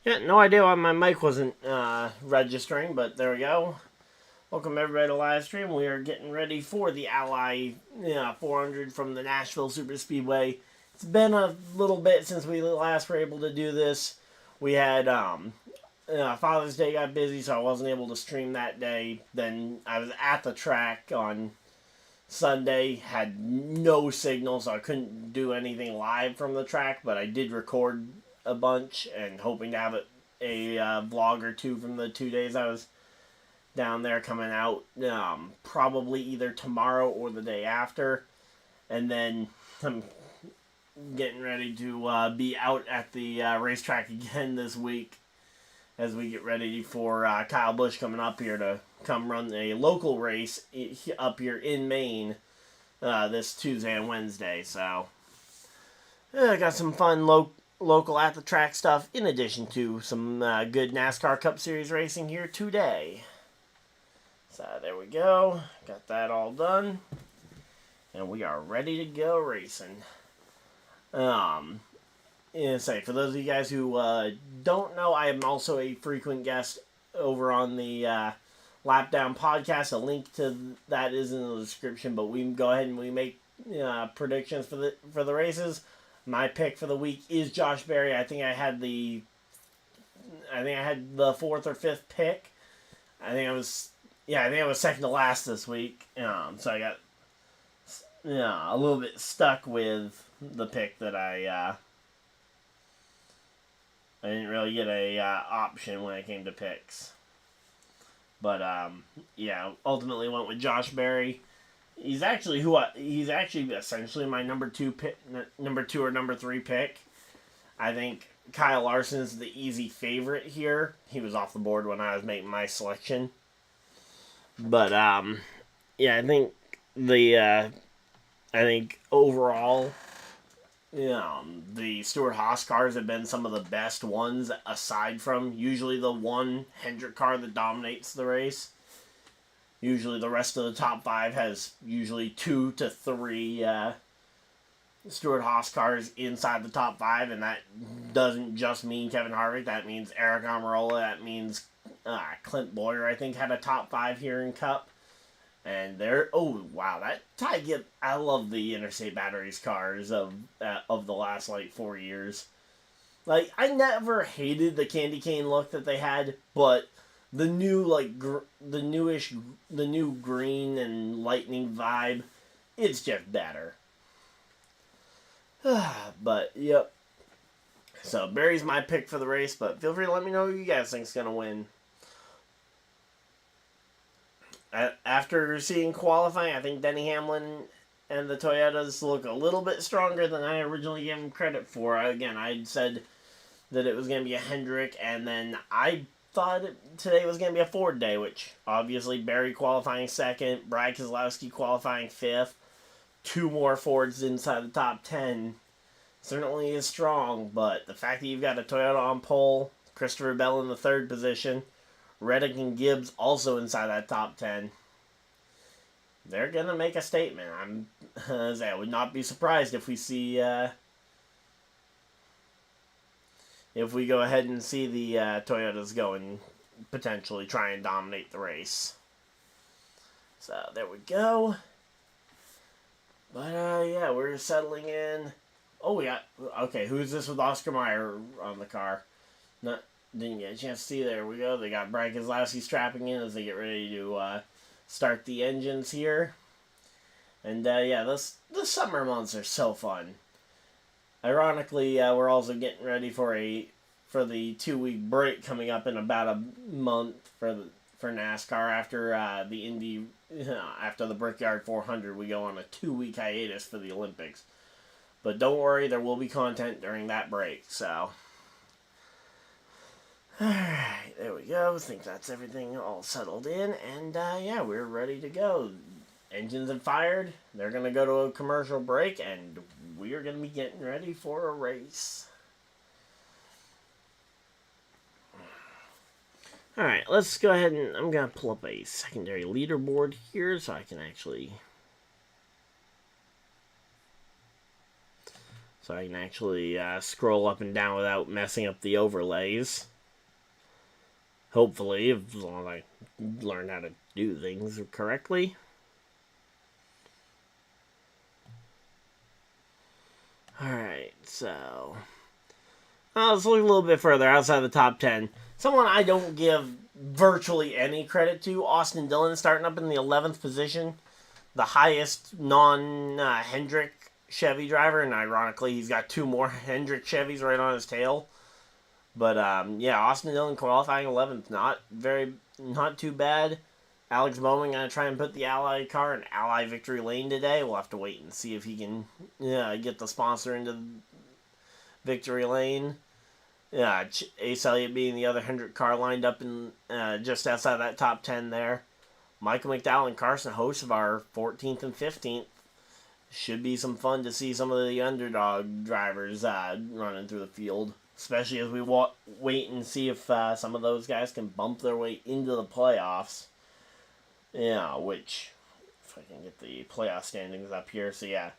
Yeah, no idea why my mic wasn't registering, but there we go. Welcome everybody to LiveStream. We are getting ready for the Ally 400 from the Nashville Superspeedway. It's been a little bit since we last were able to do this. We had Father's Day got busy, so I wasn't able to stream that day. Then I was at the track on Sunday, had no signal, so I couldn't do anything live from the track, but I did record a bunch and hoping to have a vlog or two from the 2 days I was down there coming out, probably either tomorrow or the day after. And then I'm getting ready to be out at the racetrack again this week as we get ready for Kyle Busch coming up here to come run a local race up here in Maine this Tuesday and Wednesday. So I got some fun local at the track stuff in addition to some good NASCAR Cup Series racing here today. So there we go. Got that all done. And we are ready to go racing. For those of you guys who don't know, I am also a frequent guest over on the Lapdown podcast. A link to that is in the description, but we can go ahead and we make predictions for the races. My pick for the week is Josh Berry. I think I had the fourth or fifth pick. I think I was second to last this week. So I got a little bit stuck with the pick that I didn't really get a option when it came to picks. But ultimately went with Josh Berry. He's actually essentially my number two or number three pick. I think KyleLarson is the easy favorite here. He was off the board when I was making my selection. But I think overall, the Stewart-Haas cars have been some of the best ones, aside from usually the one Hendrick car that dominates the race. Usually the rest of the top five has usually 2 to 3 Stewart-Haas cars inside the top five, and that doesn't just mean Kevin Harvick. That means Eric Almirola. That means Clint Boyer, I think, had a top 5 here in Cup. And that Ty Gibbs, I love the Interstate Batteries cars of the last 4 years. I never hated the candy cane look that they had, but the new the new green and lightning vibe, it's just better. But yep. So Barry's my pick for the race, but feel free to let me know who you guys think's gonna win. After seeing qualifying, I think Denny Hamlin and the Toyotas look a little bit stronger than I originally gave them credit for. Again, I said that it was going to be a Hendrick, and then I thought today was going to be a Ford day, which obviously Barry qualifying second, Brad Keselowski qualifying fifth, 2 more Fords inside the top 10 certainly is strong, but the fact that you've got a Toyota on pole, Christopher Bell in the third position, Reddick and Gibbs also inside that top 10. They're going to make a statement. I would not be surprised if we see, if we go ahead and see the Toyotas go and potentially try and dominate the race. So, there we go. But, we're settling in. Oh, who's this with Oscar Mayer on the car? Didn't get a chance to see. There we go. They got Brad Keselowski strapping in as they get ready to start the engines here. And the summer months are so fun. Ironically, we're also getting ready for the 2-week break coming up in about a month for NASCAR after the Indy after the Brickyard 400. We go on a 2-week hiatus for the Olympics. But don't worry, there will be content during that break. So. Alright, there we go. I think that's everything all settled in. And, we're ready to go. Engines have fired. They're going to go to a commercial break. And we're going to be getting ready for a race. Alright, let's go ahead and I'm going to pull up a secondary leaderboard here so I can actually scroll up and down without messing up the overlays. Hopefully, as long as I learn how to do things correctly. Alright, so let's look a little bit further outside the top 10. Someone I don't give virtually any credit to, Austin Dillon, starting up in the 11th position. The highest non-Hendrick Chevy driver, and ironically, he's got 2 more Hendrick Chevys right on his tail. But, yeah, Austin Dillon qualifying 11th. Not too bad. Alex Bowman going to try and put the Ally car in Ally Victory Lane today. We'll have to wait and see if he can get the sponsor into Victory Lane. ChaseElliott being the other Hendrick car lined up in just outside that top 10 there. Michael McDowell and Carson Host of our 14th and 15th. Should be some fun to see some of the underdog drivers running through the field. Especially as we wait and see if some of those guys can bump their way into the playoffs. Which, if I can get the playoff standings up here. So, yeah.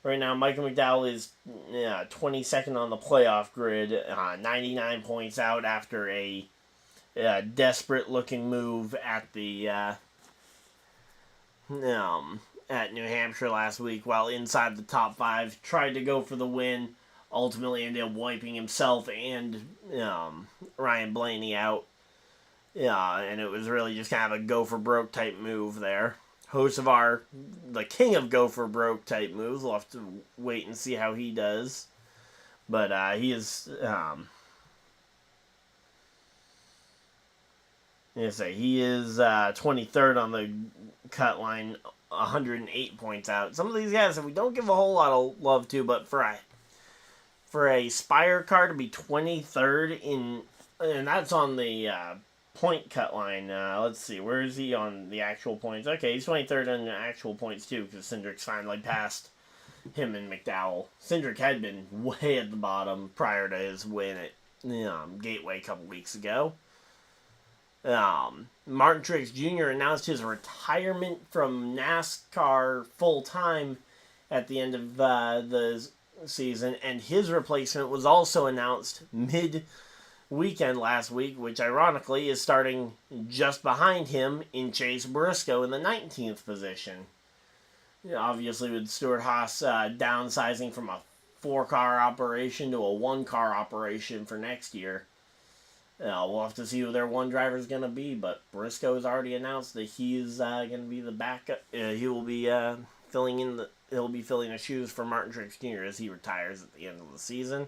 Right now, Michael McDowell is 22nd on the playoff grid. 99 points out after a desperate-looking move at the at New Hampshire last week while inside the top 5. Tried to go for the win. Ultimately ended up wiping himself and Ryan Blaney out. And it was really just kind of a go-for-broke type move there. Host of the king of go-for-broke type moves. We'll have to wait and see how he does. But he is... he is 23rd on the cut line, 108 points out. Some of these guys that we don't give a whole lot of love to, but for a Spire car to be 23rd and that's on the point cut line. Let's see, where is he on the actual points? Okay, he's 23rd on the actual points too, because Cindric's finally passed him and McDowell. Cindric had been way at the bottom prior to his win at Gateway a couple weeks ago. MartinTruexJr. announced his retirement from NASCAR full-time at the end of the season, and his replacement was also announced mid-weekend last week, which ironically is starting just behind him in Chase Briscoe in the 19th position. Obviously with Stuart Haas downsizing from a 4-car operation to a 1-car operation for next year. We'll have to see who their one driver is going to be, but Briscoe has already announced that he's going to be the backup. He will be filling the shoes for MartinTruexJr. as he retires at the end of the season.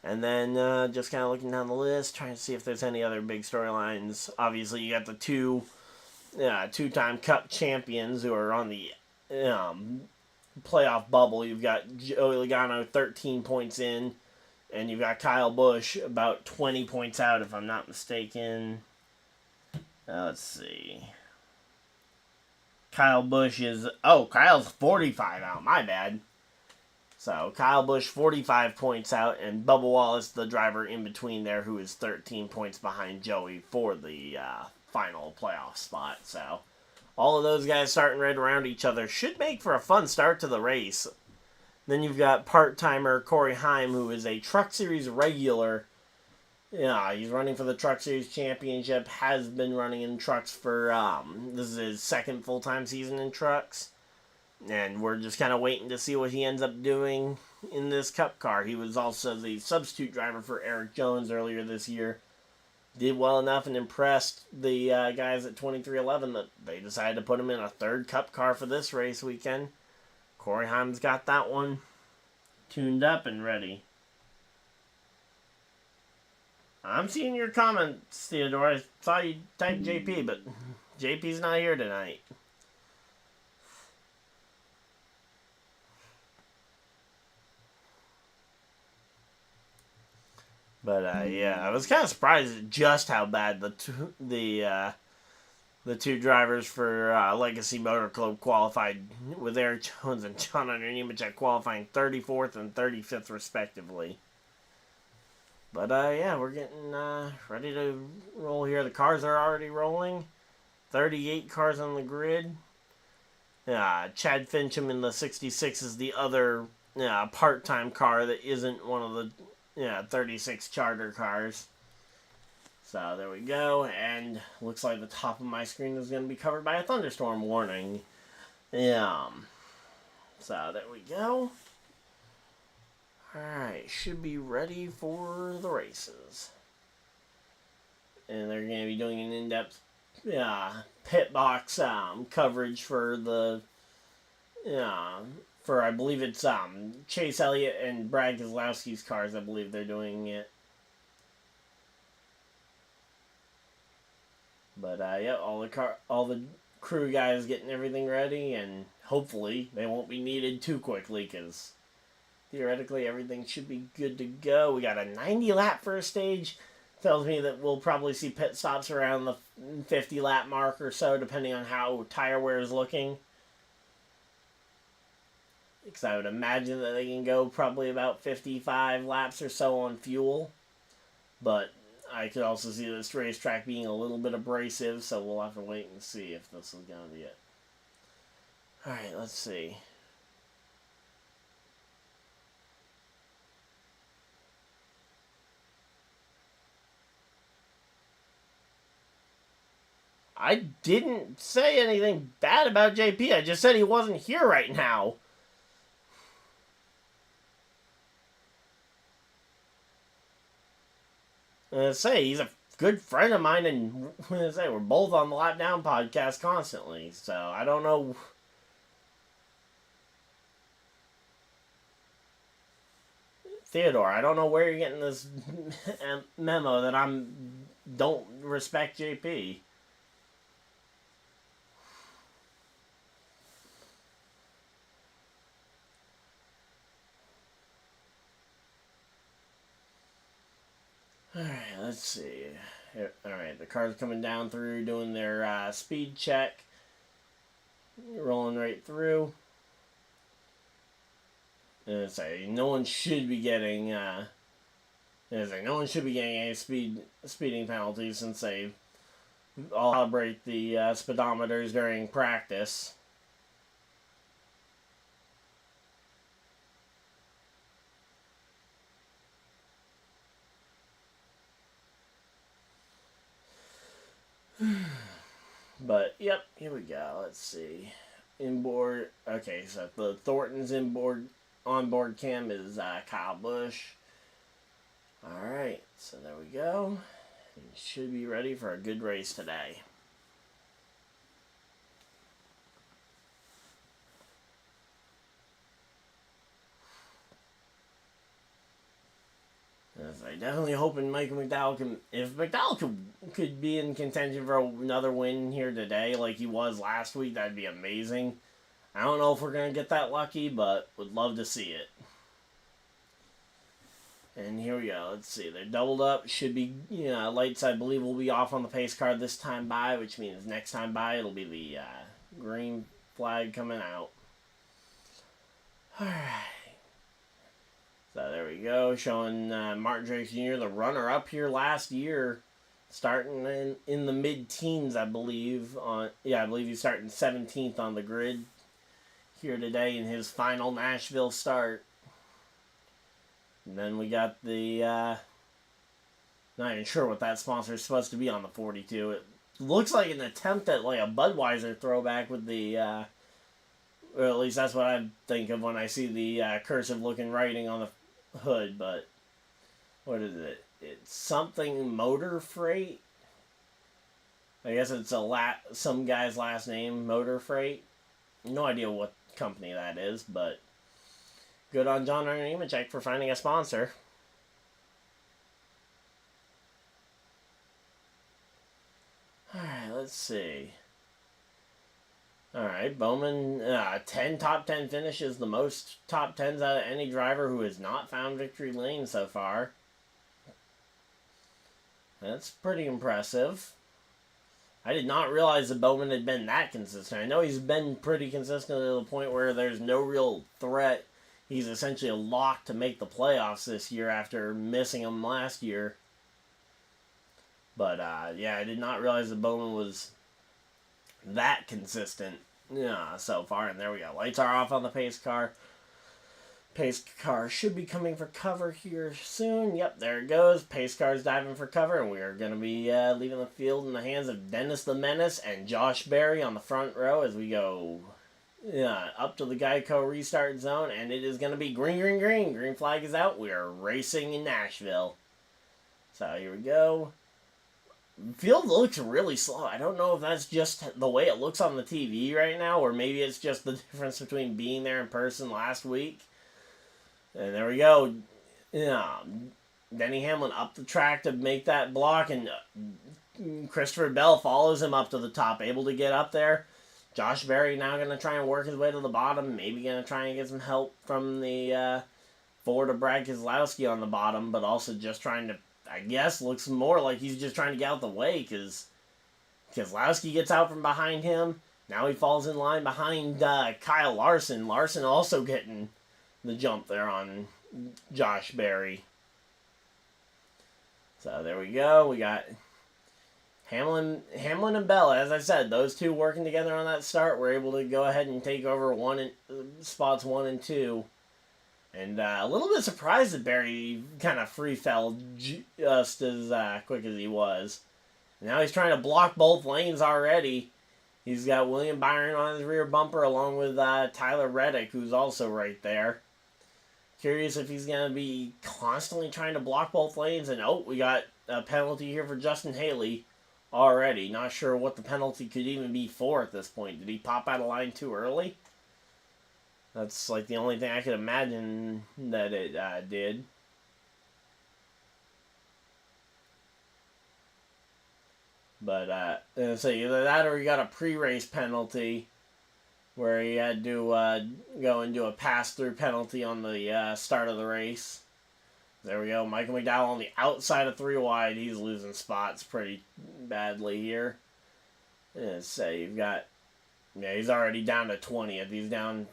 And then just kind of looking down the list, trying to see if there's any other big storylines. Obviously, you got the two-time Cup champions who are on the playoff bubble. You've got Joey Logano 13 points in. And you've got Kyle Busch about 20 points out, if I'm not mistaken. Let's see. Kyle's 45 out. My bad. So, Kyle Busch 45 points out, and Bubba Wallace, the driver in between there, who is 13 points behind Joey for the final playoff spot. So, all of those guys starting right around each other should make for a fun start to the race. Then you've got part-timer Corey Heim, who is a Truck Series regular. He's running for the Truck Series Championship, has been running in trucks for, this is his second full-time season in trucks. And we're just kind of waiting to see what he ends up doing in this Cup car. He was also the substitute driver for Eric Jones earlier this year. Did well enough and impressed the guys at 2311 that they decided to put him in a third Cup car for this race weekend. Corey Heim's got that one tuned up and ready. I'm seeing your comments, Theodore. I saw you type JP, but JP's not here tonight. But yeah, I was kind of surprised at just how bad the two drivers for Legacy Motor Club qualified, with Eric Jones and John Hunter Nemechek qualifying 34th and 35th respectively. But yeah, we're getting ready to roll here. The cars are already rolling. 38 cars on the grid. Chad Fincham in the 66 is the other part-time car that isn't one of the 36 charter cars. So there we go, and looks like the top of my screen is going to be covered by a thunderstorm warning. So there we go. Alright, should be ready for the races. And they're going to be doing an in-depth pit box coverage for the for I believe it's ChaseElliott and Brad Keselowski's cars. I believe they're doing it. But yeah, all the crew guys getting everything ready, and hopefully they won't be needed too quickly, because theoretically everything should be good to go. We got a 90 lap first stage. Tells me that we'll probably see pit stops around the 50 lap mark or so, depending on how tire wear is looking. Because I would imagine that they can go probably about 55 laps or so on fuel. But I could also see this racetrack being a little bit abrasive, so we'll have to wait and see if this is going to be it. Alright, let's see. I didn't say anything bad about JP. I just said he wasn't here right now. He's a good friend of mine, and we're both on the Lap Down podcast constantly, so I don't know. Theodore, I don't know where you're getting this memo that don't respect JP. Alright, let's see. Alright, the car's coming down through, doing their speed check. Rolling right through. And no one should be getting any speeding penalties, since they all calibrate the speedometers during practice. But, yep, here we go. Let's see. Inboard. Okay, so the Thornton's onboard cam is Kyle Busch. Alright, so there we go. We should be ready for a good race today. I definitely hoping Michael McDowell if McDowell could be in contention for another win here today, like he was last week, that'd be amazing. I don't know if we're gonna get that lucky, but would love to see it. And here we go. Let's see. They're doubled up. Should be, lights I believe will be off on the pace car this time by, which means next time by it'll be the green flag coming out. All right. So there we go, showing MartinTruexJr, the runner-up here last year, starting in the mid-teens, I believe. I believe he's starting 17th on the grid here today in his final Nashville start. And then we got the, not even sure what that sponsor is supposed to be on the 42. It looks like an attempt at like a Budweiser throwback with the, or at least that's what I think of when I see the cursive-looking writing on the hood, but what is it? It's something Motor Freight. I guess it's some guy's last name, Motor Freight. No idea what company that is, but good on John Nemechek for finding a sponsor. Alright, let's see. Alright, Bowman, 10 top 10 finishes, the most top 10s out of any driver who has not found victory lane so far. That's pretty impressive. I did not realize that Bowman had been that consistent. I know he's been pretty consistent to the point where there's no real threat. He's essentially a lock to make the playoffs this year after missing them last year. But, yeah, I did not realize that Bowman was that consistent so far. And there we go. Lights are off on the pace car. Pace car should be coming for cover here soon. Yep, there it goes. Pace car's diving for cover, and we are going to be leaving the field in the hands of Dennis the Menace and Josh Berry on the front row as we go up to the Geico restart zone, and it is going to be green, green, green. Green flag is out. We are racing in Nashville. So here we go. Field looks really slow. I don't know if that's just the way it looks on the TV right now, or maybe it's just the difference between being there in person last week. And there we go. Denny Hamlin up the track to make that block, and Christopher Bell follows him up to the top, able to get up there. Josh Berry now going to try and work his way to the bottom, maybe going to try and get some help from the Ford of Brad Keselowski on the bottom, but also just trying to, I guess, looks more like he's just trying to get out the way, because Keselowski gets out from behind him. Now he falls in line behind KyleLarson. Larson also getting the jump there on Josh Berry. So there we go. We got Hamlin and Bell. As I said, those two working together on that start were able to go ahead and take over spots 1 and 2. And a little bit surprised that Berry kind of free fell just as quick as he was. Now he's trying to block both lanes already. He's got William Byron on his rear bumper along with Tyler Reddick, who's also right there. Curious if he's going to be constantly trying to block both lanes. And we got a penalty here for Justin Haley already. Not sure what the penalty could even be for at this point. Did he pop out of line too early? That's like the only thing I could imagine that it did. But so either that or he got a pre-race penalty where he had to go and do a pass-through penalty on the start of the race. There we go. Michael McDowell on the outside of 3 wide. He's losing spots pretty badly here. So you've got, he's already down to 20th. He's down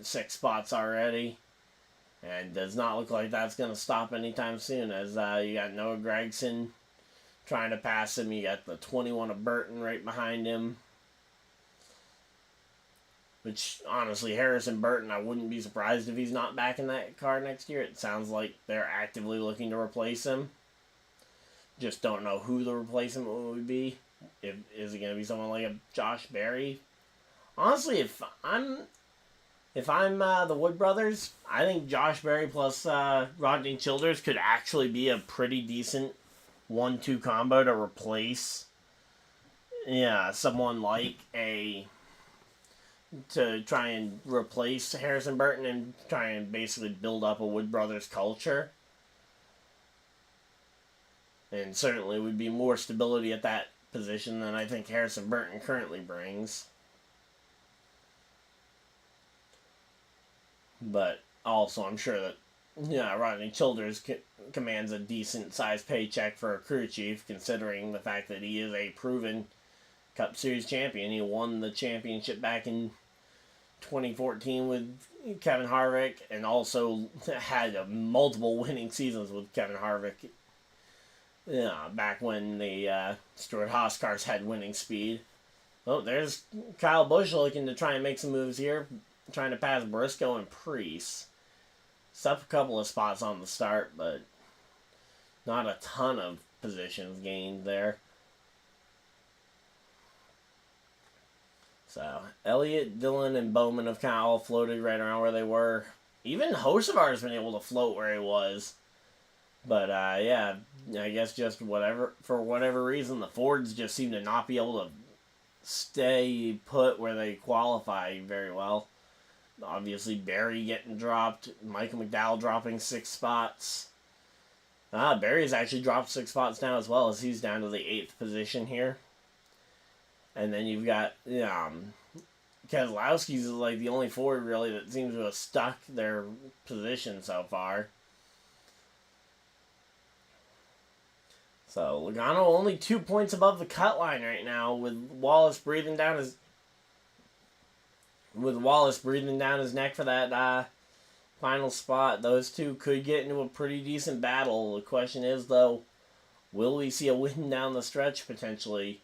6 spots already. And does not look like that's going to stop anytime soon, as you got Noah Gragson trying to pass him. You got the 21 of Burton right behind him. Which, honestly, Harrison Burton, I wouldn't be surprised if he's not back in that car next year. It sounds like they're actively looking to replace him. Just don't know who the replacement would be. Is it going to be someone like a Josh Berry? Honestly, if I'm the Wood Brothers, I think Josh Berry plus Rodney Childers could actually be a pretty decent 1-2 combo to replace someone like to try and replace Harrison Burton and try and basically build up a Wood Brothers culture. And certainly would be more stability at that position than I think Harrison Burton currently brings. But also I'm sure that Rodney Childers commands a decent sized paycheck for a crew chief, considering the fact that he is a proven Cup Series champion. He won the championship back in 2014 with Kevin Harvick, and also had multiple winning seasons with Kevin Harvick. Back when the Stewart Haas cars had winning speed. Oh, there's Kyle Busch looking to try and make some moves here, trying to pass Briscoe and Preece. It's up a couple of spots on the start, but not a ton of positions gained there. So, Elliott, Dillon, and Bowman have kind of all floated right around where they were. Even Hocevar has been able to float where he was. But, I guess just for whatever reason, the Fords just seem to not be able to stay put where they qualify very well. Obviously, Berry getting dropped, Michael McDowell dropping 6 spots. Berry's actually dropped 6 spots now as well, as he's down to the 8th position here. And then you've got, Keselowski's like the only Ford really that seems to have stuck their position so far. So Logano only 2 points above the cut line right now, with Wallace breathing down his neck for that final spot. Those two could get into a pretty decent battle. The question is, though, will we see a win down the stretch potentially?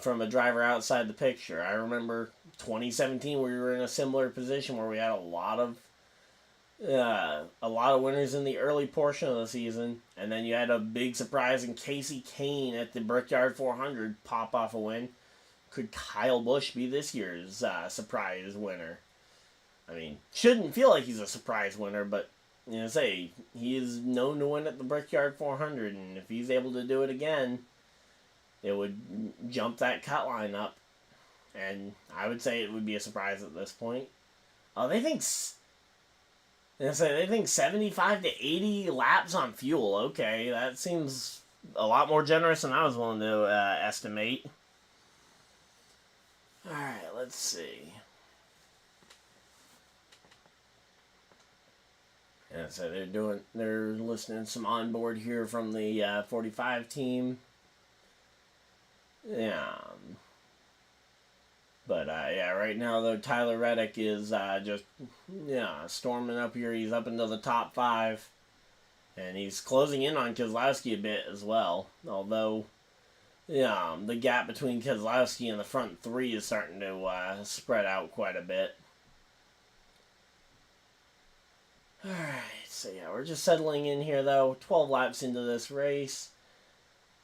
from a driver outside the picture. I remember 2017 we were in a similar position where we had a lot of winners in the early portion of the season, and then you had a big surprise in Casey Kane at the Brickyard 400 pop off a win. Could Kyle Busch be this year's surprise winner? I mean, shouldn't feel like he's a surprise winner, but he is known to win at the Brickyard 400, and if he's able to do it again, it would jump that cut line up, and I would say it would be a surprise at this point. They think 75 to 80 laps on fuel. Okay, that seems a lot more generous than I was willing to estimate. All right, let's see. And so they're listening to some onboard here from the 45 team. Yeah. But, right now, though, Tyler Reddick is just storming up here. He's up into the top 5. And he's closing in on Keselowski a bit as well. Although, the gap between Keselowski and the front 3 is starting to spread out quite a bit. Alright, so we're just settling in here, though. 12 laps into this race.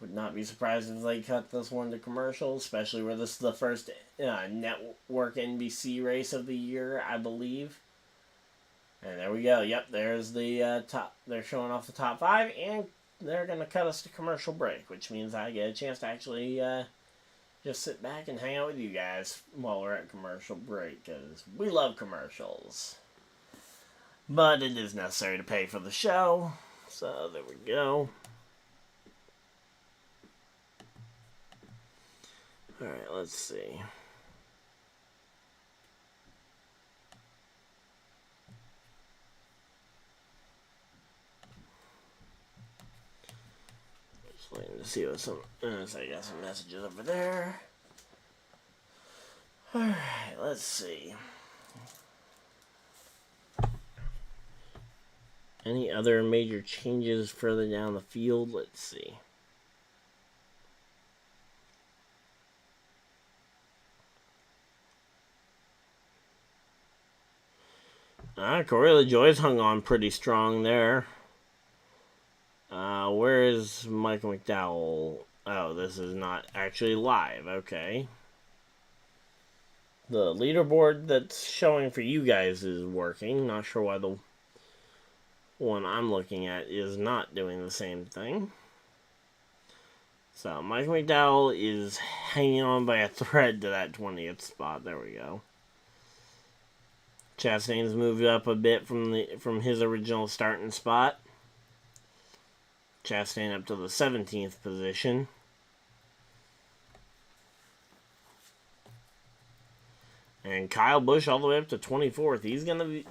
Would not be surprised if they cut this one to commercial, especially where this is the first network NBC race of the year, I believe. And there we go. Yep, there's the top. They're showing off the top 5, and they're going to cut us to commercial break, which means I get a chance to actually just sit back and hang out with you guys while we're at commercial break, because we love commercials. But it is necessary to pay for the show, so there we go. Alright, let's see. Just waiting to see what so I got some messages over there. Alright, let's see. Any other major changes further down the field? Let's see. Corey LaJoy's hung on pretty strong there. Where is Michael McDowell? Oh, this is not actually live. Okay. The leaderboard that's showing for you guys is working. Not sure why the one I'm looking at is not doing the same thing. So, Michael McDowell is hanging on by a thread to that 20th spot. There we go. Chastain's moved up a bit from his original starting spot. Chastain up to the 17th position. And Kyle Busch all the way up to 24th. He's gonna be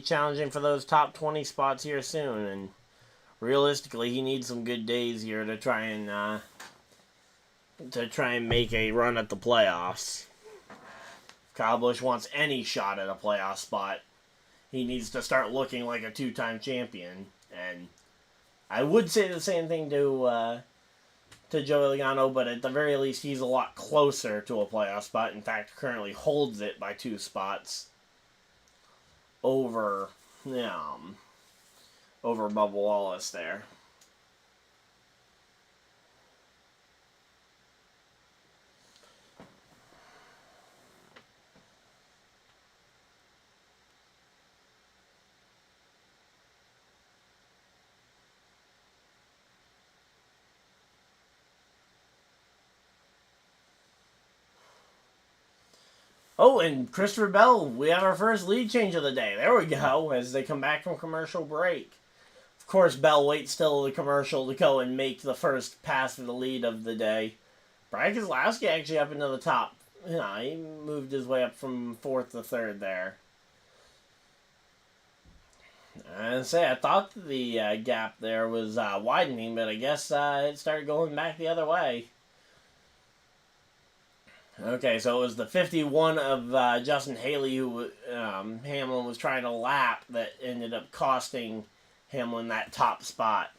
challenging for those top 20 spots here soon, and realistically, he needs some good days here to try and make a run at the playoffs. If Kyle Busch wants any shot at a playoff spot, he needs to start looking like a 2-time champion. And I would say the same thing to Joey Logano, but at the very least, he's a lot closer to a playoff spot. In fact, currently holds it by 2 spots over Bubba Wallace there. Oh, and Christopher Bell, we have our first lead change of the day. There we go, as they come back from commercial break. Of course, Bell waits till the commercial to go and make the first pass for the lead of the day. Brad Keselowski actually up into the top. He moved his way up from 4th to 3rd there. I thought the gap there was widening, but I guess it started going back the other way. Okay, so it was the 51 of Justin Haley who Hamlin was trying to lap that ended up costing Hamlin that top spot.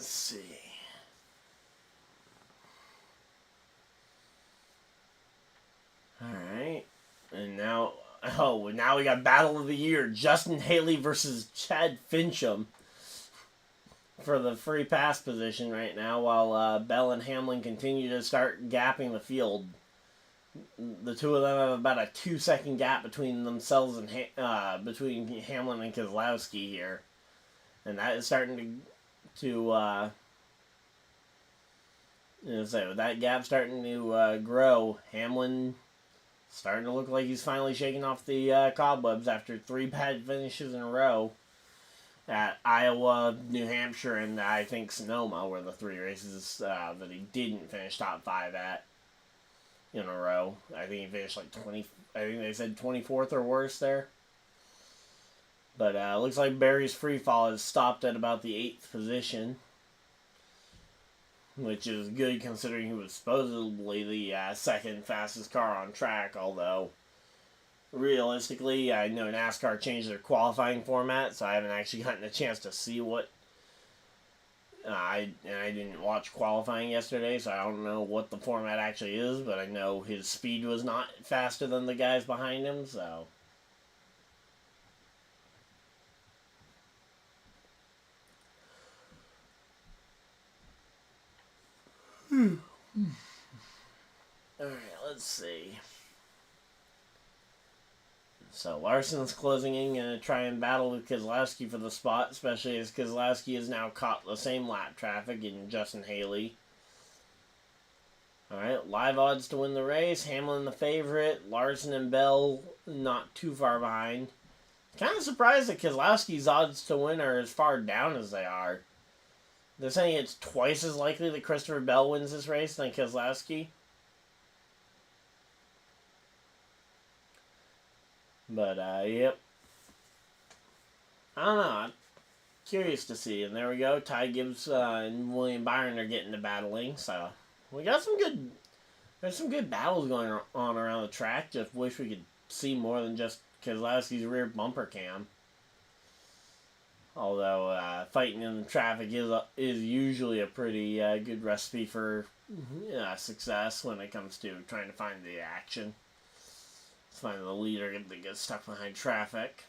let's see. Alright. And now, now we got Battle of the Year. Justin Haley versus Chad Fincham for the free pass position right now, while Bell and Hamlin continue to start gapping the field. The two of them have about a 2-second gap between themselves and between Hamlin and Keselowski here, and that is starting to with that gap starting to grow. Hamlin starting to look like he's finally shaking off the cobwebs after 3 bad finishes in a row at Iowa, New Hampshire, and I think Sonoma were the 3 races that he didn't finish top 5 at in a row. I think he finished like 20. I think they said 24th or worse there. But looks like Barry's free fall has stopped at about the 8th position, which is good considering he was supposedly the second fastest car on track, although realistically, I know NASCAR changed their qualifying format, so I haven't actually gotten a chance to see what I didn't watch qualifying yesterday, so I don't know what the format actually is, but I know his speed was not faster than the guys behind him, so alright, let's see. So Larson's closing in, going to try and battle with Keselowski for the spot, especially as Keselowski has now caught the same lap traffic in Justin Haley. Alright, live odds to win the race. Hamlin the favorite. Larson and Bell not too far behind. Kind of surprised that Keselowski's odds to win are as far down as they are. They're saying it's twice as likely that Christopher Bell wins this race than Keselowski. But, yep. I don't know. I'm curious to see. And there we go. Ty Gibbs and William Byron are getting to battling. So, we got there's some good battles going on around the track. Just wish we could see more than just Keselowski's rear bumper cam. Although, fighting in the traffic is usually a pretty good recipe for success when it comes to trying to find the action. Find the leader that gets stuck behind traffic.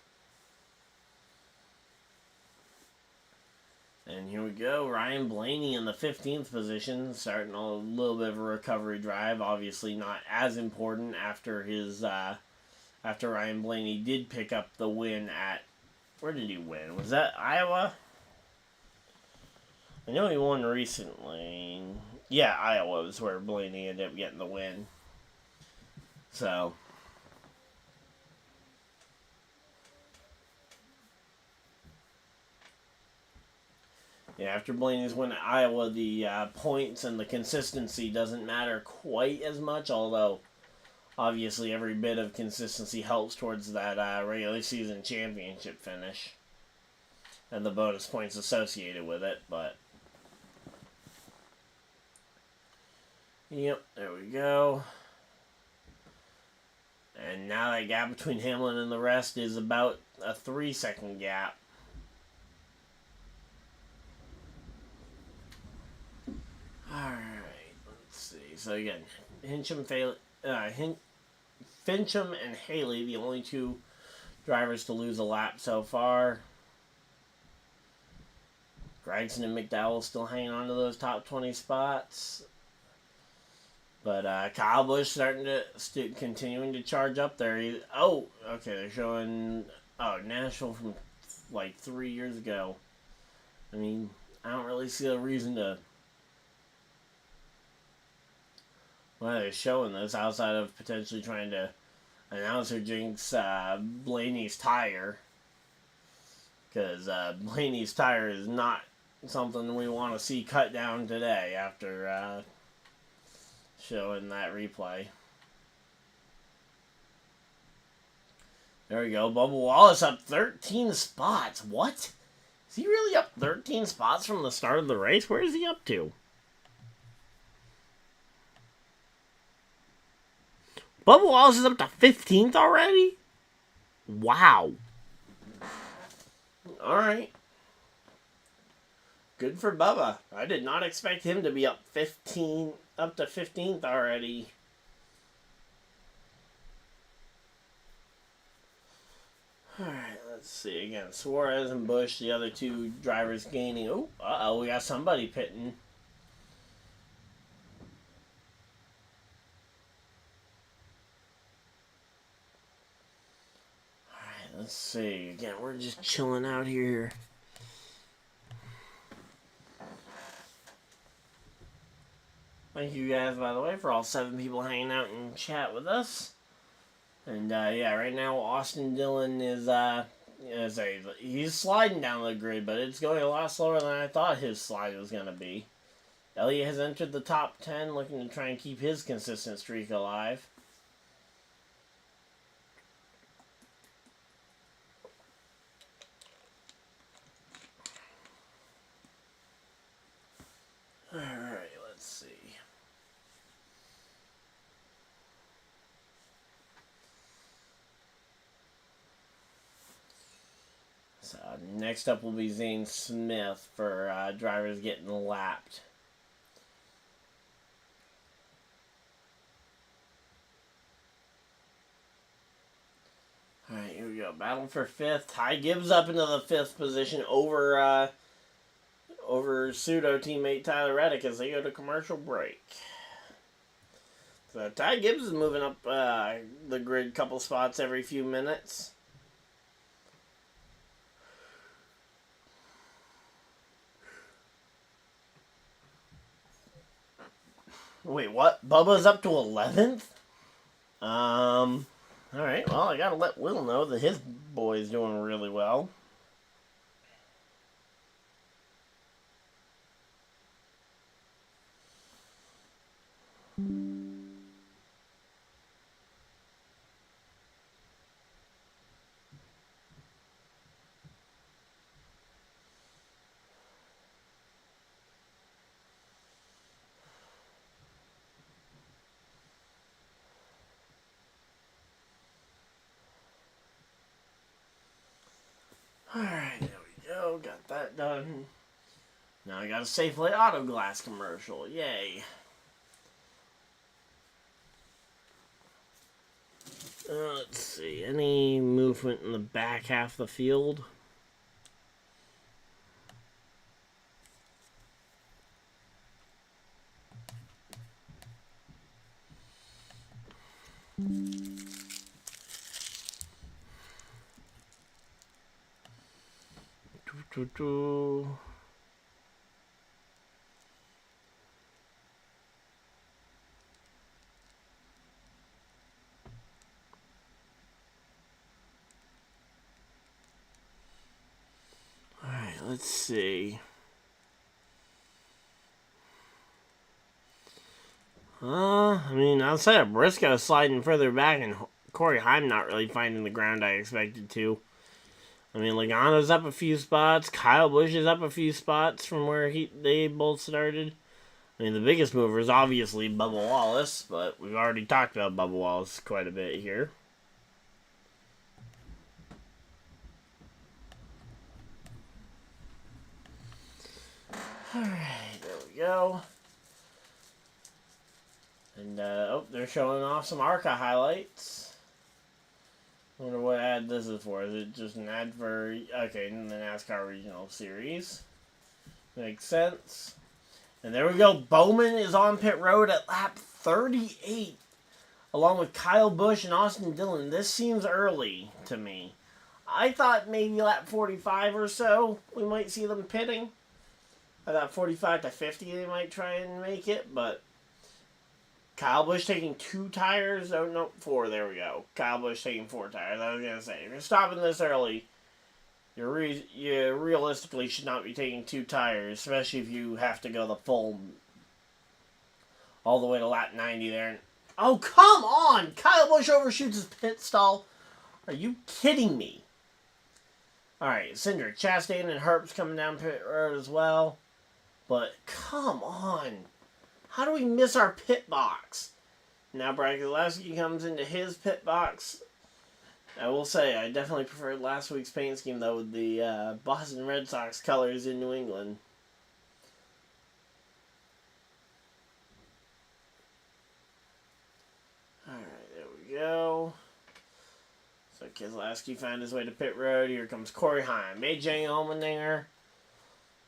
And here we go. Ryan Blaney in the 15th position, starting a little bit of a recovery drive. Obviously not as important after his after Ryan Blaney did pick up the win at, where did he win? Was that Iowa? I know he won recently. Yeah, Iowa was where Blaney ended up getting the win. So yeah, after Blaney's win at Iowa, the points and the consistency doesn't matter quite as much, although obviously every bit of consistency helps towards that regular season championship finish and the bonus points associated with it. But yep, there we go. And now that gap between Hamlin and the rest is about a 3-second gap. Alright, let's see. So again, Fincham and Haley, the only 2 drivers to lose a lap so far. Gregson and McDowell still hanging on to those top 20 spots. But Kyle Busch continuing to charge up there. Okay, they're showing Nashville from like 3 years ago. I mean, I don't really see a reason to why they're showing this outside of potentially trying to announce or jinx Blaney's tire. Because Blaney's tire is not something we want to see cut down today after showing that replay. There we go. Bubba Wallace up 13 spots. What? Is he really up 13 spots from the start of the race? Where is he up to? Bubba Wallace is up to 15th already? Wow. Alright. Good for Bubba. I did not expect him to be up to 15th already. Alright, let's see. Again, Suarez and Busch, the other two drivers gaining. Oh, uh-oh, we got somebody pitting. Alright, let's see. Again, we're just chilling out here. Thank you guys, by the way, for all 7 people hanging out and chat with us. And, yeah, right now, Austin Dillon is, he's sliding down the grid, but it's going a lot slower than I thought his slide was going to be. Elliott has entered the top 10, looking to try and keep his consistent streak alive. Alright, let's see. So, next up will be Zane Smith for drivers getting lapped. Alright, here we go. Battle for 5th. Ty Gibbs up into the 5th position over pseudo teammate Tyler Reddick as they go to commercial break. So Ty Gibbs is moving up the grid a couple spots every few minutes. Wait, what? Bubba's up to 11th? Alright, well, I gotta let Will know that his boy's doing really well. Alright, there we go. Got that done. Now I got a Safeway Auto Glass commercial. Yay. Let's see. Any movement in the back half of the field? Alright, let's see. I mean, outside of Briscoe sliding further back and Corey Heim not really finding the ground I expected to. I mean, Logano's up a few spots. Kyle Busch is up a few spots from where they both started. I mean, the biggest mover is obviously Bubba Wallace, but we've already talked about Bubba Wallace quite a bit here. Alright, there we go. And, oh, they're showing off some ARCA highlights. I wonder what ad this is for. Is it just an ad for, okay, the NASCAR Regional Series? Makes sense. And there we go. Bowman is on pit road at lap 38, along with Kyle Busch and Austin Dillon. This seems early to me. I thought maybe lap 45 or so we might see them pitting. I thought 45 to 50 they might try and make it, but Kyle Busch taking 2 tires. Oh, no, 4. There we go. Kyle Busch taking 4 tires. I was going to say, if you're stopping this early, you realistically should not be taking 2 tires, especially if you have to go the full, all the way to lap 90 there. Oh, come on! Kyle Busch overshoots his pit stall. Are you kidding me? Alright, Cindric, Chastain, and Herbst coming down pit road as well. But, come on. How do we miss our pit box? Now Brad Keselowski comes into his pit box. I will say, I definitely preferred last week's paint scheme, though, with the Boston Red Sox colors in New England. go. So Keselowski found his way to pit road. Here comes Corey Heim. AJ Allmendinger.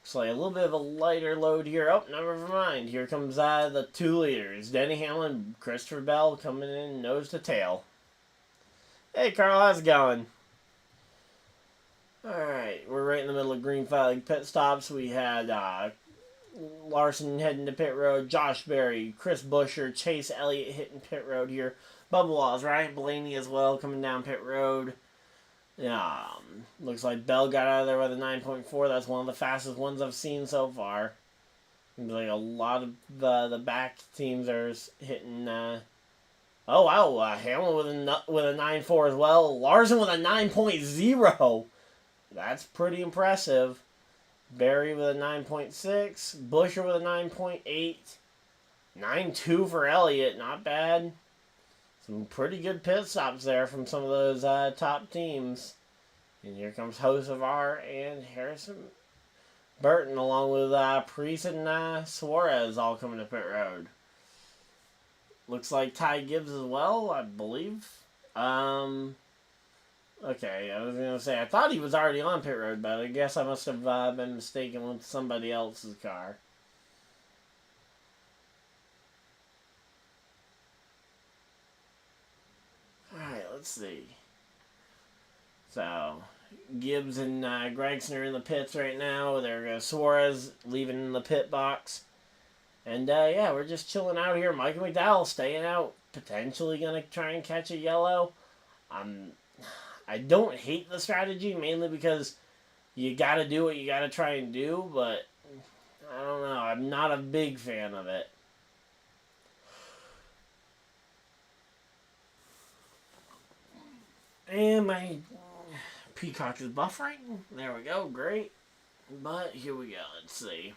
Looks like a little bit of a lighter load here. Oh, never mind. Here comes the 2 leaders. Denny Hamlin, Christopher Bell coming in nose to tail. Hey, Carl, how's it going? Alright, we're right in the middle of green flag pit stops. We had Larson heading to pit road, Josh Berry, Chris Buescher, Chase Elliott hitting pit road here. Bubba Wallace, Ryan Blaney as well coming down pit road. Looks like Bell got out of there with a 9.4. That's one of the fastest ones I've seen so far. Seems like a lot of the back teams are hitting. Oh wow, Hamlin with a 9.4 as well. Larson with a 9.0. That's pretty impressive. Berry with a 9.6. Buescher with a 9.8. 9.2 for Elliott. Not bad. Some pretty good pit stops there from some of those top teams. And here comes Hocevar and Harrison Burton along with Priest and Suarez all coming to pit road. Looks like Ty Gibbs as well, I believe. Okay, I was going to say, I thought he was already on pit road, but I guess I must have been mistaken with somebody else's car. Alright, let's see. So, Gibbs and Gregson are in the pits right now. There goes Suarez leaving the pit box. And, yeah, we're just chilling out here. Michael McDowell staying out. Potentially going to try and catch a yellow. I don't hate the strategy, mainly because you got to do what you got to try and do, but I don't know. I'm not a big fan of it. And my Peacock is buffering. There we go. Great. But here we go. Let's see.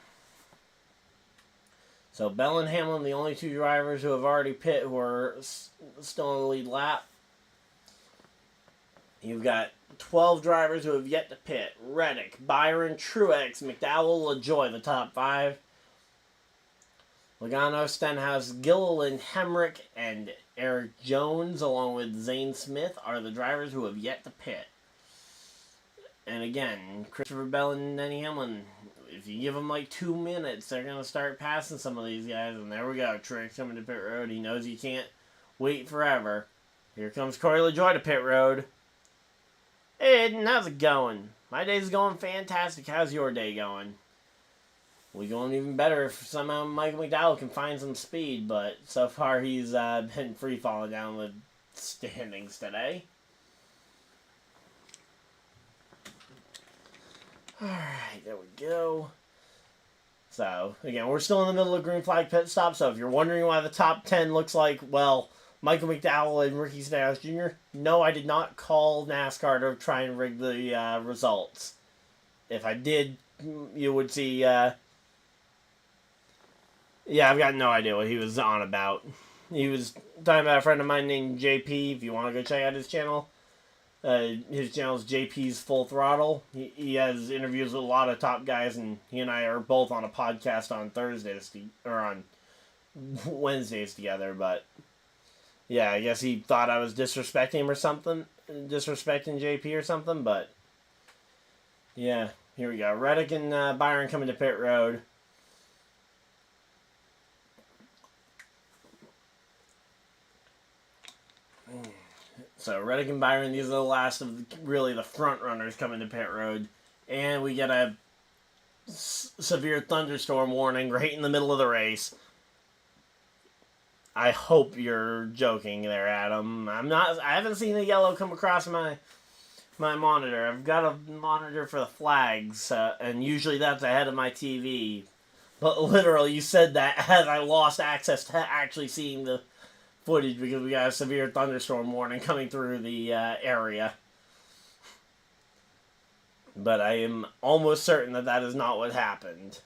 So Bell and Hamlin, the only 2 drivers who have already pit, who are still on the lead lap. You've got 12 drivers who have yet to pit. Reddick, Byron, Truex, McDowell, LaJoy, the top 5. Logano, Stenhouse, Gilliland, Hemrick, and Eric Jones, along with Zane Smith, are the drivers who have yet to pit. And again, Christopher Bell and Denny Hamlin, if you give them like 2 minutes, they're going to start passing some of these guys. And there we go. Truex coming to pit road. He knows he can't wait forever. Here comes Corey LaJoy to pit road. Hey, Aiden, how's it going? My day's going fantastic. How's your day going? We going even better if somehow Michael McDowell can find some speed, but so far he's been free-falling down the standings today. Alright, there we go. So, again, we're still in the middle of green flag pit stop, so if you're wondering why the top 10 looks like, well, Michael McDowell and Ricky Stenhouse Jr., no, I did not call NASCAR to try and rig the results. If I did, you would see, yeah, I've got no idea what he was on about. He was talking about a friend of mine named JP, if you want to go check out his channel. His channel is JP's Full Throttle. He has interviews with a lot of top guys, and he and I are both on a podcast on Thursdays, or on Wednesdays together, but yeah, I guess he thought I was disrespecting him or something, disrespecting JP or something, but yeah, here we go. Reddick and Byron coming to pit road. So Reddick and Byron, these are the last of really the front runners coming to pit road, and we get a severe thunderstorm warning right in the middle of the race. I hope you're joking there, Adam. I haven't seen a yellow come across my monitor. I've got a monitor for the flags, and usually that's ahead of my TV. But literally, you said that as I lost access to actually seeing the footage because we got a severe thunderstorm warning coming through the area. But I am almost certain that that is not what happened.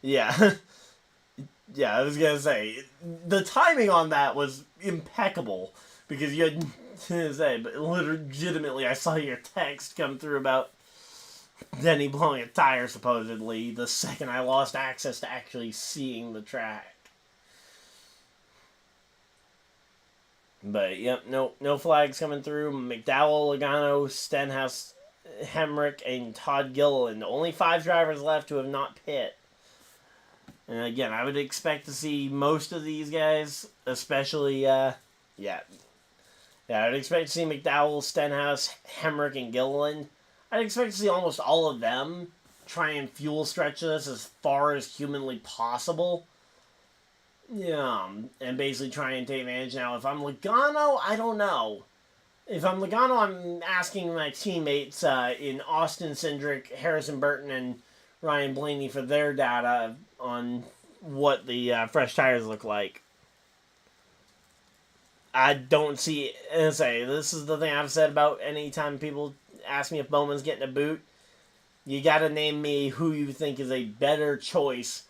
Yeah. Yeah, I was going to say, the timing on that was impeccable, because you had to say, but legitimately I saw your text come through about Denny blowing a tire, supposedly, the second I lost access to actually seeing the track. But, yep, no flags coming through. McDowell, Logano, Stenhouse, Hemrick, and Todd Gilliland. Only 5 drivers left who have not pit. And again, I would expect to see most of these guys, especially, I would expect to see McDowell, Stenhouse, Hemrick, and Gilliland. I'd expect to see almost all of them try and fuel stretch this as far as humanly possible. Yeah, and basically try and take advantage. Now, if I'm Logano, I don't know. If I'm Logano, I'm asking my teammates in Austin Cindric, Harrison Burton, and Ryan Blaney for their data on what the fresh tires look like. I don't see, this is the thing I've said about any time people ask me if Bowman's getting a boot. You gotta name me who you think is a better choice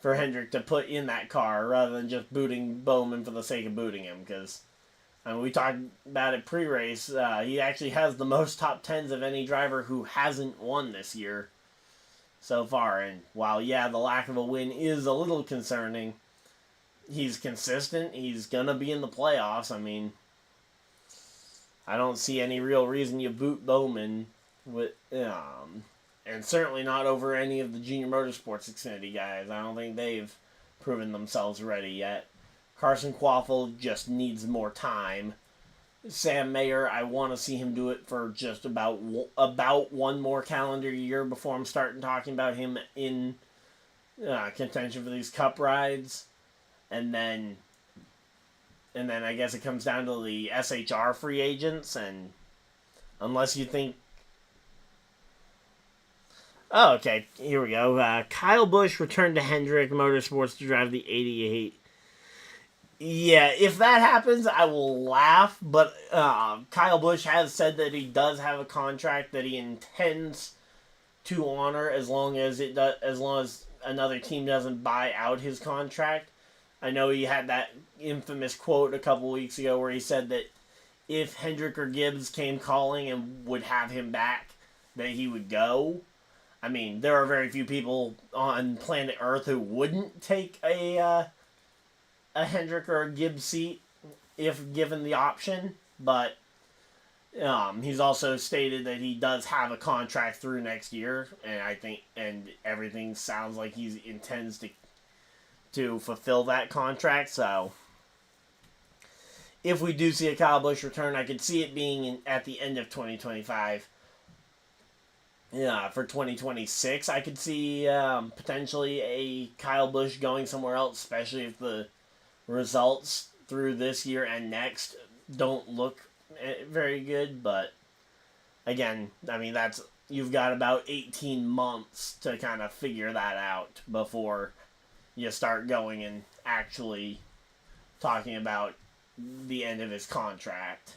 for Hendrick to put in that car rather than just booting Bowman for the sake of booting him. Because, we talked about it pre-race. He actually has the most top 10s of any driver who hasn't won this year so far. And while, the lack of a win is a little concerning, he's consistent. He's going to be in the playoffs. I don't see any real reason you boot Bowman with, and certainly not over any of the Junior Motorsports Xfinity guys. I don't think they've proven themselves ready yet. Carson Quaffle just needs more time. Sam Mayer, I want to see him do it for just about one more calendar year before I'm starting talking about him in contention for these Cup rides. And then I guess it comes down to the SHR free agents, and unless you think... Oh, okay, here we go. Kyle Busch returned to Hendrick Motorsports to drive the 88. Yeah, if that happens, I will laugh, but Kyle Busch has said that he does have a contract that he intends to honor as long as another team doesn't buy out his contract. I know he had that infamous quote a couple weeks ago where he said that if Hendrick or Gibbs came calling and would have him back, that he would go. There are very few people on planet Earth who wouldn't take a Hendrick or a Gibbs seat if given the option, but he's also stated that he does have a contract through next year, and everything sounds like he intends to fulfill that contract. So if we do see a Kyle Busch return, I could see it being at the end of 2025. Yeah, for 2026, I could see potentially a Kyle Busch going somewhere else, especially if the results through this year and next don't look very good. But again, you've got about 18 months to kind of figure that out before you start going and actually talking about the end of his contract.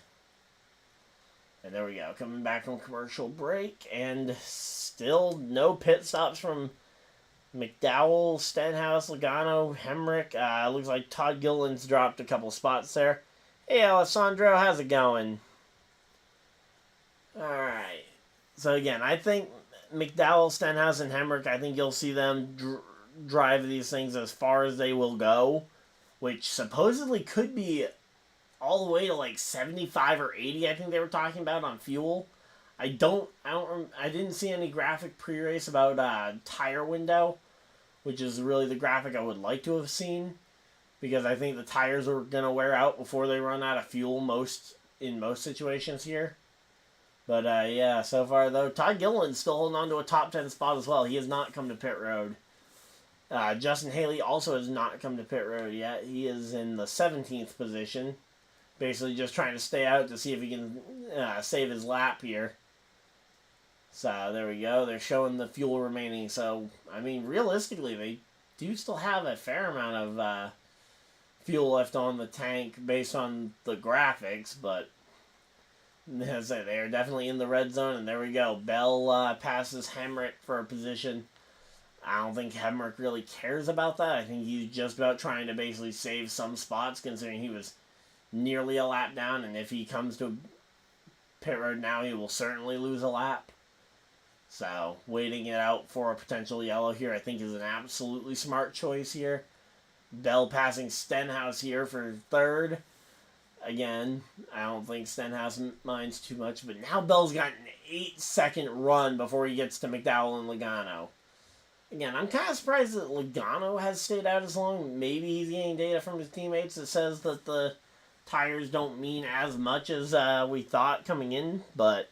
And there we go, coming back from commercial break, and still no pit stops from McDowell, Stenhouse, Logano, Hemrick. Looks like Todd Gilliland's dropped a couple spots there. Hey, Alessandro, how's it going? Alright. So again, I think McDowell, Stenhouse, and Hemrick, I think you'll see them drive these things as far as they will go, which supposedly could be all the way to like 75 or 80, I think they were talking about on fuel. I didn't see any graphic pre-race about tire window, which is really the graphic I would like to have seen, because I think the tires are going to wear out before they run out of fuel in most situations here. But so far though, Todd Gilliland's still holding on to a top 10 spot as well. He has not come to pit road. Justin Haley also has not come to pit road yet. He is in the 17th position, basically just trying to stay out to see if he can save his lap here. So there we go. They're showing the fuel remaining. So, realistically, they do still have a fair amount of fuel left on the tank based on the graphics, but as I say, they are definitely in the red zone. And there we go. Bell passes Hemrick for a position. I don't think Hemrick really cares about that. I think he's just about trying to basically save some spots, considering he was nearly a lap down, and if he comes to pit road now, he will certainly lose a lap. So, waiting it out for a potential yellow here, I think, is an absolutely smart choice here. Bell passing Stenhouse here for third. again, I don't think Stenhouse minds too much, but now Bell's got an 8-second run before he gets to McDowell and Logano. Again, I'm kind of surprised that Logano has stayed out as long. Maybe he's getting data from his teammates that says that the tires don't mean as much as we thought coming in, but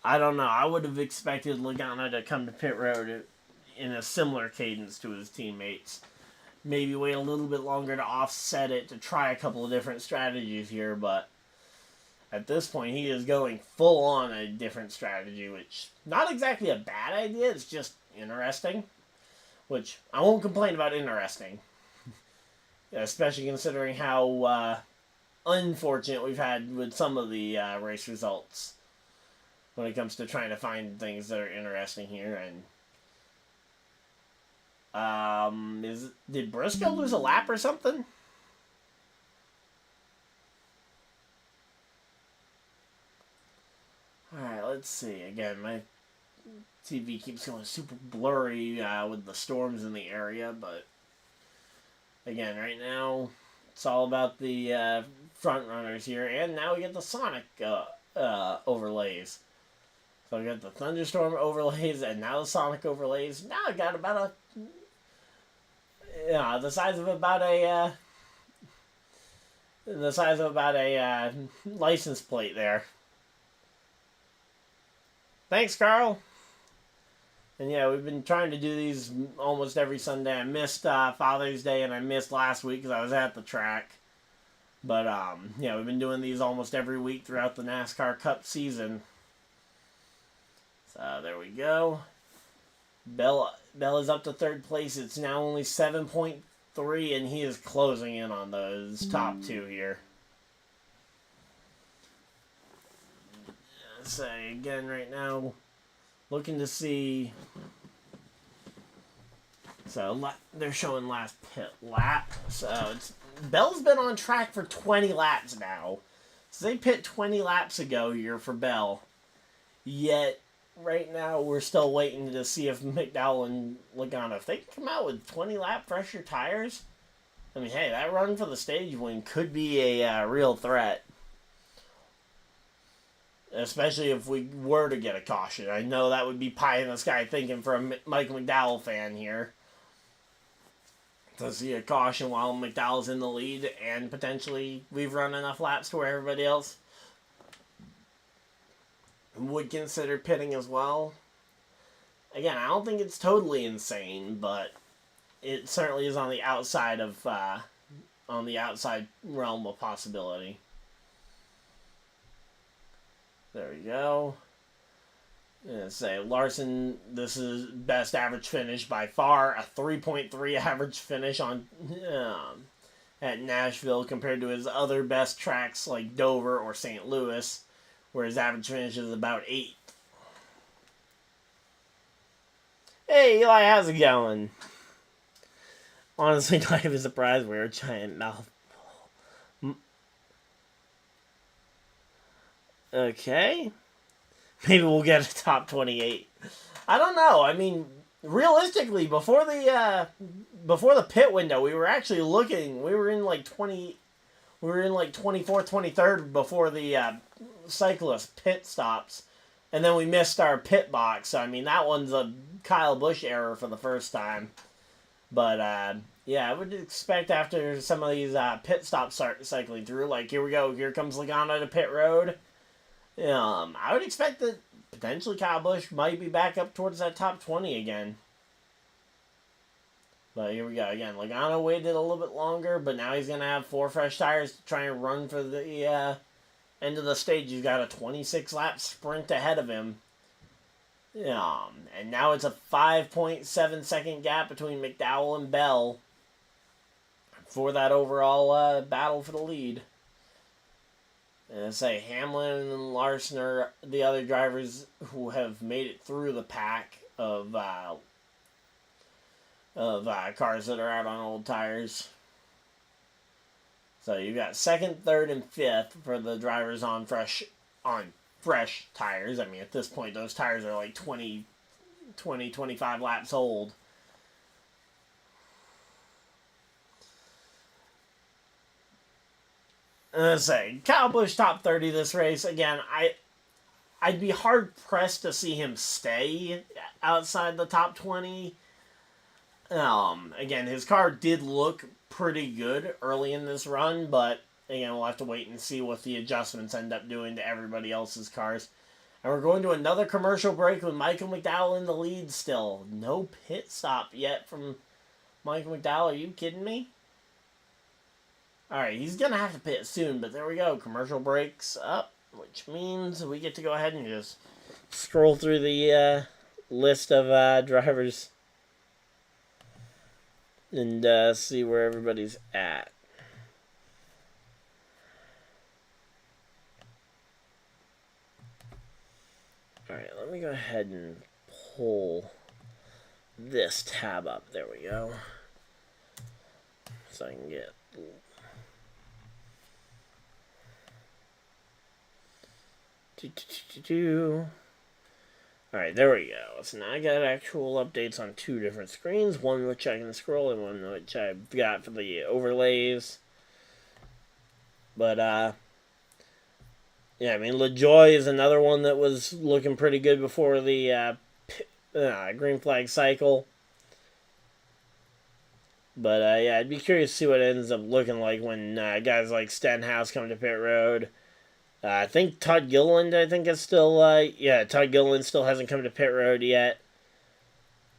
I don't know. I would have expected Logano to come to pit road in a similar cadence to his teammates. Maybe wait a little bit longer to offset it to try a couple of different strategies here, but at this point he is going full on a different strategy, which not exactly a bad idea, it's just interesting, which I won't complain about interesting, especially considering how unfortunate we've had with some of the race results when it comes to trying to find things that are interesting here. And did Briscoe lose a lap or something? Alright, let's see. Again, my TV keeps going super blurry with the storms in the area, but again, right now, it's all about the front runners here, and now we get the Sonic overlays. So we got the thunderstorm overlays, and now the Sonic overlays. Now I got about the size of about a license plate there. Thanks, Carl. And yeah, we've been trying to do these almost every Sunday. I missed Father's Day and I missed last week because I was at the track. But yeah, we've been doing these almost every week throughout the NASCAR Cup season. So there we go. Bell is up to third place. It's now only 7.3, and he is closing in on those top two here. So again, right now, looking to see. So they're showing last pit lap. So Bell's been on track for 20 laps now. So they pit 20 laps ago here for Bell. Yet right now we're still waiting to see if McDowell and Logano, if they can come out with 20 lap fresher tires, I mean, hey, that run for the stage win could be a real threat. Especially if we were to get a caution. I know that would be pie in the sky thinking for a Mike McDowell fan here. To see a caution while McDowell's in the lead and potentially we've run enough laps to where everybody else would consider pitting as well. Again, I don't think it's totally insane, but it certainly is on the outside of realm of possibility. There we go. Say Larson, this is best average finish by far, a 3.3 average finish on at Nashville compared to his other best tracks like Dover or St. Louis, where his average finish is about 8. Hey Eli, how's it going? Honestly, not even surprised we're a giant mouth. Okay. Maybe we'll get a top 28. I don't know. I mean, realistically, before the pit window, we were actually looking. We were in like 24th, 23rd before the cyclist pit stops, and then we missed our pit box. So, I mean, that one's a Kyle Busch error for the first time. But yeah, I would expect after some of these pit stops start cycling through, like here we go. Here comes Logano to pit road. I would expect that potentially Kyle Busch might be back up towards that top 20 again. But here we go. Again, Logano waited a little bit longer, but now he's going to have 4 fresh tires to try and run for the end of the stage. He's got a 26-lap sprint ahead of him. And now it's a 5.7 second gap between McDowell and Bell for that overall battle for the lead. And I say Hamlin and Larson are the other drivers who have made it through the pack of cars that are out on old tires. So you've got 2nd, 3rd, and 5th for the drivers on fresh tires. I mean, at this point, those tires are like 25 laps old. say, Kyle Busch top 30 this race. Again, I'd be hard-pressed to see him stay outside the top 20. Again, his car did look pretty good early in this run, but again, we'll have to wait and see what the adjustments end up doing to everybody else's cars. And we're going to another commercial break with Michael McDowell in the lead still. No pit stop yet from Michael McDowell. Are you kidding me? Alright, he's going to have to pit soon, but there we go. Commercial breaks up, which means we get to go ahead and just scroll through the list of drivers and see where everybody's at. Alright, let me go ahead and pull this tab up. There we go. So I can get... Alright, there we go. So now I got actual updates on two different screens. One which I can scroll and one which I've got for the overlays. But, yeah, I mean, LaJoy is another one that was looking pretty good before the green flag cycle. But, yeah, I'd be curious to see what it ends up looking like when guys like Stenhouse come to pit road. I think Todd Gilliland, is still, Todd Gilliland still hasn't come to pit road yet.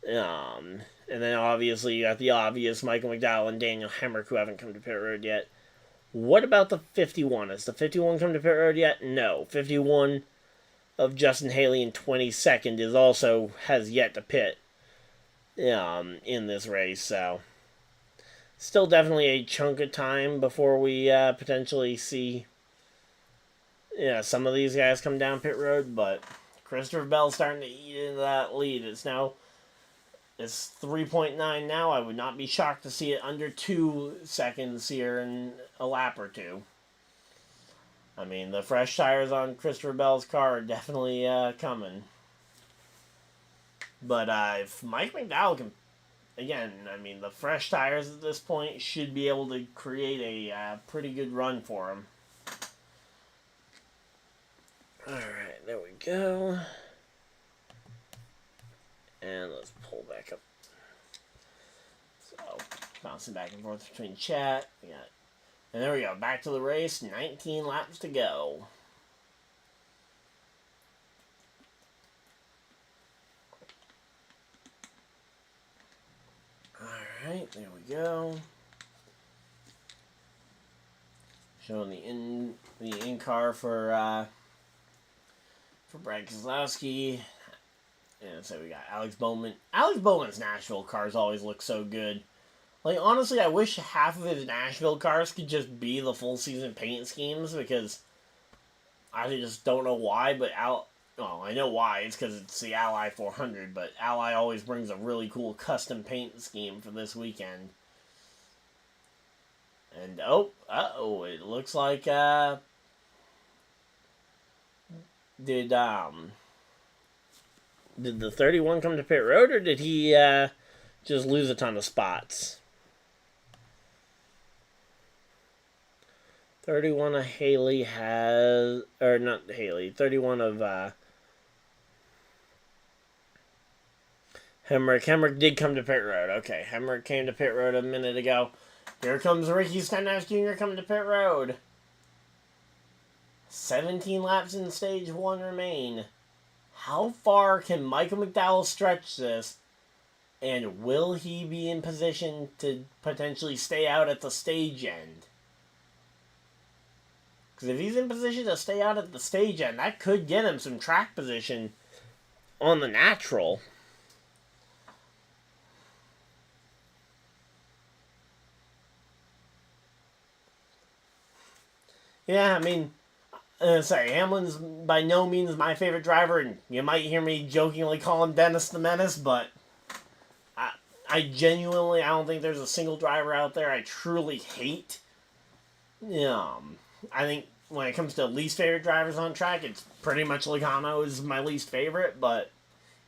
And then, obviously, you got the obvious Michael McDowell and Daniel Hemrick who haven't come to pit road yet. What about the 51? Has the 51 come to pit road yet? No. 51 of Justin Haley in 22nd has yet to pit in this race. So, still definitely a chunk of time before we potentially see some of these guys come down pit road. But Christopher Bell's starting to eat into that lead. It's 3.9 now. I would not be shocked to see it under 2 seconds here in a lap or two. I mean, the fresh tires on Christopher Bell's car are definitely coming. But if Mike McDowell can, again, I mean, the fresh tires at this point should be able to create a pretty good run for him. Alright, there we go. And let's pull back up. So, bouncing back and forth between chat. And there we go. Back to the race. 19 laps to go. Alright, there we go. Showing the in-car for Brad Keselowski. And so we got Alex Bowman. Alex Bowman's Nashville cars always look so good. Like, honestly, I wish half of his Nashville cars could just be the full season paint schemes, because I just don't know why, but I know why. It's because it's the Ally 400, but Ally always brings a really cool custom paint scheme for this weekend. And, it looks like, did the 31 come to pit road, or did he just lose a ton of spots? 31 of Haley has, or not Haley, 31 of Hemrick. Hemrick did come to pit road. Okay, Hemrick came to pit road a minute ago. Here comes Ricky Stenhouse Jr. coming to pit road. 17 laps in stage 1 remain. How far can Michael McDowell stretch this? And will he be in position to potentially stay out at the stage end? Because if he's in position to stay out at the stage end, that could get him some track position on the natural. Yeah, I mean, Hamlin's by no means my favorite driver, and you might hear me jokingly call him Dennis the Menace, but I genuinely, I don't think there's a single driver out there I truly hate. I think when it comes to least favorite drivers on track, it's pretty much Logano is my least favorite, but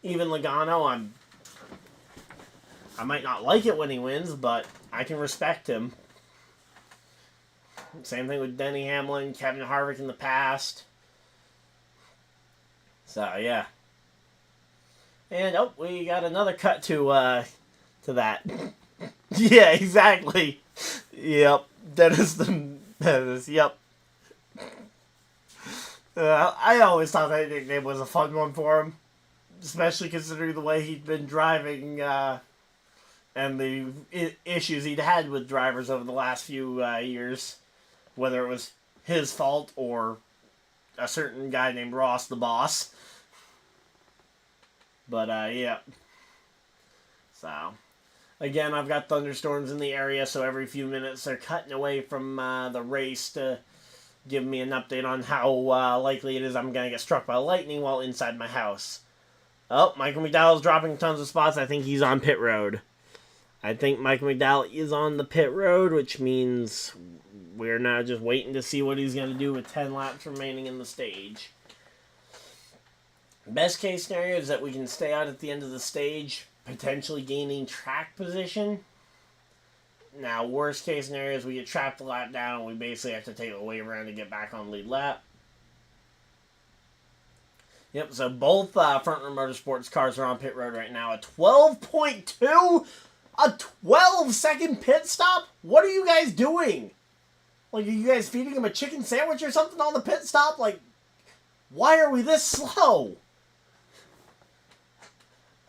even Logano, I might not like it when he wins, but I can respect him. Same thing with Denny Hamlin, Kevin Harvick in the past. So, yeah. And, oh, we got another cut to that. Yeah, exactly. Yep. Dennis, yep. I always thought that nickname was a fun one for him. Especially considering the way he'd been driving, and the issues he'd had with drivers over the last few years. Whether it was his fault or a certain guy named Ross the Boss. But, yeah. So, again, I've got thunderstorms in the area, so every few minutes they're cutting away from the race to give me an update on how likely it is I'm going to get struck by lightning while inside my house. Oh, Michael McDowell's dropping tons of spots. I think he's on pit road. I think Michael McDowell is on the pit road, which means we're now just waiting to see what he's going to do with 10 laps remaining in the stage. Best case scenario is that we can stay out at the end of the stage, potentially gaining track position. Now, worst case scenario is we get trapped a lap down and we basically have to take a wave around to get back on the lead lap. Yep, so both Front Row Motorsports cars are on pit road right now. A 12.2? A 12-second pit stop? What are you guys doing? Like, are you guys feeding him a chicken sandwich or something on the pit stop? Like, why are we this slow?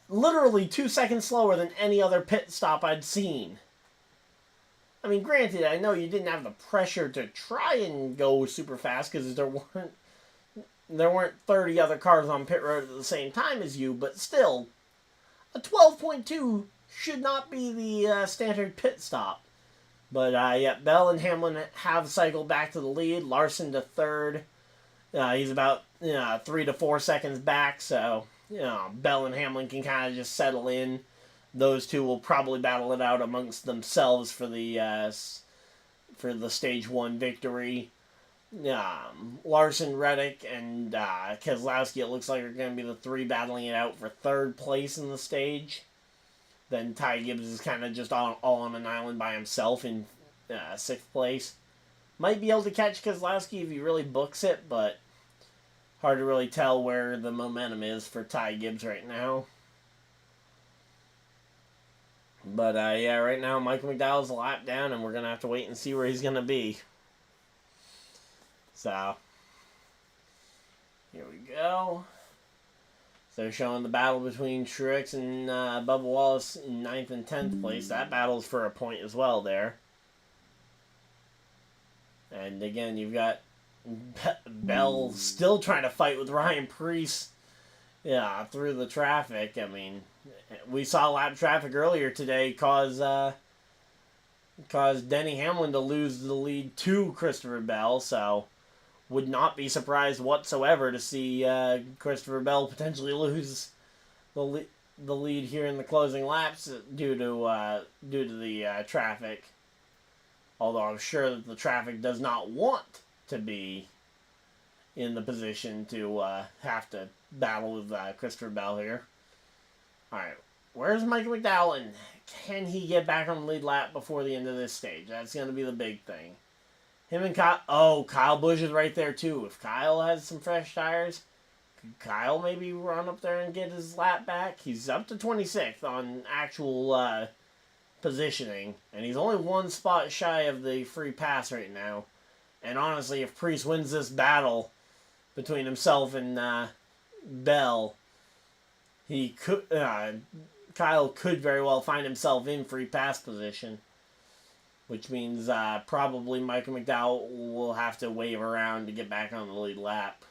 Literally 2 seconds slower than any other pit stop I'd seen. I mean, granted, I know you didn't have the pressure to try and go super fast because there weren't 30 other cars on pit road at the same time as you, but still, a 12.2 should not be the standard pit stop. But, yeah, Bell and Hamlin have cycled back to the lead. Larson to third. He's about 3 to 4 seconds back, so Bell and Hamlin can kind of just settle in. Those two will probably battle it out amongst themselves for the stage 1 victory. Larson, Reddick, and Keselowski, it looks like, are going to be the three battling it out for third place in the stage. Then Ty Gibbs is kind of just all on an island by himself in 6th place. Might be able to catch Keselowski if he really books it, but hard to really tell where the momentum is for Ty Gibbs right now. But, yeah, right now Michael McDowell's a lap down, and we're going to have to wait and see where he's going to be. So, here we go. So, showing the battle between Truex and Bubba Wallace in 9th and 10th place. That battle's for a point as well there. And, again, you've got Bell still trying to fight with Ryan Preece through the traffic. I mean, we saw lap traffic earlier today cause Denny Hamlin to lose the lead to Christopher Bell, so would not be surprised whatsoever to see Christopher Bell potentially lose the lead here in the closing laps due to the traffic. Although I'm sure that the traffic does not want to be in the position to have to battle with Christopher Bell here. Alright, where's Michael McDowell, and can he get back on the lead lap before the end of this stage? That's going to be the big thing. Him and Kyle... Oh, Kyle Busch is right there, too. If Kyle has some fresh tires, could Kyle maybe run up there and get his lap back? He's up to 26th on actual positioning, and he's only one spot shy of the free pass right now. And honestly, if Preece wins this battle between himself and Bell, he could... Kyle could very well find himself in free pass position, which means probably Michael McDowell will have to wave around to get back on the lead lap,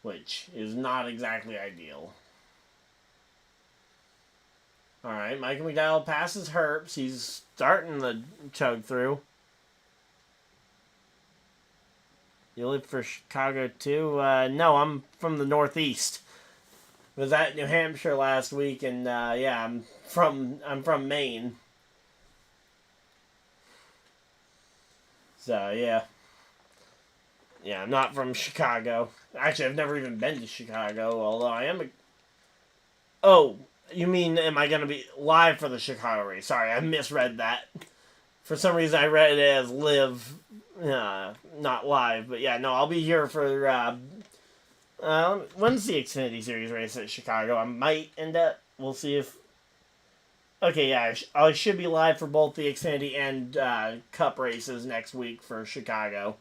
which is not exactly ideal. Alright, Michael McDowell passes Herbst. He's starting the chug through. You live for Chicago too? No, I'm from the Northeast. Was at New Hampshire last week, and yeah, I'm from Maine. So yeah, I'm not from Chicago. Actually, I've never even been to Chicago. Although I am. Oh, you mean am I gonna be live for the Chicago race? Sorry, I misread that. For some reason, I read it as live not live, but yeah, no, I'll be here for, when's the Xfinity Series race at Chicago? I might end up, we'll see if, okay, yeah, I should be live for both the Xfinity and Cup races next week for Chicago.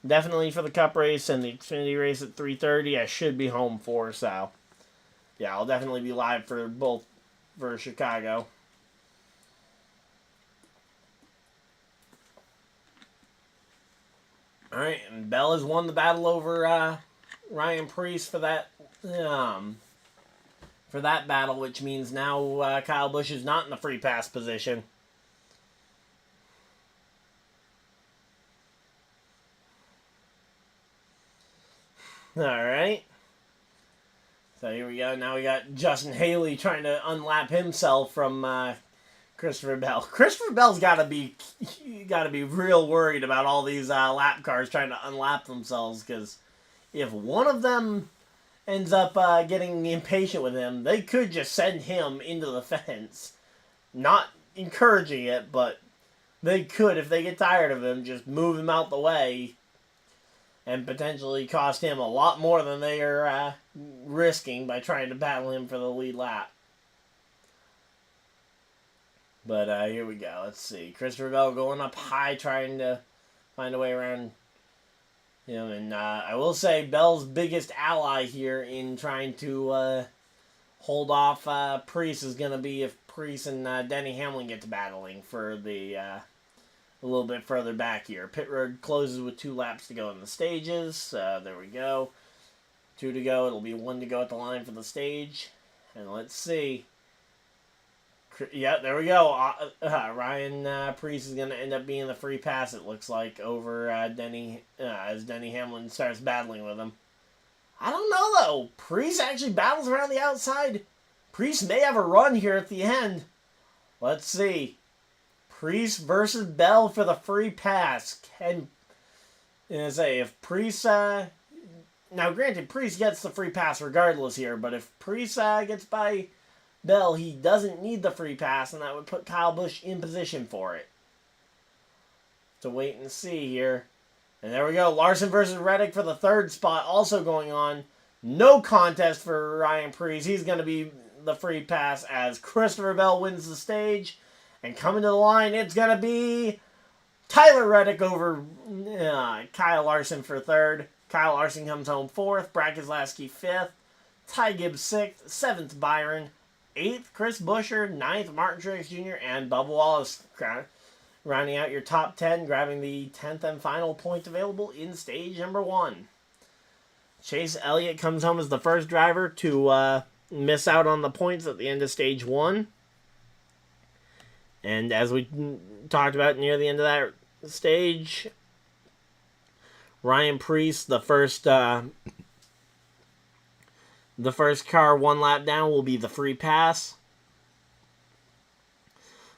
Definitely for the Cup race and the Xfinity race at 3:30, I should be home for, so yeah, I'll definitely be live for both for Chicago. Alright, and Bell has won the battle over Ryan Preece for that battle, which means now Kyle Busch is not in the free pass position. Alright. So here we go. Now we got Justin Haley trying to unlap himself from Christopher Bell. Christopher Bell's got to be real worried about all these lap cars trying to unlap themselves, because if one of them ends up getting impatient with him, they could just send him into the fence. Not encouraging it, but they could, if they get tired of him, just move him out the way and potentially cost him a lot more than they are risking by trying to battle him for the lead lap. But here we go. Let's see. Christopher Bell going up high, trying to find a way around him. And I will say Bell's biggest ally here in trying to hold off Preece is going to be if Preece and Denny Hamlin get to battling for the a little bit further back here. Pit road closes with 2 laps to go in the stages. There we go. 2 to go. It'll be 1 to go at the line for the stage. And let's see. Yeah, there we go. Ryan Preece is going to end up being the free pass, it looks like, over Denny, as Denny Hamlin starts battling with him. I don't know, though. Preece actually battles around the outside. Preece may have a run here at the end. Let's see. Preece versus Bell for the free pass. If Preece... now, granted, Preece gets the free pass regardless here, but if Preece gets by Bell, he doesn't need the free pass, and that would put Kyle Busch in position for it. To wait and see here. And there we go. Larson versus Reddick for the 3rd spot also going on. No contest for Ryan Preece. He's going to be the free pass as Christopher Bell wins the stage. And coming to the line, it's going to be Tyler Reddick over KyleLarson for 3rd. KyleLarson comes home 4th. Brad Keselowski 5th. Ty Gibbs 6th. 7th, Byron. 8th, Chris Buescher. 9th, MartinTruexJr. And Bubba Wallace rounding out your top 10, grabbing the 10th and final point available in stage number 1. ChaseElliott comes home as the first driver to miss out on the points at the end of stage 1. And as we talked about near the end of that stage, Ryan Preece, the first car 1 lap down, will be the free pass,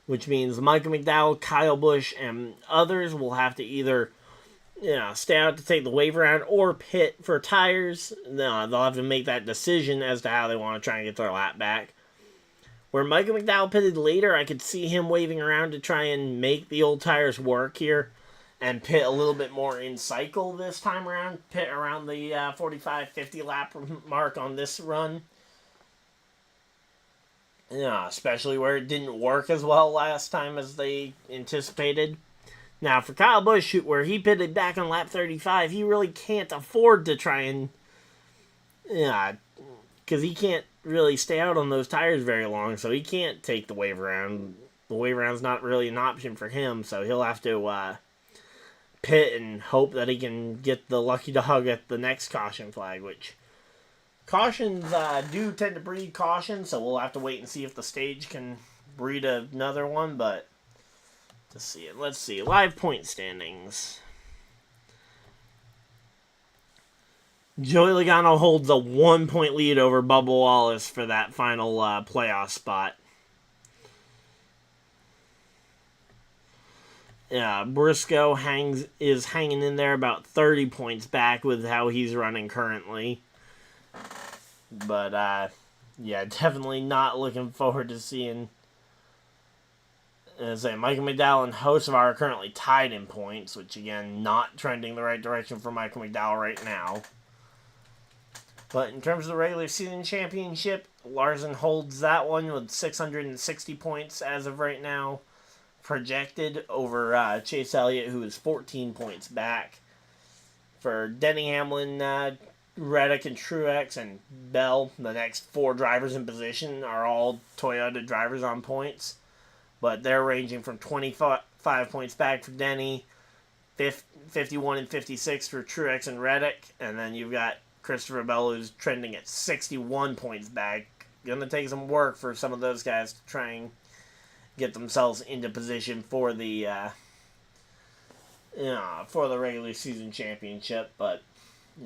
which means Michael McDowell, Kyle Busch, and others will have to either stay out to take the wave around or pit for tires. They'll have to make that decision as to how they want to try and get their lap back. Where Michael McDowell pitted later, I could see him waving around to try and make the old tires work here and pit a little bit more in cycle this time around. Pit around the 45-50 lap mark on this run. Yeah, especially where it didn't work as well last time as they anticipated. Now, for Kyle Busch, where he pitted back on lap 35, he really can't afford to try and... because he can't really stay out on those tires very long, so he can't take the wave around. The wave around's not really an option for him, so he'll have to pit and hope that he can get the lucky dog at the next caution flag, which cautions do tend to breed caution, so we'll have to wait and see if the stage can breed another one, but to see it. Let's see. Live point standings. Joey Logano holds a 1-point lead over Bubba Wallace for that final playoff spot. Briscoe is hanging in there about 30 points back with how he's running currently. But, definitely not looking forward to seeing As Michael McDowell and Hocevar are currently tied in points, which again, not trending the right direction for Michael McDowell right now. But in terms of the regular season championship, Larson holds that one with 660 points as of right now, projected over Chase Elliott, who is 14 points back. For DennyHamlin, Reddick, and Truex, and Bell, the next 4 drivers in position are all Toyota drivers on points. But they're ranging from 25 points back for Denny, 51 and 56 for Truex and Reddick, and then you've got Christopher Bell, who's trending at 61 points back. Going to take some work for some of those guys to try and get themselves into position for the regular season championship. But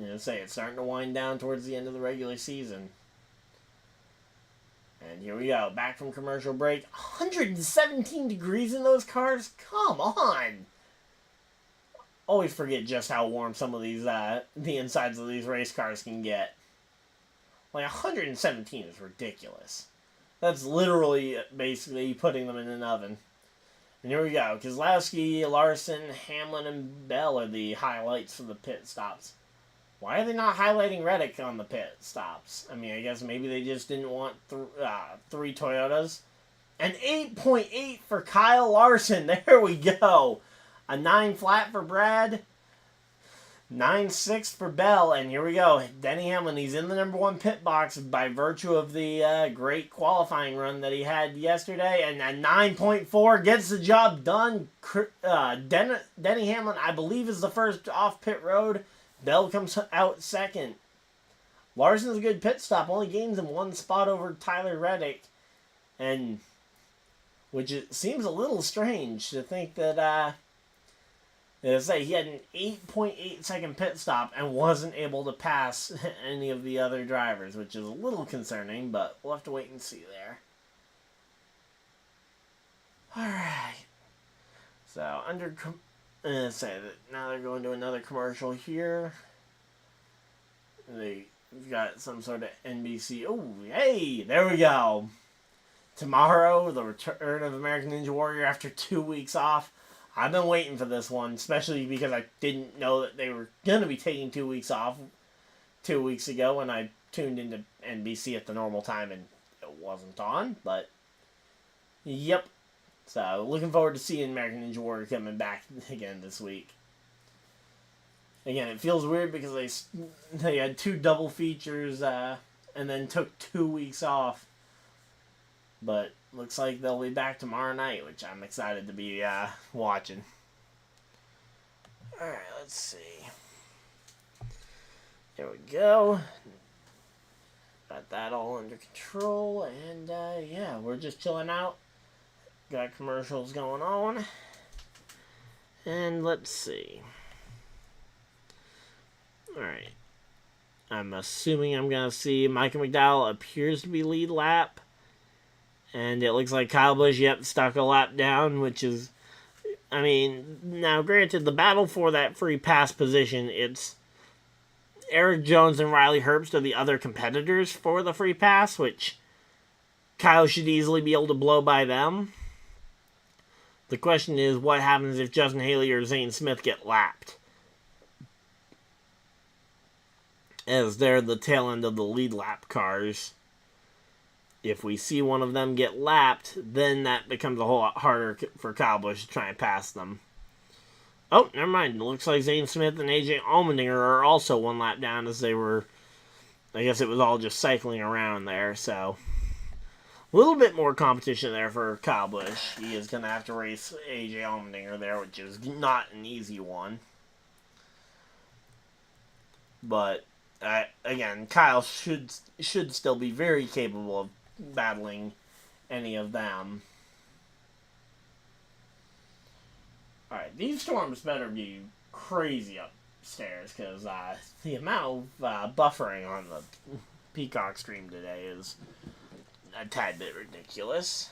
it's starting to wind down towards the end of the regular season. And here we go, back from commercial break. 117 degrees in those cars? Come on! Always forget just how warm some of these, the insides of these race cars can get. Like, 117 is ridiculous. That's literally, basically, putting them in an oven. And here we go. Keselowski, Larson, Hamlin, and Bell are the highlights for the pit stops. Why are they not highlighting Reddick on the pit stops? I mean, I guess maybe they just didn't want 3 Toyotas. An 8.8 for KyleLarson. There we go. A 9 flat for Brad. 9.6 for Bell. And here we go. Denny Hamlin, he's in the number 1 pit box by virtue of the great qualifying run that he had yesterday. And a 9.4 gets the job done. Denny Hamlin, I believe, is the first off pit road. Bell comes out second. Larson's a good pit stop. Only gains him 1 spot over Tyler Reddick. And which it seems a little strange to think that he had an 8.8 second pit stop and wasn't able to pass any of the other drivers, which is a little concerning, but we'll have to wait and see there. Alright. So, now they're going to another commercial here. They've got some sort of NBC. Oh, hey, there we go. Tomorrow, the return of American Ninja Warrior after 2 weeks off. I've been waiting for this one, especially because I didn't know that they were going to be taking 2 weeks off 2 weeks ago when I tuned into NBC at the normal time and it wasn't on, but yep. So, looking forward to seeing American Ninja Warrior coming back again this week. Again, it feels weird because they had 2 double features and then took 2 weeks off. But looks like they'll be back tomorrow night, which I'm excited to be watching. Alright, let's see. There we go. Got that all under control. And yeah, we're just chilling out. Got commercials going on. And let's see. Alright. I'm assuming I'm going to see Michael McDowell appears to be lead lap. And it looks like Kyle Busch, stuck a lap down, which is, I mean, now granted, the battle for that free pass position, it's Eric Jones and Riley Herbst are the other competitors for the free pass, which Kyle should easily be able to blow by them. The question is, what happens if Justin Haley or Zane Smith get lapped? As they're the tail end of the lead lap cars. If we see one of them get lapped, then that becomes a whole lot harder for Kyle Busch to try and pass them. Oh, never mind. It looks like Zane Smith and AJ Allmendinger are also 1 lap down as they were, I guess it was all just cycling around there, so a little bit more competition there for Kyle Busch. He is going to have to race AJ Allmendinger there, which is not an easy one. But, again, Kyle should still be very capable of battling any of them. Alright, these storms better be crazy upstairs, because the amount of buffering on the Peacock stream today is a tad bit ridiculous.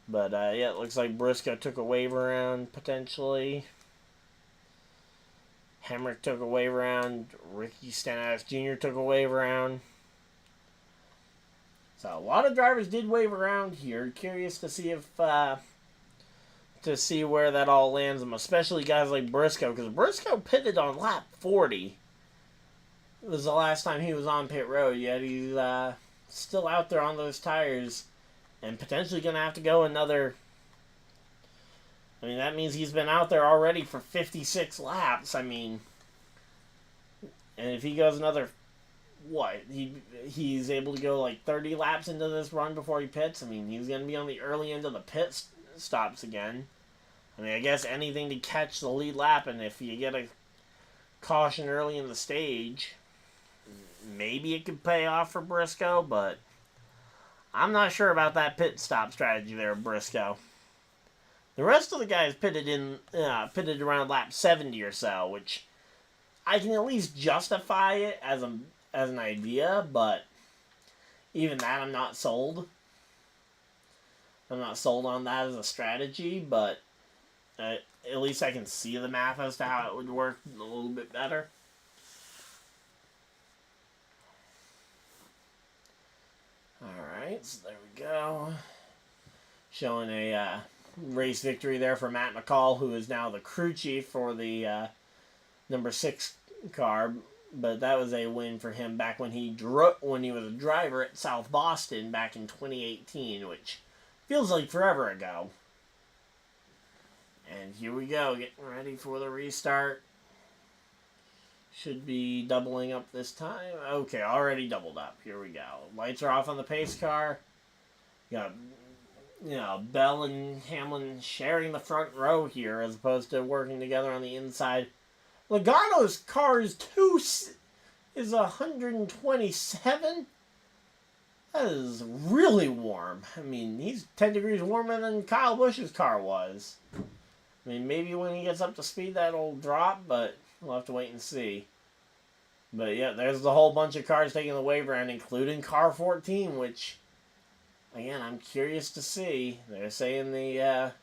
But, yeah, it looks like Briscoe took a wave around, potentially. Hemrick took a wave around. Ricky Stenhouse Jr. took a wave around. So a lot of drivers did wave around here. Curious to see if where that all lands them, especially guys like Briscoe, because Briscoe pitted on lap 40. It was the last time he was on pit road, yet he's still out there on those tires and potentially going to have to go another... I mean, that means he's been out there already for 56 laps. I mean, and if he goes another... What? He's able to go like 30 laps into this run before he pits. I mean, he's going to be on the early end of the pit stops again. I mean, I guess anything to catch the lead lap, and if you get a caution early in the stage, maybe it could pay off for Briscoe, but I'm not sure about that pit stop strategy there, Briscoe. The rest of the guys pitted around lap 70 or so, which I can at least justify it as an idea, but even that I'm not sold. I'm not sold on that as a strategy, but at least I can see the math as to how it would work a little bit better. Alright, so there we go. Showing a race victory there for Matt McCall, who is now the crew chief for the number 6 car. But that was a win for him back when he was a driver at South Boston back in 2018, which feels like forever ago. And here we go, getting ready for the restart. Should be doubling up this time. Okay, already doubled up. Here we go. Lights are off on the pace car. You got, Bell and Hamlin sharing the front row here as opposed to working together on the inside. Logano's car is 127. That is really warm. I mean, he's 10 degrees warmer than Kyle Busch's car was. I mean, maybe when he gets up to speed that'll drop, but we'll have to wait and see. But yeah, there's the whole bunch of cars taking the wave around, including car 14, which, again, I'm curious to see. They're saying that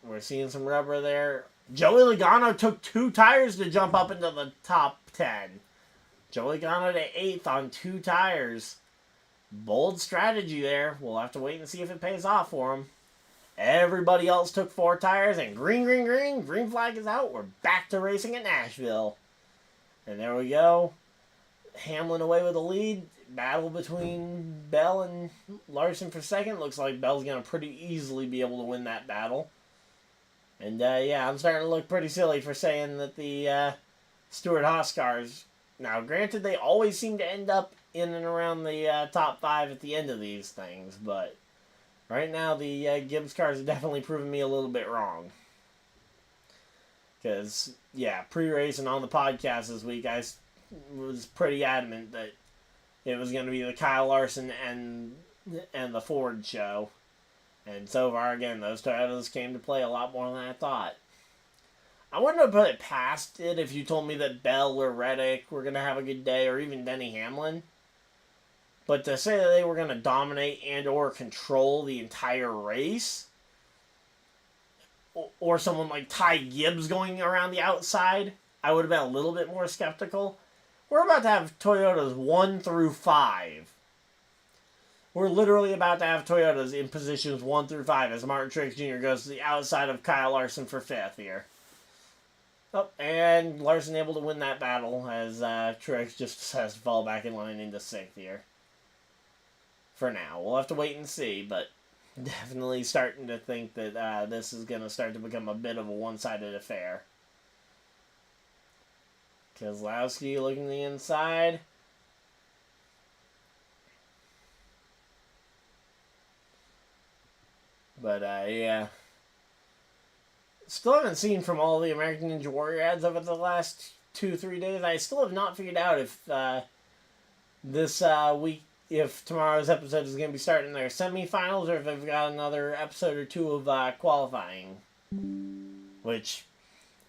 we're seeing some rubber there. Joey Logano took 2 tires to jump up into the top 10. Joey Logano to 8th on 2 tires. Bold strategy there. We'll have to wait and see if it pays off for him. Everybody else took 4 tires, and green. Green flag is out. We're back to racing at Nashville. And there we go. Hamlin away with the lead. Battle between Bell and Larson for second. Looks like Bell's going to pretty easily be able to win that battle. And, yeah, I'm starting to look pretty silly for saying that the Stewart-Haas cars... Now, granted, they always seem to end up in and around the top 5 at the end of these things, but right now the Gibbs cars have definitely proven me a little bit wrong. Because, yeah, pre-race and on the podcast this week, I was pretty adamant that it was going to be the KyleLarson and the Ford show. And so far, again, those Toyotas came to play a lot more than I thought. I wouldn't have put it past it if you told me that Bell or Reddick were going to have a good day, or even Denny Hamlin. But to say that they were going to dominate and or control the entire race, or someone like Ty Gibbs going around the outside, I would have been a little bit more skeptical. We're about to have Toyotas 1 through 5. We're literally about to have Toyotas in positions 1 through 5 as MartinTruexJr goes to the outside of KyleLarson for 5th here. Oh, and Larson able to win that battle as Truex just has to fall back in line into 6th here. For now. We'll have to wait and see, but definitely starting to think that this is going to start to become a bit of a one-sided affair. Keselowski looking the inside. But, yeah. Still haven't seen from all the American Ninja Warrior ads over the last 2-3 days. I still have not figured out if this week, if tomorrow's episode is going to be starting their semifinals, or if they've got another episode or 2 of qualifying. Which,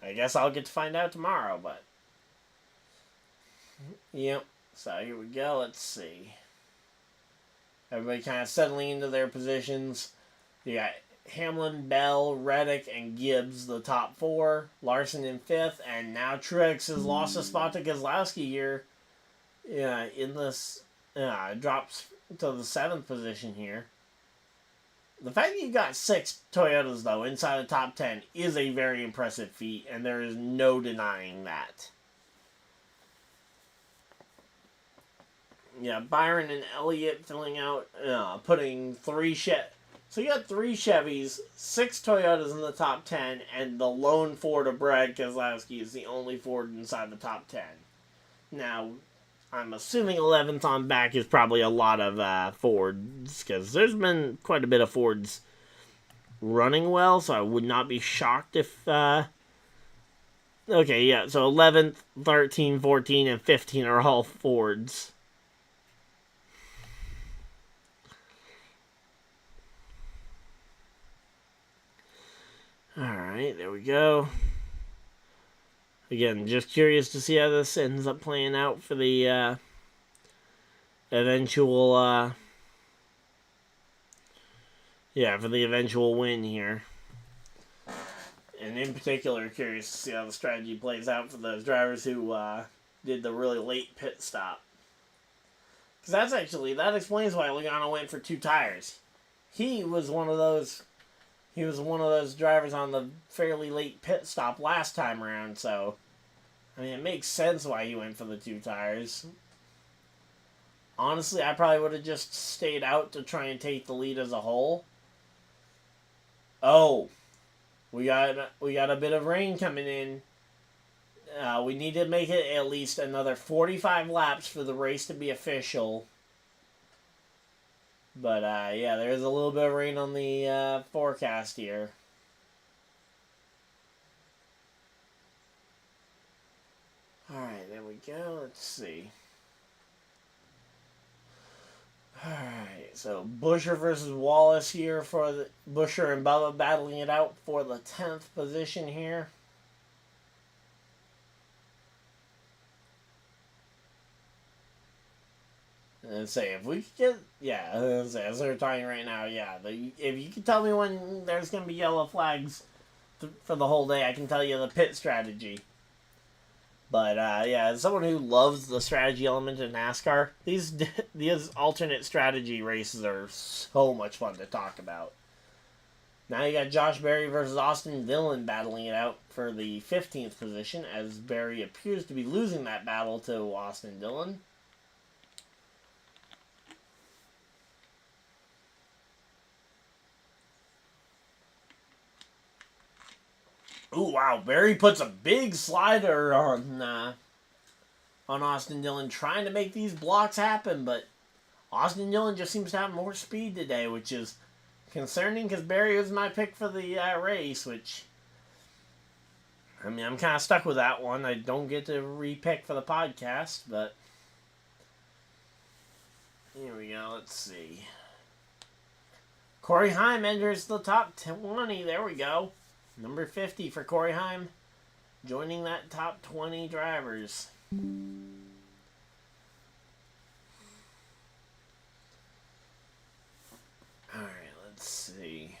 I guess I'll get to find out tomorrow, but... Yep. So, here we go. Let's see. Everybody kind of settling into their positions. You got Hamlin, Bell, Reddick, and Gibbs, the top 4. Larson in 5th, and now Truex has lost a spot to Keselowski here. Yeah, in this drops to the 7th position here. The fact that you got 6 Toyotas, though, inside the top 10 is a very impressive feat, and there is no denying that. Yeah, Byron and Elliott filling out, putting 3 So you got 3 Chevys, 6 Toyotas in the top 10, and the lone Ford of Brad Keselowski is the only Ford inside the top 10. Now, I'm assuming 11th on back is probably a lot of Fords, because there's been quite a bit of Fords running well, so I would not be shocked if... Okay, yeah, so 11th, 13, 14, and 15 are all Fords. Alright, there we go. Again, just curious to see how this ends up playing out for the eventual win here. And in particular, curious to see how the strategy plays out for those drivers who did the really late pit stop. Because that explains why Logano went for 2 tires. He was one of those drivers on the fairly late pit stop last time around, so I mean, it makes sense why he went for the 2 tires. Honestly, I probably would have just stayed out to try and take the lead as a whole. Oh, we got a bit of rain coming in. We need to make it at least another 45 laps for the race to be official. But, yeah, there's a little bit of rain on the forecast here. Alright, there we go. Let's see. Alright, so Buescher versus Wallace here for the... Buescher and Bubba battling it out for the 10th position here. And say, if we could get... Yeah, as they're talking right now, yeah. If you can tell me when there's going to be yellow flags for the whole day, I can tell you the pit strategy. But, yeah, as someone who loves the strategy element in NASCAR, these alternate strategy races are so much fun to talk about. Now you got Josh Berry versus Austin Dillon battling it out for the 15th position, as Berry appears to be losing that battle to Austin Dillon. Ooh, wow. Berry puts a big slider on Austin Dillon, trying to make these blocks happen, but Austin Dillon just seems to have more speed today, which is concerning because Berry was my pick for the race, which, I mean, I'm kind of stuck with that one. I don't get to re-pick for the podcast, but here we go. Let's see. Corey Heim enters the top 20. There we go. Number 50 for Corey Heim, joining that top 20 drivers. Alright, let's see.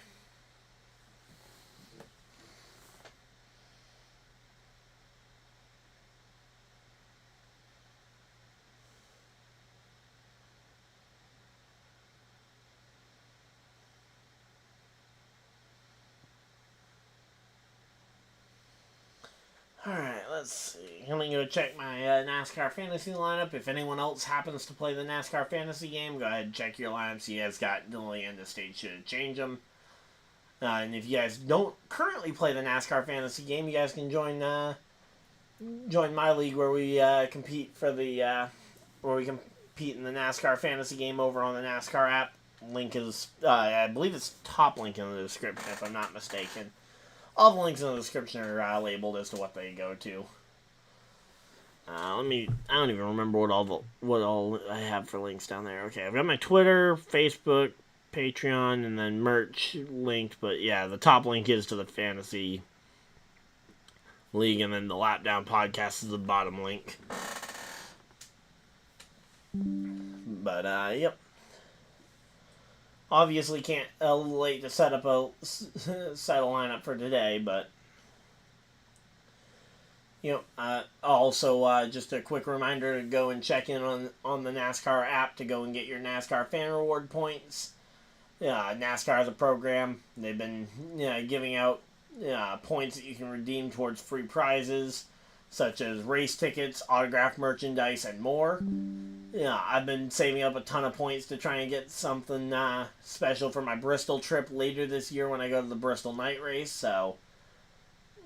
Alright, let's see. I'm going to go check my NASCAR fantasy lineup. If anyone else happens to play the NASCAR fantasy game, go ahead and check your lineups. You guys got until the end of stage to change them. And if you guys don't currently play the NASCAR fantasy game, you guys can join my league where we compete in the NASCAR fantasy game over on the NASCAR app. Link is, I believe it's top link in the description if I'm not mistaken. All the links in the description are labeled as to what they go to. I don't even remember what all I have for links down there. Okay, I've got my Twitter, Facebook, Patreon, and then merch linked. But yeah, the top link is to the fantasy league, and then the Lap Down podcast is the bottom link. But yep. Obviously can't late to set a lineup for today, but Also, just a quick reminder to go and check in on the NASCAR app to go and get your NASCAR fan reward points. NASCAR has a program. They've been giving out points that you can redeem towards free prizes, such as race tickets, autographed merchandise, and more. I've been saving up a ton of points to try and get something special for my Bristol trip later this year when I go to the Bristol night race. So,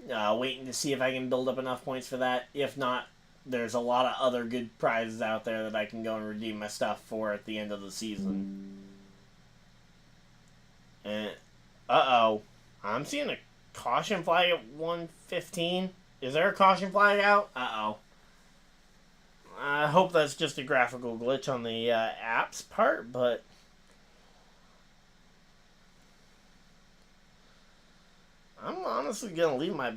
waiting to see if I can build up enough points for that. If not, there's a lot of other good prizes out there that I can go and redeem my stuff for at the end of the season. And, I'm seeing a caution flag at 1:15. Is there a caution flag out? I hope that's just a graphical glitch on the app's part, but I'm honestly going to leave my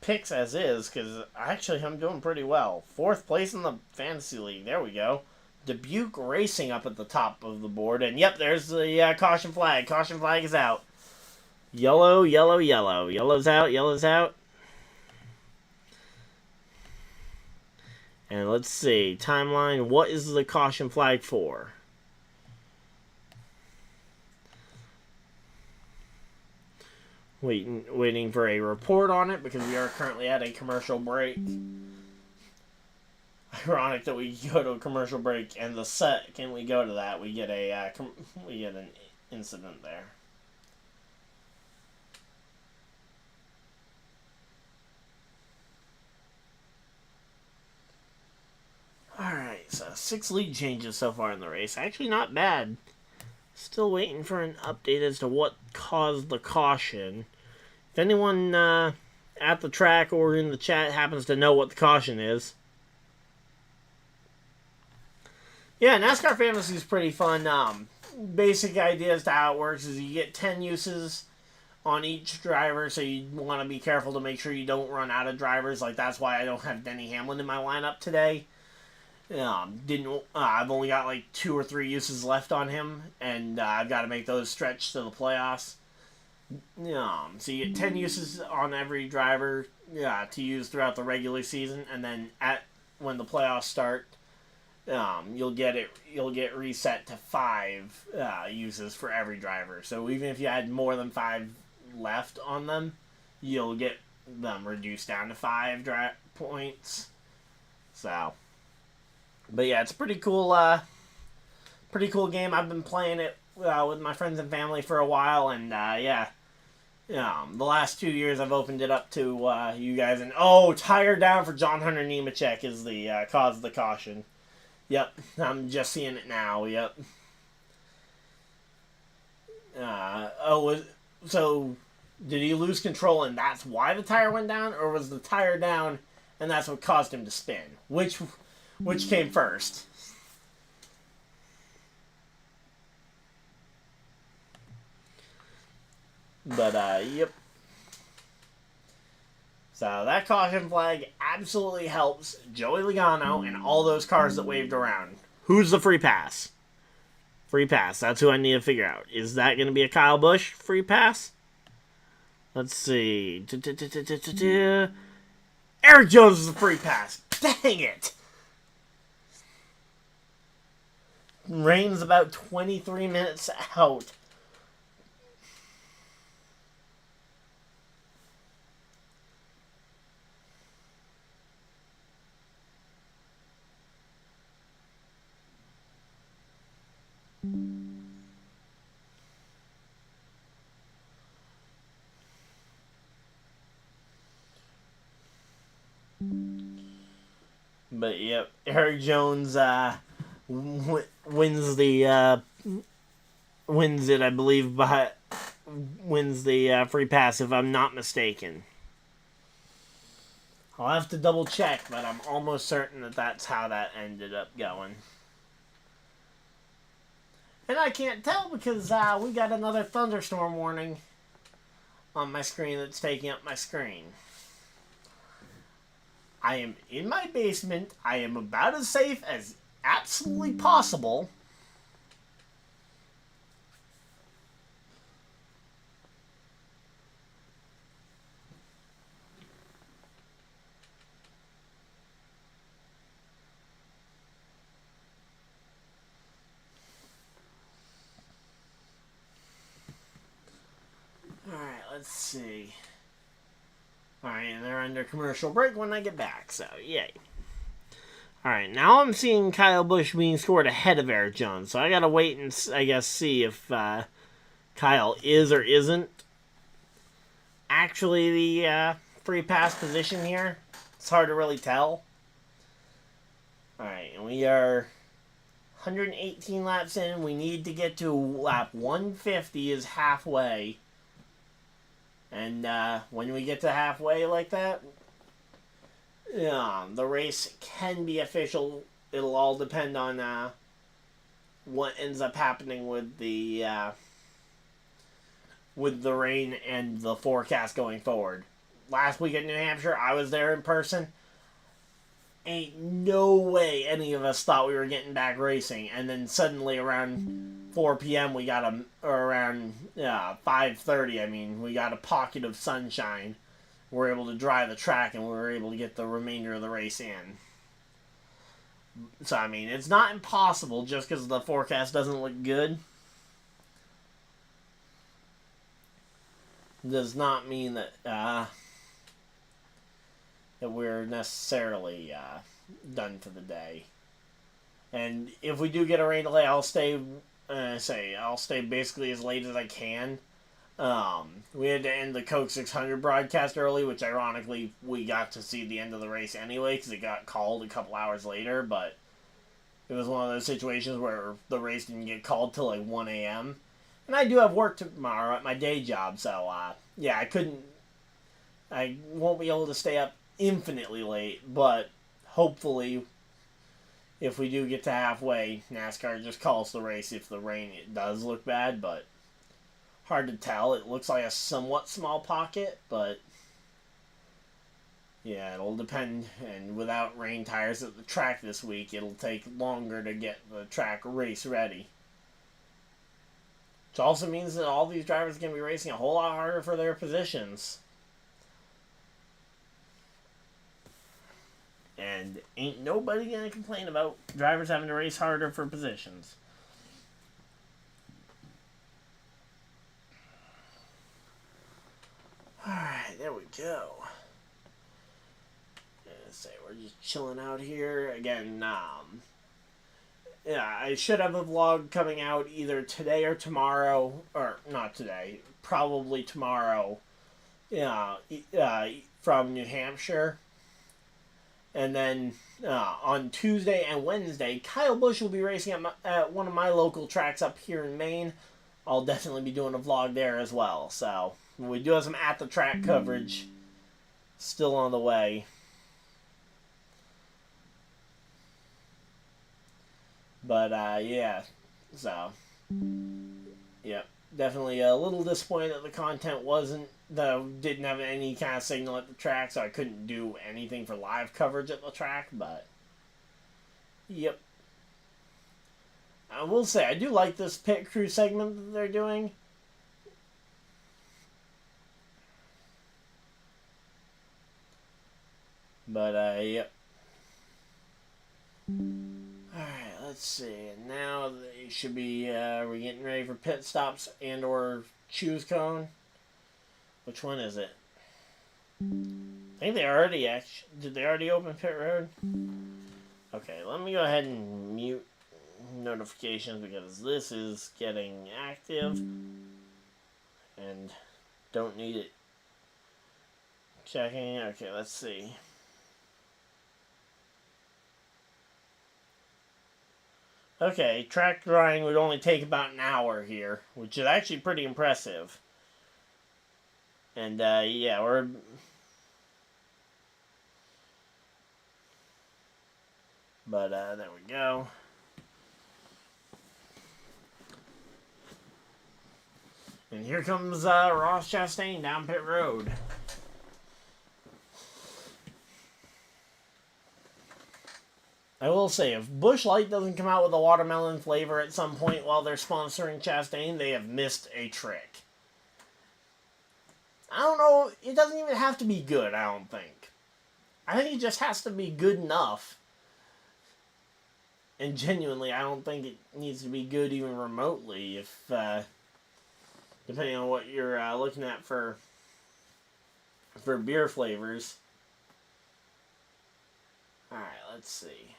picks as is, because actually I'm doing pretty well. 4th place in the Fantasy League. There we go. Dubuque Racing up at the top of the board. And yep, there's the caution flag. Caution flag is out. Yellow, yellow, yellow. Yellow's out, yellow's out. And let's see, timeline, what is the caution flag for? Waiting for a report on it because we are currently at a commercial break. Ironic that we go to a commercial break and the second we go to that, we get an incident there. Alright, so 6 lead changes so far in the race. Actually not bad. Still waiting for an update as to what caused the caution. If anyone at the track or in the chat happens to know what the caution is. Yeah, NASCAR Fantasy is pretty fun. Basic idea as to how it works is you get 10 uses on each driver, so you want to be careful to make sure you don't run out of drivers. Like, that's why I don't have DennyHamlin in my lineup today. I've only got like 2 or 3 uses left on him, and I've got to make those stretch to the playoffs. So you get 10 uses on every driver to use throughout the regular season, and then when the playoffs start, you'll get reset to 5 uses for every driver. So even if you had more than 5 left on them, you'll get them reduced down to 5 points. So. But yeah, it's a pretty cool game. I've been playing it with my friends and family for a while, and the last 2 years I've opened it up to you guys. And tire down for John Hunter Nemechek is the cause of the caution. Yep, I'm just seeing it now. Yep. So did he lose control and that's why the tire went down, or was the tire down and that's what caused him to spin? Which came first? But, yep. So, that caution flag absolutely helps Joey Logano and all those cars that waved around. Who's the free pass? Free pass. That's who I need to figure out. Is that going to be a Kyle Busch free pass? Let's see. Eric Jones is a free pass. Dang it! Rain's about 23 minutes out. But yep, Eric Jones wins it, I believe, wins the free pass, if I'm not mistaken. I'll have to double check, but I'm almost certain that that's how that ended up going. And I can't tell because we got another thunderstorm warning on my screen that's taking up my screen. I am in my basement. I am about as safe as absolutely possible. let's see. Alright, and they're under commercial break when I get back, so yay. Alright, now I'm seeing Kyle Busch being scored ahead of Eric Jones, so I gotta wait and, I guess, see if Kyle is or isn't actually the free pass position here. It's hard to really tell. Alright, and we are 118 laps in. We need to get to lap 150 is halfway. And when we get to halfway like that, the race can be official. It'll all depend on what ends up happening with the rain and the forecast going forward. Last week at New Hampshire, I was there in person. Ain't no way any of us thought we were getting back racing, and then suddenly around 4 p.m. we got around 5:30. I mean, we got a pocket of sunshine. We're able to dry the track, and we were able to get the remainder of the race in. So I mean, it's not impossible just because the forecast doesn't look good. Does not mean that that we're necessarily done for the day. And if we do get a rain delay, I'll stay basically as late as I can. We had to end the Coke 600 broadcast early, which ironically we got to see the end of the race anyway because it got called a couple hours later. But it was one of those situations where the race didn't get called till like 1 a.m. And I do have work tomorrow at my day job, so yeah, I won't be able to stay up infinitely late, but hopefully if we do get to halfway, NASCAR just calls the race if the rain does look bad, but hard to tell. It looks like a somewhat small pocket, but yeah, it'll depend, and without rain tires at the track this week, it'll take longer to get the track race ready. Which also means that all these drivers are going to be racing a whole lot harder for their positions. And ain't nobody going to complain about drivers having to race harder for positions. Alright, there we go. Say we're just chilling out here. Again, yeah, I should have a vlog coming out either today or tomorrow. Or, not today. Probably tomorrow. From New Hampshire. And then on Tuesday and Wednesday, Kyle Busch will be racing at one of my local tracks up here in Maine. I'll definitely be doing a vlog there as well. So we do have some at the track coverage still on the way. But yeah, so yep, definitely a little disappointed that the content didn't have any kind of signal at the track, so I couldn't do anything for live coverage at the track, but yep. I will say, I do like this pit crew segment that they're doing. But, yep. Alright, let's see. And now they should be, we're getting ready for pit stops and or choose cone. Which one is it? I think they already did they already open pit road? Okay, let me go ahead and mute notifications because this is getting active and don't need it checking. Okay, let's see. Okay, track drying would only take about an hour here, which is actually pretty impressive. And, yeah, we're... But, there we go. And here comes, Ross Chastain down pit road. I will say, if Busch Light doesn't come out with a watermelon flavor at some point while they're sponsoring Chastain, they have missed a trick. I don't know, it doesn't even have to be good, I don't think. I think it just has to be good enough. And genuinely, I don't think it needs to be good even remotely, if, depending on what you're looking at for for beer flavors. Alright, let's see.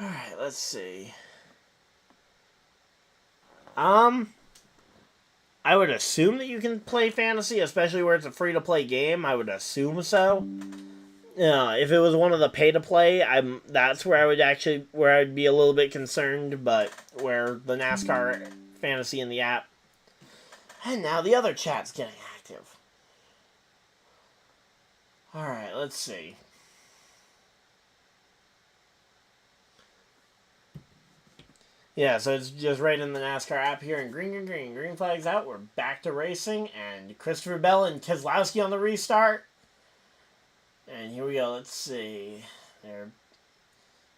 Alright, let's see. I would assume that you can play fantasy, especially where it's a free-to-play game. I would assume so. If it was one of the pay-to-play, that's where I would be a little bit concerned, but where the NASCAR fantasy in the app. And now the other chat's getting active. Alright, let's see. Yeah, so it's just right in the NASCAR app here, and green. Green flag's out. We're back to racing, and Christopher Bell and Keselowski on the restart. And here we go. Let's see.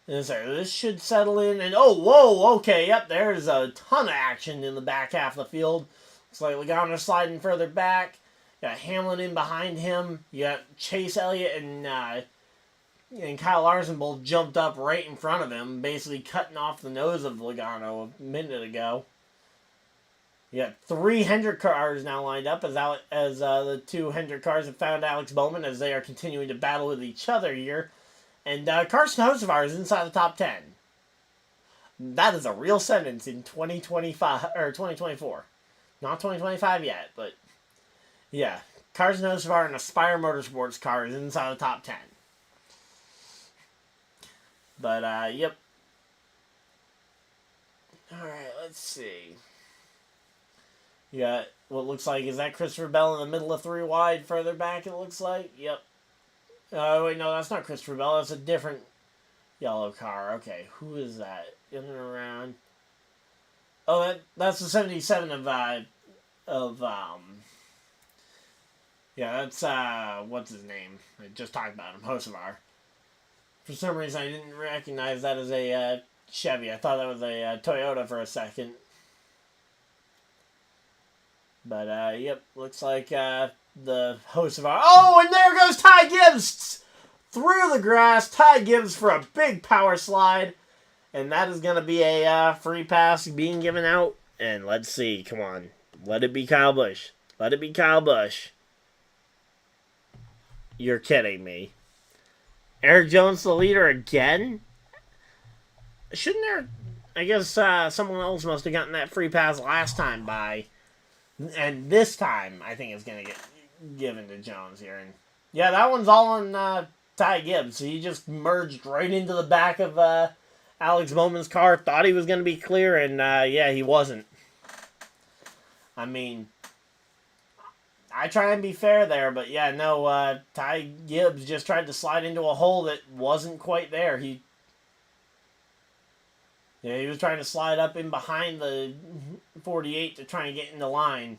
This should settle in, and oh, whoa, okay, yep, there's a ton of action in the back half of the field. Looks like Logano sliding further back. Got Hamlin in behind him. You got ChaseElliott and KyleLarson both jumped up right in front of him, basically cutting off the nose of Logano a minute ago. You got 3 Hendrick cars now lined up as the 2 Hendrick cars have found Alex Bowman as they are continuing to battle with each other here. And Carson Hocevar is inside the top 10. That is a real sentence in 2025 or 2024. Not 2025 yet, but yeah. Carson Hocevar in a Aspire Motorsports car is inside the top 10. But, yep. Alright, let's see. You got what looks like, is that Christopher Bell in the middle of 3 wide further back, it looks like? Yep. Oh, wait, no, that's not Christopher Bell. That's a different yellow car. Okay, who is that? In and around. Oh, that's the 77 yeah, that's, what's his name? I just talked about him, Hocevar. For some reason, I didn't recognize that as a Chevy. I thought that was a Toyota for a second. But, yep, looks like the Hocevar. Oh, and there goes Ty Gibbs through the grass. Ty Gibbs for a big power slide. And that is going to be a free pass being given out. And let's see. Come on. Let it be Kyle Busch. Let it be Kyle Busch. You're kidding me. Eric Jones the leader again? Shouldn't there... I guess someone else must have gotten that free pass last time by... And this time, I think it's going to get given to Jones here. And yeah, that one's all on Ty Gibbs. So he just merged right into the back of Alex Bowman's car. Thought he was going to be clear, and yeah, he wasn't. I mean, I try and be fair there, but yeah, no, Ty Gibbs just tried to slide into a hole that wasn't quite there. He was trying to slide up in behind the 48 to try and get in the line.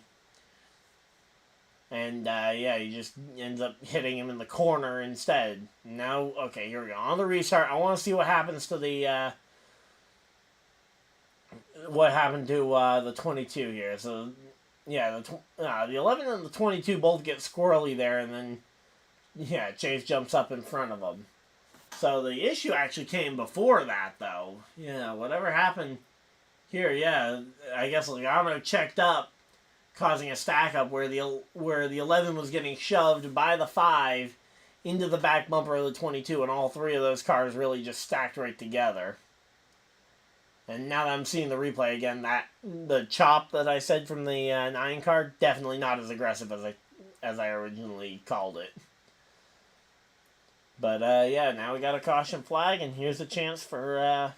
And, yeah, he just ends up hitting him in the corner instead. Now, okay, here we go. On the restart, I want to see what happens to the, what happened to, the 22 here. So, yeah, the 11 and the 22 both get squirrely there, and then, yeah, Chase jumps up in front of them. So the issue actually came before that, though. Yeah, whatever happened here, yeah, I guess Logano checked up, causing a stack up where the 11 was getting shoved by the 5 into the back bumper of the 22, and all 3 of those cars really just stacked right together. And now that I'm seeing the replay again, the chop that I said from the 9 car, definitely not as aggressive as I originally called it. But, yeah, now we got a caution flag, and here's a chance for,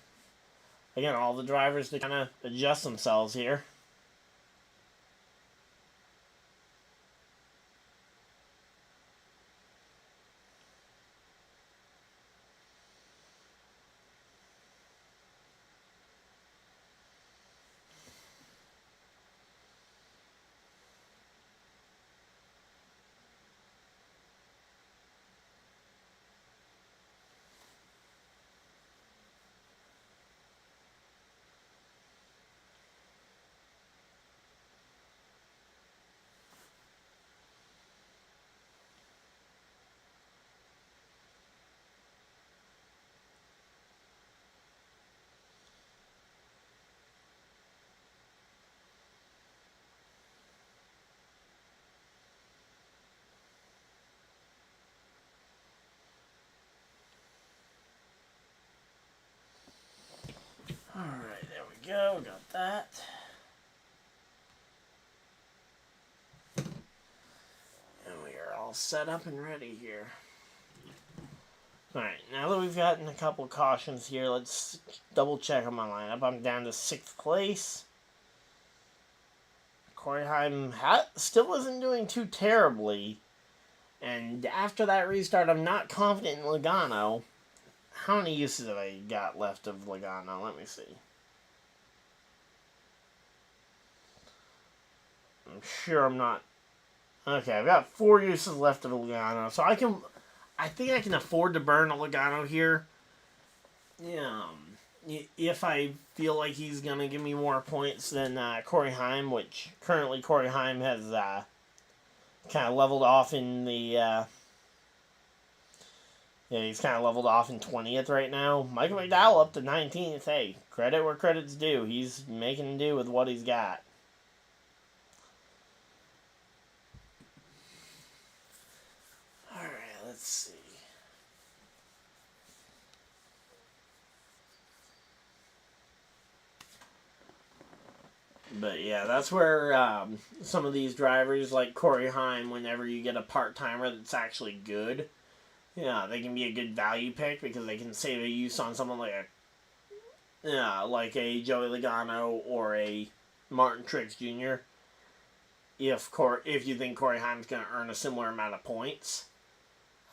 again, all the drivers to kind of adjust themselves here. set up and ready here. Alright, now that we've gotten a couple cautions here, let's double check on my lineup. I'm down to 6th place. Corey Heim still isn't doing too terribly. And after that restart, I'm not confident in Logano. How many uses have I got left of Logano? Let me see. I'm sure I'm not. Okay, I've got 4 uses left of Logano, so I think I can afford to burn a Logano here. Yeah, if I feel like he's gonna give me more points than Corey Heim, which currently Corey Heim has kind of leveled off in the. Yeah, he's kind of leveled off in 20th right now. Michael McDowell up to 19th. Hey, credit where credit's due. He's making do with what he's got. Alright, let's see. But yeah, that's where some of these drivers like Corey Heim, whenever you get a part-timer that's actually good, yeah, they can be a good value pick because they can save a use on someone like a Joey Logano or a MartinTruexJr. If you think Corey Heim's going to earn a similar amount of points.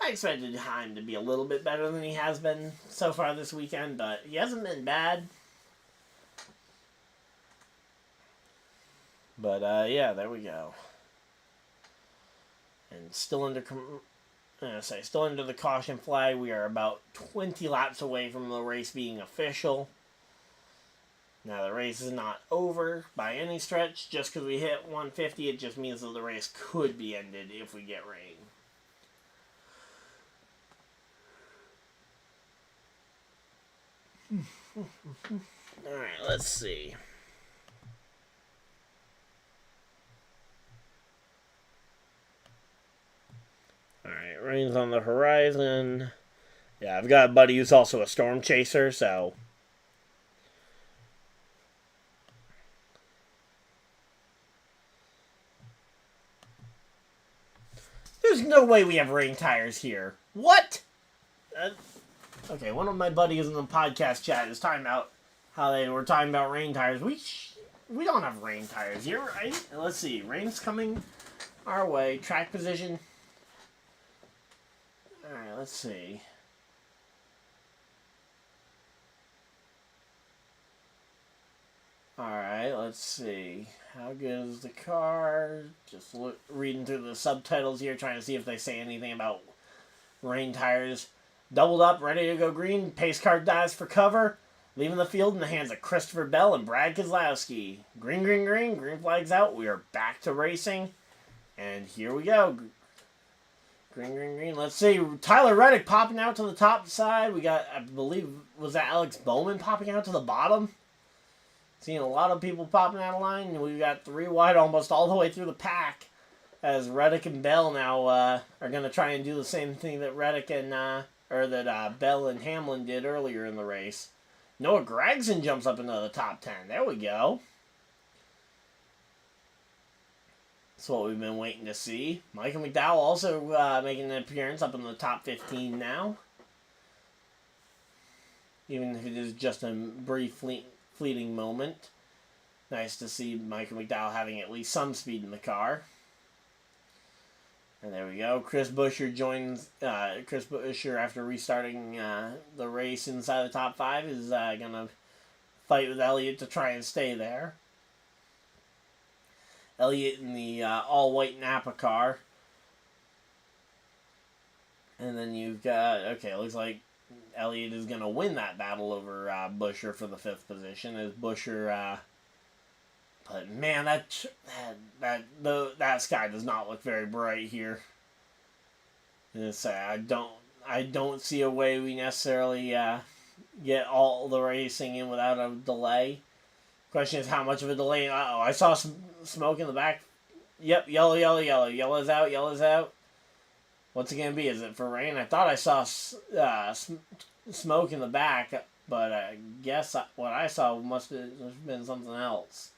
I expected Heim to be a little bit better than he has been so far this weekend, but he hasn't been bad. But yeah, there we go. And still under the caution flag. We are about 20 laps away from the race being official. Now, the race is not over by any stretch. Just because we hit 150, it just means that the race could be ended if we get rain. Alright, let's see. Alright, rain's on the horizon. Yeah, I've got a buddy who's also a storm chaser, so... There's no way we have rain tires here. What? Okay, one of my buddies in the podcast chat is talking about how they were talking about rain tires. We don't have rain tires here, right? Let's see. Rain's coming our way. Track position. Alright, let's see. Alright, let's see. How good is the car? Just reading through the subtitles here, trying to see if they say anything about rain tires. Doubled up, ready to go green. Pace car dives for cover. Leaving the field in the hands of Christopher Bell and Brad Keselowski. Green, green, green. Green flag's out. We are back to racing. And here we go. Green, green, green. Let's see. Tyler Reddick popping out to the top side. We got, I believe, was that Alex Bowman popping out to the bottom? Seeing a lot of people popping out of line. And we've got 3 wide almost all the way through the pack. As Reddick and Bell now are going to try and do the same thing that Reddick and, Bell and Hamlin did earlier in the race. Noah Gragson jumps up into the top 10. There we go. That's what we've been waiting to see. Michael McDowell also making an appearance up in the top 15 now. Even if it is just a brief fleeting moment. Nice to see Michael McDowell having at least some speed in the car. And there we go. Chris Buescher joins. Chris Buescher, after restarting the race inside the top 5, is going to fight with Elliott to try and stay there. Elliott in the all-white Napa car. And then you've got... Okay, it looks like Elliott is going to win that battle over Buescher for the 5th position. As Buescher... But man, that sky does not look very bright here. I don't see a way we necessarily get all the racing in without a delay. Question is how much of a delay. Uh-oh, I saw some smoke in the back. Yep, yellow, yellow, yellow. Yellow's out, yellow's out. What's it going to be? Is it for rain? I thought I saw smoke in the back, but I guess what I saw must have been something else.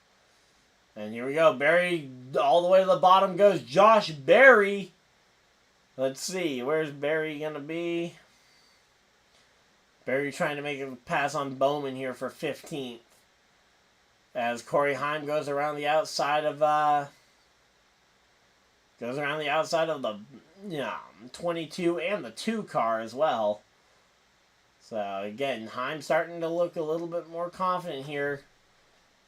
And here we go. Berry all the way to the bottom goes Josh Berry. Let's see, where's Barry gonna be? Barry trying to make a pass on Bowman here for 15th. As Corey Heim goes around the outside of the 22 and the 2 car as well. So again, Heim starting to look a little bit more confident here.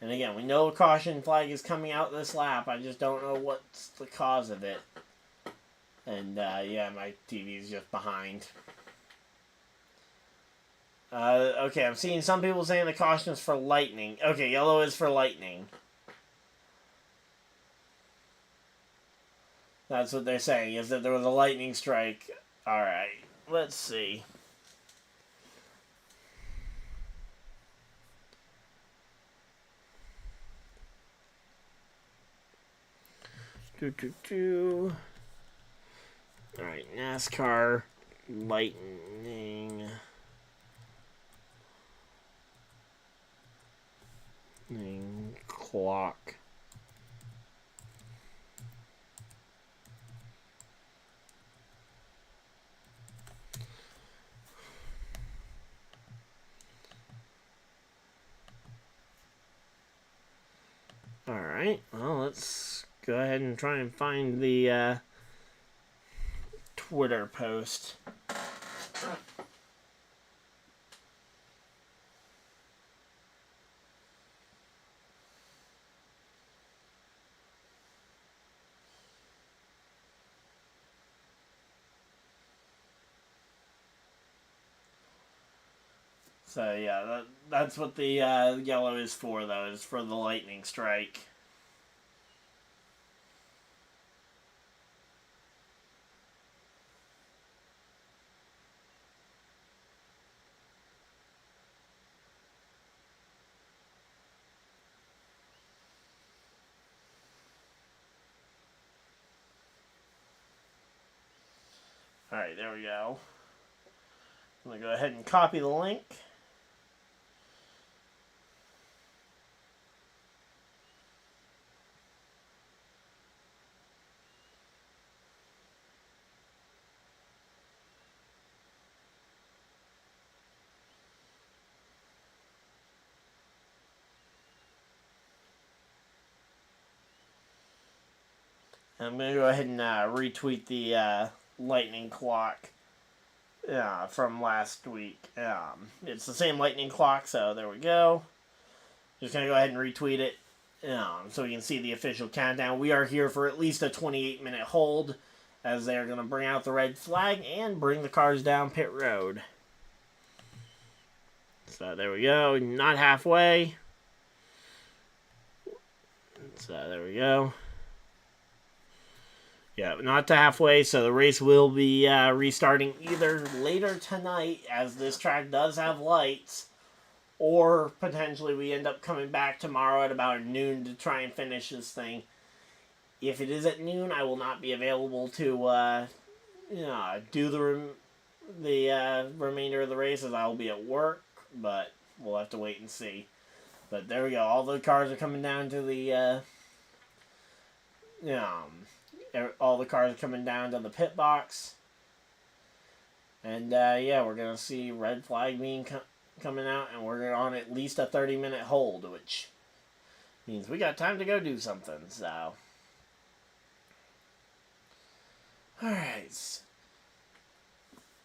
And again, we know a caution flag is coming out this lap. I just don't know what's the cause of it. And yeah, my TV is just behind. Okay, I'm seeing some people saying the caution is for lightning. Okay, yellow is for lightning. That's what they're saying, is that there was a lightning strike. Alright, let's see. Alright, NASCAR lightning clock. Alright, well, let's go ahead and try and find the Twitter post. So yeah, that's what the yellow is for, though, is for the lightning strike. Alright, there we go. I'm going to go ahead and copy the link. I'm going to go ahead and retweet the lightning clock from last week. It's the same lightning clock, so there we go. Just going to go ahead and retweet it so you can see the official countdown. We are here for at least a 28-minute hold, as they're going to bring out the red flag and bring the cars down pit road. So there we go. Not halfway. So there we go. Yeah, not to halfway, so the race will be restarting either later tonight, as this track does have lights, or potentially we end up coming back tomorrow at about noon to try and finish this thing. If it is at noon, I will not be available to do the remainder of the race, as I will be at work, but we'll have to wait and see. But there we go. All the cars are coming down to the all the cars are coming down to the pit box. And, yeah, we're going to see red flag being coming out, and we're on at least a 30-minute hold, which means we got time to go do something, so. Alright.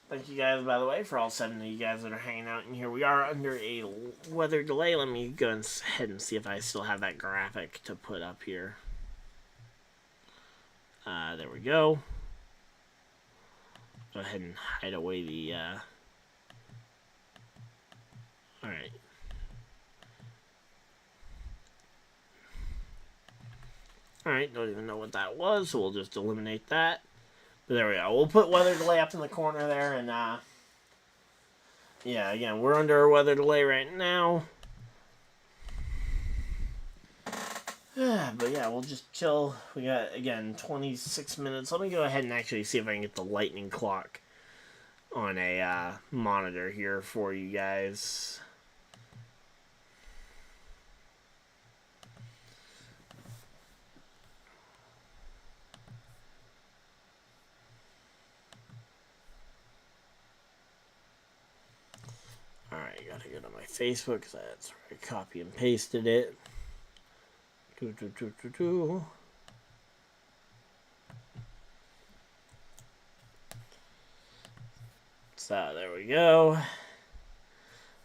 Thank you guys, by the way, for all 7 of you guys that are hanging out in here. We are under a weather delay. Let me go ahead and see if I still have that graphic to put up here. There we go. Go ahead and hide away the, alright. Alright, don't even know what that was, so we'll just eliminate that. But there we go. We'll put weather delay up in the corner there, and, yeah, again, we're under a weather delay right now. But yeah, we'll just chill. We got, again, 26 minutes. Let me go ahead and actually see if I can get the lightning clock on a monitor here for you guys. Gotta go to my Facebook because that's where I copy and pasted it. So there we go.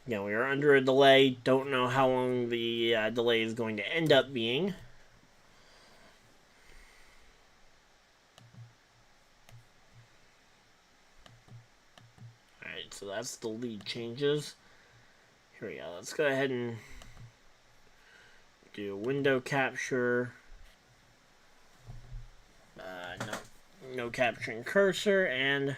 Again, we are under a delay. Don't know how long the delay is going to end up being. Alright, so that's the lead changes. Here we go. Let's go ahead and do window capture. No capturing cursor, and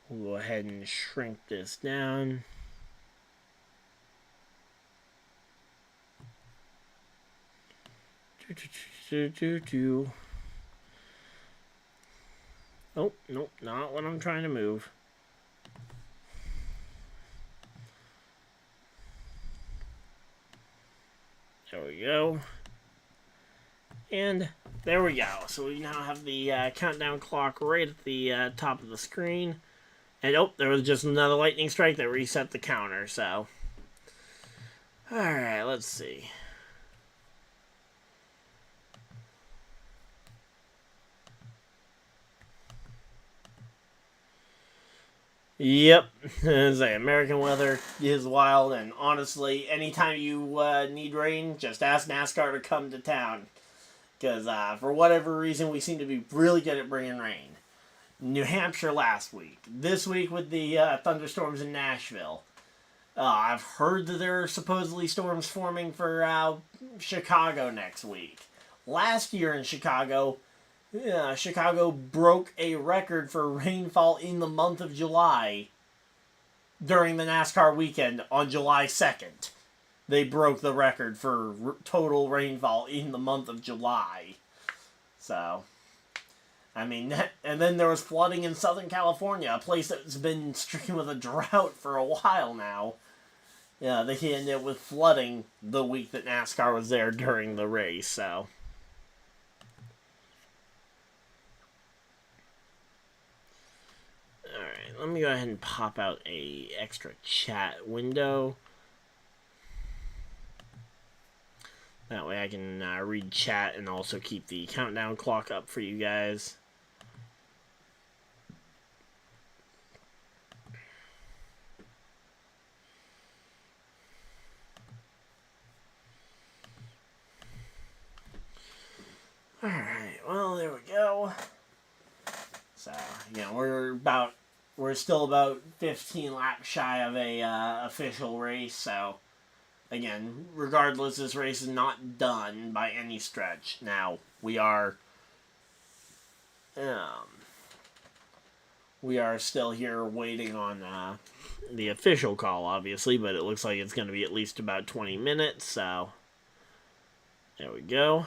we'll go ahead and shrink this down. Oh, nope, not what I'm trying to move. There we go. And there we go. So we now have the countdown clock right at the top of the screen. And oh, there was just another lightning strike that reset the counter. So, alright, let's see. Yep, as I say, American weather is wild, and honestly, anytime you need rain, just ask NASCAR to come to town. Because for whatever reason, we seem to be really good at bringing rain. New Hampshire last week. This week with the thunderstorms in Nashville. I've heard that there are supposedly storms forming for Chicago next week. Last year in Chicago, Chicago broke a record for rainfall in the month of July during the NASCAR weekend on July 2nd. They broke the record for total rainfall in the month of July. So, I mean, and then there was flooding in Southern California, a place that's been stricken with a drought for a while now. Yeah, they ended up with flooding the week that NASCAR was there during the race, so. Alright, let me go ahead and pop out a extra chat window. That way I can read chat and also keep the countdown clock up for you guys. Alright, well, there we go. So, you know, we're still about 15 laps shy of a official race, so again, regardless, this race is not done by any stretch. Now, we are still here waiting on the official call, obviously, but it looks like it's going to be at least about 20 minutes, so there we go.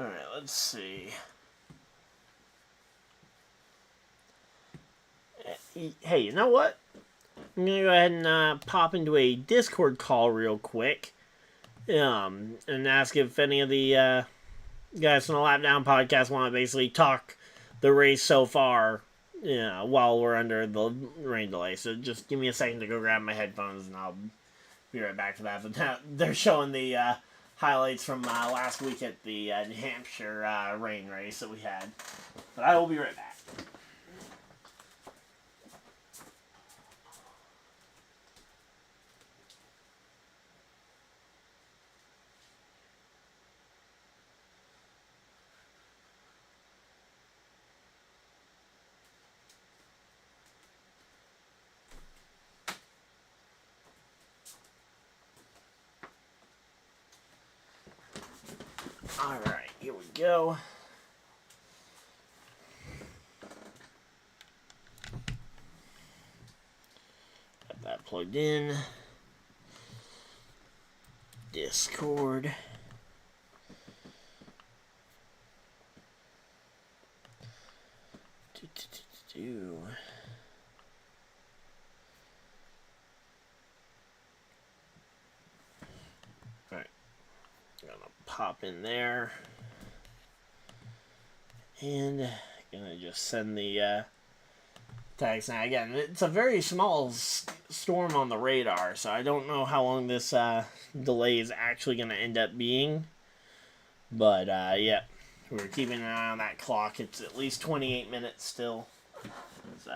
Alright, let's see. Hey, you know what? I'm going to go ahead and pop into a Discord call real quick. And ask if any of the guys from the Lap Down podcast want to basically talk the race so far, while we're under the rain delay. So just give me a second to go grab my headphones and I'll be right back to that. But now they're showing the highlights from last week at the New Hampshire rain race that we had. But I will be right back. Alright, here we go. plugged in. Discord. Alright. I'm gonna pop in there. And gonna just send the tags. Now again, it's a very small storm on the radar, so I don't know how long this delay is actually gonna end up being. But yeah, we're keeping an eye on that clock. It's at least 28 minutes still. So.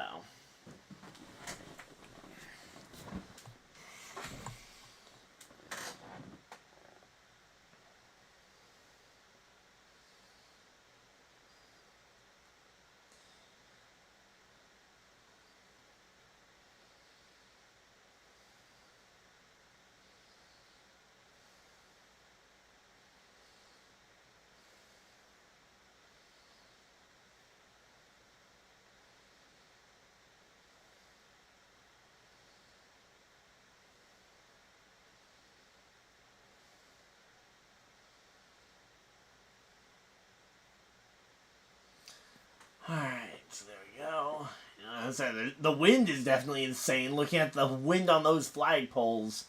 Alright, so there we go. As I said, the wind is definitely insane. Looking at the wind on those flagpoles.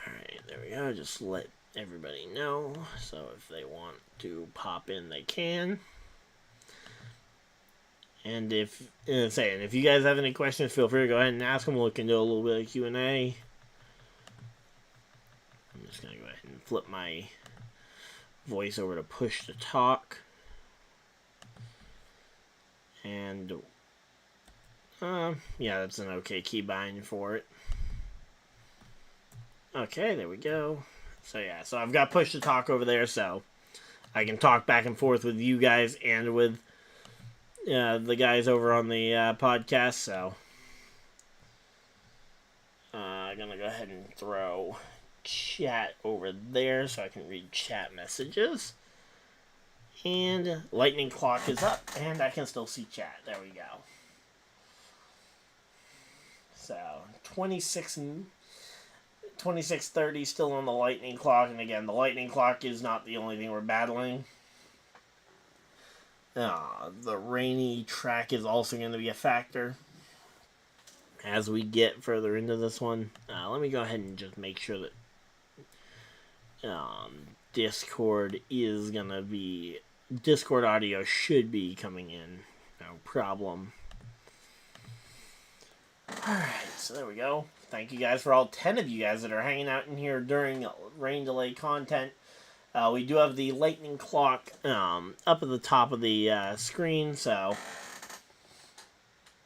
Alright, there we go. Just let everybody know, so if they want to pop in, they can. And if you guys have any questions, feel free to go ahead and ask them. We'll look into a little bit of Q&A. I'm just gonna go ahead and flip my voice over to push to talk. And yeah, that's an okay keybind for it. Okay, there we go. So yeah, so I've got push to talk over there, so I can talk back and forth with you guys and with the guys over on the podcast. So I'm gonna go ahead and throw chat over there so I can read chat messages. And lightning clock is up, and I can still see chat. There we go. So 26:30 still on the lightning clock, and again, the lightning clock is not the only thing we're battling. The rainy track is also going to be a factor as we get further into this one. Let me go ahead and just make sure that Discord audio should be coming in, no problem. Alright, so there we go. Thank you guys for all 10 of you guys that are hanging out in here during rain delay content. We do have the lightning clock up at the top of the screen, so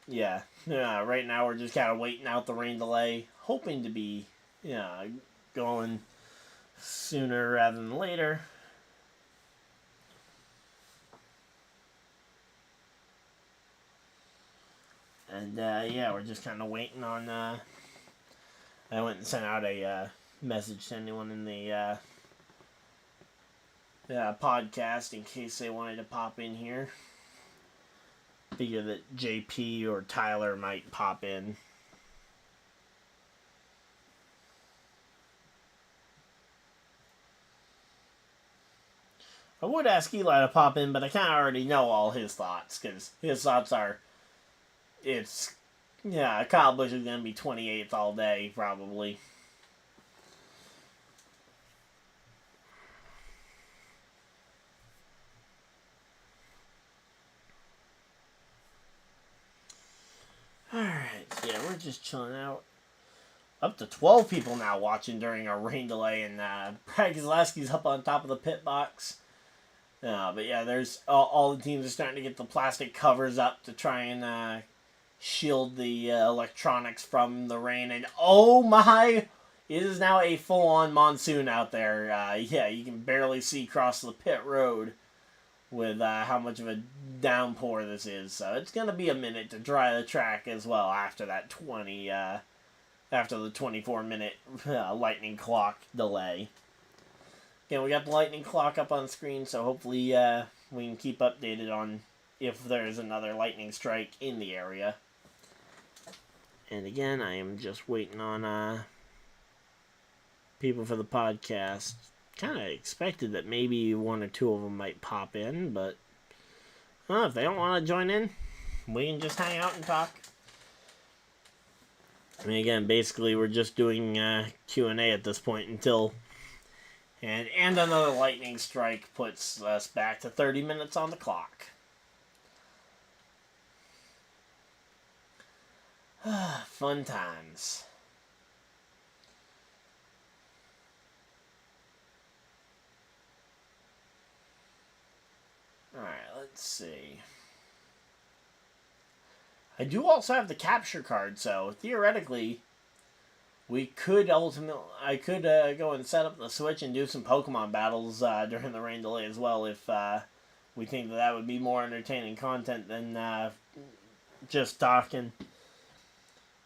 yeah. Right now we're just kind of waiting out the rain delay, hoping to be going sooner rather than later. And yeah, we're just kind of waiting on. I went and sent out a message to anyone in the podcast in case they wanted to pop in here. Figure that JP or Tyler might pop in. I would ask Eli to pop in, but I kind of already know all his thoughts, because his thoughts are, Kyle Busch is going to be 28th all day, probably. Alright, yeah, we're just chilling out. Up to 12 people now watching during our rain delay, and Brad Keselowski's up on top of the pit box. But yeah, there's all the teams are starting to get the plastic covers up to try and shield the electronics from the rain. And oh my, it is now a full-on monsoon out there. Yeah, you can barely see across the pit road. with how much of a downpour this is. So it's going to be a minute to dry the track as well after that after the 24-minute lightning clock delay. Again, we got the lightning clock up on screen, so hopefully we can keep updated on if there's another lightning strike in the area. And again, I am just waiting on people for the podcast. Kind of expected that maybe one or two of them might pop in, but if they don't want to join in, we can just hang out and talk. I mean, again, basically we're just doing Q&A at this point until... And another lightning strike puts us back to 30 minutes on the clock. Fun times. Alright, let's see. I do also have the capture card, so theoretically, we could I could go and set up the Switch and do some Pokemon battles during the rain delay as well if we think that would be more entertaining content than just talking.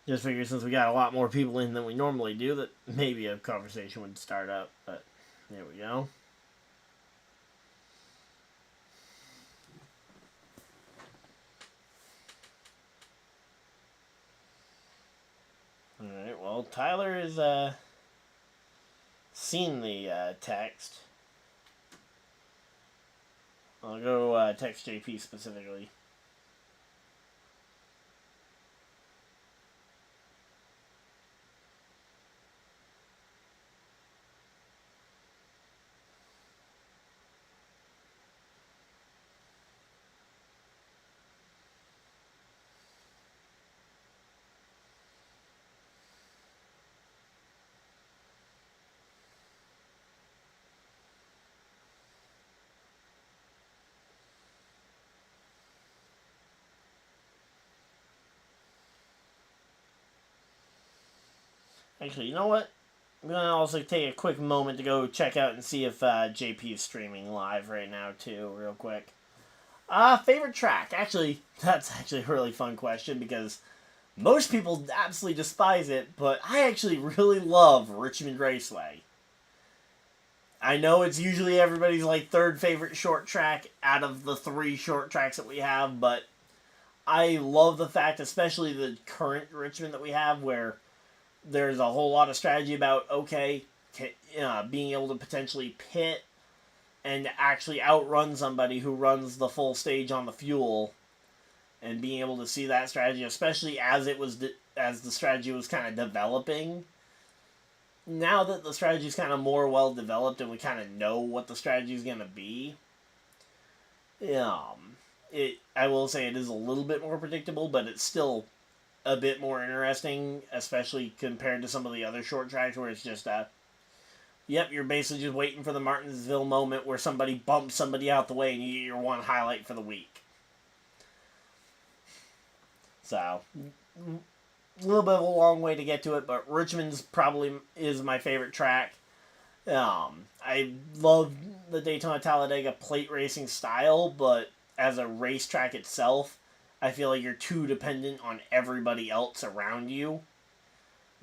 Just figure since we got a lot more people in than we normally do that maybe a conversation would start up, but there we go. Alright, well, Tyler has seen the text. I'll go text JP specifically. Actually, you know what? I'm going to also take a quick moment to go check out and see if JP is streaming live right now, too, real quick. Favorite track? Actually, that's actually a really fun question because most people absolutely despise it, but I actually really love Richmond Raceway. I know it's usually everybody's like third favorite short track out of the 3 short tracks that we have, but I love the fact, especially the current Richmond that we have, where there's a whole lot of strategy about, okay, being able to potentially pit and actually outrun somebody who runs the full stage on the fuel, and being able to see that strategy, especially as the strategy was kind of developing. Now that the strategy is kind of more well developed and we kind of know what the strategy is going to be, I will say it is a little bit more predictable, but it's still a bit more interesting, especially compared to some of the other short tracks where it's just yep, you're basically just waiting for the Martinsville moment where somebody bumps somebody out the way and you get your one highlight for the week. So, a little bit of a long way to get to it, but Richmond's probably is my favorite track. I love the Daytona Talladega plate racing style, but as a racetrack itself, I feel like you're too dependent on everybody else around you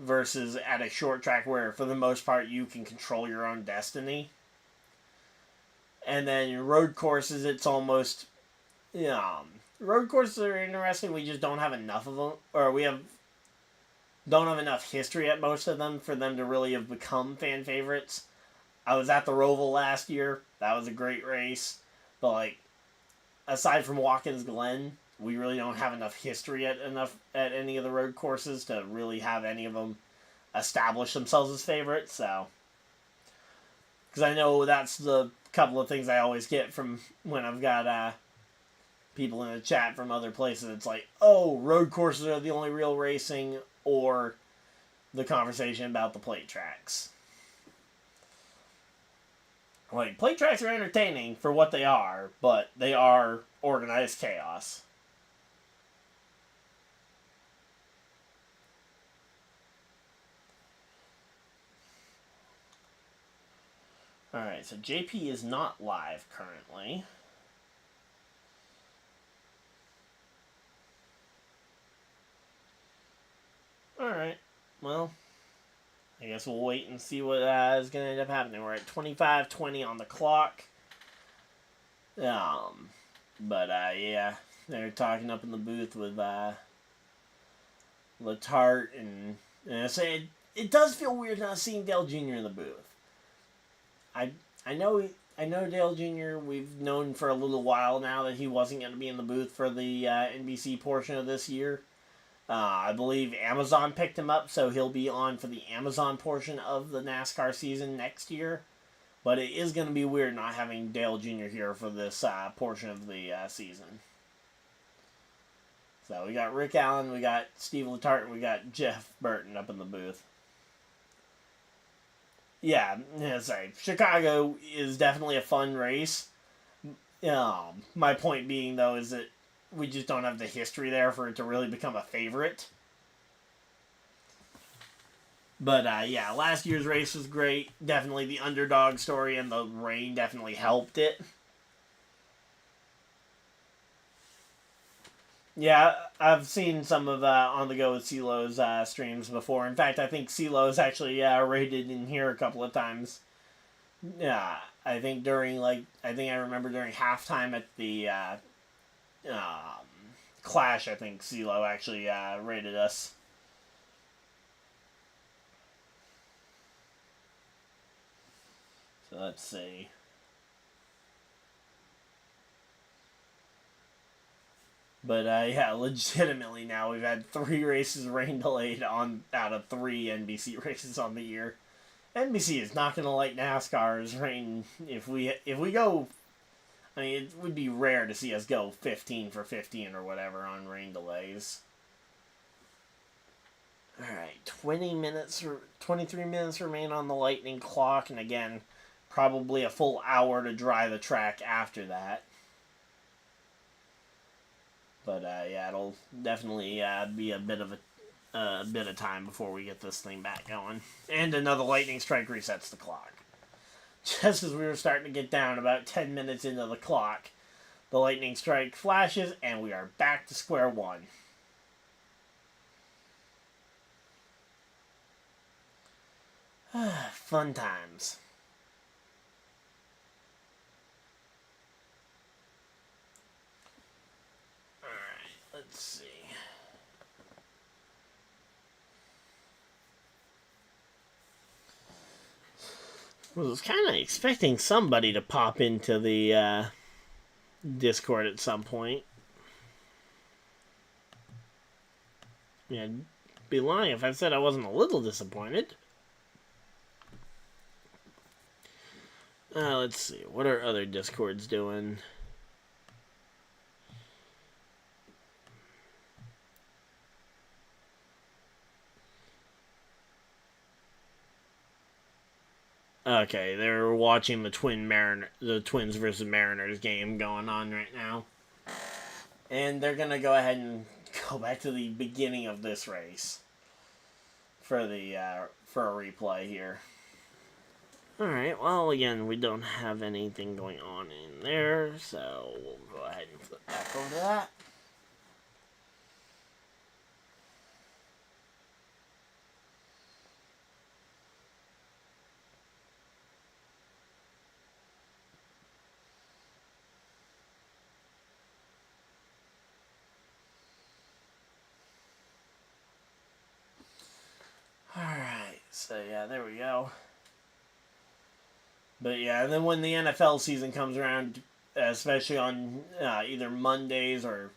versus at a short track where, for the most part, you can control your own destiny. And then road courses, it's almost... road courses are interesting, we just don't have enough of them, or don't have enough history at most of them for them to really have become fan favorites. I was at the Roval last year. That was a great race. But, like, aside from Watkins Glen, we really don't have enough history at any of the road courses to really have any of them establish themselves as favorites, so... Because I know that's the couple of things I always get from when I've got people in the chat from other places. It's like, oh, road courses are the only real racing, or the conversation about the plate tracks. Like, plate tracks are entertaining for what they are, but they are organized chaos. Alright, so JP is not live currently. guess we'll wait and see what is going to end up happening. We're at 25:20 on the clock. But yeah, they're talking up in the booth with Letarte, and I say it does feel weird not seeing Dale Jr. in the booth. I know Dale Jr. We've known for a little while now that he wasn't going to be in the booth for the NBC portion of this year. I believe Amazon picked him up, so he'll be on for the Amazon portion of the NASCAR season next year. But it is going to be weird not having Dale Jr. here for this portion of the season. So we got Rick Allen, we got Steve Letarte, and we got Jeff Burton up in the booth. Yeah, sorry. Chicago is definitely a fun race. My point being, though, is that we just don't have the history there for it to really become a favorite. But, yeah, last year's race was great. Definitely the underdog story, and the rain definitely helped it. Yeah, I've seen some of On The Go with CeeLo's streams before. In fact, I think CeeLo's actually rated in here a couple of times. Yeah, I think I remember during halftime at the Clash, I think CeeLo actually rated us. So let's see. But yeah, legitimately now we've had 3 races rain delayed out of 3 NBC races on the year. NBC is not going to like NASCAR's rain if we go. I mean, it would be rare to see us go 15 for 15 or whatever on rain delays. All right, 23 minutes remain on the lightning clock, and again, probably a full hour to dry the track after that. But yeah, it'll definitely be a bit of time before we get this thing back going. And another lightning strike resets the clock. Just as we were starting to get down about 10 minutes into the clock, the lightning strike flashes, and we are back to square one. Fun times. Let's see. I was kind of expecting somebody to pop into the Discord at some point. Yeah, I'd be lying if I said I wasn't a little disappointed. Let's see. What are other Discords doing? Okay, they're watching the Twins versus Mariners game going on right now. And they're going to go ahead and go back to the beginning of this race for a replay here. Alright, well, again, we don't have anything going on in there, so we'll go ahead and flip back over to that. Alright, so yeah, there we go. But yeah, and then when the NFL season comes around, especially on either Mondays or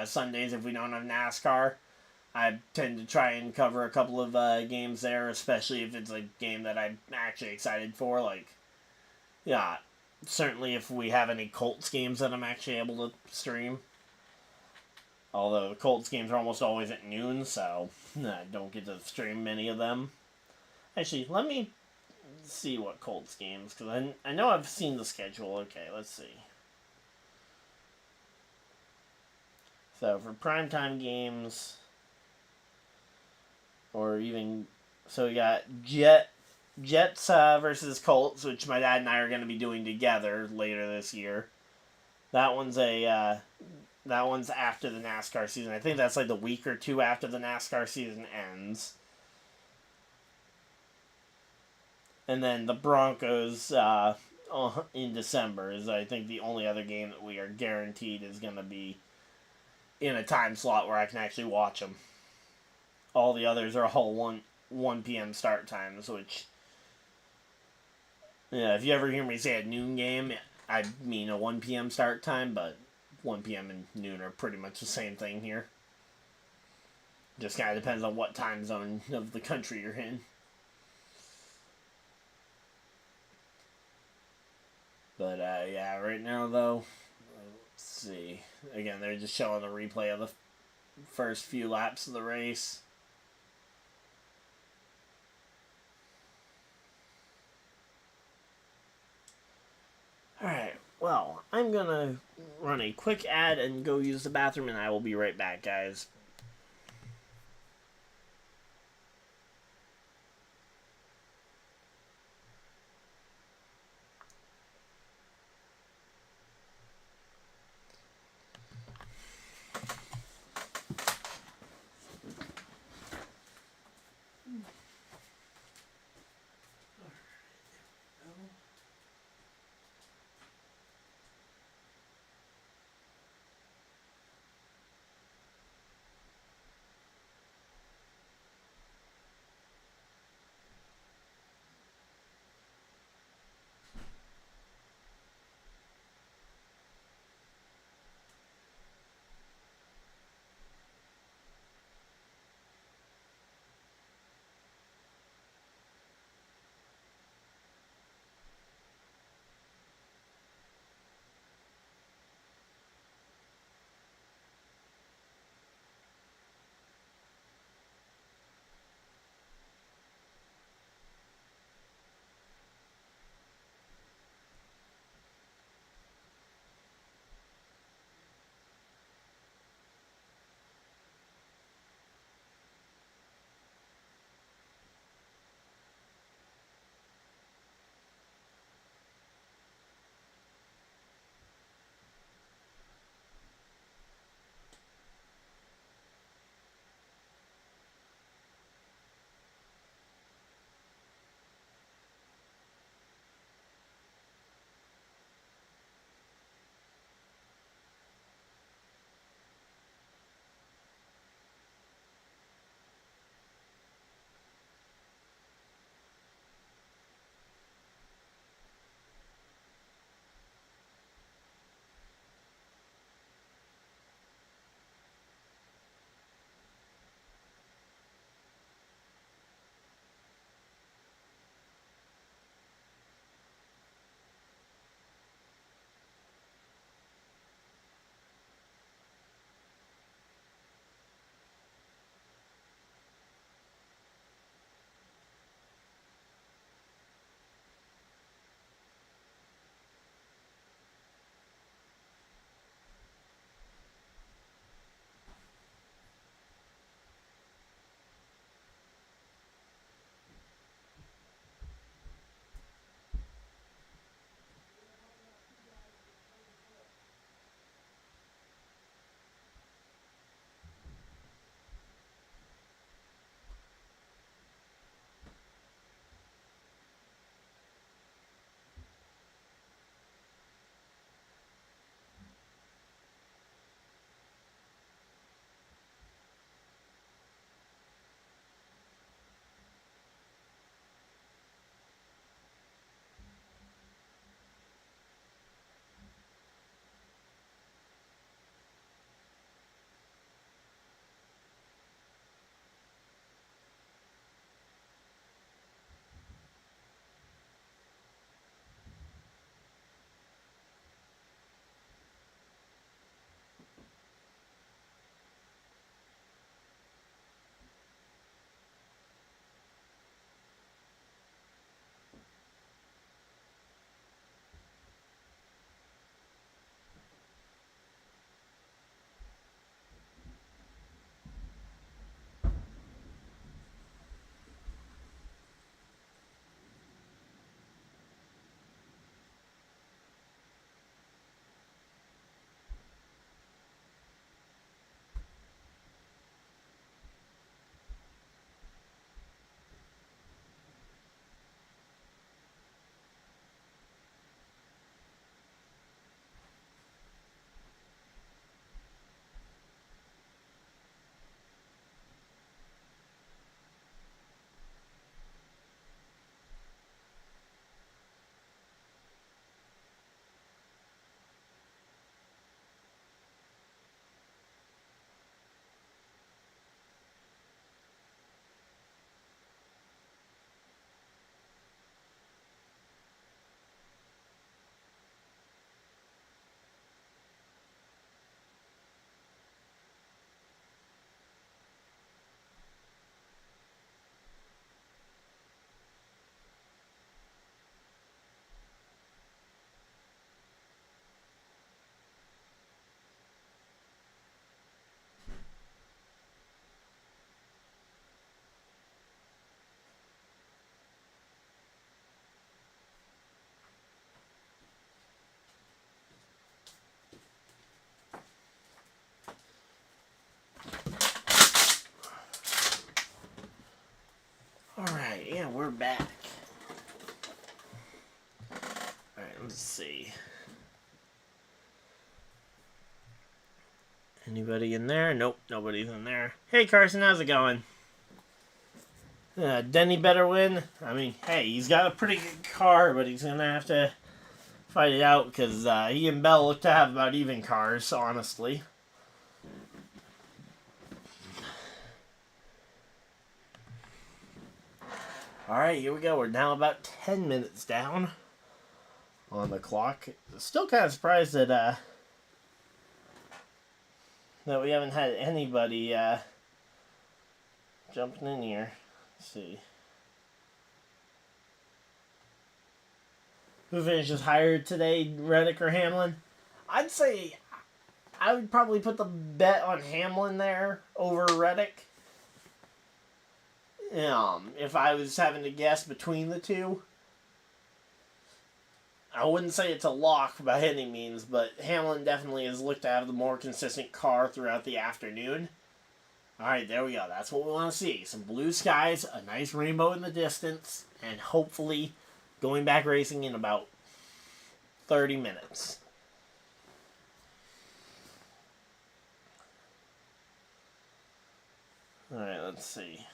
Sundays if we don't have NASCAR, I tend to try and cover a couple of games there, especially if it's a game that I'm actually excited for. Like, yeah, certainly if we have any Colts games that I'm actually able to stream. Although the Colts games are almost always at noon, so I don't get to stream many of them. Actually, let me see what Colts games, because I know I've seen the schedule. Okay, let's see. So for primetime games, or even, so we got Jets versus Colts, which my dad and I are going to be doing together later this year. That one's after the NASCAR season. I think that's like the week or two after the NASCAR season ends. And then the Broncos in December is, I think, the only other game that we are guaranteed is going to be in a time slot where I can actually watch them. All the others are all 1 p.m. start times, which, yeah, if you ever hear me say a noon game, I mean a 1 p.m. start time, but 1 p.m. and noon are pretty much the same thing here. Just kind of depends on what time zone of the country you're in. But, yeah, right now, though, let's see. Again, they're just showing the replay of the first few laps of the race. Alright, well, I'm gonna run a quick ad and go use the bathroom, and I will be right back, guys. yeah, we're back. Alright, let's see. Anybody in there? Nope, nobody's in there. Hey, Carson, how's it going? Denny better win. I mean, hey, he's got a pretty good car, but he's going to have to fight it out because he and Bell look to have about even cars, honestly. Alright, here we go. We're now about 10 minutes down on the clock. Still kind of surprised that that we haven't had anybody jumping in here. Let's see. Who finishes higher today, Reddick or Hamlin? I'd say I would probably put the bet on Hamlin there over Reddick. If I was having to guess between the two. I wouldn't say it's a lock by any means, but Hamlin definitely has looked to have the more consistent car throughout the afternoon. Alright, there we go. That's what we want to see. Some blue skies, a nice rainbow in the distance, and hopefully going back racing in about 30 minutes. Alright, let's see.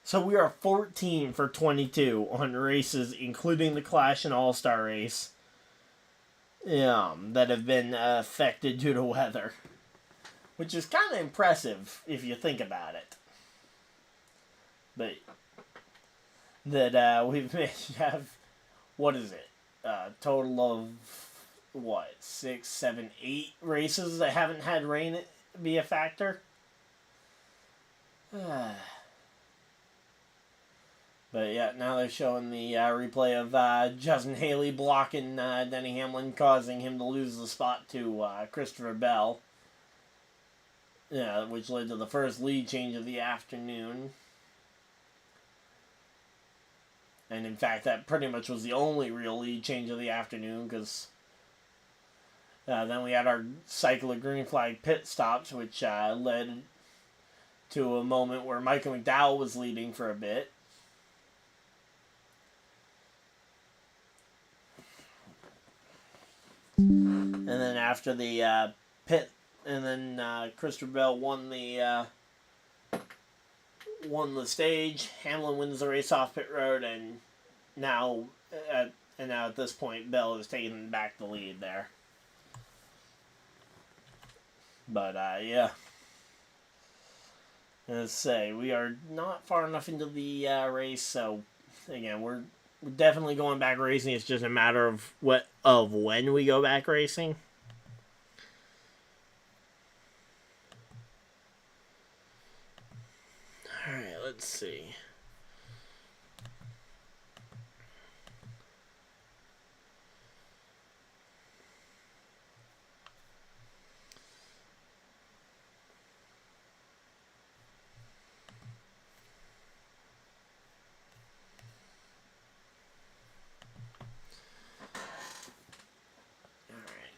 So we are 14 for 22 on races, including the Clash and All-Star race, that have been affected due to weather. Which is kind of impressive if you think about it. But that we've managed to have, what is it? Total of, what, 6, 7, 8 races that haven't had rain be a factor? But yeah, now they're showing the replay of Justin Haley blocking Denny Hamlin, causing him to lose the spot to Christopher Bell. Yeah, which led to the first lead change of the afternoon. And in fact, that pretty much was the only real lead change of the afternoon, because then we had our cycle of green flag pit stops, which led to a moment where Michael McDowell was leading for a bit. And then after the pit, and then Christopher Bell won the stage. Hamlin wins the race off pit road, and now at this point, Bell is taking back the lead there. But yeah, let's say we are not far enough into the race, so again, we're definitely going back racing. It's just a matter of when we go back racing. Alright, let's see.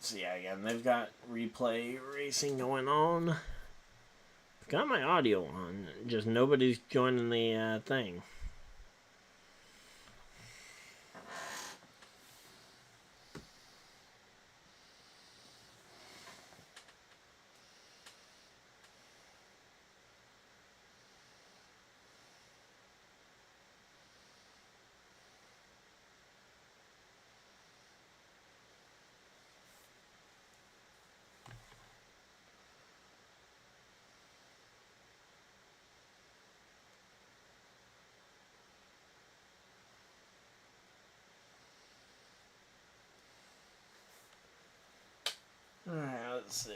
So yeah, again, they've got replay racing going on. I've got my audio on, just nobody's joining the thing. Alright, let's see.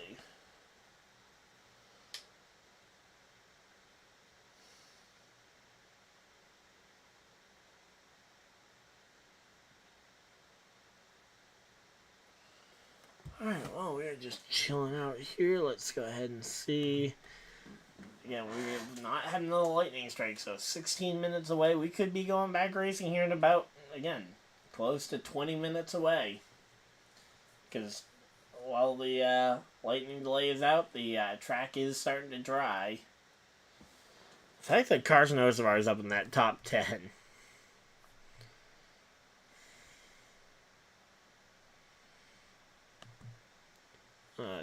Alright, well, we're just chilling out here. Let's go ahead and see. Again, we have not had another lightning strike, so 16 minutes away. We could be going back racing here in about, again, close to 20 minutes away. Because while the lightning delay is out, the track is starting to dry. fact that Carson Hocevar is up in that top 10.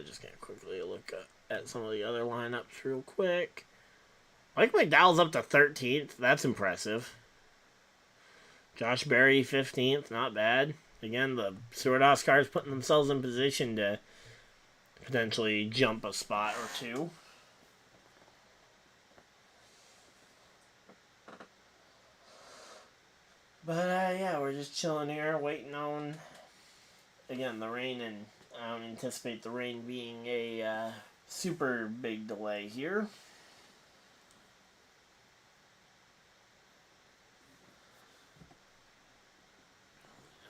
Just gonna quickly look at some of the other lineups real quick. Mike McDowell's up to 13th. That's impressive. Josh Berry 15th. Not bad. Again, the Stewart Haas cars putting themselves in position to potentially jump a spot or two. But, yeah, we're just chilling here, waiting on, again, the rain, and I don't anticipate the rain being a super big delay here.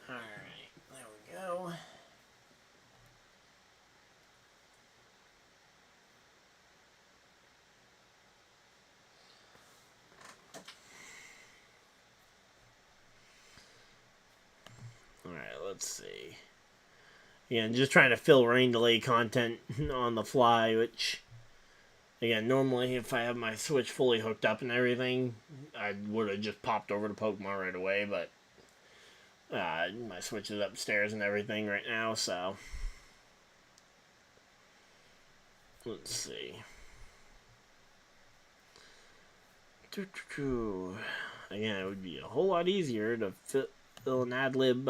Alright, there we go. Alright, let's see. Again, just trying to fill rain delay content on the fly, which, again, normally if I have my Switch fully hooked up and everything, I would have just popped over to Pokemon right away, but my Switch is upstairs and everything right now, so let's see. Again, it would be a whole lot easier to fill an ad-lib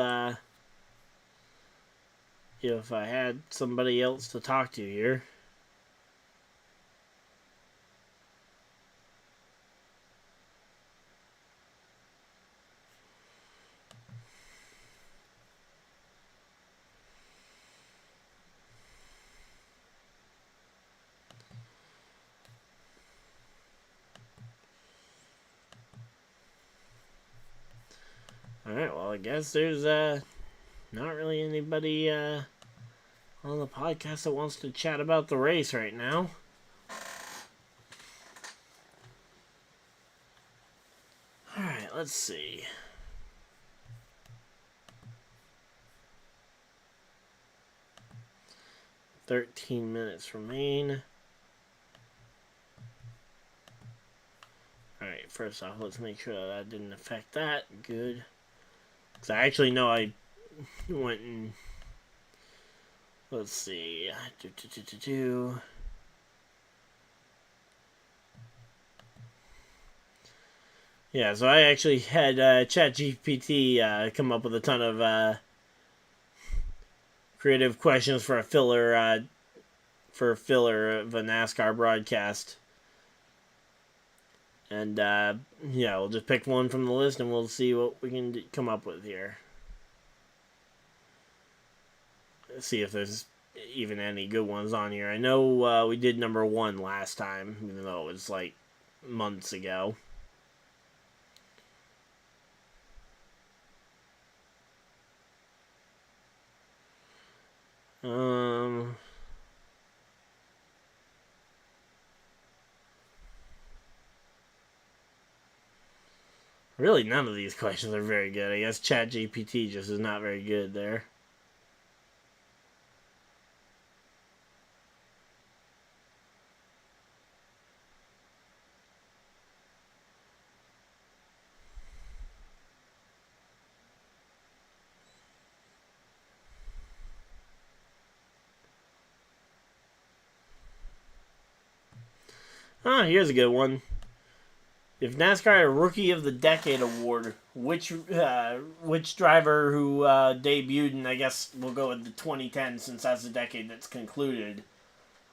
if I had somebody else to talk to here. Alright, well, I guess there's not really anybody on the podcast that wants to chat about the race right now. Alright, let's see. "13 minutes remain." Alright, first off, let's make sure that didn't affect that. Good. Because I actually know I went and... Let's see. Yeah, so I actually had ChatGPT come up with a ton of creative questions for a filler of a NASCAR broadcast. And, yeah, we'll just pick one from the list and we'll see what we can come up with here. See if there's even any good ones on here. I know we did number 1 last time, even though it was like months ago. Really, none of these questions are very good. I guess ChatGPT just is not very good there. Here's a good one. If NASCAR had a Rookie of the Decade award, which driver who debuted, and I guess we'll go with the 2010 since that's the decade that's concluded,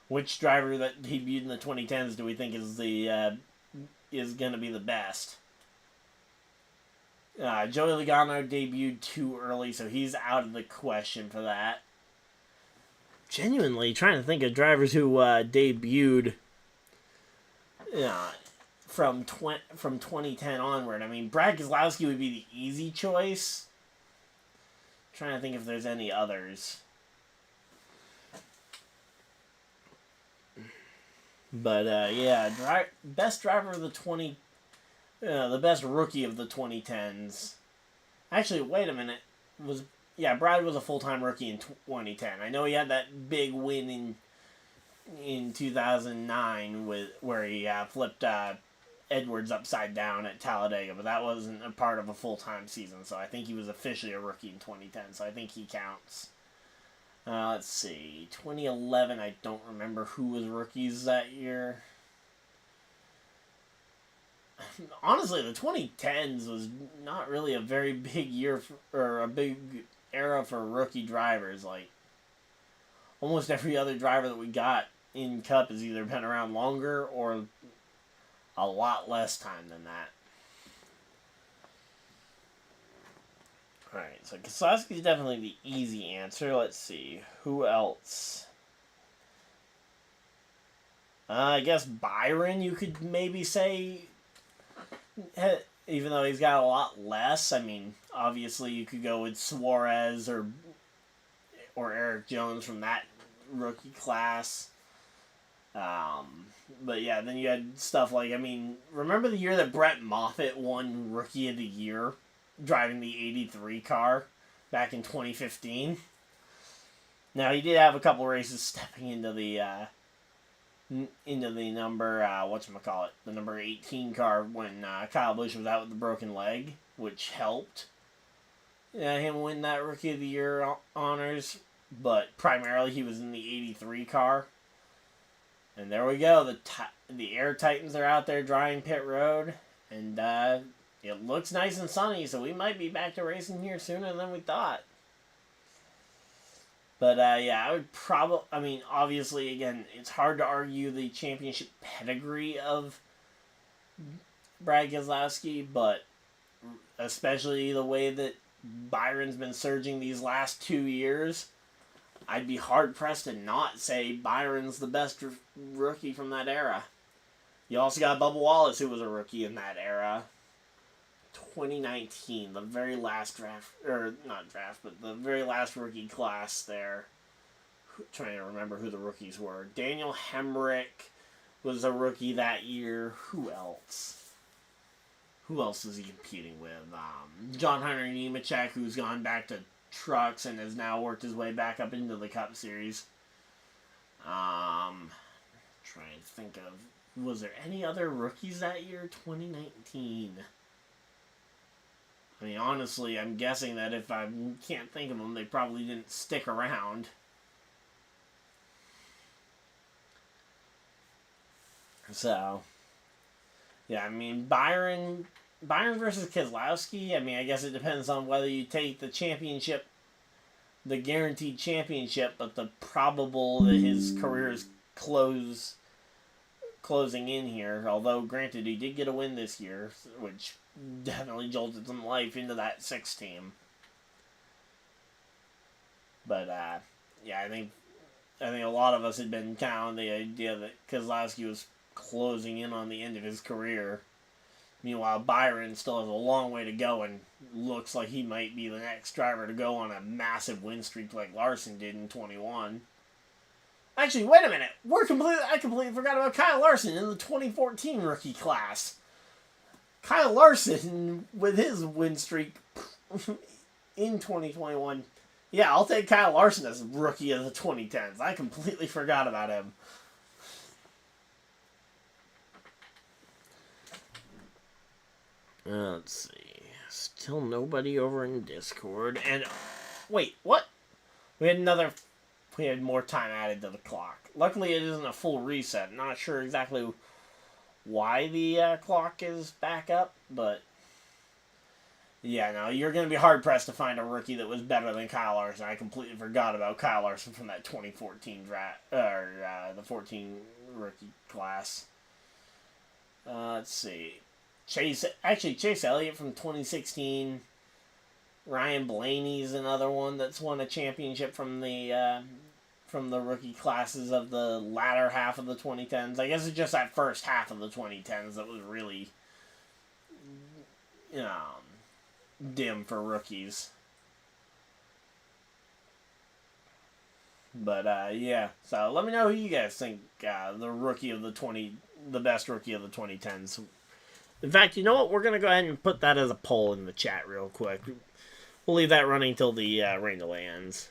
which driver that debuted in the 2010s do we think is going to be the best? Joey Logano debuted too early, so he's out of the question for that. Genuinely trying to think of drivers who debuted from 2010 onward. I mean, Brad Keselowski would be the easy choice. I'm trying to think if there's any others. But yeah, best driver of the the best rookie of the 2010s. Actually, wait a minute. Brad was a full-time rookie in 2010. I know he had that big win in 2009 where he flipped Edwards upside down at Talladega, but that wasn't a part of a full-time season, so I think he was officially a rookie in 2010, so I think he counts. Let's see. 2011, I don't remember who was rookies that year. Honestly, the 2010s was not really a very big year or a big era for rookie drivers. Like, almost every other driver that we got in Cup has either been around longer or a lot less time than that. Alright, so Keselowski is definitely the easy answer. Let's see. Who else? I guess Byron, you could maybe say, even though he's got a lot less. I mean, obviously you could go with Suarez or Eric Jones from that rookie class. But yeah, then you had stuff like, I mean, remember the year that Brett Moffitt won Rookie of the Year driving the 83 car back in 2015? Now, he did have a couple races stepping into the number, whatchamacallit, the number 18 car when Kyle Busch was out with the broken leg, which helped him win that Rookie of the Year honors, but primarily he was in the 83 car. And there we go, the Air Titans are out there drying pit road, and it looks nice and sunny, so we might be back to racing here sooner than we thought. But, yeah, I would probably, I mean, obviously, again, it's hard to argue the championship pedigree of Brad Keselowski, but especially the way that Byron's been surging these last 2 years, I'd be hard-pressed to not say Byron's the best rookie from that era. You also got Bubba Wallace, who was a rookie in that era. 2019, the very last draft, or not draft, but the very last rookie class there. Trying to remember who the rookies were. Daniel Hemrick was a rookie that year. Who else? Who else is he competing with? John Hunter Nemechek, who's gone back to trucks and has now worked his way back up into the Cup Series. Trying to think of, was there any other rookies that year? 2019. I mean, honestly, I'm guessing that if I can't think of them, they probably didn't stick around. So, yeah, I mean, Byron versus Keselowski, I mean, I guess it depends on whether you take the championship, the guaranteed championship, but the probable that his career is closing in here. Although, granted, he did get a win this year, which definitely jolted some life into that 6 team. But, yeah, I think a lot of us had been kind of on the idea that Keselowski was closing in on the end of his career. Meanwhile, Byron still has a long way to go and looks like he might be the next driver to go on a massive win streak like Larson did in 21. Actually, wait a minute. I completely forgot about KyleLarson in the 2014 rookie class. KyleLarson, with his win streak in 2021. Yeah, I'll take KyleLarson as rookie of the 2010s. I completely forgot about him. Let's see. Still nobody over in Discord. And, wait, what? We had more time added to the clock. Luckily, it isn't a full reset. Not sure exactly why the clock is back up, but yeah, no, you're going to be hard-pressed to find a rookie that was better than KyleLarson. I completely forgot about KyleLarson from that 2014 draft, or the 14 rookie class. Let's see. Chase Elliott from 2016. Ryan Blaney's another one that's won a championship from the rookie classes of the latter half of the 2010s. I guess it's just that first half of the 2010s that was really dim for rookies. But yeah, so let me know who you guys think the best rookie of the 2010s. In fact, you know what? We're going to go ahead and put that as a poll in the chat real quick. We'll leave that running till the rain delay ends.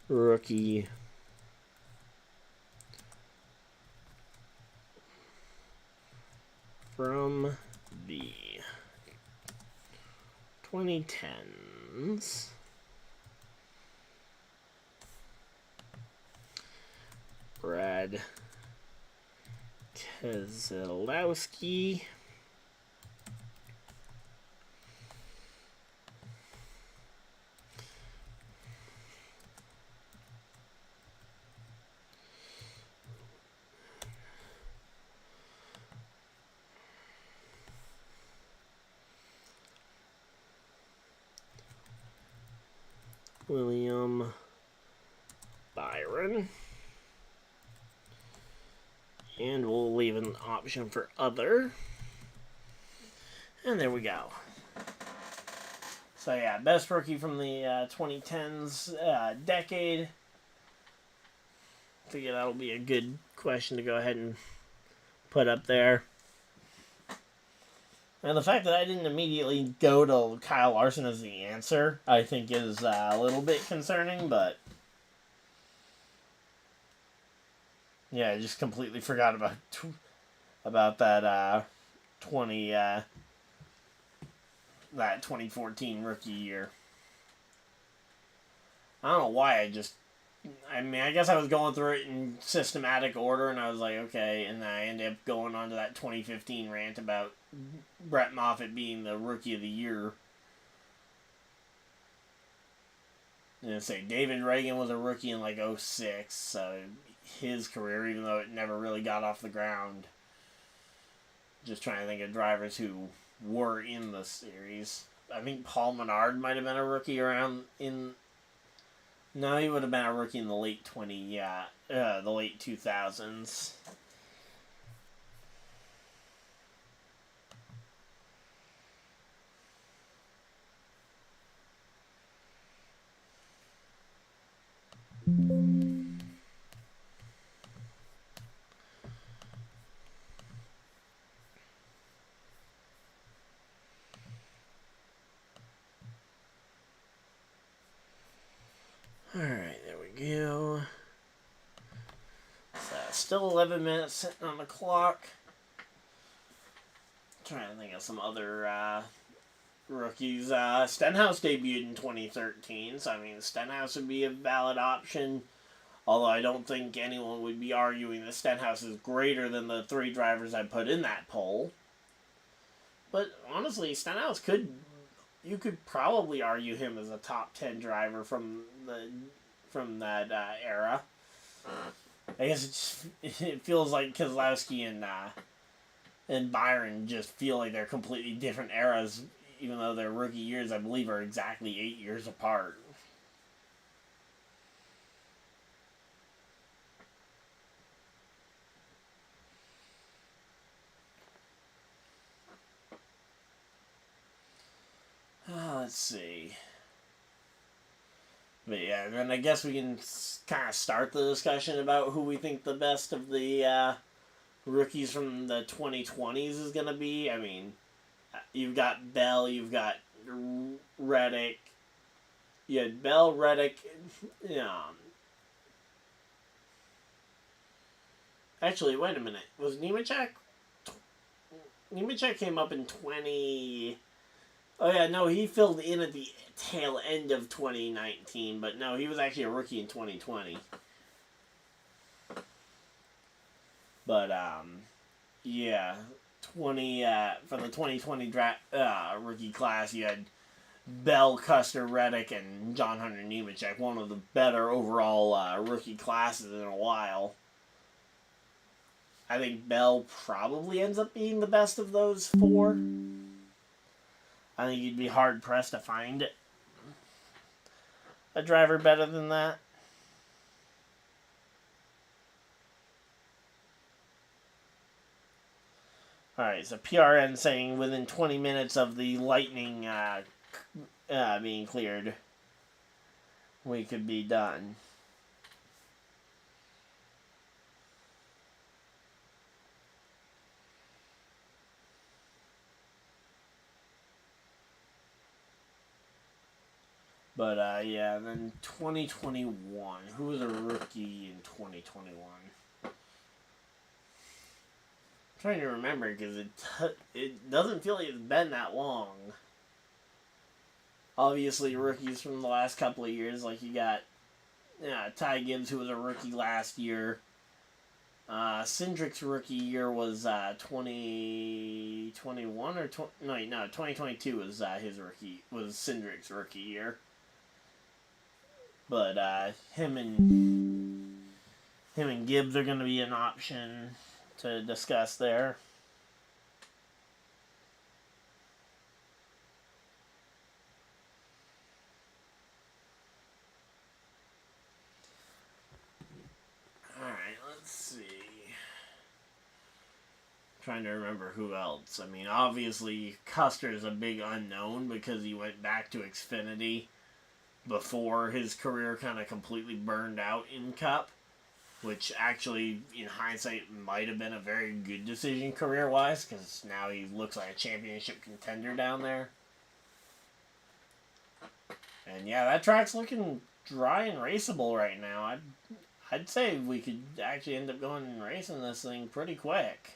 Rookie from the 2010s. Brad Keselowski. William Byron. And we'll leave an option for other. And there we go. So yeah, best rookie from the 2010s decade. I figure that'll be a good question to go ahead and put up there. And the fact that I didn't immediately go to KyleLarson as the answer, I think is a little bit concerning, but yeah, I just completely forgot about that 2014 rookie year. I don't know why I guess I was going through it in systematic order, and I was like, okay, and then I ended up going on to that 2015 rant about Brett Moffitt being the rookie of the year. And say David Reagan was a rookie in like 06, so his career, even though it never really got off the ground. Just trying to think of drivers who were in the series. I think Paul Menard might have been a rookie No, he would have been a rookie in the late 2000s. Alright, there we go. So, still 11 minutes sitting on the clock. Trying to think of some other rookies. Stenhouse debuted in 2013, so I mean, Stenhouse would be a valid option. Although I don't think anyone would be arguing that Stenhouse is greater than the 3 drivers I put in that poll. But honestly, Stenhouse you could probably argue him as a top 10 driver from that era. I guess it feels like Keselowski and Byron just feel like they're completely different eras, even though their rookie years, I believe, are exactly 8 years apart. Let's see. But yeah, then I guess we can kind of start the discussion about who we think the best of the rookies from the 2020s is going to be. I mean, you've got Bell, you've got Reddick. You had Bell, Reddick. Actually, wait a minute. Was Nemechek? Nemechek came up in 20... Oh, yeah, no, he filled in at the tail end of 2019, but no, he was actually a rookie in 2020. But, yeah, for the 2020 draft, rookie class, you had Bell, Custer, Reddick, and John Hunter Nemechek, one of the better overall rookie classes in a while. I think Bell probably ends up being the best of those 4. I think you'd be hard-pressed to find a driver better than that. Alright, so PRN saying within 20 minutes of the Lightning being cleared, we could be done. But, yeah, then 2021. Who was a rookie in 2021? trying to remember because it doesn't feel like it's been that long. Obviously, rookies from the last couple of years, like you got Ty Gibbs, who was a rookie last year. Cindric's rookie year was 2021 or 2022 was Cindric's rookie year. But him and Gibbs are going to be an option to discuss there. Trying to remember who else. I mean, obviously, Custer's a big unknown because he went back to Xfinity before his career kind of completely burned out in Cup, which actually, in hindsight, might have been a very good decision career-wise because now he looks like a championship contender down there. And yeah, that track's looking dry and raceable right now. I'd say we could actually end up going and racing this thing pretty quick.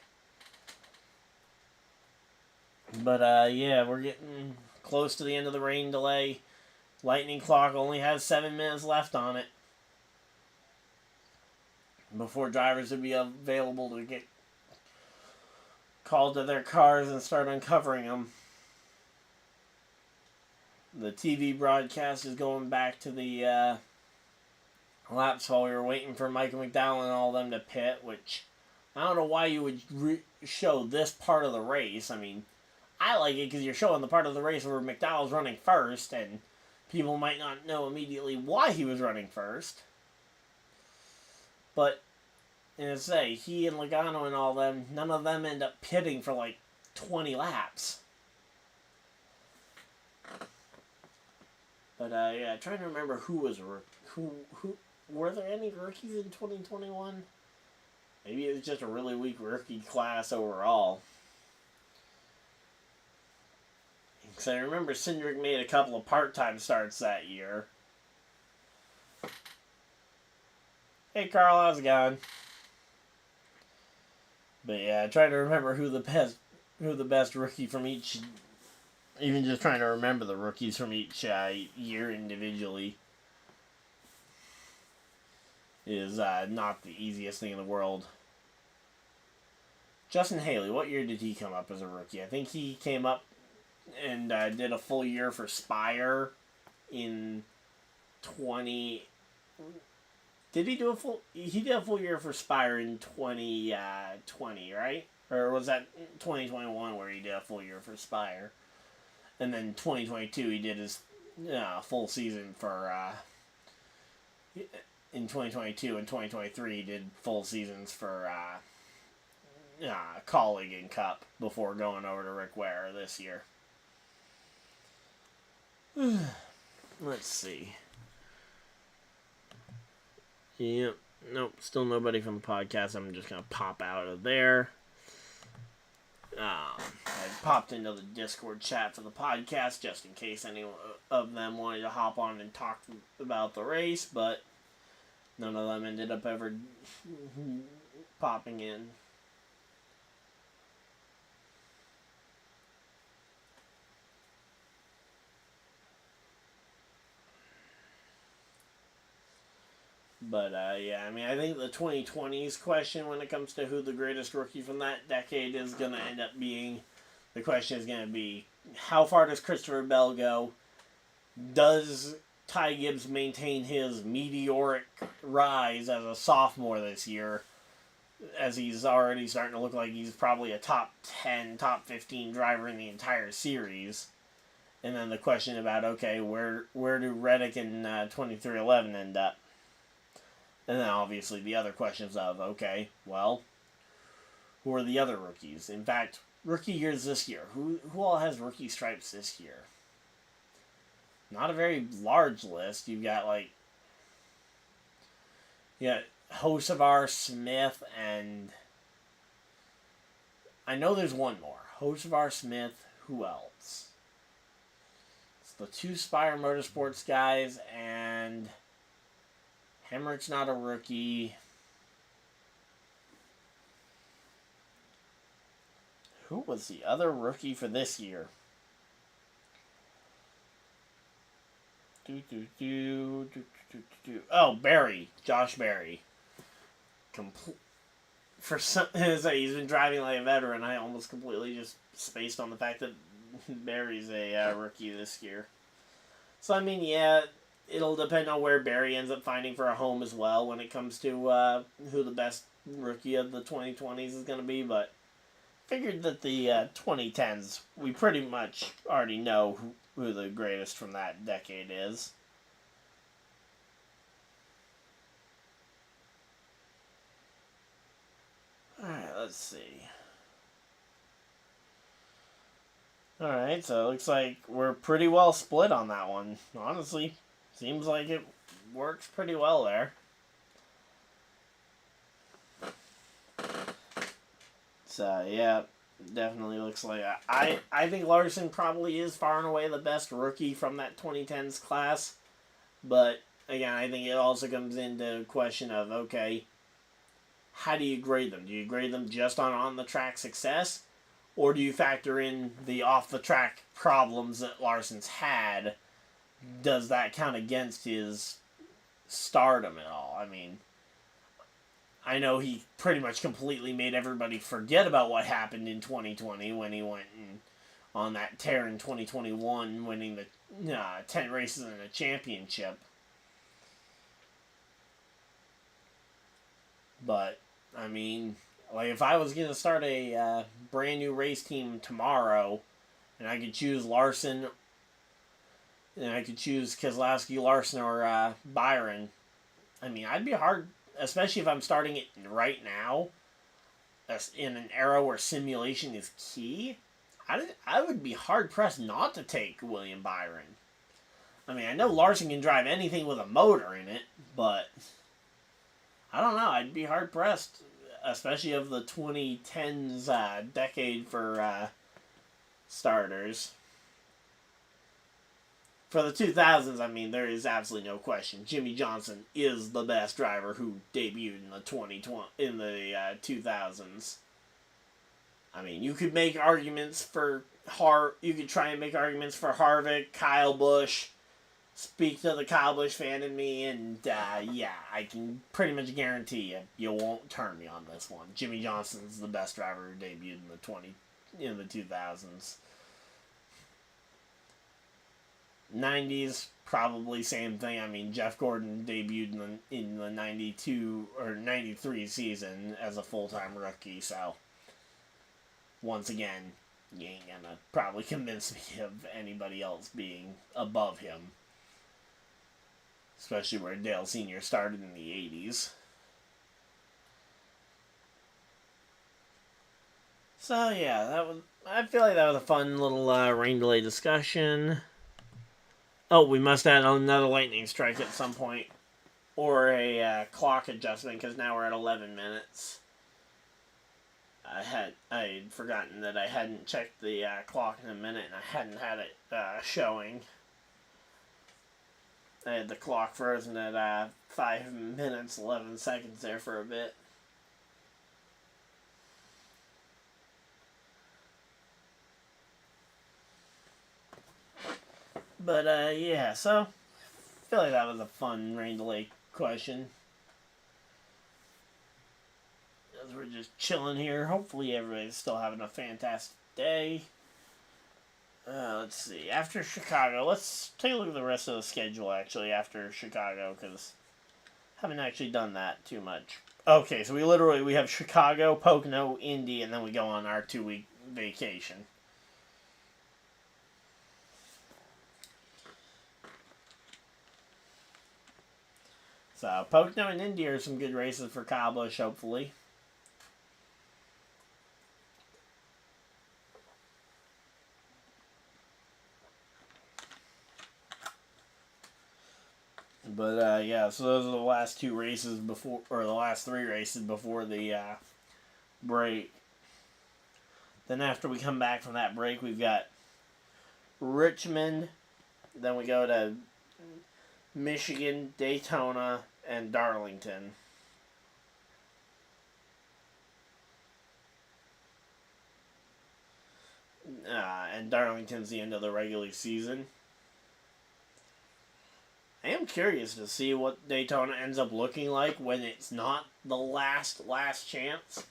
But, yeah, we're getting close to the end of the rain delay. Lightning clock only has 7 minutes left on it before drivers would be available to get called to their cars and start uncovering them. The TV broadcast is going back to the laps while we were waiting for Michael McDowell and all them to pit, which I don't know why you would show this part of the race. I mean, I like it because you're showing the part of the race where McDowell's running first, and people might not know immediately why he was running first. But, as I say, he and Logano and all them, none of them end up pitting for like 20 laps. But, yeah, trying to remember who was who were there any rookies in 2021? Maybe it was just a really weak rookie class overall. Because I remember Cindric made a couple of part-time starts that year. Hey Carl, how's it going? But yeah, trying to remember who the best rookie from each, even just trying to remember the rookies from each year individually is not the easiest thing in the world. Justin Haley, what year did he come up as a rookie? I think he came up and did a full year for Spire in 20... Did he do a full... He did a full year for Spire in 2020, right? Or was that 2021 where he did a full year for Spire? And then 2022 he did his full season for... in 2022 and 2023 he did full seasons for Colleague and Cup before going over to Rick Ware this year. Let's see. Yep. Nope. Still nobody from the podcast. I'm just going to pop out of there. I popped into the Discord chat for the podcast just in case any of them wanted to hop on and talk about the race, but none of them ended up ever popping in. But, yeah, I mean, I think the 2020s question when it comes to who the greatest rookie from that decade is going to end up being, the question is going to be, how far does Christopher Bell go? Does Ty Gibbs maintain his meteoric rise as a sophomore this year, as he's already starting to look like he's probably a top 10, top 15 driver in the entire series? And then the question about, okay, where do Reddick and 2311 end up? And then obviously the other questions of, okay, well, who are the other rookies? In fact, rookie years this year. Who all has rookie stripes this year? Not a very large list. You've got Hocevar, Smith, and I know there's one more. Hocevar, Smith, who else? It's the two Spire Motorsports guys, and Hemrick's not a rookie. Who was the other rookie for this year? Oh, Barry. Josh Barry. For some, he's been driving like a veteran. I almost completely just spaced on the fact that Barry's a rookie this year. So, I mean, yeah, it'll depend on where Barry ends up finding for a home as well when it comes to who the best rookie of the 2020s is going to be. But figured that the 2010s, we pretty much already know who the greatest from that decade is. Alright, let's see. Alright, so it looks like we're pretty well split on that one. Honestly, seems like it works pretty well there. So, yeah, definitely looks like... I think Larson probably is far and away the best rookie from that 2010s class. But, again, I think it also comes into a question of, okay, how do you grade them? Do you grade them just on the track success? Or do you factor in the off-the-track problems that Larson's had? Does that count against his stardom at all? I mean, I know he pretty much completely made everybody forget about what happened in 2020 when he went on that tear in 2021, winning the 10 races in a championship. But, I mean, like, if I was going to start a brand new race team tomorrow, and I could choose Larson, and I could choose Keselowski, Larson, or Byron, I mean, I'd be hard, especially if I'm starting it right now, in an era where simulation is key, I would be hard-pressed not to take William Byron. I mean, I know Larson can drive anything with a motor in it, but I don't know, I'd be hard-pressed, especially of the 2010s decade for starters. For the 2000s, I mean, there is absolutely no question. Jimmy Johnson is the best driver who debuted in the 2000s. I mean, you could make arguments for you could try and make arguments for Harvick, Kyle Busch. Speak to the Kyle Busch fan in me, and yeah, I can pretty much guarantee you won't turn me on this one. Jimmy Johnson's the best driver who debuted in the 2000s. 90s, probably same thing. I mean, Jeff Gordon debuted in the 92 or 93 season as a full-time rookie, so once again, you ain't gonna probably convince me of anybody else being above him. Especially where Dale Sr. started in the 80s. So yeah, I feel like that was a fun little rain delay discussion. Oh, we must add another lightning strike at some point. Or a clock adjustment, because now we're at 11 minutes. I had forgotten that I hadn't checked the clock in a minute, and I hadn't had it showing. I had the clock frozen at 5 minutes, 11 seconds there for a bit. But, yeah, so, I feel like that was a fun rain delay question. As we're just chilling here, hopefully everybody's still having a fantastic day. Let's see, after Chicago, let's take a look at the rest of the schedule, actually, after Chicago, because I haven't actually done that too much. Okay, so we have Chicago, Pocono, Indy, and then we go on our 2-week vacation. So, Pocono and Indy are some good races for Kyle Busch, hopefully. But, yeah, so those are the last 2 races before, or the last 3 races before the break. Then after we come back from that break, we've got Richmond, then we go to Michigan, Daytona, and Darlington. and Darlington's the end of the regular season. I am curious to see what Daytona ends up looking like when it's not the last chance.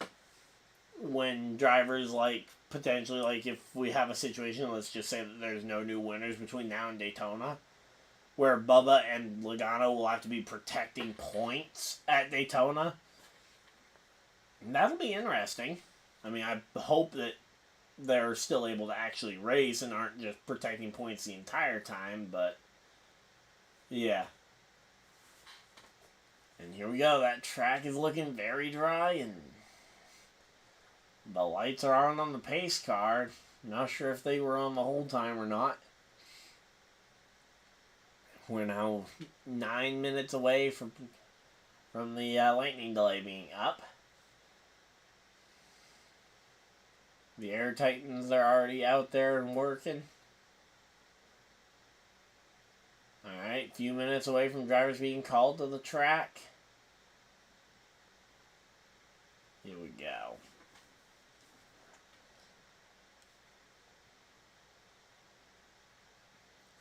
When drivers, like, potentially, like, if we have a situation, let's just say that there's no new winners between now and Daytona, where Bubba and Logano will have to be protecting points at Daytona. And that'll be interesting. I mean, I hope that they're still able to actually race and aren't just protecting points the entire time, but yeah. And here we go. That track is looking very dry, and the lights are on the pace car. Not sure if they were on the whole time or not. We're now 9 minutes away from the lightning delay being up. The Air Titans are already out there and working. Alright, a few minutes away from drivers being called to the track. Here we go.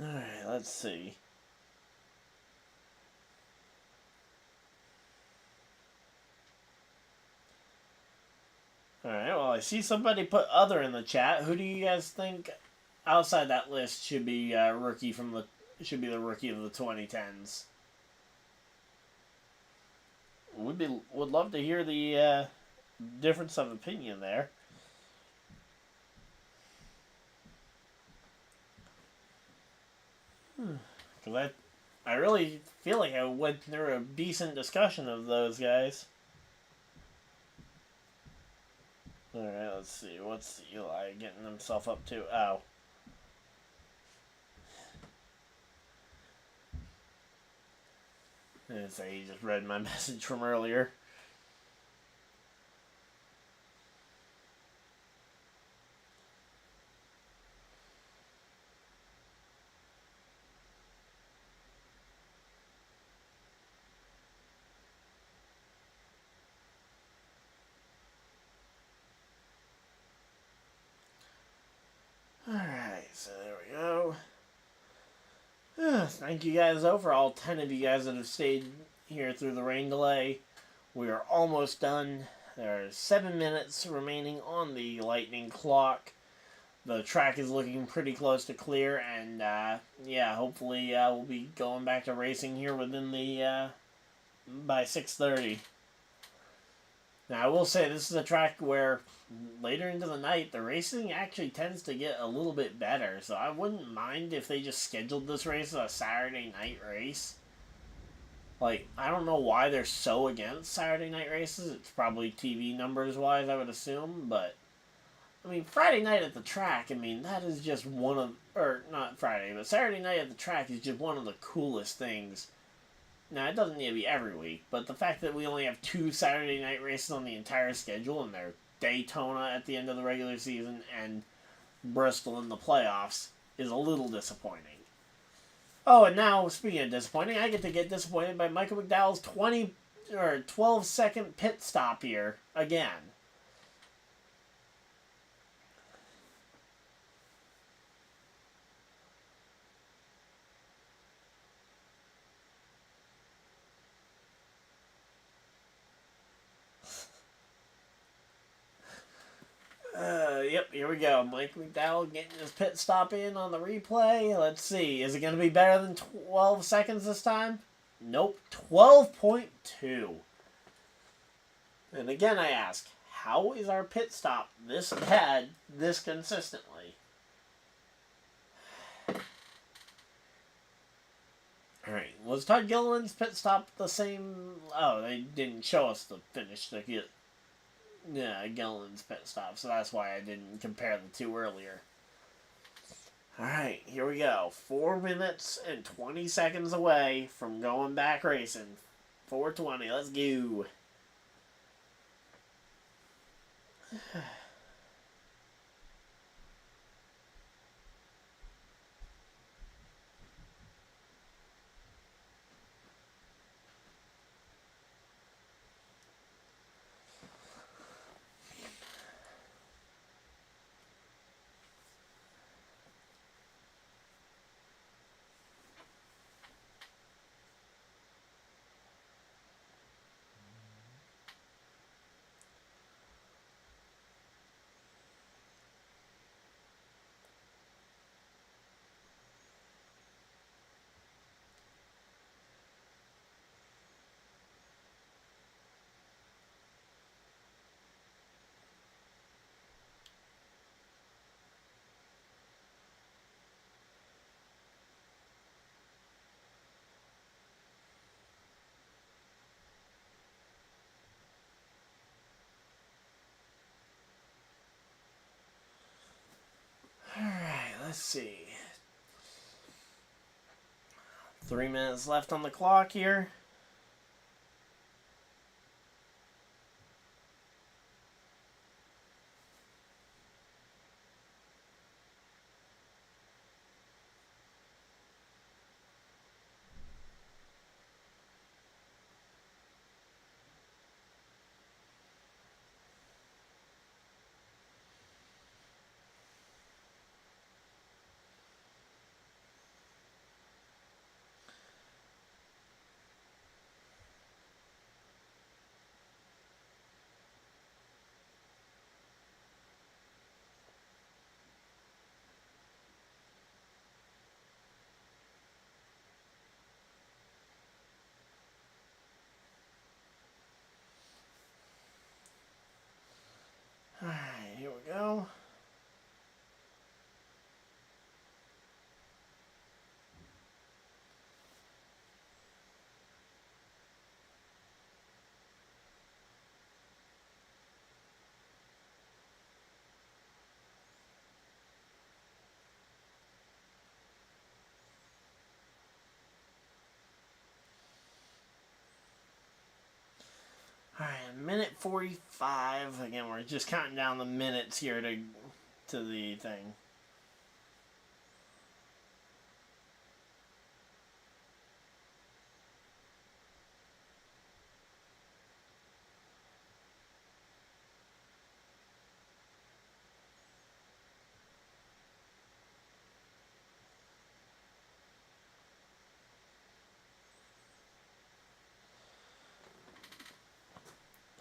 Alright, let's see. Alright, well, I see somebody put other in the chat. Who do you guys think outside that list should be the rookie of the 2010s? Would love to hear the difference of opinion there. Because I really feel like I went through a decent discussion of those guys. Alright, let's see. What's Eli getting himself up to? Oh. I didn't say he just read my message from earlier. Alright, so there we go. Thank you guys, though, for all 10 of you guys that have stayed here through the rain delay. We are almost done. There are 7 minutes remaining on the lightning clock. The track is looking pretty close to clear, and yeah, hopefully we'll be going back to racing here within the by 6:30. Now, I will say this is a track where later into the night, the racing actually tends to get a little bit better. So I wouldn't mind if they just scheduled this race as a Saturday night race. Like, I don't know why they're so against Saturday night races. It's probably TV numbers wise, I would assume. But, I mean, Friday night at the track, I mean, that is just one of, or not Friday, but Saturday night at the track is just one of the coolest things. Now, it doesn't need to be every week, but the fact that we only have 2 Saturday night races on the entire schedule, and they're Daytona at the end of the regular season and Bristol in the playoffs, is a little disappointing. Oh, and now, speaking of disappointing, I get to get disappointed by Michael McDowell's 12-second pit stop here, again. Yep, here we go. Mike McDowell getting his pit stop in on the replay. Let's see. Is it going to be better than 12 seconds this time? Nope. 12.2. And again, I ask, how is our pit stop this bad, this consistently? Alright, was Todd Gilliland's pit stop the same? Oh, they didn't show us the finish to get Gilliland's pit stop, so that's why I didn't compare the two earlier. Alright, here we go. 4 minutes and 20 seconds away from going back racing. 4:20, let's go. let's see. 3 minutes left on the clock here. Alright, here we go. Alright, minute 45. Again, we're just counting down the minutes here to the thing.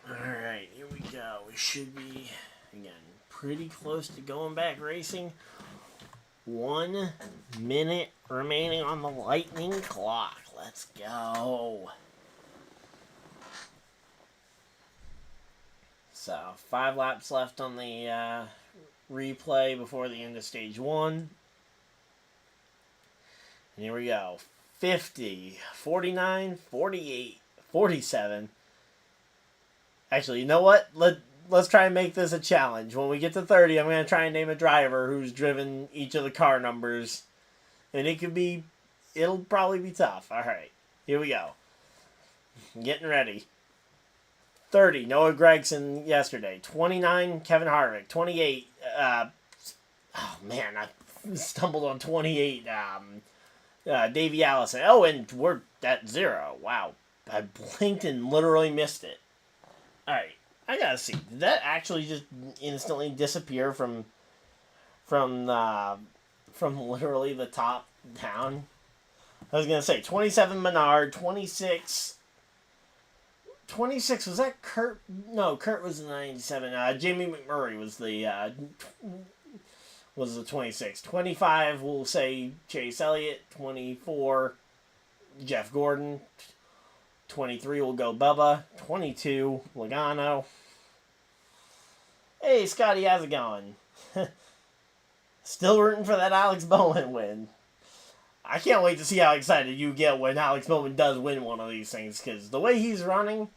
Alright, here we go. We should be, again, pretty close to going back racing. 1 minute remaining on the lightning clock. Let's go. So, 5 laps left on the replay before the end of stage 1. And here we go. 50, 49, 48, 47. Actually, you know what? Let's try and make this a challenge. When we get to 30, I'm going to try and name a driver who's driven each of the car numbers. And it'll probably be tough. Alright, here we go. Getting ready. 30, Noah Gragson yesterday. 29, Kevin Harvick. 28, oh man, I stumbled on 28, Davey Allison. Oh, and we're at 0. Wow. I blinked and literally missed it. Alright, I gotta see. Did that actually just instantly disappear from literally the top down? I was gonna say 27 Menard, 26. 26 was that Kurt? No, Kurt was the 97. Jamie McMurray was the 26. 25 we'll say Chase Elliott. 24 Jeff Gordon. 23 will go Bubba. 22, Logano. Hey, Scotty, how's it going? Still rooting for that Alex Bowman win. I can't wait to see how excited you get when Alex Bowman does win one of these things, because the way he's running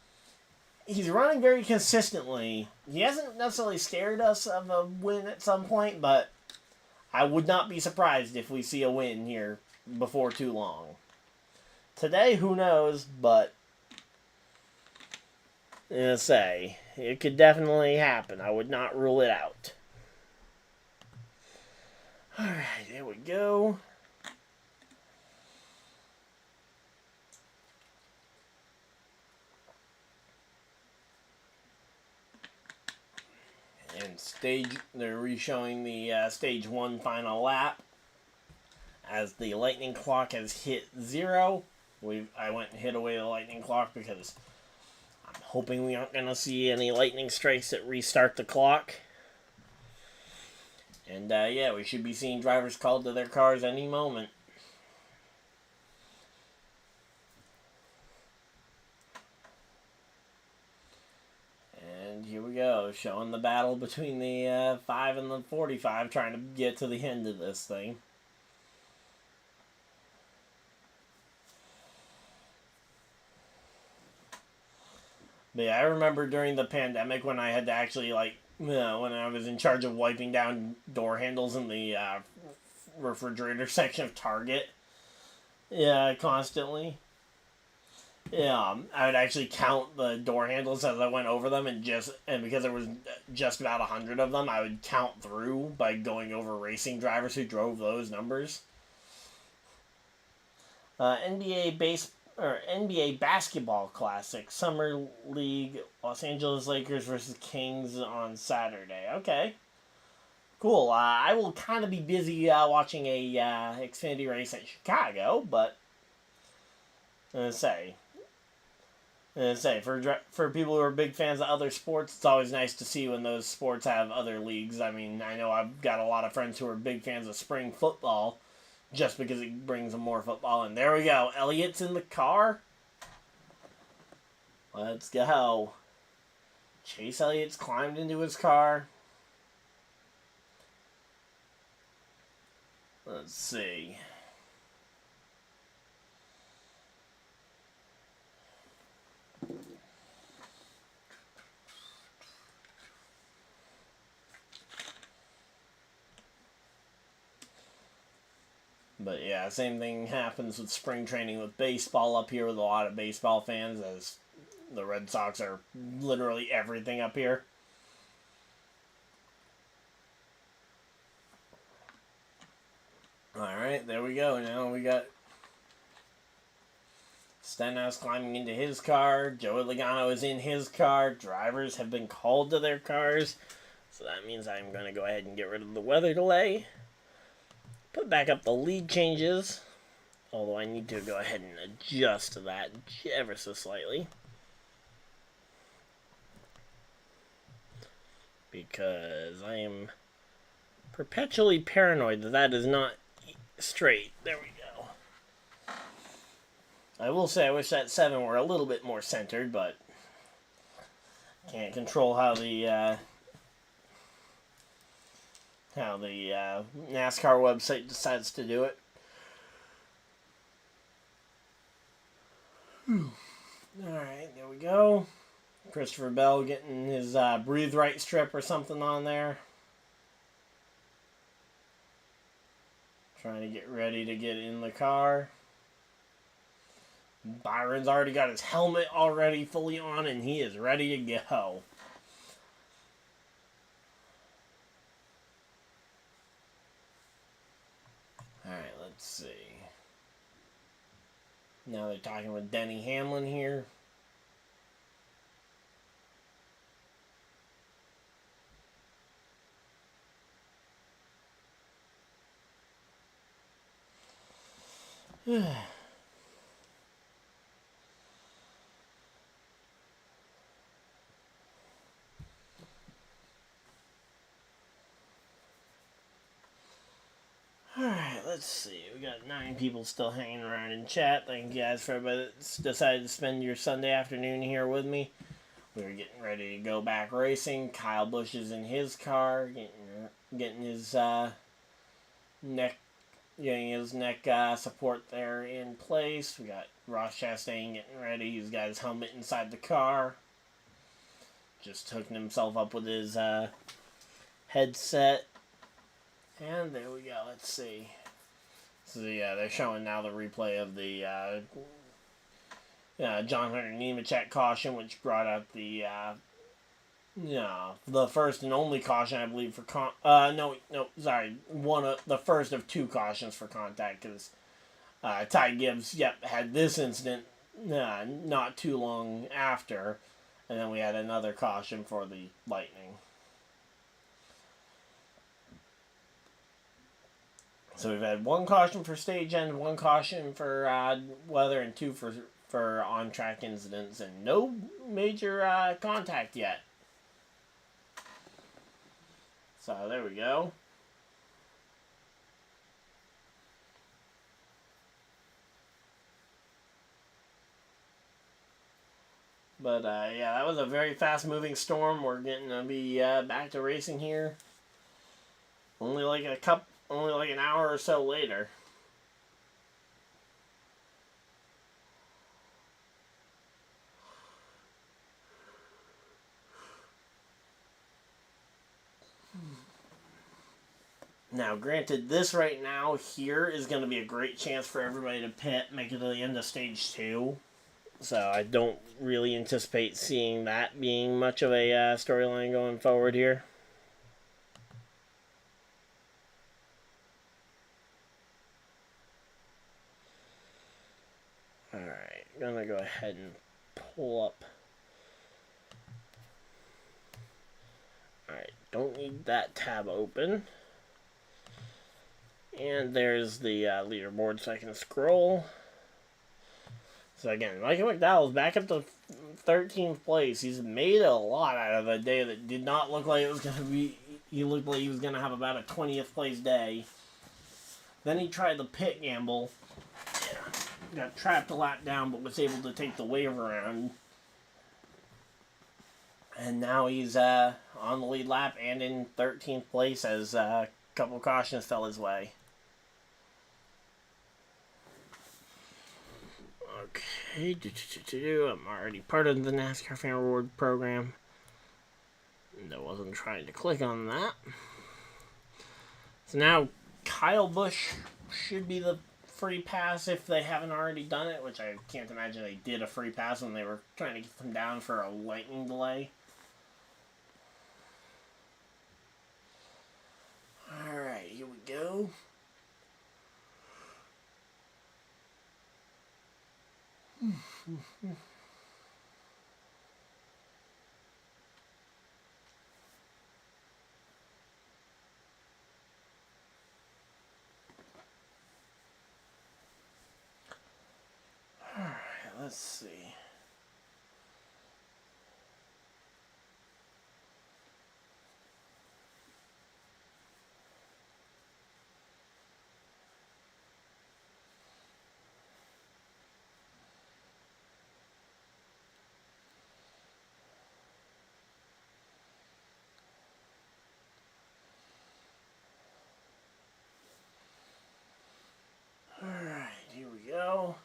very consistently. He hasn't necessarily scared us of a win at some point, but I would not be surprised if we see a win here before too long. Today, who knows, but it could definitely happen. I would not rule it out. Alright, there we go. And they're re-showing the stage 1 final lap as the lightning clock has hit 0. I went and hid away the lightning clock because I'm hoping we aren't going to see any lightning strikes that restart the clock. And yeah, we should be seeing drivers called to their cars any moment. And here we go, showing the battle between the 5 and the 45, trying to get to the end of this thing. But yeah, I remember during the pandemic when I had to actually, when I was in charge of wiping down door handles in the refrigerator section of Target. Yeah, constantly. Yeah, I would actually count the door handles as I went over them, and because there was just about 100 of them, I would count through by going over racing drivers who drove those numbers. NBA Basketball Classic Summer League, Los Angeles Lakers versus Kings on Saturday. Okay, cool. I will kind of be busy watching a Xfinity race at Chicago, but I'm gonna say for people who are big fans of other sports, it's always nice to see when those sports have other leagues. I mean, I know I've got a lot of friends who are big fans of spring football, just because it brings them more football. And there we go. Elliott's in the car. Let's go. Chase Elliott's climbed into his car. Let's see. But yeah, same thing happens with spring training with baseball up here with a lot of baseball fans, as the Red Sox are literally everything up here. Alright, there we go. Now we got Stenhouse climbing into his car. Joey Logano is in his car. Drivers have been called to their cars. So that means I'm going to go ahead and get rid of the weather delay. Put back up the lead changes, although I need to go ahead and adjust that ever so slightly, because I am perpetually paranoid that that is not straight. There we go. I will say I wish that 7 were a little bit more centered, but can't control how the NASCAR website decides to do it. Alright, there we go. Christopher Bell getting his breathe right strip or something on there. Trying to get ready to get in the car. Byron's already got his helmet already fully on, and he is ready to go. Alright, let's see. Now they're talking with DennyHamlin here. Alright, let's see. We got 9 people still hanging around in chat. Thank you guys for everybody that's decided to spend your Sunday afternoon here with me. We're getting ready to go back racing. Kyle Busch is in his car, getting his neck support there in place. We got Ross Chastain getting ready. He's got his helmet inside the car. Just hooking himself up with his headset. And there we go. Let's see. So yeah, they're showing now the replay of the John Hunter Nemechek caution, which brought out the first and only caution, I believe, for the first of 2 cautions for contact, because Ty Gibbs had this incident not too long after, and then we had another caution for the Lightning. So we've had 1 caution for stage end, 1 caution for weather, and 2 for on-track incidents, and no major contact yet. So there we go. But yeah, that was a very fast-moving storm. We're getting to be back to racing here. Only like an hour or so later. Now, granted, this right now here is going to be a great chance for everybody to pit, make it to the end of stage 2. So I don't really anticipate seeing that being much of a storyline going forward here. Alright, I'm going to go ahead and pull up. Alright, don't need that tab open. And there's the leaderboard so I can scroll. So again, Michael McDowell's back up to 13th place. He's made a lot out of a day that did not look like it was going to be... He looked like he was going to have about a 20th place day. Then he tried the pit gamble. Got trapped a lap down, but was able to take the wave around. And now he's on the lead lap and in 13th place as a couple of cautions fell his way. Okay, I'm already part of the NASCAR Fan Reward program. I wasn't trying to click on that. So now Kyle Busch should be the free pass if they haven't already done it, which I can't imagine they did a free pass when they were trying to get them down for a lightning delay. Alright, here we go. Alright, let's see. Alright, here we go.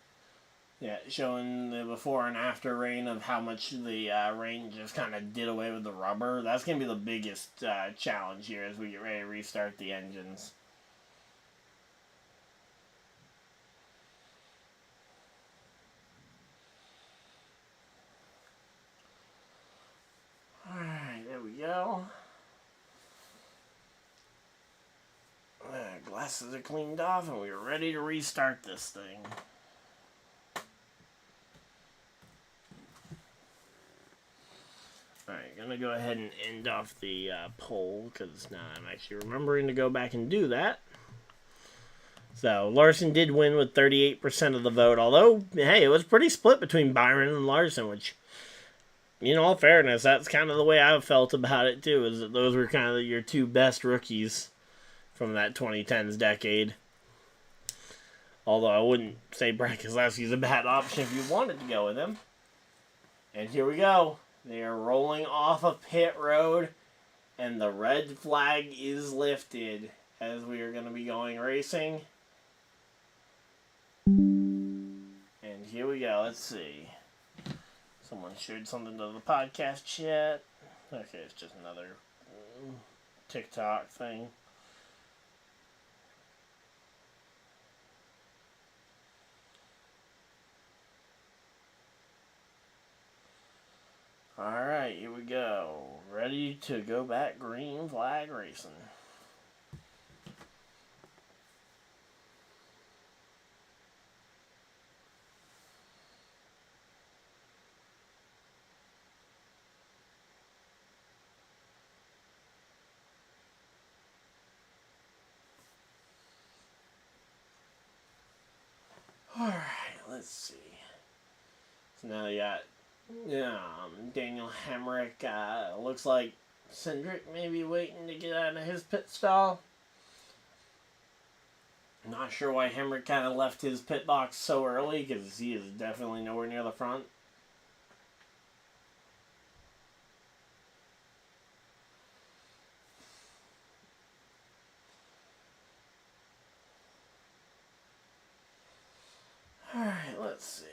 Yeah, showing the before and after rain of how much the rain just kind of did away with the rubber. That's going to be the biggest challenge here as we get ready to restart the engines. Alright, there we go. Glasses are cleaned off and we're ready to restart this thing. Alright, gonna go ahead and end off the poll because now I'm actually remembering to go back and do that. So, Larson did win with 38% of the vote, although, hey, it was pretty split between Byron and Larson, which, in all fairness, that's kind of the way I felt about it, too, is that those were kind of your two best rookies from that 2010s decade. Although I wouldn't say Brad Keselowski's a bad option if you wanted to go with him. And here we go. They are rolling off a pit road, and the red flag is lifted as we are going to be going racing. And here we go. Let's see. Someone shared something to the podcast chat. Okay, it's just another TikTok thing. Alright, here we go. Ready to go back green flag racing. Alright, let's see. So now you got Daniel Hemrick. Looks like Cindric may be waiting to get out of his pit stall. Not sure why Hemrick kind of left his pit box so early, because he is definitely nowhere near the front. Alright, let's see.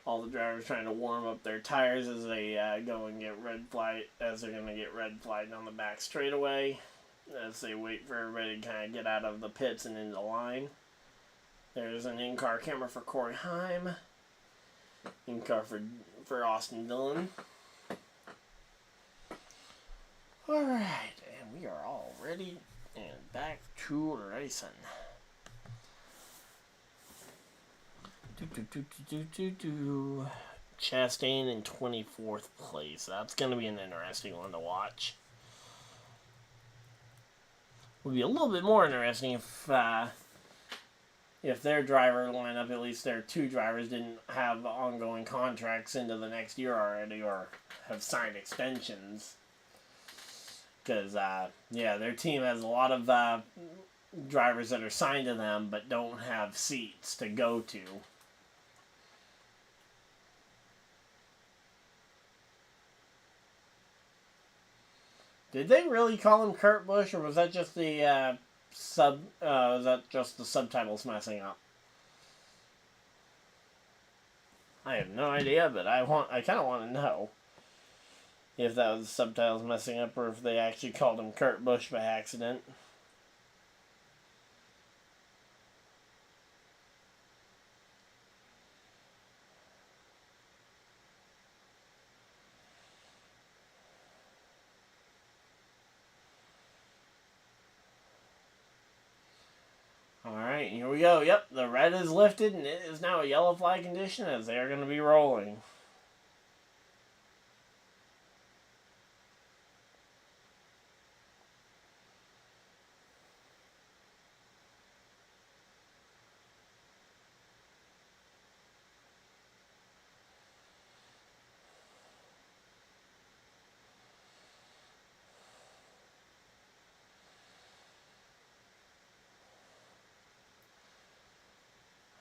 All the drivers trying to warm up their tires as they go and get red flag, as they're going to get red flagged on the back straightaway, as they wait for everybody to kind of get out of the pits and into the line. There's an in-car camera for Corey Heim. In-car for Austin Dillon. Alright, and we are all ready and back to racing. Chastain in 24th place. That's going to be an interesting one to watch. Would be a little bit more interesting if their driver lineup, at least their two drivers, didn't have ongoing contracts into the next year already or have signed extensions. Because, yeah, their team has a lot of drivers that are signed to them but don't have seats to go to. Did they really call him Kurt Busch, or was that just the subtitles messing up? I have no idea, but I kind of want to know if that was the subtitles messing up or if they actually called him Kurt Busch by accident. Alright, here we go. Yep, the red is lifted and it is now a yellow flag condition as they are going to be rolling.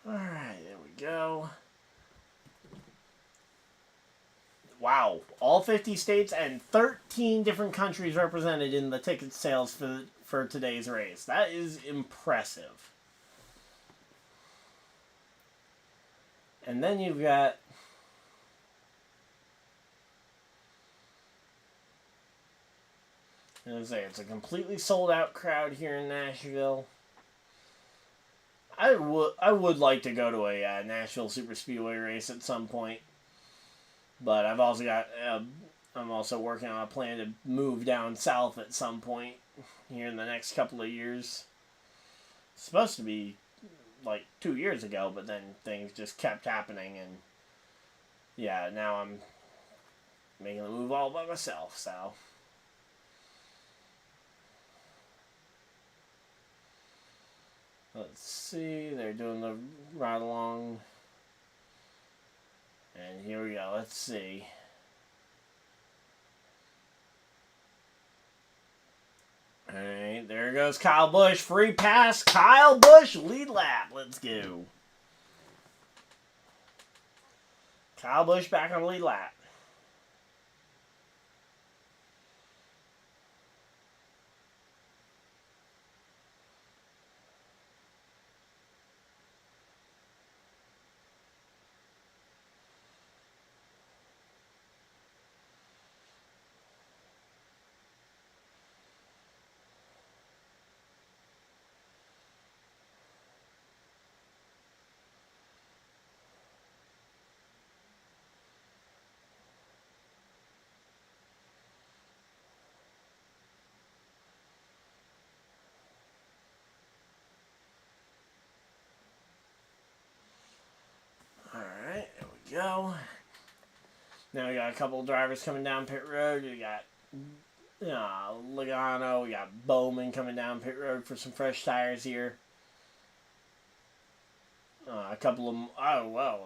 Alright, there we go. Wow, all 50 states and 13 different countries represented in the ticket sales for today's race. That is impressive. And then you've got as I say, it's a completely sold out crowd here in Nashville. I would like to go to a Nashville Superspeedway race at some point, but I've also got I'm also working on a plan to move down south at some point here in the next couple of years. It's supposed to be like 2 years ago, but then things just kept happening, and yeah, now I'm making the move all by myself. So. Let's see, they're doing the ride along. And here we go, let's see. Alright, there goes Kyle Busch. Free pass, Kyle Busch, lead lap. Let's go. Kyle Busch back on the lead lap. Go. Now we got a couple of drivers coming down pit road. We got Logano. We got Bowman coming down pit road for some fresh tires here. A couple of a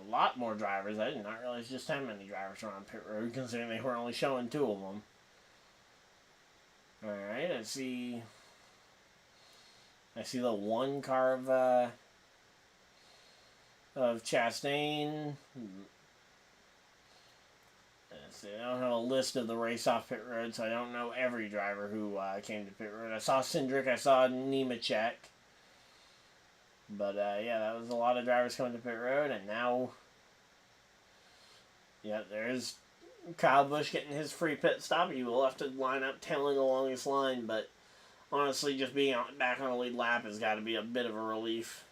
lot more drivers. I did not realize just how many drivers were on pit road, considering they were only showing 2 of them. All right, I see the one car of Chastain. I don't have a list of the race off pit road, so I don't know every driver who came to pit road. I saw Cindric, I saw Nemechek. But, yeah, that was a lot of drivers coming to pit road, and now Yeah, there's Kyle Busch getting his free pit stop. He will have to line up tailing along this line, but honestly, just being back on the lead lap has got to be a bit of a relief.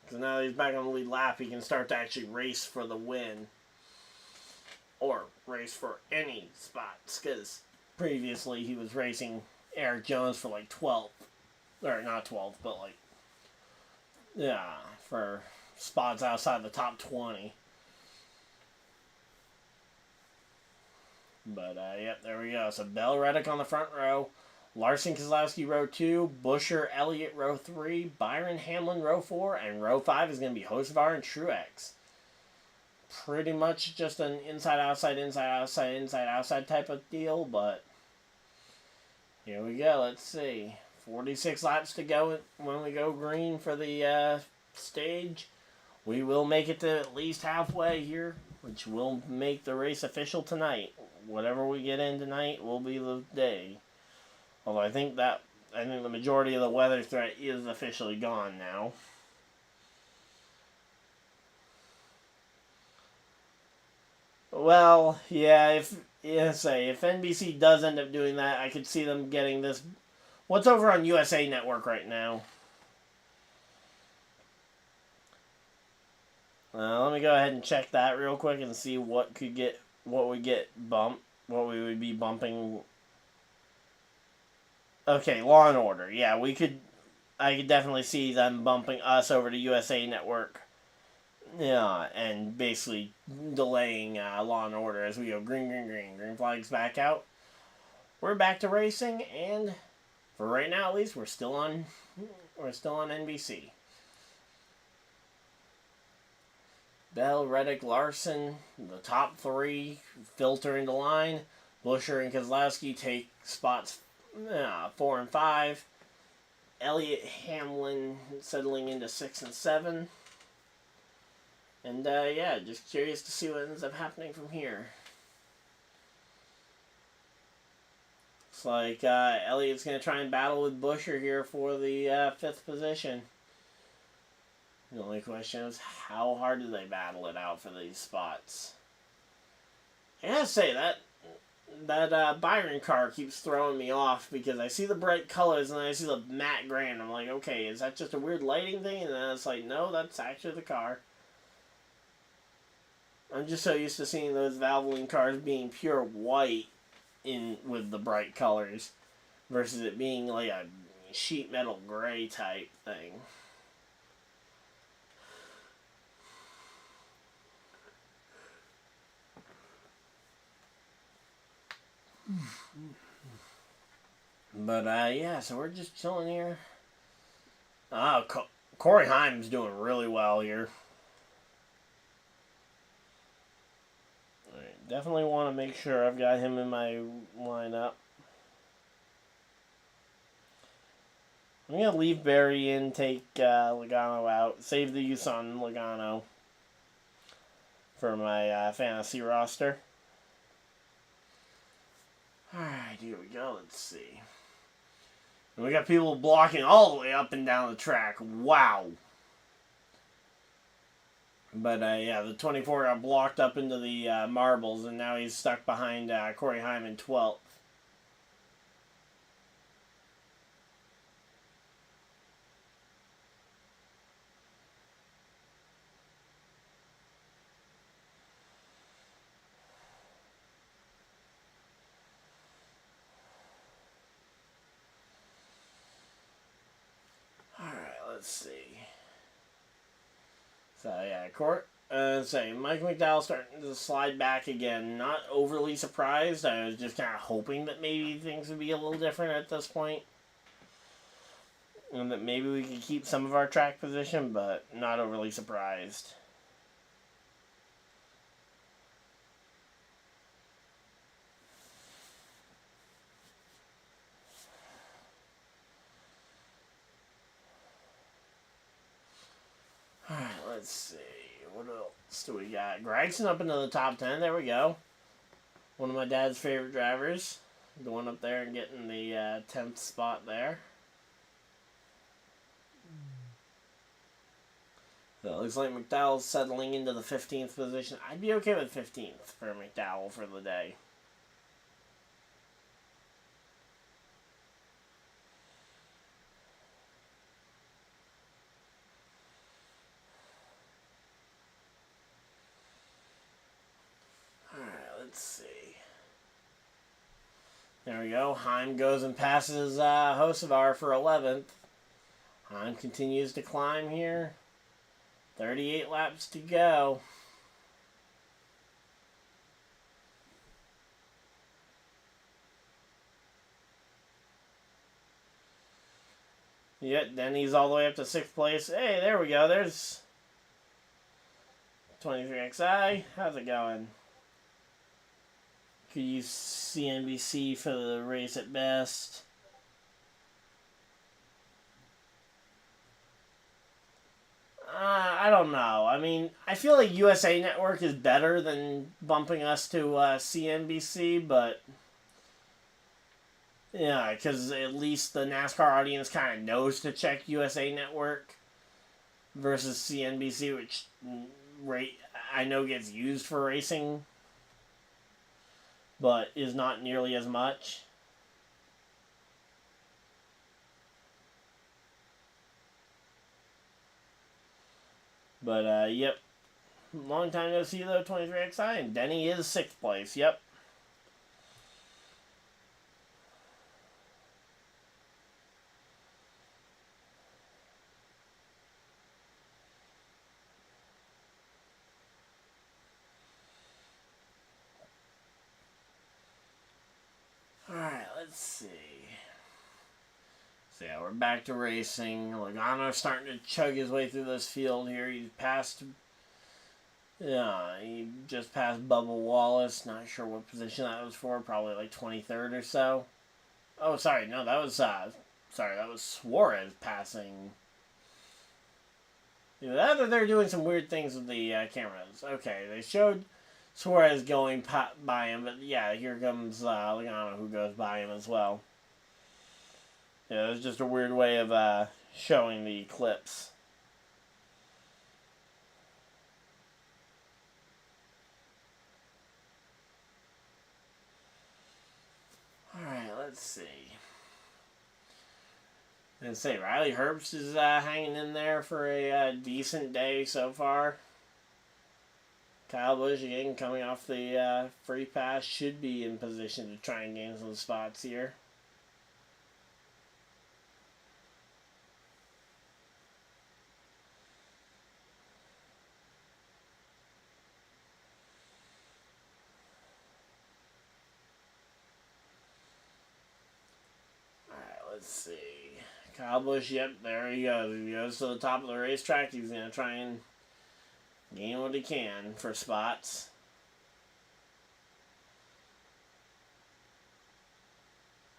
Because now that he's back on the lead lap, he can start to actually race for the win. Or race for any spots. Because previously he was racing Eric Jones for like 12th. Or not 12th, but like, yeah, for spots outside the top 20. But, yep, there we go. So, Bell Reddick on the front row. Larson Keselowski, row 2. Buescher-Elliott, row 3. Byron Hamlin, row 4. And row 5 is going to be Hocevar and Truex. Pretty much just an inside-outside, inside-outside, inside-outside type of deal, but here we go. Let's see. 46 laps to go when we go green for the stage. We will make it to at least halfway here, which will make the race official tonight. Whatever we get in tonight will be the day. Although I think the majority of the weather threat is officially gone now. Well, yeah, if NBC does end up doing that, I could see them getting this. What's over on USA Network right now? Let me go ahead and check that real quick and see what we would be bumping. Okay, Law and Order. Yeah, I could definitely see them bumping us over to USA Network. Yeah, and basically delaying Law and Order as we go green, green, green. Green flag's back out. We're back to racing, and for right now at least, we're still on NBC. Bell, Reddick, Larson, the top 3 filter into line. Buescher and Keselowski take spots 4 and 5. Elliott, Hamlin settling into 6 and 7. And, yeah, just curious to see what ends up happening from here. Looks like Elliott's going to try and battle with Buescher here for the 5th position. The only question is, how hard do they battle it out for these spots? I gotta say, that Byron car keeps throwing me off because I see the bright colors and then I see the matte gray and I'm like, okay, is that just a weird lighting thing? And then it's like, no, that's actually the car. I'm just so used to seeing those Valvoline cars being pure white with the bright colors versus it being like a sheet metal gray type thing. But, yeah, so we're just chilling here. Corey Heim's doing really well here. Right, definitely want to make sure I've got him in my lineup. I'm going to leave Barry in, take Logano out, save the use on Logano for my fantasy roster. Alright, here we go. Let's see. And we got people blocking all the way up and down the track. Wow. But, yeah, the 24 got blocked up into the marbles, and now he's stuck behind Corey Heim in 12th. Let's see. So, yeah, Mike McDowell starting to slide back again. Not overly surprised. I was just kind of hoping that maybe things would be a little different at this point. And that maybe we could keep some of our track position, but not overly surprised. Alright, let's see. What else do we got? Gregson up into the top 10. There we go. One of my dad's favorite drivers. Going up there and getting the 10th spot there. So it looks like McDowell's settling into the 15th position. I'd be okay with 15th for McDowell for the day. Alright, let's see. There we go. Heim goes and passes Hocevar for 11th. Heim continues to climb here. 38 laps to go. Yep, Denny's all the way up to 6th place. Hey, there we go. There's 23XI. How's it going? Could use CNBC for the race at best. I don't know. I mean, I feel like USA Network is better than bumping us to CNBC, but yeah, because at least the NASCAR audience kind of knows to check USA Network versus CNBC, which I know gets used for racing, but is not nearly as much. But, yep. Long time no see, though, 23XI. And Denny is 6th place. Yep. Alright, let's see. So, yeah, we're back to racing. Logano's starting to chug his way through this field here. He's passed... Yeah, he just passed Bubba Wallace. Not sure what position that was for. Probably like 23rd or so. Oh, sorry. No, that was... sorry, that was Suarez passing. Either they're doing some weird things with the cameras. Okay, they showed Suarez going by him, but yeah, here comes Logano, who goes by him as well. Yeah, it was just a weird way of showing the clips. Alright, let's see. I'd say Riley Herbst is hanging in there for a decent day so far. Kyle Busch, again, coming off the free pass, should be in position to try and gain some spots here. Let's see. Kyle Busch, yep, there he goes. He goes to the top of the racetrack. He's going to try and gain what he can for spots.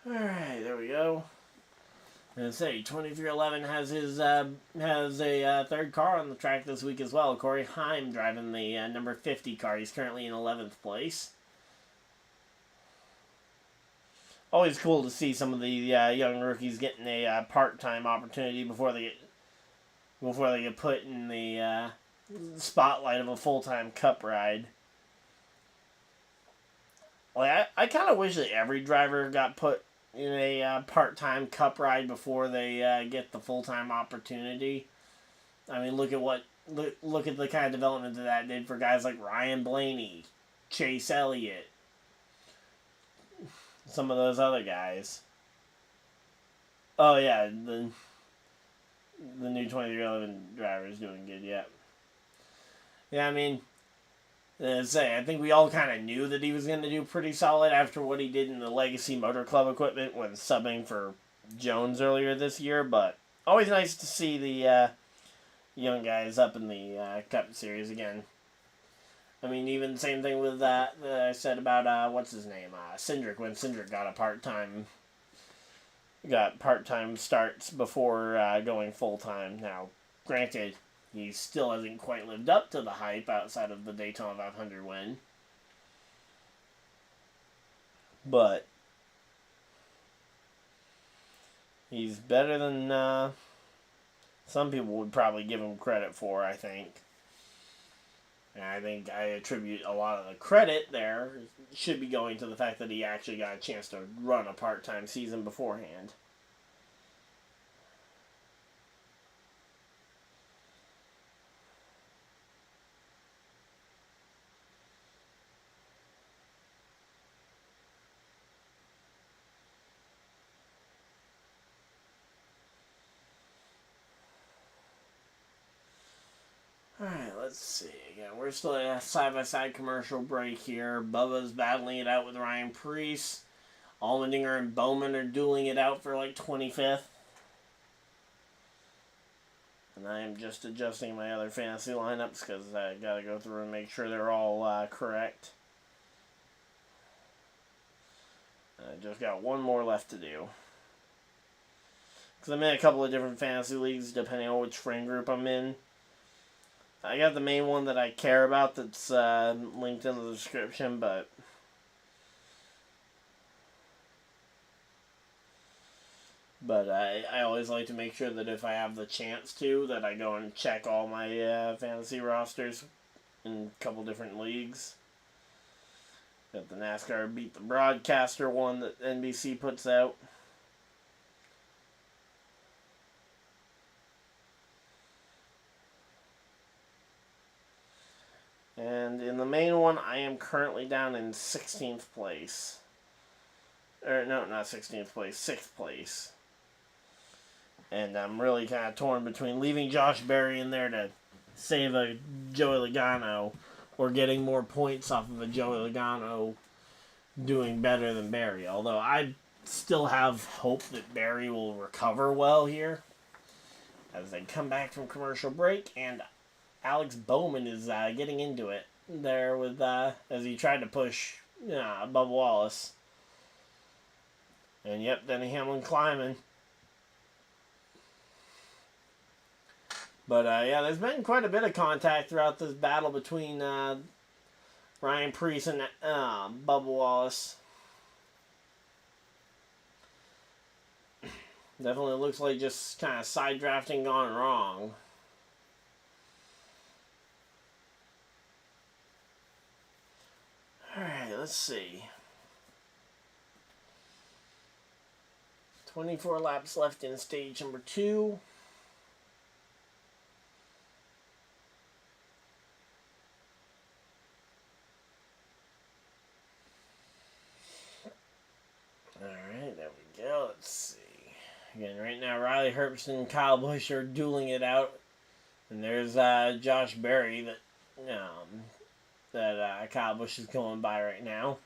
Alright, there we go. And say 2311 has his a third car on the track this week as well. Corey Heim driving the number 50 car. He's currently in 11th place. Always cool to see some of the young rookies getting a part-time opportunity before they get put in the spotlight of a full-time Cup ride. Like I kind of wish that every driver got put in a part-time Cup ride before they get the full-time opportunity. I mean, look at the kind of development that did for guys like Ryan Blaney, ChaseElliott. Some of those other guys. Oh yeah, the new 2311 driver is doing good. Yeah. Yeah, I mean, I think we all kind of knew that he was going to do pretty solid after what he did in the Legacy Motor Club equipment when subbing for Jones earlier this year. But always nice to see the young guys up in the Cup Series again. I mean, even the same thing with that I said about, what's his name, Cindric, when Cindric got part-time starts before going full-time. Now, granted, he still hasn't quite lived up to the hype outside of the Daytona 500 win. But he's better than some people would probably give him credit for, I think. And I think I attribute a lot of the credit there should be going to the fact that he actually got a chance to run a part-time season beforehand. Alright, let's see. Again, we're still at a side-by-side commercial break here. Bubba's battling it out with Ryan Preece. Allmendinger and Bowman are dueling it out for like 25th. And I am just adjusting my other fantasy lineups because I gotta go through and make sure they're all correct. I just got one more left to do. Because I'm in a couple of different fantasy leagues depending on which friend group I'm in. I got the main one that I care about that's linked in the description, but I always like to make sure that if I have the chance to, that I go and check all my fantasy rosters in a couple different leagues. Got the NASCAR Beat the Broadcaster one that NBC puts out. And in the main one, I am currently down in 16th place. Or, no, not 16th place, 6th place. And I'm really kind of torn between leaving Josh Berry in there to save a Joey Logano or getting more points off of a Joey Logano doing better than Berry. Although I still have hope that Berry will recover well here as they come back from commercial break, and Alex Bowman is getting into it there with as he tried to push Bubba Wallace. And yep, DennyHamlin climbing. But yeah, there's been quite a bit of contact throughout this battle between Ryan Preece and Bubba Wallace. Definitely looks like just kind of side drafting gone wrong. Alright, let's see. 24 laps left in stage number 2. Alright, there we go. Let's see. Again, right now, Riley Herbst and Kyle Busch are dueling it out. And there's Josh Berry that Kyle Busch is going by right now.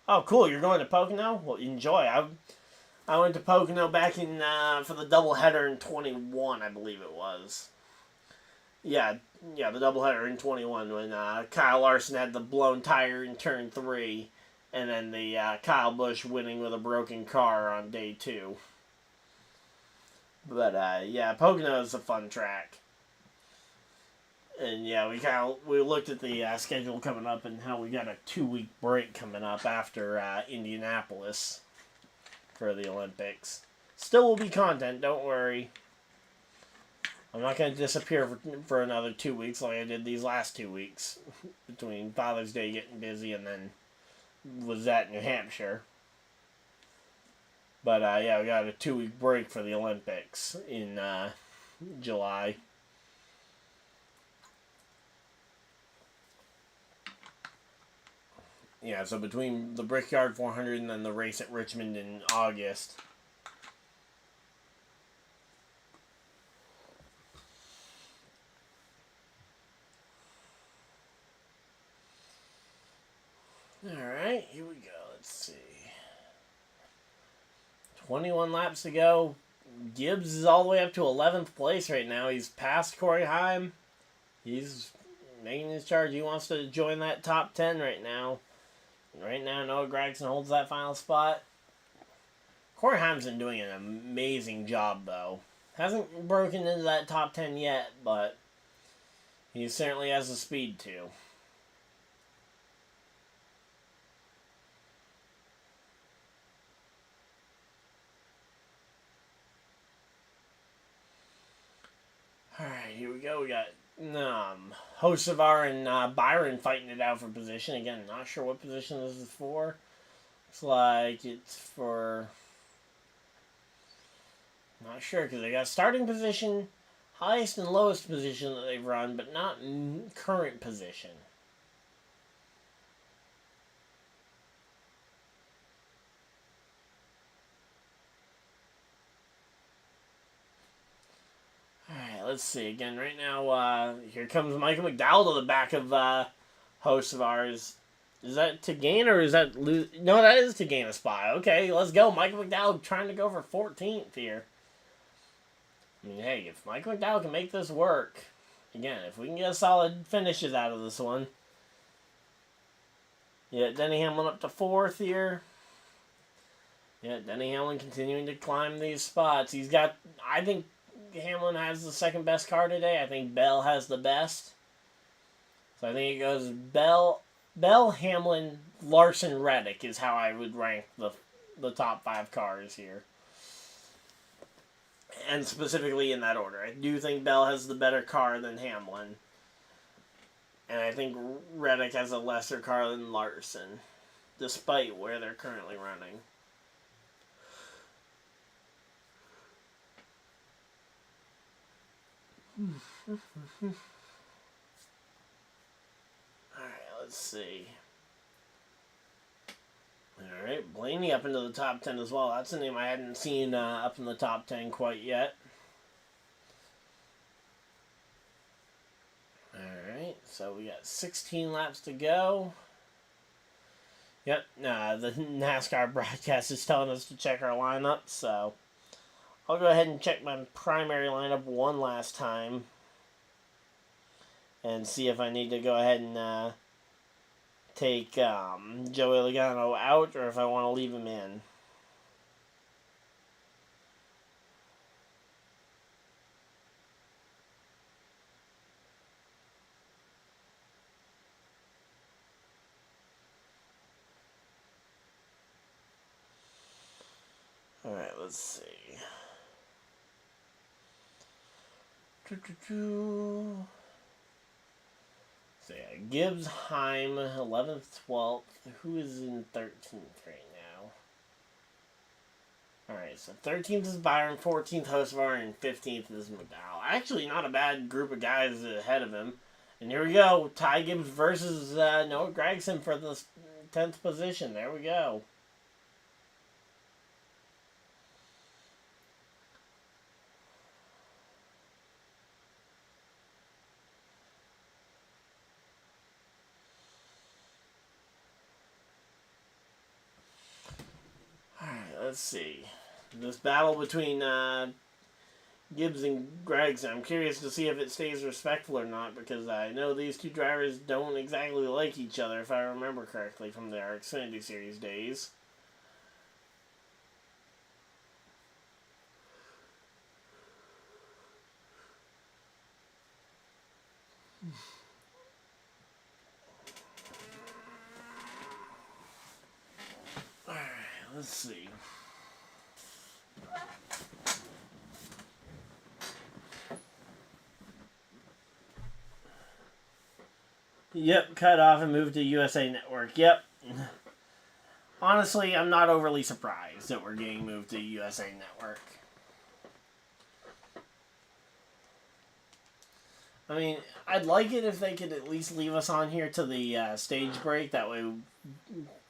Oh, cool. You're going to Pocono? Well, enjoy. I went to Pocono back in for the doubleheader in 21, I believe it was. Yeah, the doubleheader in 21 when KyleLarson had the blown tire in turn 3, and then the Kyle Busch winning with a broken car on day 2. But yeah, Pocono is a fun track. And yeah, we looked at the schedule coming up and how we got a 2-week break coming up after Indianapolis for the Olympics. Still will be content, don't worry. I'm not going to disappear for another 2 weeks like I did these last 2 weeks between Father's Day getting busy and then was at New Hampshire. But yeah, we got a 2-week break for the Olympics in July. Yeah, so between the Brickyard 400 and then the race at Richmond in August. Alright, here we go. Let's see. 21 laps to go. Gibbs is all the way up to 11th place right now. He's past Corey Heim. He's making his charge. He wants to join that top 10 right now. Right now, Noah Gragson holds that final spot. Corey Heim's been doing an amazing job, though. Hasn't broken into that top 10 yet, but he certainly has the speed to. Alright, here we go. We got Hocevar and Byron fighting it out for position. Again, not sure what position this is for. Looks like it's for... Not sure, because they got starting position, highest and lowest position that they've run, but not current position. Alright, let's see. Again, right now, here comes Michael McDowell to the back of Hocevar's. Is that to gain or is that lose? No, that is to gain a spot. Okay, let's go. Michael McDowell trying to go for 14th here. I mean, hey, if Michael McDowell can make this work, again, if we can get solid finishes out of this one. Yeah, DennyHamlin up to 4th here. Yeah, DennyHamlin continuing to climb these spots. He's got, I think Hamlin has the second best car today. I think Bell has the best. So I think it goes Bell, Hamlin, Larson, Reddick is how I would rank the top 5 cars here. And specifically in that order. I do think Bell has the better car than Hamlin. And I think Reddick has a lesser car than Larson, despite where they're currently running. Alright, let's see. Alright, Blaney up into the top 10 as well. That's a name I hadn't seen up in the top 10 quite yet. Alright, so we got 16 laps to go. Yep, the NASCAR broadcast is telling us to check our lineup, so I'll go ahead and check my primary lineup one last time and see if I need to go ahead and take Joey Logano out or if I want to leave him in. Alright, let's see. So yeah, Gibbs, Heim, 11th, 12th. Who is in 13th right now? Alright, so 13th is Byron, 14th Hocevar, and 15th is McDowell. Actually, not a bad group of guys ahead of him. And here we go, Ty Gibbs versus Noah Gragson for the 10th position. There we go. Let's see. This battle between Gibbs and Gregson, I'm curious to see if it stays respectful or not, because I know these two drivers don't exactly like each other, if I remember correctly, from their Xfinity Series days. Alright, let's see. Yep, cut off and moved to USA Network. Yep. Honestly, I'm not overly surprised that we're getting moved to USA Network. I mean, I'd like it if they could at least leave us on here to the stage break. That way,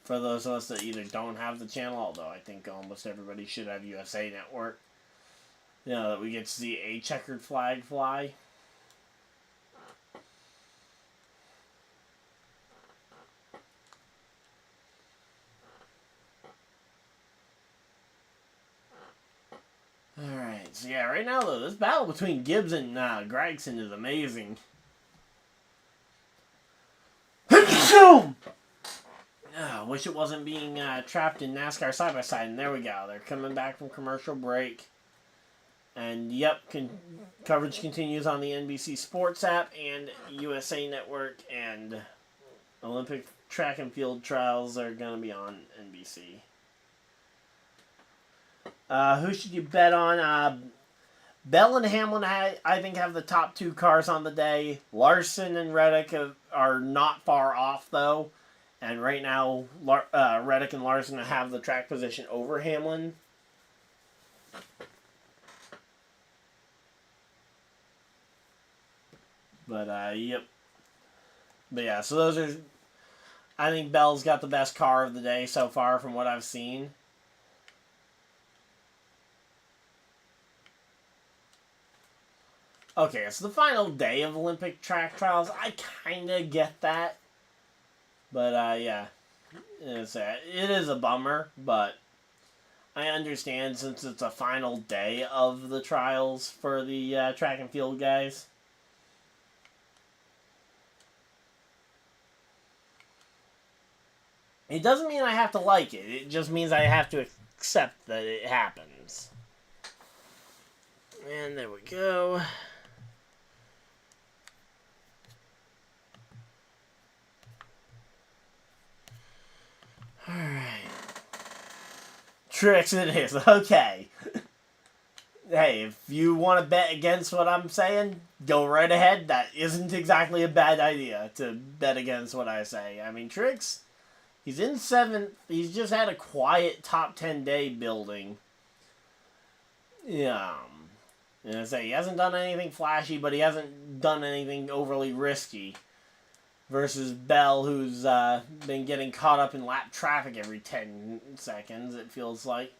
for those of us that either don't have the channel, although I think almost everybody should have USA Network, you know, that we get to see a checkered flag fly. Alright, so yeah, right now though, this battle between Gibbs and Gragson is amazing. Wish it wasn't being trapped in NASCAR side-by-side, and there we go. They're coming back from commercial break. And yep, coverage continues on the NBC Sports app and USA Network, and Olympic track and field trials are going to be on NBC. Who should you bet on? Bell and Hamlin, I think, have the top 2 cars on the day. Larson and Reddick are not far off, though. And right now, Reddick and Larson have the track position over Hamlin. But, yep. But, yeah, so those are... I think Bell's got the best car of the day so far from what I've seen. Okay, it's the final day of Olympic track trials. I kind of get that. But, yeah. It is a bummer, but I understand since it's a final day of the trials for the track and field guys. It doesn't mean I have to like it. It just means I have to accept that it happens. And there we go. Alright. Tricks it is. Okay. Hey, if you want to bet against what I'm saying, go right ahead. That isn't exactly a bad idea to bet against what I say. I mean, Tricks... He's in 7th. He's just had a quiet top 10 day building. Yeah. And I say he hasn't done anything flashy, but he hasn't done anything overly risky. Versus Bell, who's been getting caught up in lap traffic every 10 seconds, it feels like.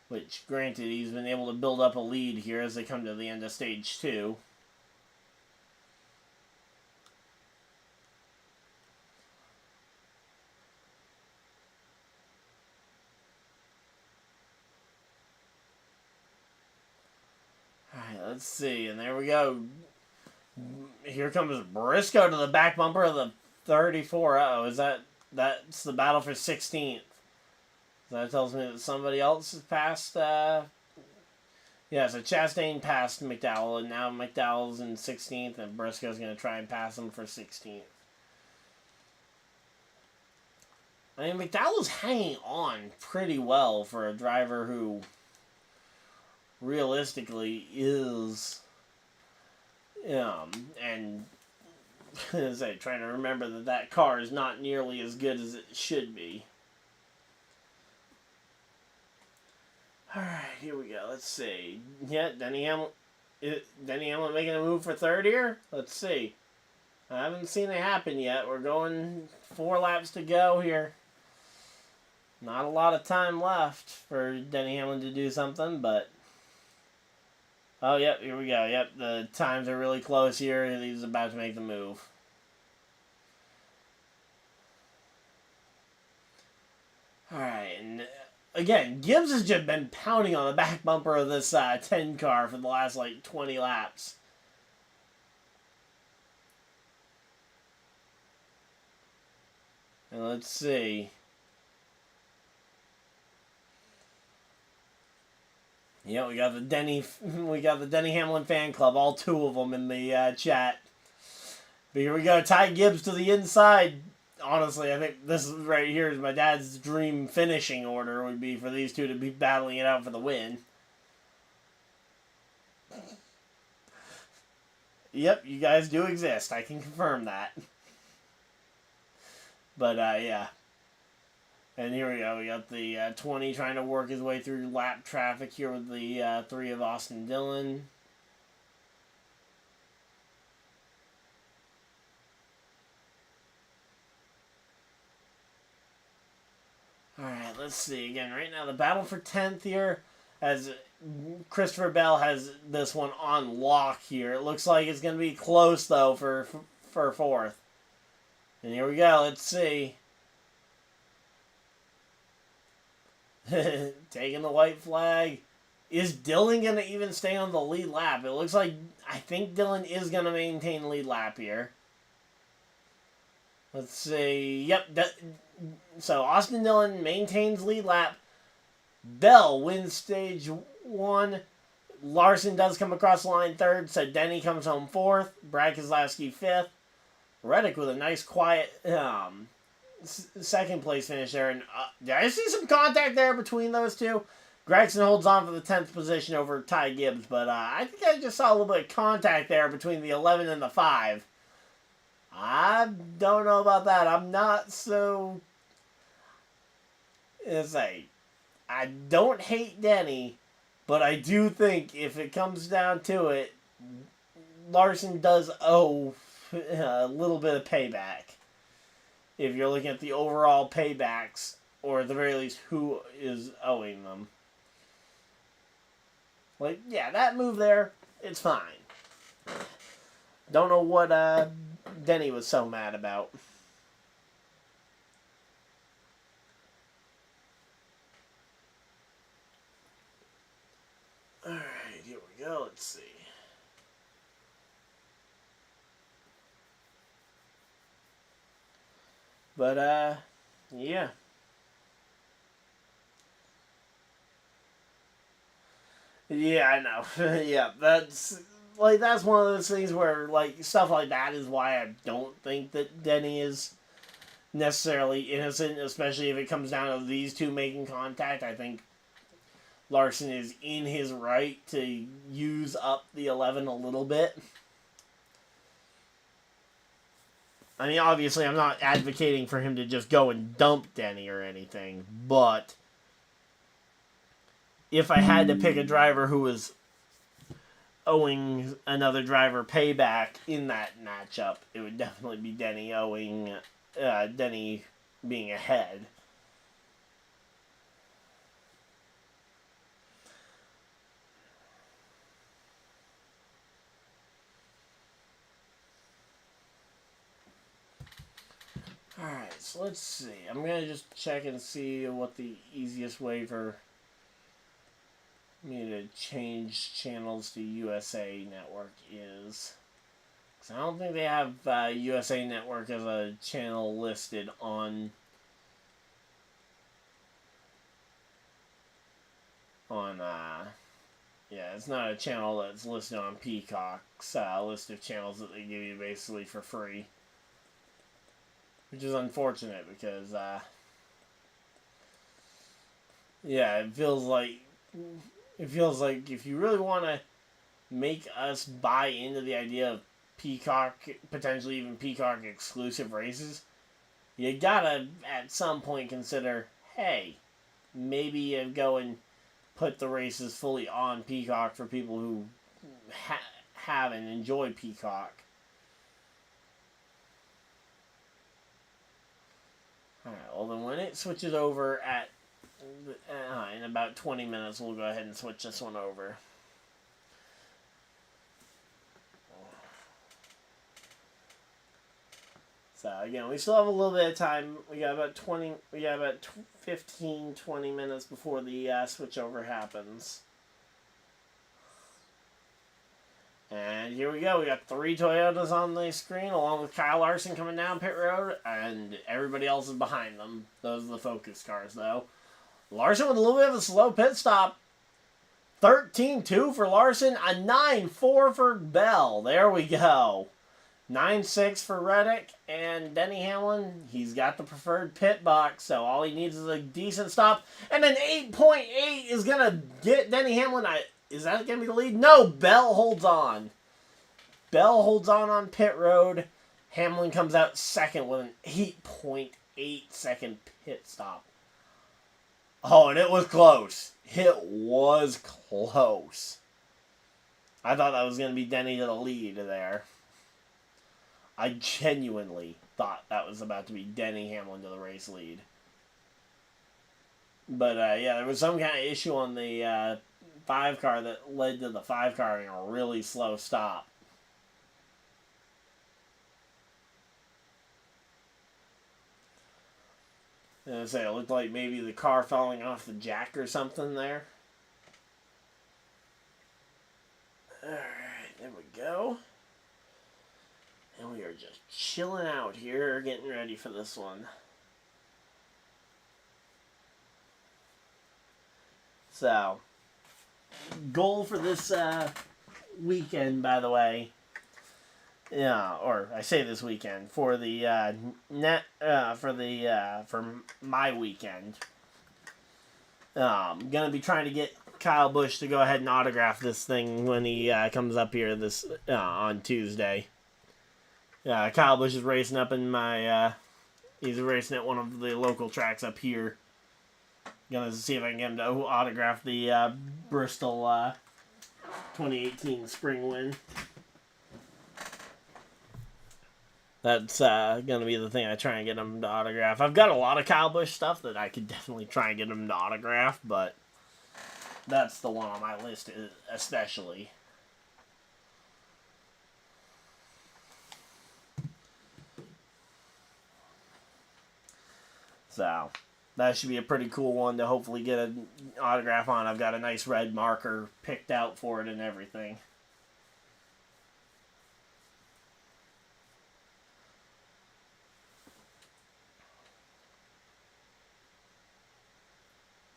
Which, granted, he's been able to build up a lead here as they come to the end of stage 2. Let's see, and there we go. Here comes Briscoe to the back bumper of the 34. Uh-oh, that's the battle for 16th. That tells me that somebody else has passed, yeah, so Chastain passed McDowell, and now McDowell's in 16th, and Briscoe's going to try and pass him for 16th. I mean, McDowell's hanging on pretty well for a driver who... realistically is, and as I trying to remember that car is not nearly as good as it should be. Alright, here we go. Let's see. Yeah, Denny Hamlin making a move for 3rd here? Let's see. I haven't seen it happen yet. We're going 4 laps to go here. Not a lot of time left for Denny Hamlin to do something, but... Oh, yep, here we go. Yep, the times are really close here, and he's about to make the move. Alright, and again, Gibbs has just been pounding on the back bumper of this 10 car for the last, 20 laps. And let's see... Yeah, we got the Denny Hamlin fan club, all 2 of them in the chat. But here we go, Ty Gibbs to the inside. Honestly, I think this right here is my dad's dream finishing order would be for these 2 to be battling it out for the win. Yep, you guys do exist. I can confirm that. But yeah. And here we go. We got the 20 trying to work his way through lap traffic here with the 3 of Austin Dillon. Alright, let's see. Again, right now the battle for 10th here as Christopher Bell has this one on lock here. It looks like it's going to be close, though, for 4th. And here we go. Let's see. Taking the white flag. Is Dillon going to even stay on the lead lap? It looks like I think Dillon is going to maintain lead lap here. Let's see. Yep. So Austin Dillon maintains lead lap. Bell wins stage 1. Larson does come across the line 3rd. So Denny comes home 4th. Brad Keselowski 5th. Reddick with a nice quiet... 2nd place finish there, and did I see some contact there between those 2? Gragson holds on for the 10th position over Ty Gibbs, but I think I just saw a little bit of contact there between the 11 and the 5. I don't know about that. I'm not so... I don't hate Denny, but I do think if it comes down to it, Larson does owe a little bit of payback. If you're looking at the overall paybacks, or at the very least, who is owing them. Like, yeah, that move there, it's fine. Don't know what Denny was so mad about. Alright, here we go. Let's see. But, yeah. Yeah, I know. Yeah, that's one of those things where, like, stuff like that is why I don't think that Denny is necessarily innocent, especially if it comes down to these two making contact. I think Larson is in his right to use up the 11 a little bit. I mean, obviously, I'm not advocating for him to just go and dump Denny or anything, but if I had to pick a driver who was owing another driver payback in that matchup, it would definitely be Denny owing, Denny being ahead. Alright, so let's see. I'm going to just check and see what the easiest way for me to change channels to USA Network is. Because I don't think they have USA Network as a channel listed on yeah, it's not a channel that's listed on Peacock's list of channels that they give you basically for free. Which is unfortunate because, yeah, it feels like if you really want to make us buy into the idea of Peacock, potentially even Peacock exclusive races, you gotta at some point consider, hey, maybe you go and put the races fully on Peacock for people who have and enjoy Peacock. Alright, well then when it switches over at in about 20 minutes, we'll go ahead and switch this one over. So again, we still have a little bit of time. We got about 15, 20 minutes before the switchover happens. And here we go. We got 3 Toyotas on the screen, along with KyleLarson coming down pit road, and everybody else is behind them. Those are the focus cars, though. Larson with a little bit of a slow pit stop. 13-2 for Larson, a 9-4 for Bell. There we go. 9-6 for Reddick, and DennyHamlin, he's got the preferred pit box, so all he needs is a decent stop. And an 8.8 is going to get DennyHamlin. Is that going to be the lead? No, Bell holds on. Bell holds on pit road. Hamlin comes out second with an 8.8 second pit stop. Oh, and it was close. It was close. I thought that was going to be Denny to the lead there. I genuinely thought that was about to be DennyHamlin to the race lead. But, yeah, there was some kind of issue on the 5 car that led to the 5 car in a really slow stop. And I say, it looked like maybe the car falling off the jack or something there. Alright, there we go. And we are just chilling out here, getting ready for this one. So, goal for this weekend, by the way. Yeah, or I say this weekend for the for my weekend. Gonna be trying to get Kyle Busch to go ahead and autograph this thing when he comes up here this on Tuesday. Kyle Busch is racing up in my. He's racing at one of the local tracks up here. Gonna see if I can get him to autograph the Bristol 2018 spring win. That's gonna be the thing I try and get him to autograph. I've got a lot of Kyle Busch stuff that I could definitely try and get him to autograph, but that's the one on my list especially. So that should be a pretty cool one to hopefully get an autograph on. I've got a nice red marker picked out for it and everything.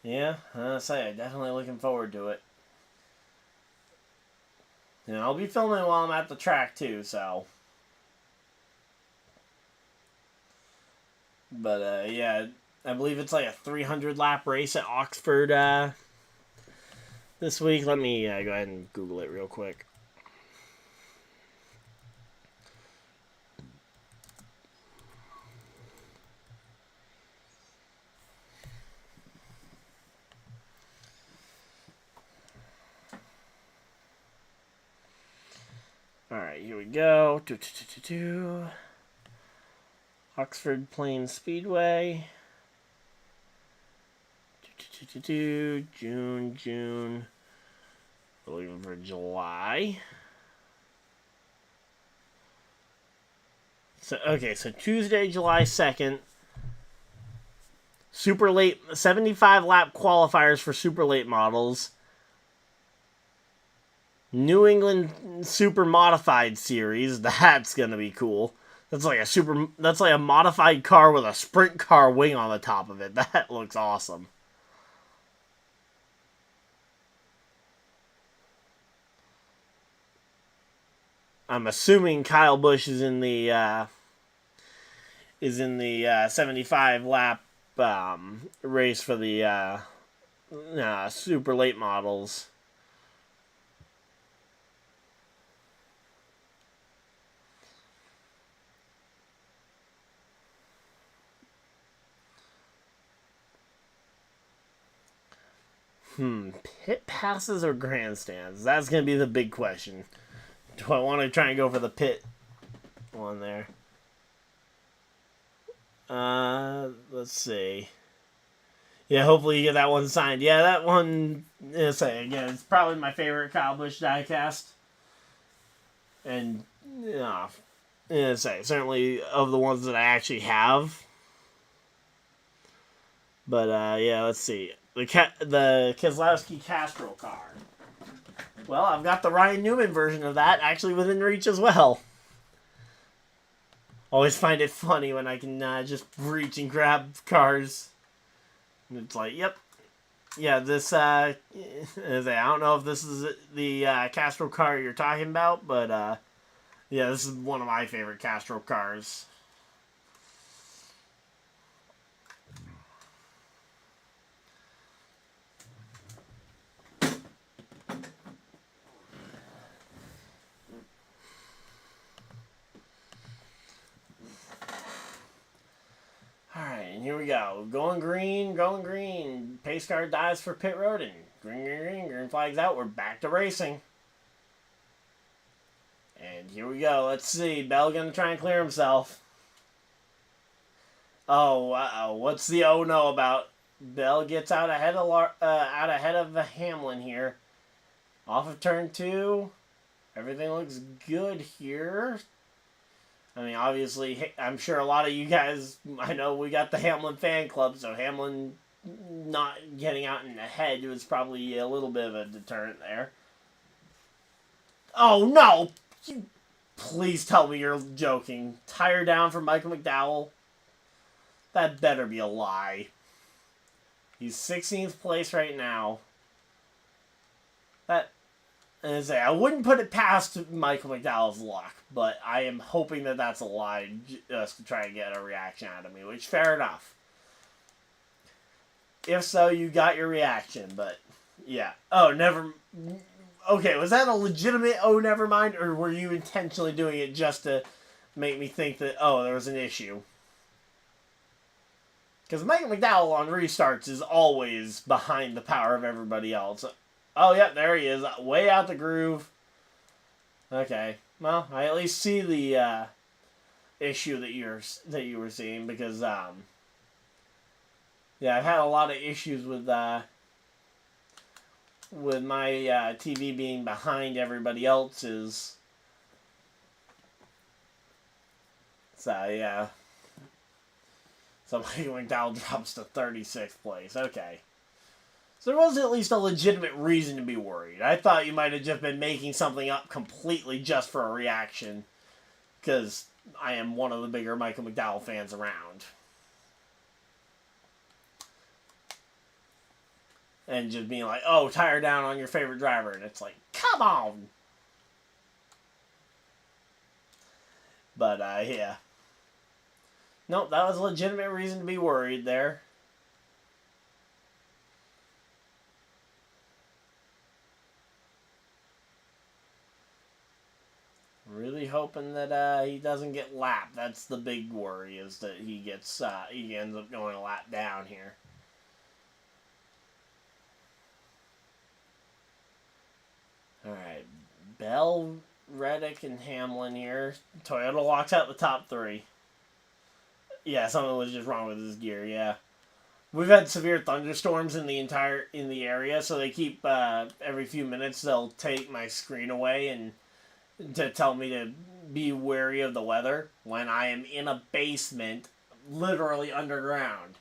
Yeah, I'll say, I'm definitely looking forward to it. And I'll be filming while I'm at the track too, so. But, yeah, I believe it's like a 300-lap race at Oxford this week. Let me go ahead and Google it real quick. Alright, here we go. Oxford Plains Speedway. June. We're looking for July. So Tuesday, July 2nd. Super late, 75 lap qualifiers for super late models. New England Super Modified Series. That's gonna be cool. That's like a modified car with a sprint car wing on the top of it. That looks awesome. I'm assuming Kyle Busch is in the 75 lap race for the super late models. Pit passes or grandstands? That's going to be the big question. Do I want to try and go for the pit one there? Let's see. Yeah, hopefully you get that one signed. Yeah, that one, again, it's probably my favorite Kyle Busch diecast. And, certainly of the ones that I actually have. But, yeah, let's see. The Keselowski Castro car. Well, I've got the Ryan Newman version of that actually within reach as well. Always find it funny when I can just reach and grab cars. And it's like, yep. Yeah, this, I don't know if this is the Castro car you're talking about, but, yeah, this is one of my favorite Castro cars. Alright, and here we go. Going green. Pace car dives for pit road, and green flags out. We're back to racing. And here we go. Let's see. Bell gonna try and clear himself. Oh, uh-oh. What's the oh no about? Bell gets out ahead of Hamlin here. Off of turn 2. Everything looks good here. I mean, obviously, I'm sure a lot of you guys, I know we got the Hamlin fan club, so Hamlin not getting out in the head was probably a little bit of a deterrent there. Oh, no! Please tell me you're joking. Tire down for Michael McDowell? That better be a lie. He's 16th place right now. I wouldn't put it past Michael McDowell's luck, but I am hoping that that's a lie just to try and get a reaction out of me, which fair enough. If so, you got your reaction, but yeah. Oh, never. Okay, was that a legitimate oh, never mind, or were you intentionally doing it just to make me think that, oh, there was an issue? Because Michael McDowell on restarts is always behind the power of everybody else. Oh, yeah, there he is, way out the groove. Okay, well, I at least see the issue that you were seeing, because yeah, I've had a lot of issues with my TV being behind everybody else's. So yeah, so Michael McDowell drops to 36th place. Okay. So there was at least a legitimate reason to be worried. I thought you might have just been making something up completely just for a reaction, because I am one of the bigger Michael McDowell fans around. And just being like, oh, tire down on your favorite driver. And it's like, come on! But, yeah. Nope, that was a legitimate reason to be worried there. Really hoping that he doesn't get lapped. That's the big worry, is that he ends up going a lap down here. Alright, Bell, Reddick, and Hamlin here. Toyota locks out the top three. Yeah, something was just wrong with his gear, yeah. We've had severe thunderstorms in the area, so they keep, every few minutes, they'll take my screen away and to tell me to be wary of the weather when I am in a basement, literally underground.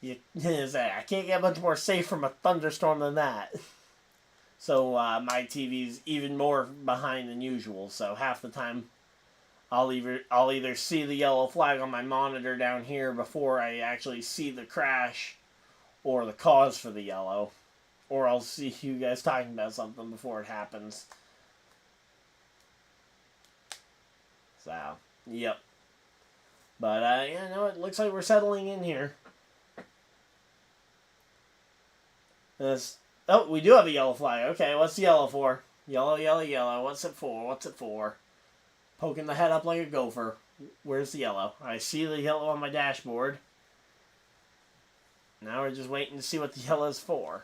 I can't get much more safe from a thunderstorm than that. So my TV's even more behind than usual. So half the time, I'll either see the yellow flag on my monitor down here before I actually see the crash or the cause for the yellow, or I'll see you guys talking about something before it happens. So, yep. But, yeah, no, it looks like we're settling in here. Oh, we do have a yellow flag. Okay, what's the yellow for? Yellow, yellow, yellow. What's it for? What's it for? Poking the head up like a gopher. Where's the yellow? I see the yellow on my dashboard. Now we're just waiting to see what the yellow is for.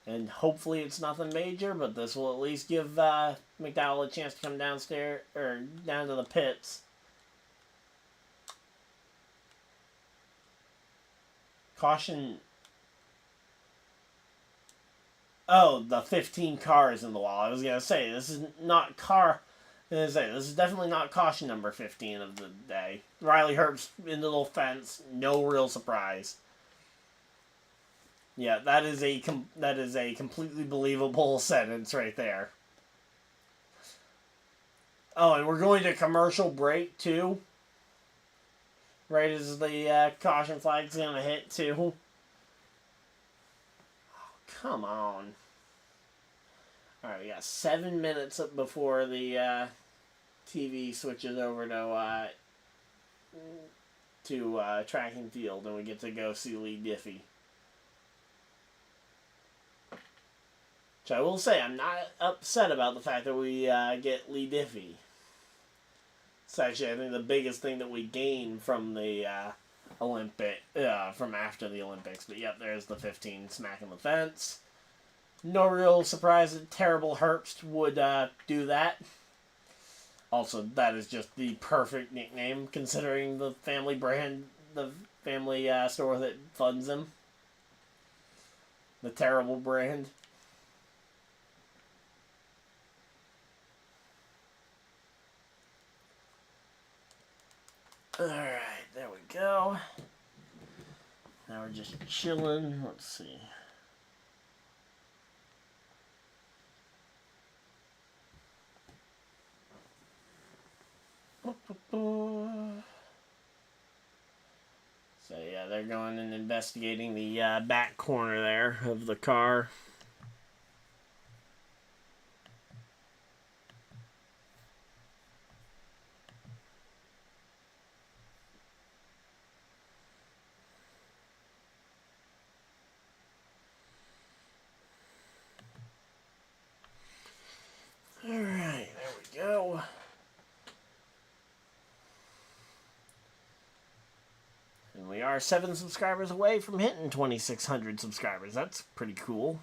And hopefully it's nothing major, but this will at least give McDowell a chance to come downstairs, or down to the pits. Caution. Oh, the 15 cars in the wall. I was going to say, this is not this is definitely not caution number 15 of the day. Riley Herbst into the fence. No real surprise. Yeah, that is a completely believable sentence right there. Oh, and we're going to commercial break too. Right as the caution flag's gonna hit too. Oh, come on. All right, we got 7 minutes before the TV switches over to track and field, and we get to go see Lee Diffie. Which I will say, I'm not upset about the fact that we get Lee Diffie. It's actually, I think, the biggest thing that we gain from the from after the Olympics. But yep, there's the 15 smacking the fence. No real surprise that Terrible Herbst would do that. Also, that is just the perfect nickname, considering the family brand, the family store that funds him. The Terrible brand. Alright, there we go. Now we're just chilling. Let's see. So yeah, they're going and investigating the back corner there of the car. we are 7 subscribers away from hitting 2,600 subscribers. That's pretty cool.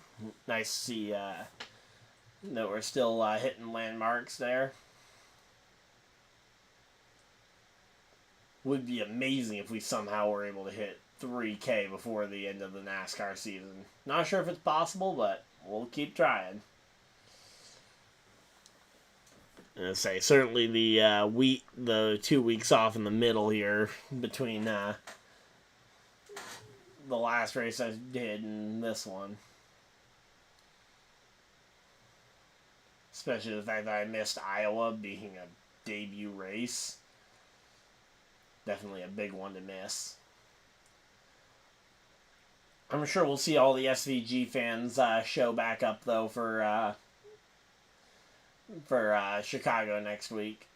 Nice to see that we're still hitting landmarks there. Would be amazing if we somehow were able to hit 3K before the end of the NASCAR season. Not sure if it's possible, but we'll keep trying. I say certainly the 2 weeks off in the middle here between the last race I did and this one, especially the fact that I missed Iowa being a debut race, definitely a big one to miss. I'm sure we'll see all the SVG fans show back up though for Chicago next week.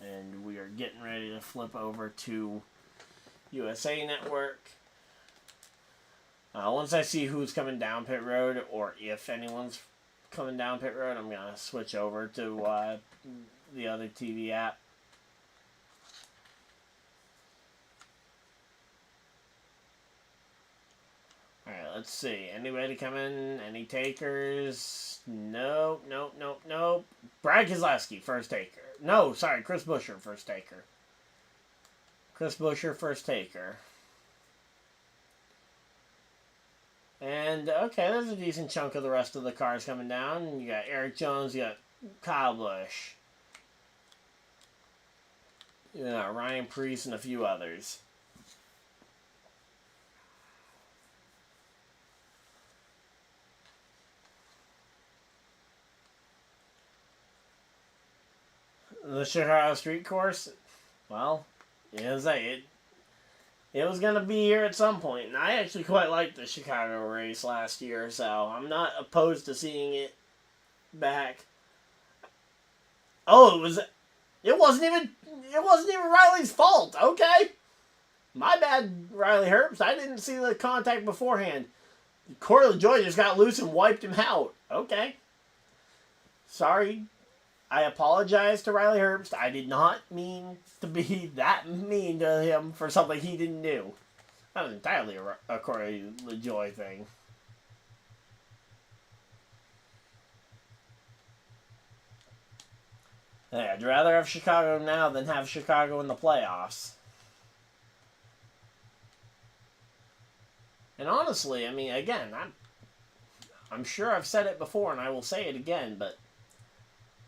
And we are getting ready to flip over to USA Network. Once I see who's coming down pit road, or if anyone's coming down pit road, I'm going to switch over to the other TV app. Alright, let's see. Anybody come in? Any takers? Nope, nope, nope, nope. Brad Keselowski, first taker. No, sorry, Chris Buescher, first taker. Chris Buescher, first taker. And, okay, there's a decent chunk of the rest of the cars coming down. You got Eric Jones, you got Kyle Busch. You got Ryan Preece and a few others. The Chicago Street Course, well, it was going to be here at some point, and I actually quite liked the Chicago race last year, so I'm not opposed to seeing it back. Oh, it wasn't even Riley's fault. Okay, my bad, Riley Herbst. I didn't see the contact beforehand. Corey LaJoie just got loose and wiped him out. Okay, sorry. I apologize to Riley Herbst. I did not mean to be that mean to him for something he didn't do. That was entirely a Corey LaJoie thing. Hey, I'd rather have Chicago now than have Chicago in the playoffs. And honestly, I mean, again, I'm sure I've said it before and I will say it again, but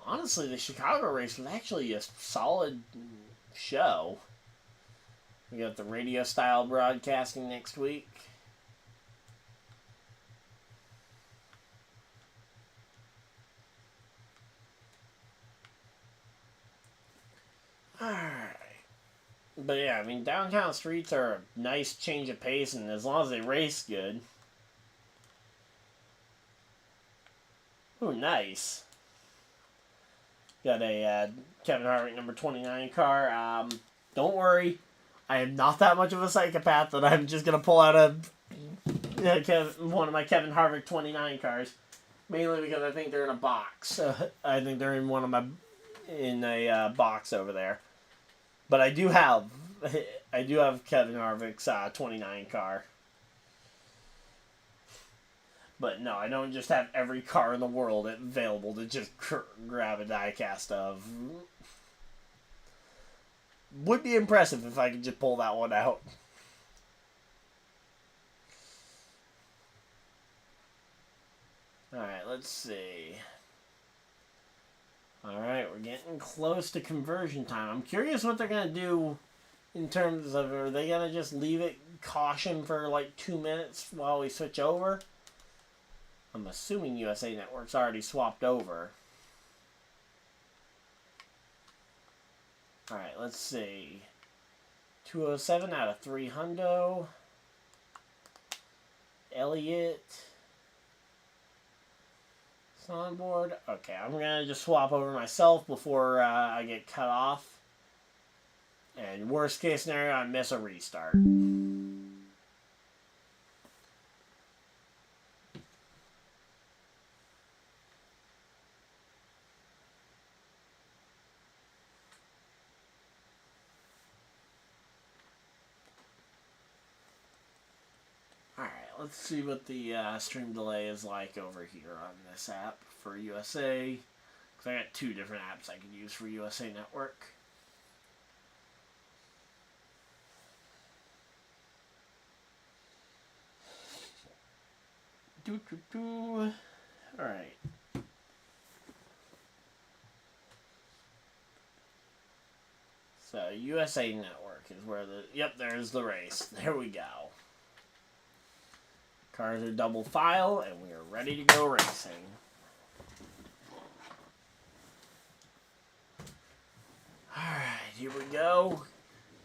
honestly, the Chicago race was actually a solid show. We got the radio-style broadcasting next week. Alright. But yeah, I mean, downtown streets are a nice change of pace, and as long as they race good. Ooh, nice. Got a Kevin Harvick number 29 car. Don't worry, I am not that much of a psychopath that I'm just going to pull out one of my Kevin Harvick 29 cars. Mainly because I think they're in a box. I think they're in a box over there. But I do have Kevin Harvick's 29 car. But no, I don't just have every car in the world available to just grab a diecast of. Would be impressive if I could just pull that one out. Alright, let's see. Alright, we're getting close to conversion time. I'm curious what they're going to do in terms of, are they going to just leave it caution for like 2 minutes while we switch over? I'm assuming USA Network's already swapped over. Alright, let's see. 207 out of 3 hundo. Elliott. It's on board. Okay, I'm going to just swap over myself before I get cut off. And worst case scenario, I miss a restart. let's see what the stream delay is like over here on this app for USA. Because I got two different apps I could use for USA Network. Alright. So, USA Network is where the... Yep, there's the race. There we go. Cars are double file, and we are ready to go racing. Alright, here we go.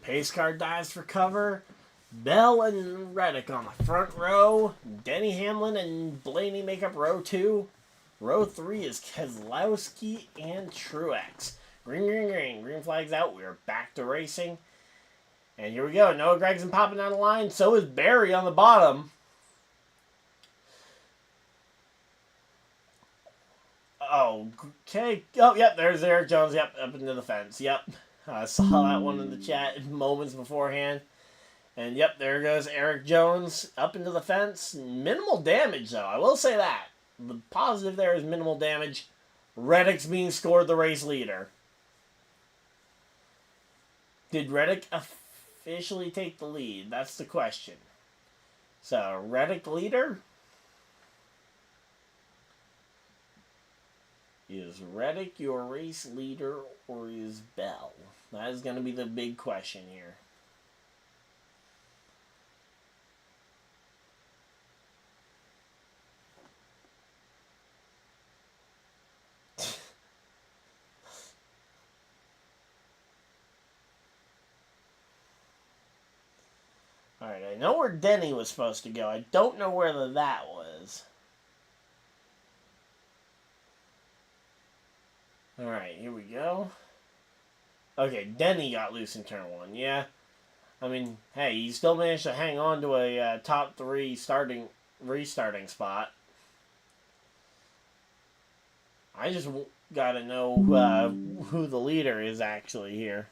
Pace car dives for cover. Bell and Reddick on the front row. DennyHamlin and Blaney make up row 2. Row 3 is Keselowski and Truex. Green, green, green. Green flag's out. We are back to racing. And here we go. Noah Gragson popping down the line. So is Barry on the bottom. Oh, okay. Oh, yep. There's Eric Jones. Yep. Up into the fence. Yep. I saw that one in the chat moments beforehand. And yep, there goes Eric Jones up into the fence. Minimal damage, though. I will say that. The positive there is minimal damage. Reddick's being scored the race leader. Did Reddick officially take the lead? That's the question. So, Reddick leader? Is Reddick your race leader or is Bell? That is going to be the big question here. Alright, I know where Denny was supposed to go. I don't know where that was. Alright, here we go. Okay, Denny got loose in turn 1. Yeah. I mean, hey, he still managed to hang on to a top 3 restarting spot. I just gotta know who the leader is actually here.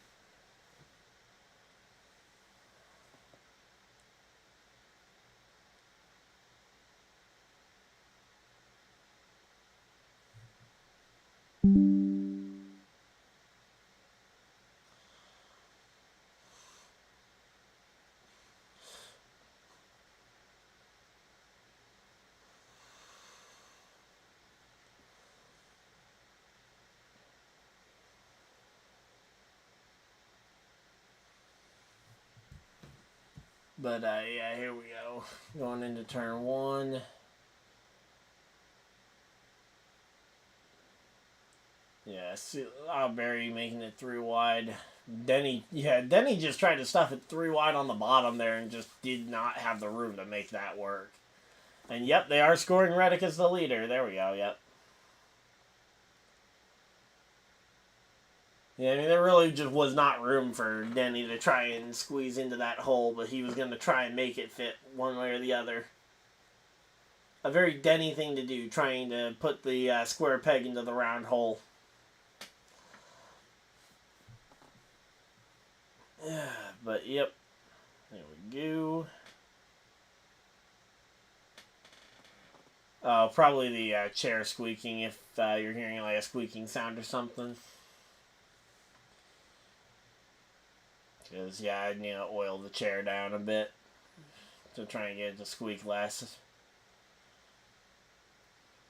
But, yeah, here we go. Going into turn 1. Yeah, see, Barry making it 3 wide. Denny just tried to stuff it 3 wide on the bottom there and just did not have the room to make that work. And, yep, they are scoring Reddick as the leader. There we go, yep. Yeah, I mean, there really just was not room for Denny to try and squeeze into that hole, but he was going to try and make it fit one way or the other. A very Denny thing to do, trying to put the square peg into the round hole. But, yep. There we go. Probably the chair squeaking if you're hearing like a squeaking sound or something. Because, yeah, I need to oil the chair down a bit to try and get it to squeak less.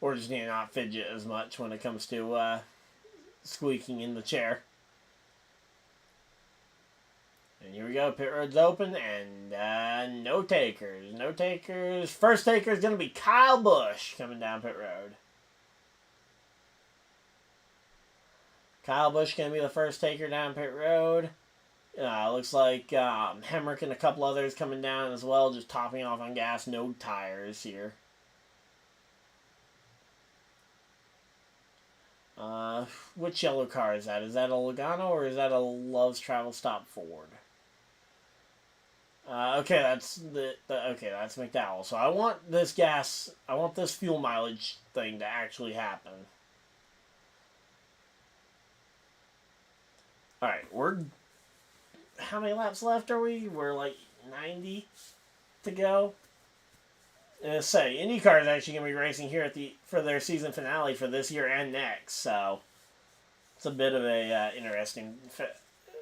Or just need to not fidget as much when it comes to squeaking in the chair. And here we go, pit road's open, and no takers. No takers. First taker is going to be Kyle Busch coming down pit road. Kyle Busch going to be the first taker down pit road. Looks like Hemrick and a couple others coming down as well, just topping off on gas, no tires here. Which yellow car is that? Is that a Logano or is that a Love's Travel Stop Ford? Okay, that's that's McDowell. So I want this fuel mileage thing to actually happen. Alright, how many laps left are we? We're like 90 to go. say IndyCar is actually going to be racing here for their season finale for this year and next. So it's a bit of a interesting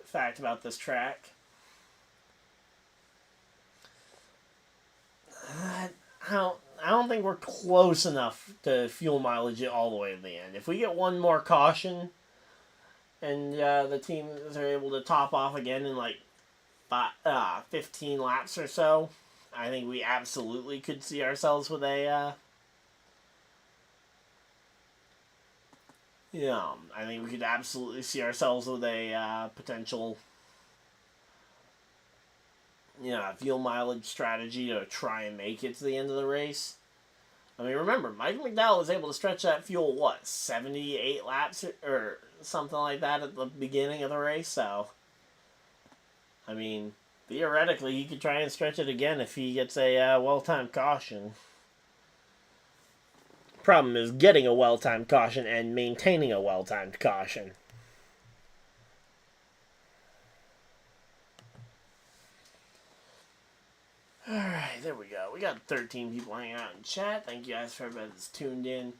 fact about this track. I don't think we're close enough to fuel mileage all the way to the end. If we get one more caution and the teams are able to top off again in like 15 laps or so, I think we absolutely could see ourselves with a I think we could absolutely see ourselves with a potential fuel mileage strategy to try and make it to the end of the race. I mean, remember, Mike McDowell was able to stretch that fuel, 78 laps or something like that at the beginning of the race, so I mean, theoretically, he could try and stretch it again if he gets a well-timed caution. Problem is getting a well-timed caution and maintaining a well-timed caution. Alright, there we go. We got 13 people hanging out in chat. Thank you guys for everybody that's tuned in.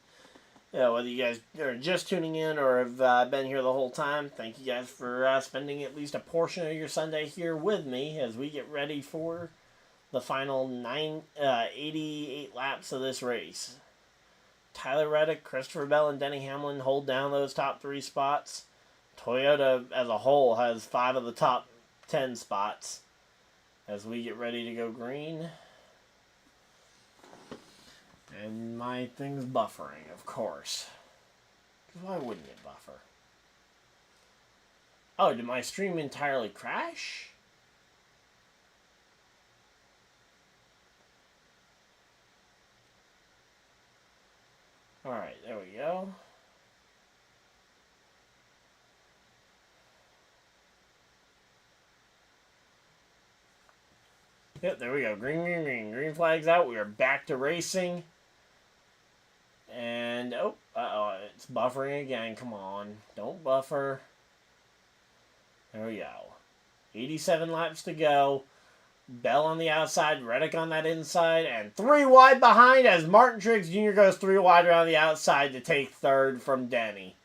Whether you guys are just tuning in or have been here the whole time, thank you guys for spending at least a portion of your Sunday here with me as we get ready for the final 88 laps of this race. Tyler Reddick, Christopher Bell, and Denny Hamlin hold down those top 3 spots. Toyota as a whole has 5 of the top 10 spots as we get ready to go green. And my thing's buffering, of course. Why wouldn't it buffer? Oh, did my stream entirely crash? Alright, there we go. Yep, there we go. Green, green, green. Green flag's out. We are back to racing. And, it's buffering again. Come on. Don't buffer. There we go. 87 laps to go. Bell on the outside, Reddick on that inside, and 3 wide behind as MartinTruexJr goes 3 wide around the outside to take third from Denny.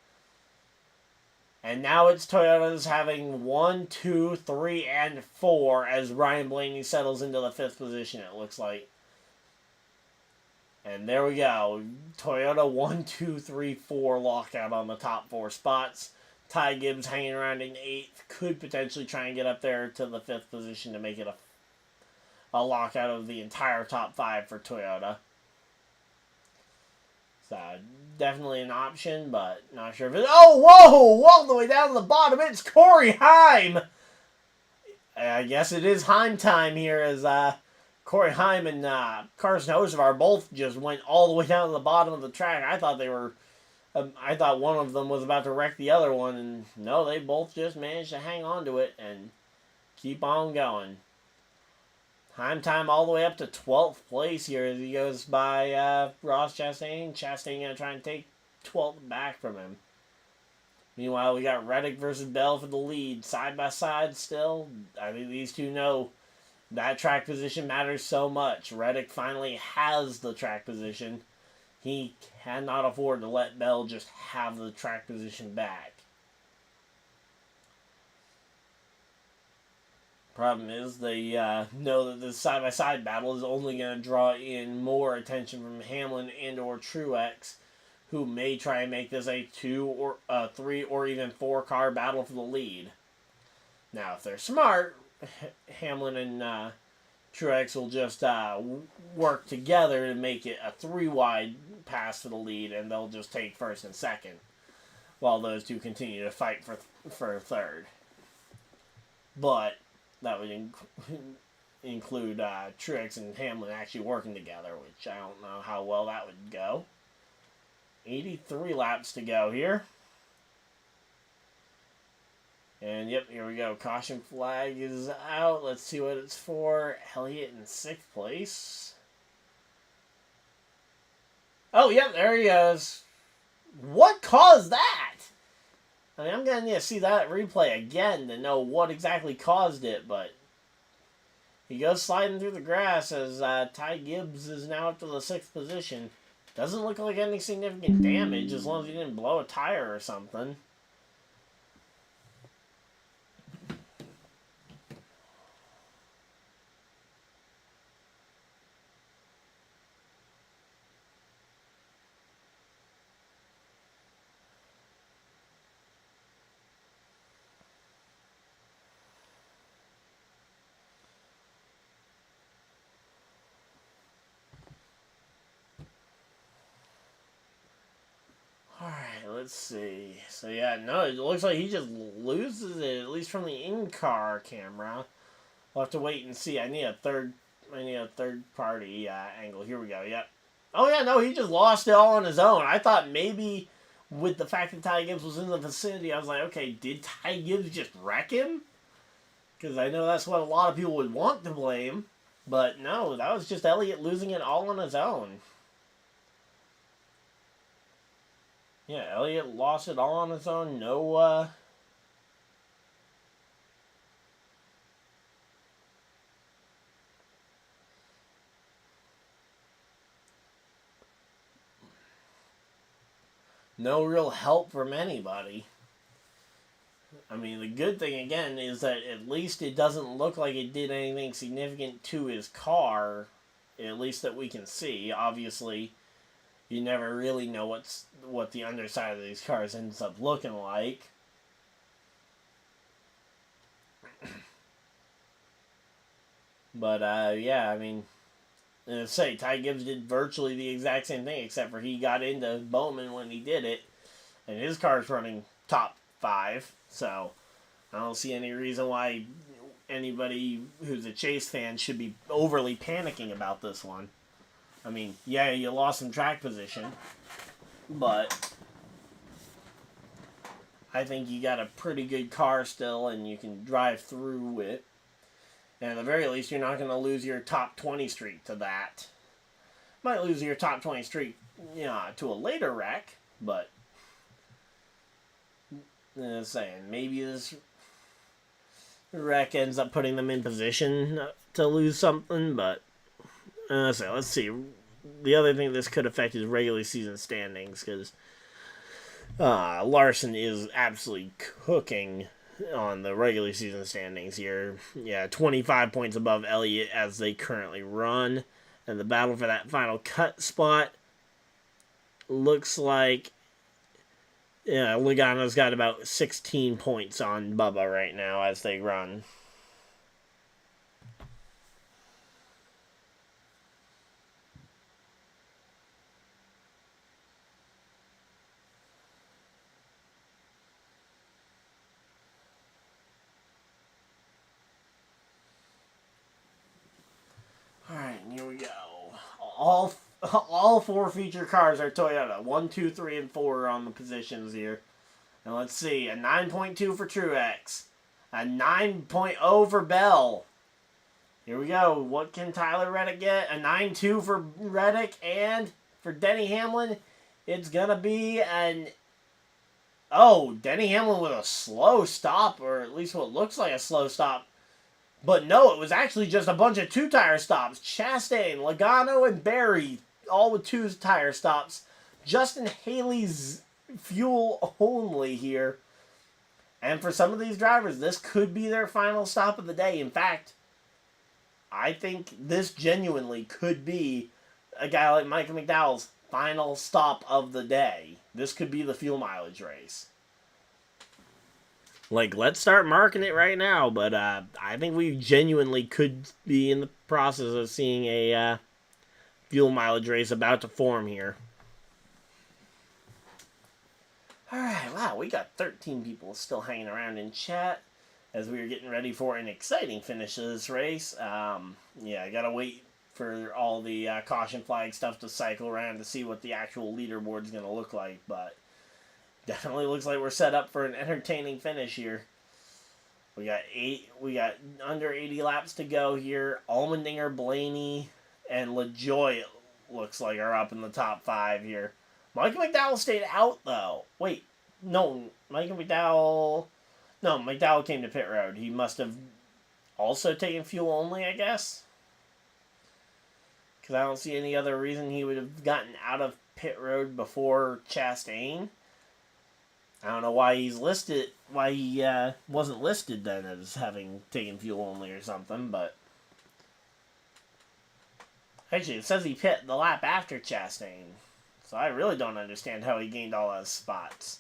And now it's Toyota's having 1, 2, 3, and 4 as Ryan Blaney settles into the 5th position, it looks like. And there we go. Toyota 1, 2, 3, 4 lockout on the top 4 spots. Ty Gibbs hanging around in 8th. Could potentially try and get up there to the 5th position to make it a lockout of the entire top 5 for Toyota. So, definitely an option, but not sure if it's... Oh, whoa! All the way down to the bottom, it's Corey Heim! I guess it is Heim time here as Corey Heim and Carson Hocevar both just went all the way down to the bottom of the track. I thought they were... I thought one of them was about to wreck the other one, and no, they both just managed to hang on to it and keep on going. Heim time all the way up to 12th place here as he goes by Ross Chastain. Chastain going to try and take 12th back from him. Meanwhile, we got Reddick versus Bell for the lead. Side by side still. I think these two know that track position matters so much. Reddick finally has the track position. He cannot afford to let Bell just have the track position back. Problem is, they know that this side-by-side battle is only going to draw in more attention from Hamlin and or Truex, who may try and make this a 2 or 3 or even 4 car battle for the lead. Now, if they're smart, Hamlin and Truex will just work together to make it a 3-wide pass for the lead, and they'll just take 1st and 2nd, while those two continue to fight for 3rd. But that would include Truex and Hamlin actually working together, which I don't know how well that would go. 83 laps to go here. And yep, here we go. Caution flag is out. Let's see what it's for. Elliott in 6th place. Oh, yep, there he is. What caused that? I mean, I'm going to need to see that replay again to know what exactly caused it, but He goes sliding through the grass as Ty Gibbs is now up to the 6th position. Doesn't look like any significant damage as long as he didn't blow a tire or something. Alright, let's see. So yeah, no, it looks like he just loses it, at least from the in-car camera. We'll have to wait and see. I need a third party angle. Here we go, yep. Oh yeah, no, he just lost it all on his own. I thought maybe with the fact that Ty Gibbs was in the vicinity, I was like, okay, did Ty Gibbs just wreck him? Because I know that's what a lot of people would want to blame. But no, that was just Elliott losing it all on his own. Yeah, Elliott lost it all on his own. No, no real help from anybody. I mean, the good thing, again, is that at least it doesn't look like it did anything significant to his car, at least that we can see. Obviously, you never really know what the underside of these cars ends up looking like. But, yeah, I mean, say, Ty Gibbs did virtually the exact same thing, except for he got into Bowman when he did it, and his car's running top 5, so I don't see any reason why anybody who's a Chase fan should be overly panicking about this one. I mean, yeah, you lost some track position, but I think you got a pretty good car still, and you can drive through it. And at the very least, you're not going to lose your top 20 streak to that. Might lose your top 20 streak, to a later wreck, but saying maybe this wreck ends up putting them in position to lose something, but let's see. The other thing this could affect is regular season standings, because Larson is absolutely cooking on the regular season standings here. Yeah, 25 points above Elliott as they currently run. And the battle for that final cut spot looks like Logano's got about 16 points on Bubba right now as they run. Alright, here we go. All 4 feature cars are Toyota. 1, 2, 3, and 4 are on the positions here. And let's see. A 9.2 for Truex. A 9.0 for Bell. Here we go. What can Tyler Reddick get? A 9.2 for Reddick. And for Denny Hamlin, it's going to be an... Oh, Denny Hamlin with a slow stop, or at least what looks like a slow stop. But no, it was actually just a bunch of 2-tire stops. Chastain, Logano, and Barry, all with 2-tire stops. Justin Haley's fuel only here. And for some of these drivers, this could be their final stop of the day. In fact, I think this genuinely could be a guy like Michael McDowell's final stop of the day. This could be the fuel mileage race. Like, let's start marking it right now, but I think we genuinely could be in the process of seeing a fuel mileage race about to form here. Alright, wow, we got 13 people still hanging around in chat as we are getting ready for an exciting finish of this race. Yeah, I gotta wait for all the caution flag stuff to cycle around to see what the actual leaderboard's gonna look like, but definitely looks like we're set up for an entertaining finish here. We got under 80 laps to go here. Allmendinger, Blaney, and LaJoie, it looks like, are up in the top 5 here. Michael McDowell stayed out, though. Wait, no, McDowell came to pit road. He must have also taking fuel only, I guess. Because I don't see any other reason he would have gotten out of pit road before Chastain. I don't know why he wasn't listed then as having taken fuel only or something, but actually it says he pit the lap after Chastain, so I really don't understand how he gained all those spots.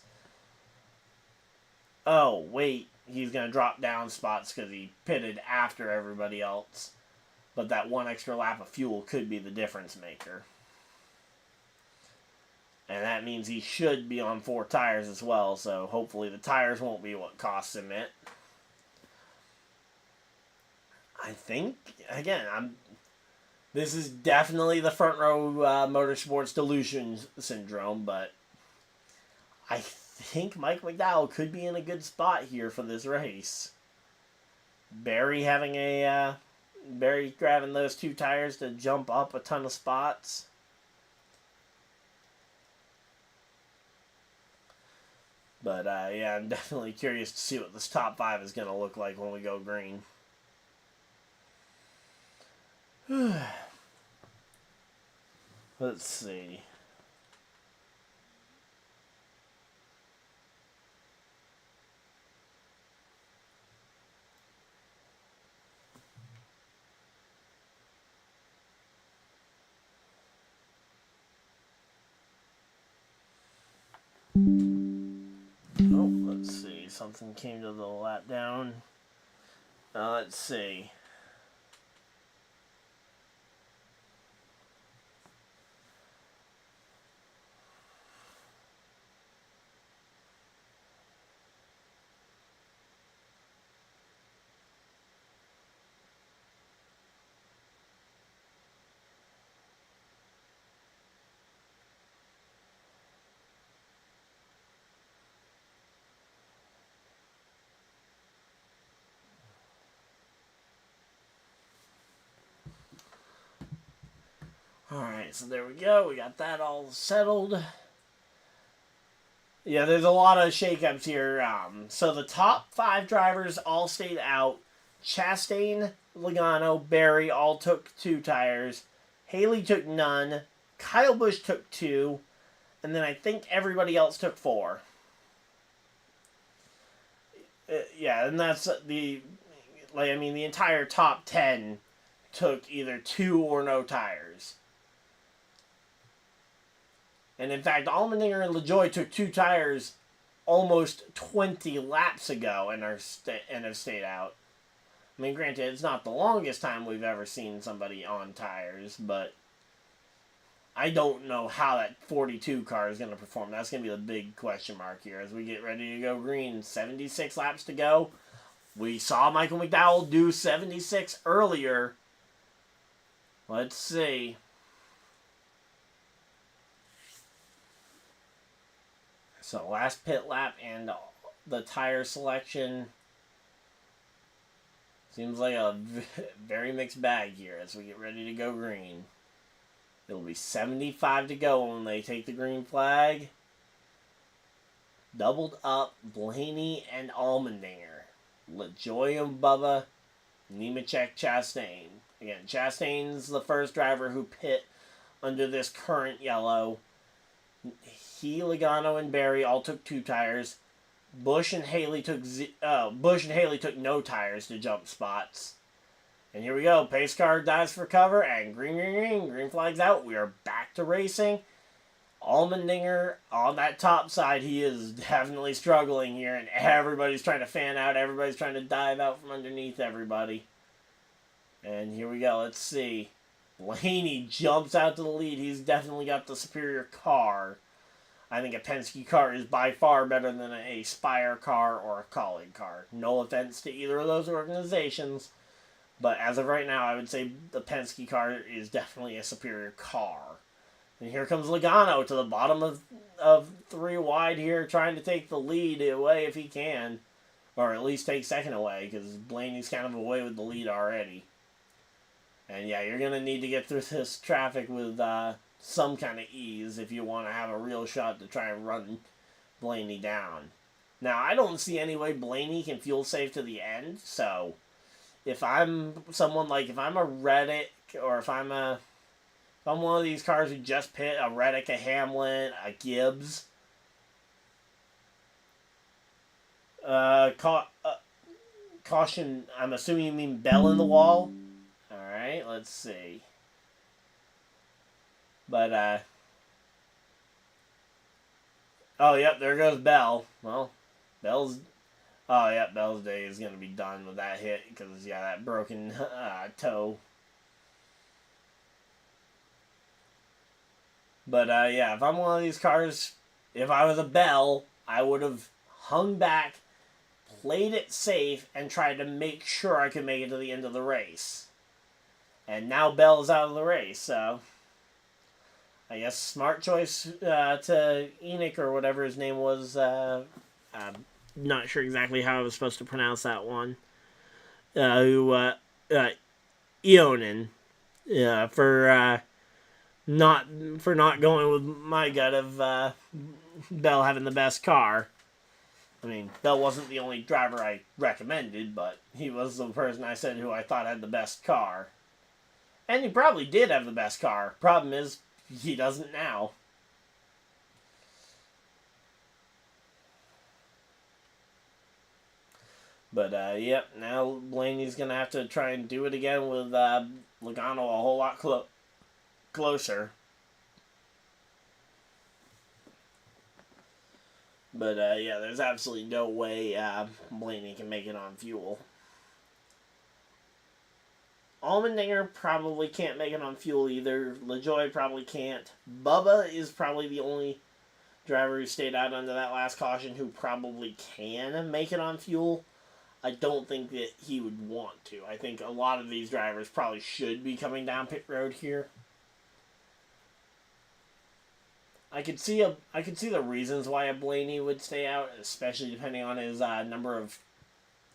Oh, wait, he's going to drop down spots because he pitted after everybody else, but that one extra lap of fuel could be the difference maker. And that means he should be on 4 tires as well, so hopefully the tires won't be what costs him it. I think, again, this is definitely the front row motorsports delusion syndrome, but I think Mike McDowell could be in a good spot here for this race. Barry grabbing those 2 tires to jump up a ton of spots. But, yeah, I'm definitely curious to see what this top 5 is going to look like when we go green. Let's see. Oh, let's see. Something came to the lap down. Let's see. Alright, so there we go. We got that all settled. Yeah, there's a lot of shakeups here. So the top 5 drivers all stayed out. Chastain, Logano, Barry all took 2 tires. Haley took none. Kyle Busch took 2. And then I think everybody else took 4. Yeah, and that's the entire top 10 took either 2 or no tires. And in fact, Allmendinger and LaJoie took 2 tires almost 20 laps ago and have stayed out. I mean, granted, it's not the longest time we've ever seen somebody on tires, but I don't know how that 42 car is going to perform. That's going to be the big question mark here as we get ready to go green. 76 laps to go. We saw Michael McDowell do 76 earlier. Let's see. So last pit lap and the tire selection seems like a very mixed bag here as we get ready to go green. It'll be 75 to go when they take the green flag. Doubled up Blaney and Allmendinger. LaJoie and Bubba, Nemechek, Chastain. Again, Chastain's the first driver who pit under this current yellow. He, Logano, and Barry all took 2 tires. Busch and Haley took no tires to jump spots. And here we go. Pace car dives for cover, and green flag's out. We are back to racing. Allmendinger on that top side, he is definitely struggling here, and everybody's trying to fan out. Everybody's trying to dive out from underneath everybody. And here we go. Let's see. Blaney jumps out to the lead. He's definitely got the superior car. I think a Penske car is by far better than a Spire car or a Colleague car. No offense to either of those organizations, but as of right now, I would say the Penske car is definitely a superior car. And here comes Logano to the bottom of 3 wide here, trying to take the lead away if he can, or at least take second away, because Blaney's kind of away with the lead already. And yeah, you're going to need to get through this traffic with some kind of ease if you want to have a real shot to try and run Blaney down. Now, I don't see any way Blaney can fuel save to the end, so if I'm someone like, if I'm a Reddick, or if I'm one of these cars who just pit, a Reddick, a Hamlin, a Gibbs, caution, I'm assuming you mean Bell in the wall. Alright, let's see. But, oh, yep, there goes Bell. Well, Bell's day is going to be done with that hit, because, yeah, that broken toe. But, yeah, if I'm one of these cars, if I was a Bell, I would have hung back, played it safe, and tried to make sure I could make it to the end of the race. And now Bell's out of the race, so I guess smart choice to Enoch, or whatever his name was. I'm not sure exactly how I was supposed to pronounce that one. Eonin, for not going with my gut of Bell having the best car. I mean, Bell wasn't the only driver I recommended, but he was the person I said who I thought had the best car. And he probably did have the best car. Problem is, he doesn't now. But, yep, now Blaney's going to have to try and do it again with Logano a whole lot closer. But, yeah, there's absolutely no way Blaney can make it on fuel. Allmendinger probably can't make it on fuel either. LaJoie probably can't. Bubba is probably the only driver who stayed out under that last caution who probably can make it on fuel. I don't think that he would want to. I think a lot of these drivers probably should be coming down pit road here. I could see the reasons why a Blaney would stay out, especially depending on his number of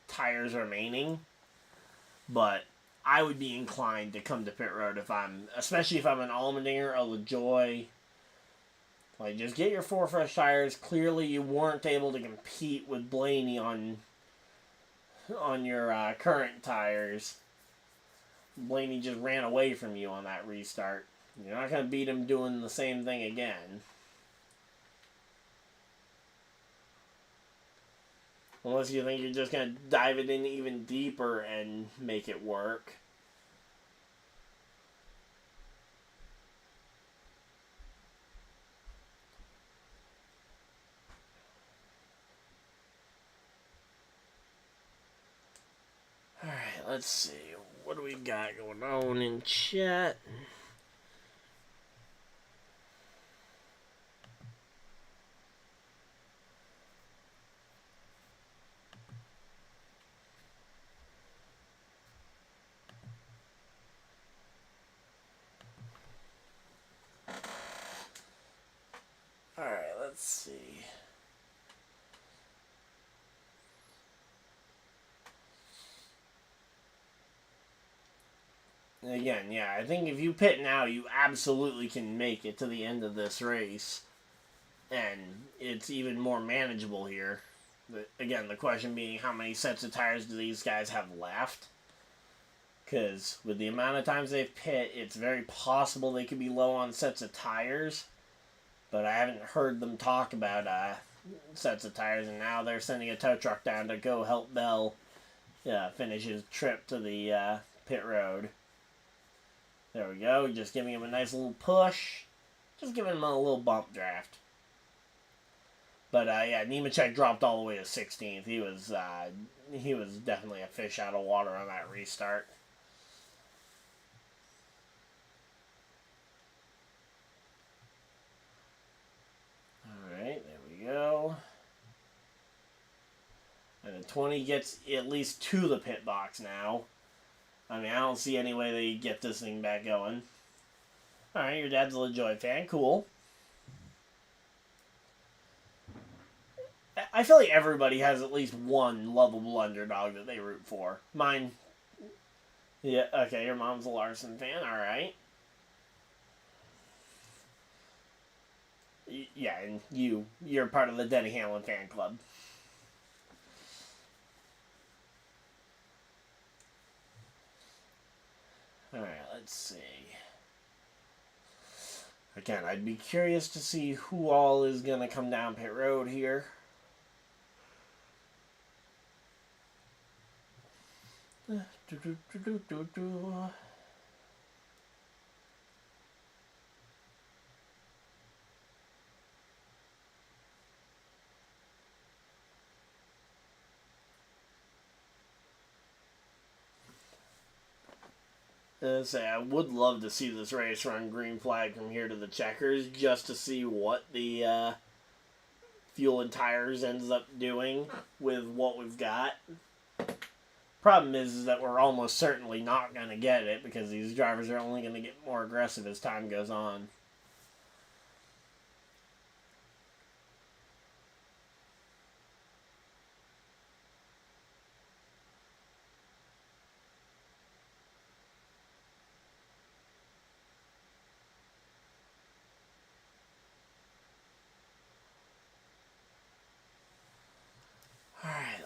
tires remaining. But I would be inclined to come to pit road especially if I'm an Allmendinger, a LaJoie. Like, just get your 4 fresh tires. Clearly, you weren't able to compete with Blaney on your current tires. Blaney just ran away from you on that restart. You're not going to beat him doing the same thing again. Unless you think you're just going to dive it in even deeper and make it work. Alright, let's see. What do we got going on in chat? Alright, let's see. Again, yeah, I think if you pit now, you absolutely can make it to the end of this race. And it's even more manageable here. Again, the question being, how many sets of tires do these guys have left? Because with the amount of times they've pit, it's very possible they could be low on sets of tires. But I haven't heard them talk about sets of tires, and now they're sending a tow truck down to go help Bell finish his trip to the pit road. There we go, just giving him a nice little push. Just giving him a little bump draft. But, yeah, Nemechek dropped all the way to 16th. He was definitely a fish out of water on that restart. Alright, there we go. And the 20 gets at least to the pit box now. I mean, I don't see any way they get this thing back going. Alright, your dad's a LaJoie fan. Cool. I feel like everybody has at least one lovable underdog that they root for. Mine... Yeah, okay, your mom's a Larson fan. Alright. Yeah, and you're part of the DennyHamlin fan club. Alright, let's see. Again, I'd be curious to see who all is going to come down pit road here. Say, I would love to see this race run green flag from here to the checkers just to see what the fuel and tires ends up doing with what we've got. Problem is that we're almost certainly not going to get it because these drivers are only going to get more aggressive as time goes on.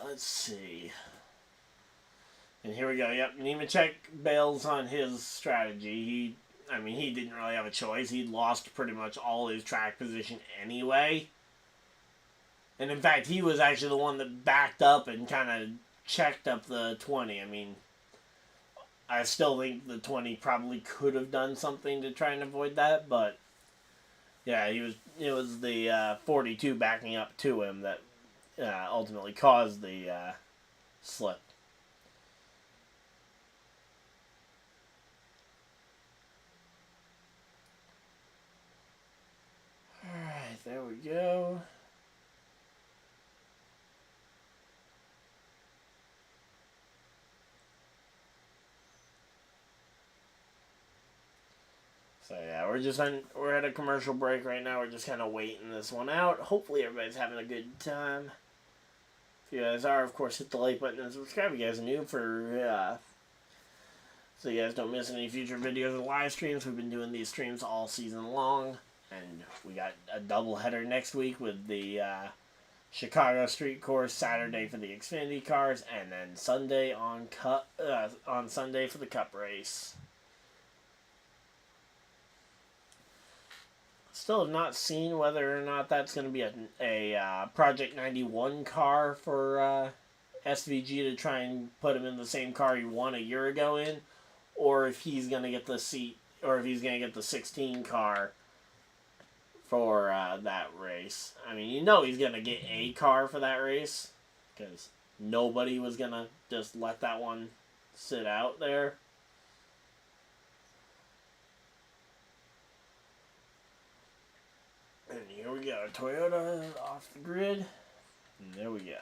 Let's see. And here we go. Yep, Nemechek bails on his strategy. He didn't really have a choice. He'd lost pretty much all his track position anyway. And in fact, he was actually the one that backed up and kind of checked up the 20. I still think the 20 probably could have done something to try and avoid that, but yeah, it was the 42 backing up to him that ultimately caused the slip. Alright, there we go. So yeah, we're at a commercial break right now. We're just kind of waiting this one out. Hopefully everybody's having a good time. If you guys are, of course, hit the like button and subscribe if you guys are new so you guys don't miss any future videos or live streams. We've been doing these streams all season long, and we got a doubleheader next week with the Chicago Street Course Saturday for the Xfinity cars, and then Sunday on Sunday for the Cup race. Still have not seen whether or not that's going to be a Project 91 car for SVG to try and put him in the same car he won a year ago in, or if he's going to get the seat, or if he's going to get the 16 car for that race. He's going to get a car for that race because nobody was going to just let that one sit out there. And here we go, Toyota off the grid, and there we go.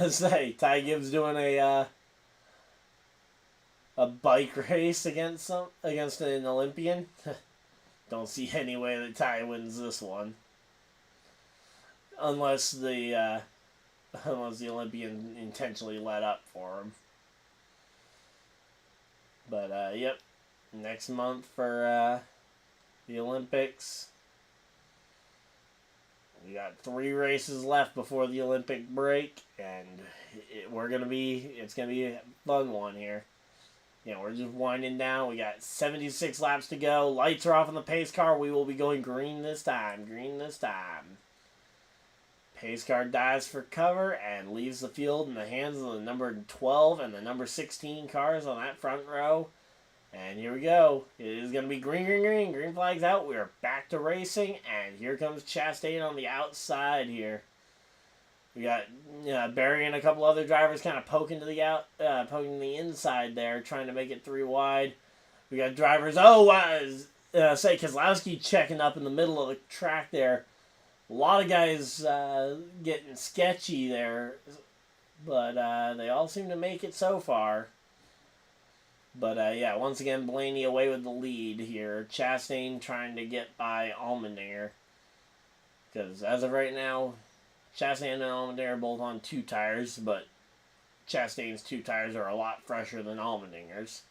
Say, Ty Gibbs doing a bike race against an Olympian. Don't see any way that Ty wins this one, unless the Olympian intentionally let up for him. But, yep, next month for the Olympics. We got 3 races left before the Olympic break, and it's going to be a fun one here. We're just winding down. We got 76 laps to go. Lights are off on the pace car. We will be going green this time. Pace car dives for cover and leaves the field in the hands of the number 12 and the number 16 cars on that front row. And here we go. It is going to be green. Green flag's out. We are back to racing, and here comes Chastain on the outside here. We got Barry and a couple other drivers kind of poking to the inside there, trying to make it 3 wide. We got drivers. Keselowski checking up in the middle of the track there. A lot of guys getting sketchy there, but they all seem to make it so far. But yeah, once again, Blaney away with the lead here. Chastain trying to get by Allmendinger, because as of right now, Chastain and Allmendinger are both on 2 tires, but Chastain's 2 tires are a lot fresher than Allmendinger's.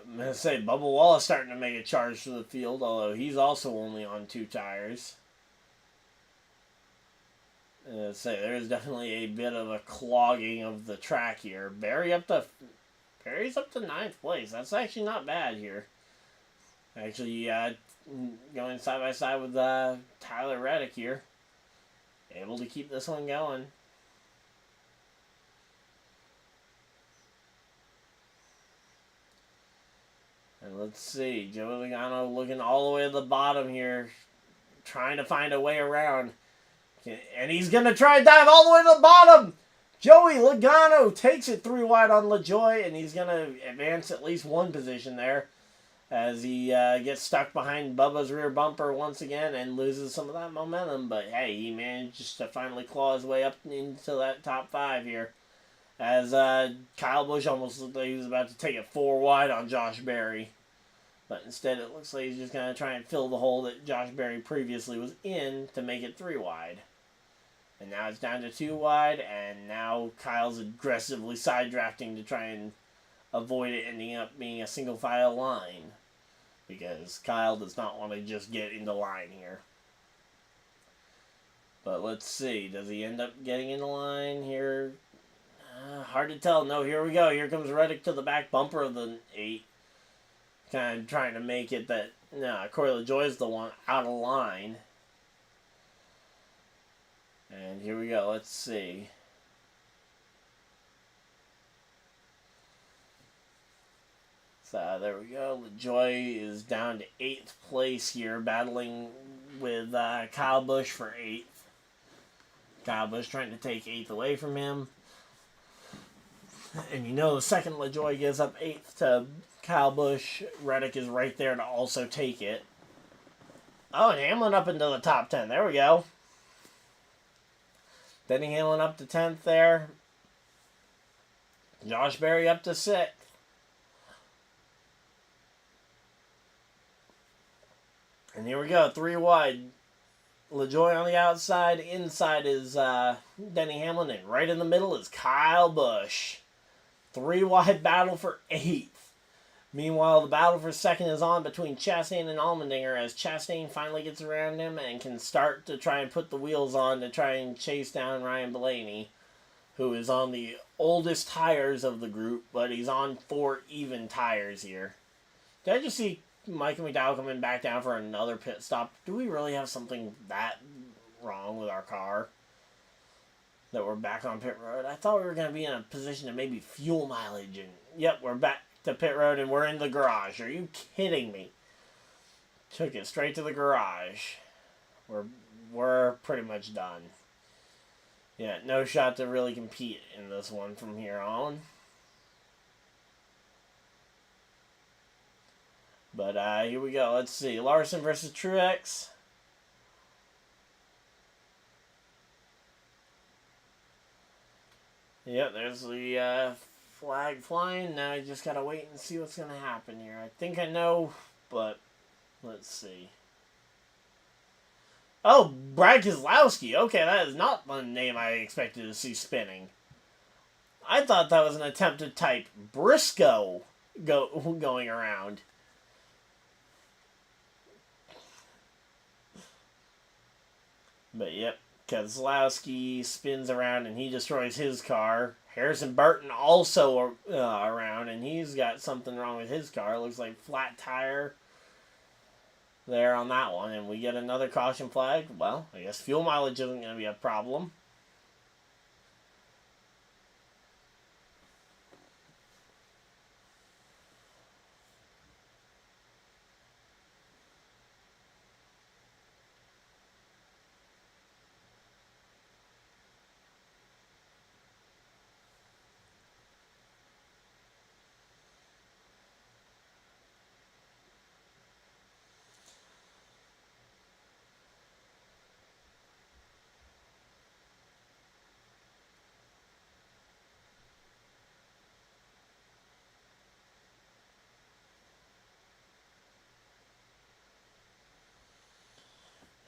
I'm going to say Bubba Wallace starting to make a charge to the field, although he's also only on 2 tires. Say there's definitely a bit of a clogging of the track here. Barry's up to 9th place. That's actually not bad here. Actually, going side by side with Tyler Reddick here, able to keep this one going. And let's see, Joey Logano looking all the way to the bottom here, trying to find a way around. And he's going to try and dive all the way to the bottom. Joey Logano takes it 3 wide on LaJoie, and he's going to advance at least 1 position there as he gets stuck behind Bubba's rear bumper once again and loses some of that momentum. But hey, he manages to finally claw his way up into that top 5 here as Kyle Busch almost looked like he was about to take it 4 wide on Josh Berry. But instead it looks like he's just going to try and fill the hole that Josh Berry previously was in to make it 3 wide. And now it's down to 2 wide, and now Kyle's aggressively side drafting to try and avoid it ending up being a single file line. Because Kyle does not want to just get into line here. But let's see, does he end up getting into line here? Hard to tell. No, here we go. Here comes Reddick to the back bumper of the 8. Kind of trying to make it that, no, Corey LaJoie is the one out of line. And here we go. Let's see. So there we go. LaJoie is down to 8th place here, battling with Kyle Busch for 8th. Kyle Busch trying to take 8th away from him. And you know the second LaJoie gives up 8th to Kyle Busch, Reddick is right there to also take it. Oh, and Hamlin up into the top 10. There we go. DennyHamlin up to 10th there. Josh Berry up to 6th. And here we go, 3 wide. LaJoie on the outside. Inside is DennyHamlin. And right in the middle is Kyle Busch. 3 wide battle for 8th. Meanwhile, the battle for 2nd is on between Chastain and Allmendinger as Chastain finally gets around him and can start to try and put the wheels on to try and chase down Ryan Blaney, who is on the oldest tires of the group, but he's on 4 even tires here. Did I just see Michael McDowell coming back down for another pit stop? Do we really have something that wrong with our car that we're back on pit road? I thought we were going to be in a position to maybe fuel mileage, and yep, we're back to pit road and we're in the garage. Are you kidding me? Took it straight to the garage. We're pretty much done. Yeah, no shot to really compete in this one from here on. But here we go. Let's see. Larson versus Truex. Yep, there's the flag flying. Now I just gotta wait and see what's gonna happen here. I think I know, but let's see. Oh, Brad Keselowski. Okay, that is not the name I expected to see spinning. I thought that was an attempt to type Briscoe going around. But yep, Keselowski spins around and he destroys his car. Harrison Burton also around, and he's got something wrong with his car. It looks like flat tire there on that one. And we get another caution flag. Well, I guess fuel mileage isn't going to be a problem.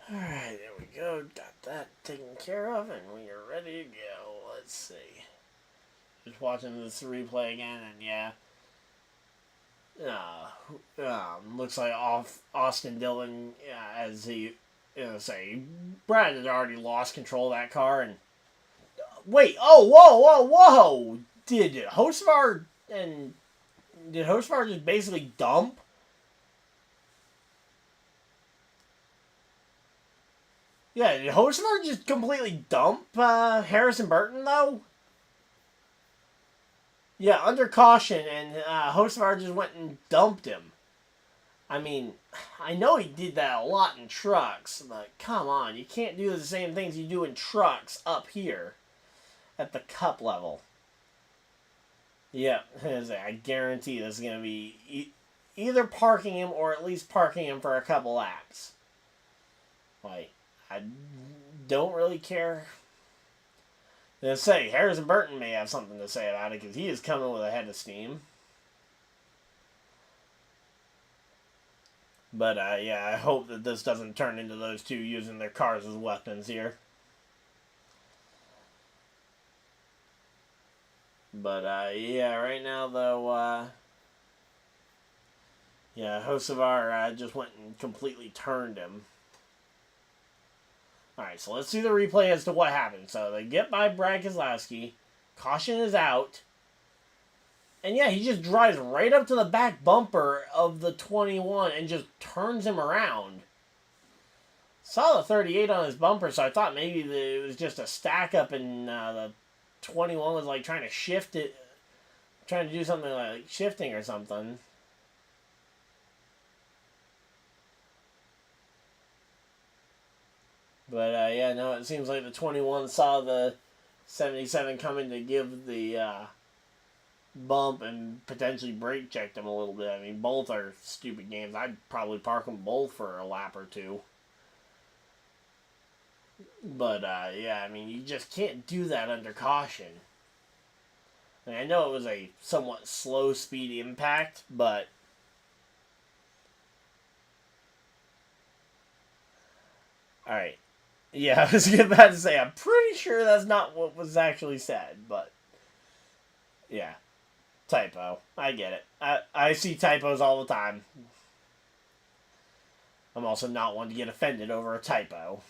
Alright, there we go. Got that taken care of, and we are ready to go. Let's see. Just watching this replay again, and yeah. Looks like Austin Dillon, as he, say, Brad had already lost control of that car. And wait, oh, whoa! Did Hosvar just basically dump? Yeah, did Hosvar just completely dump Harrison Burton, though? Yeah, under caution, and Hosvar just went and dumped him. I mean, I know he did that a lot in trucks, but come on, you can't do the same things you do in trucks up here at the Cup level. Yeah, I guarantee this is going to be either parking him or at least parking him for a couple laps. Like, I don't really care. Let's say Harrison Burton may have something to say about it because he is coming with a head of steam. But yeah, I hope that this doesn't turn into those two using their cars as weapons here. But yeah, right now though, yeah, Hocevar just went and completely turned him. Alright, so let's see the replay as to what happened. So they get by Brad Keselowski. Caution is out. And yeah, he just drives right up to the back bumper of the 21 and just turns him around. Saw the 38 on his bumper, so I thought maybe it was just a stack up and the 21 was like trying to shift it. Trying to do something like shifting or something. But, yeah, no, it seems like the 21 saw the 77 coming to give the bump and potentially brake checked him a little bit. I mean, both are stupid games. I'd probably park them both for a lap or two. But, yeah, I mean, you just can't do that under caution. I mean, I know it was a somewhat slow speed impact, but alright. Yeah, I was about to say, I'm pretty sure that's not what was actually said, but yeah. Typo. I get it. I see typos all the time. I'm also not one to get offended over a typo.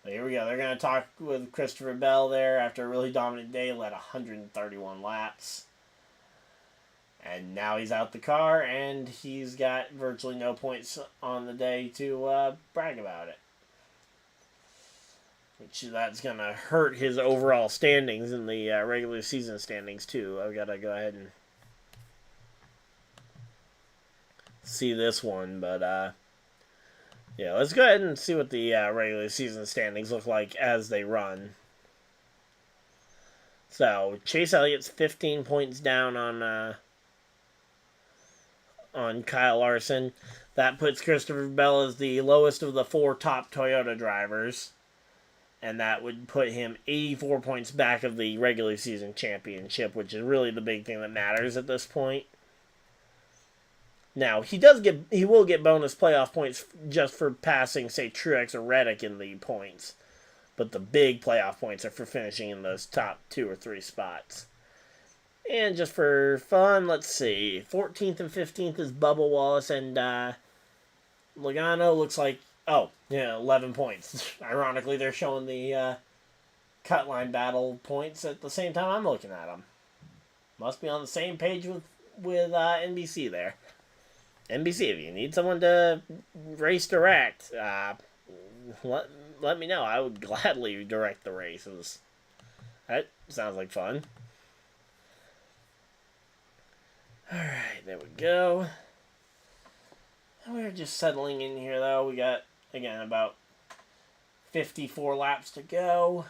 But here we go. They're going to talk with Christopher Bell there after a really dominant day. Led 131 laps. And now he's out the car, and he's got virtually no points on the day to brag about it. Which that's going to hurt his overall standings in the regular season standings, too. I've got to go ahead and see this one. But, yeah, let's go ahead and see what the regular season standings look like as they run. So, Chase Elliott's 15 points down on KyleLarson. That puts Christopher Bell as the lowest of the four top Toyota drivers. And that would put him 84 points back of the regular season championship, which is really the big thing that matters at this point. Now, he will get bonus playoff points just for passing, say, Truex or Reddick in the points. But the big playoff points are for finishing in those top 2 or 3 spots. And just for fun, let's see. 14th and 15th is Bubba Wallace, and Logano looks like, 11 points. Ironically, they're showing the cut line battle points at the same time I'm looking at them. Must be on the same page with NBC there. NBC, if you need someone to race direct, let me know. I would gladly direct the races. That sounds like fun. Alright, there we go. And we're just settling in here, though. We got, again, about 54 laps to go.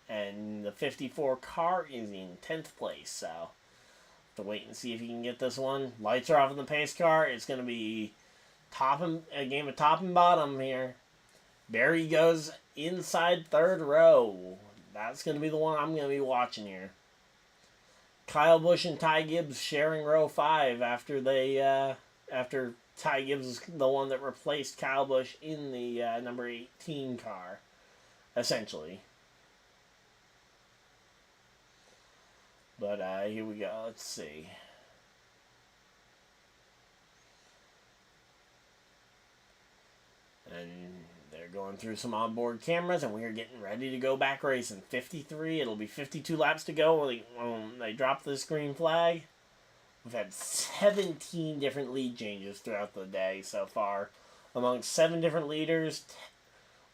And the 54 car is in 10th place, so have to wait and see if you can get this one. Lights are off in the pace car. It's going to be a game of top and bottom here. Barry goes inside third row. That's going to be the one I'm going to be watching here. Kyle Busch and Ty Gibbs sharing row 5 after Ty Gibbs is the one that replaced Kyle Busch in the number 18 car, essentially. But here we go. Let's see. And they're going through some onboard cameras, and we are getting ready to go back racing. 53, it'll be 52 laps to go when they drop this green flag. We've had 17 different lead changes throughout the day so far. Among 7 different leaders,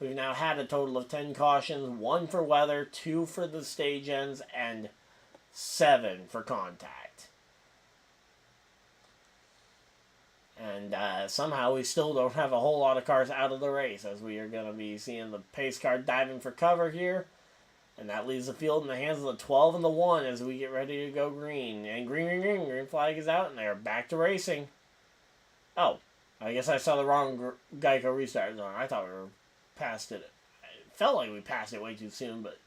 we've now had a total of 10 cautions, 1 for weather, 2 for the stage ends, and 7 for contact. And somehow we still don't have a whole lot of cars out of the race, as we are going to be seeing the pace car diving for cover here. And that leaves the field in the hands of the 12 and the 1 as we get ready to go green. And green flag is out, and they're back to racing. Oh, I guess I saw the wrong Geico restart zone. I thought we were past it. It felt like we passed it way too soon, but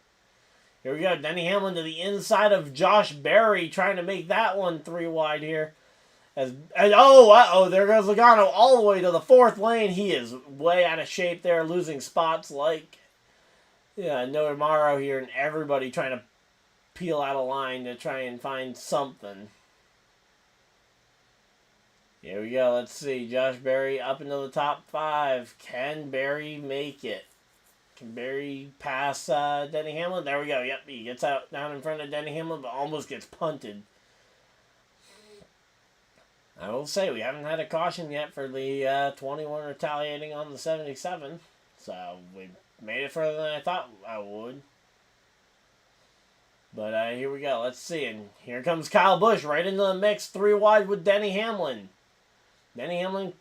here we go. Denny Hamlin to the inside of Josh Berry, trying to make that one 3 wide here. There goes Logano all the way to the 4th lane. He is way out of shape there, losing spots like Noah Morrow here, and everybody trying to peel out of line to try and find something. Here we go. Let's see. Josh Berry up into the top 5. Can Berry make it? Can Berry pass Denny Hamlin? There we go. Yep, he gets out down in front of Denny Hamlin, but almost gets punted. I will say, we haven't had a caution yet for the 21 retaliating on the 77. So, we made it further than I thought I would. But here we go. Let's see. And here comes Kyle Busch right into the mix. 3 wide with Denny Hamlin. Denny Hamlin,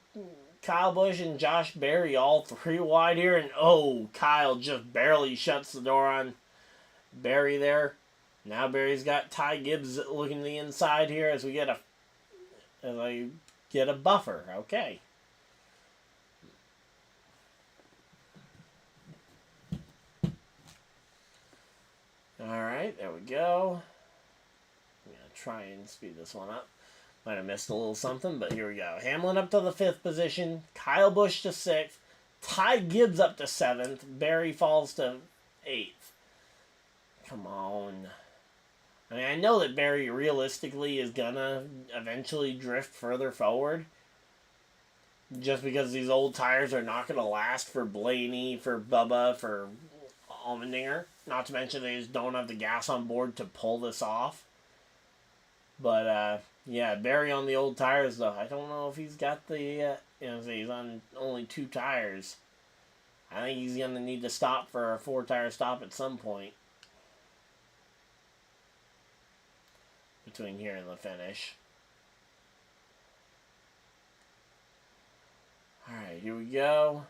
Kyle Busch, and Josh Berry all 3 wide here. And Kyle just barely shuts the door on Berry there. Now Berry's got Ty Gibbs looking to the inside here as we get a buffer. Okay. Alright, there we go. I'm going to try and speed this one up. Might have missed a little something, but here we go. Hamlin up to the 5th position. Kyle Busch to 6th. Ty Gibbs up to 7th. Berry falls to 8th. Come on. I mean, I know that Berry realistically is going to eventually drift further forward. Just because these old tires are not going to last for Blaney, for Bubba, for Allmendinger. Not to mention they just don't have the gas on board to pull this off. But, yeah, Berry on the old tires, though. I don't know if he's got the, he's on only 2 tires. I think he's going to need to stop for a 4-tire stop at some point. Between here and the finish. Alright, here we go.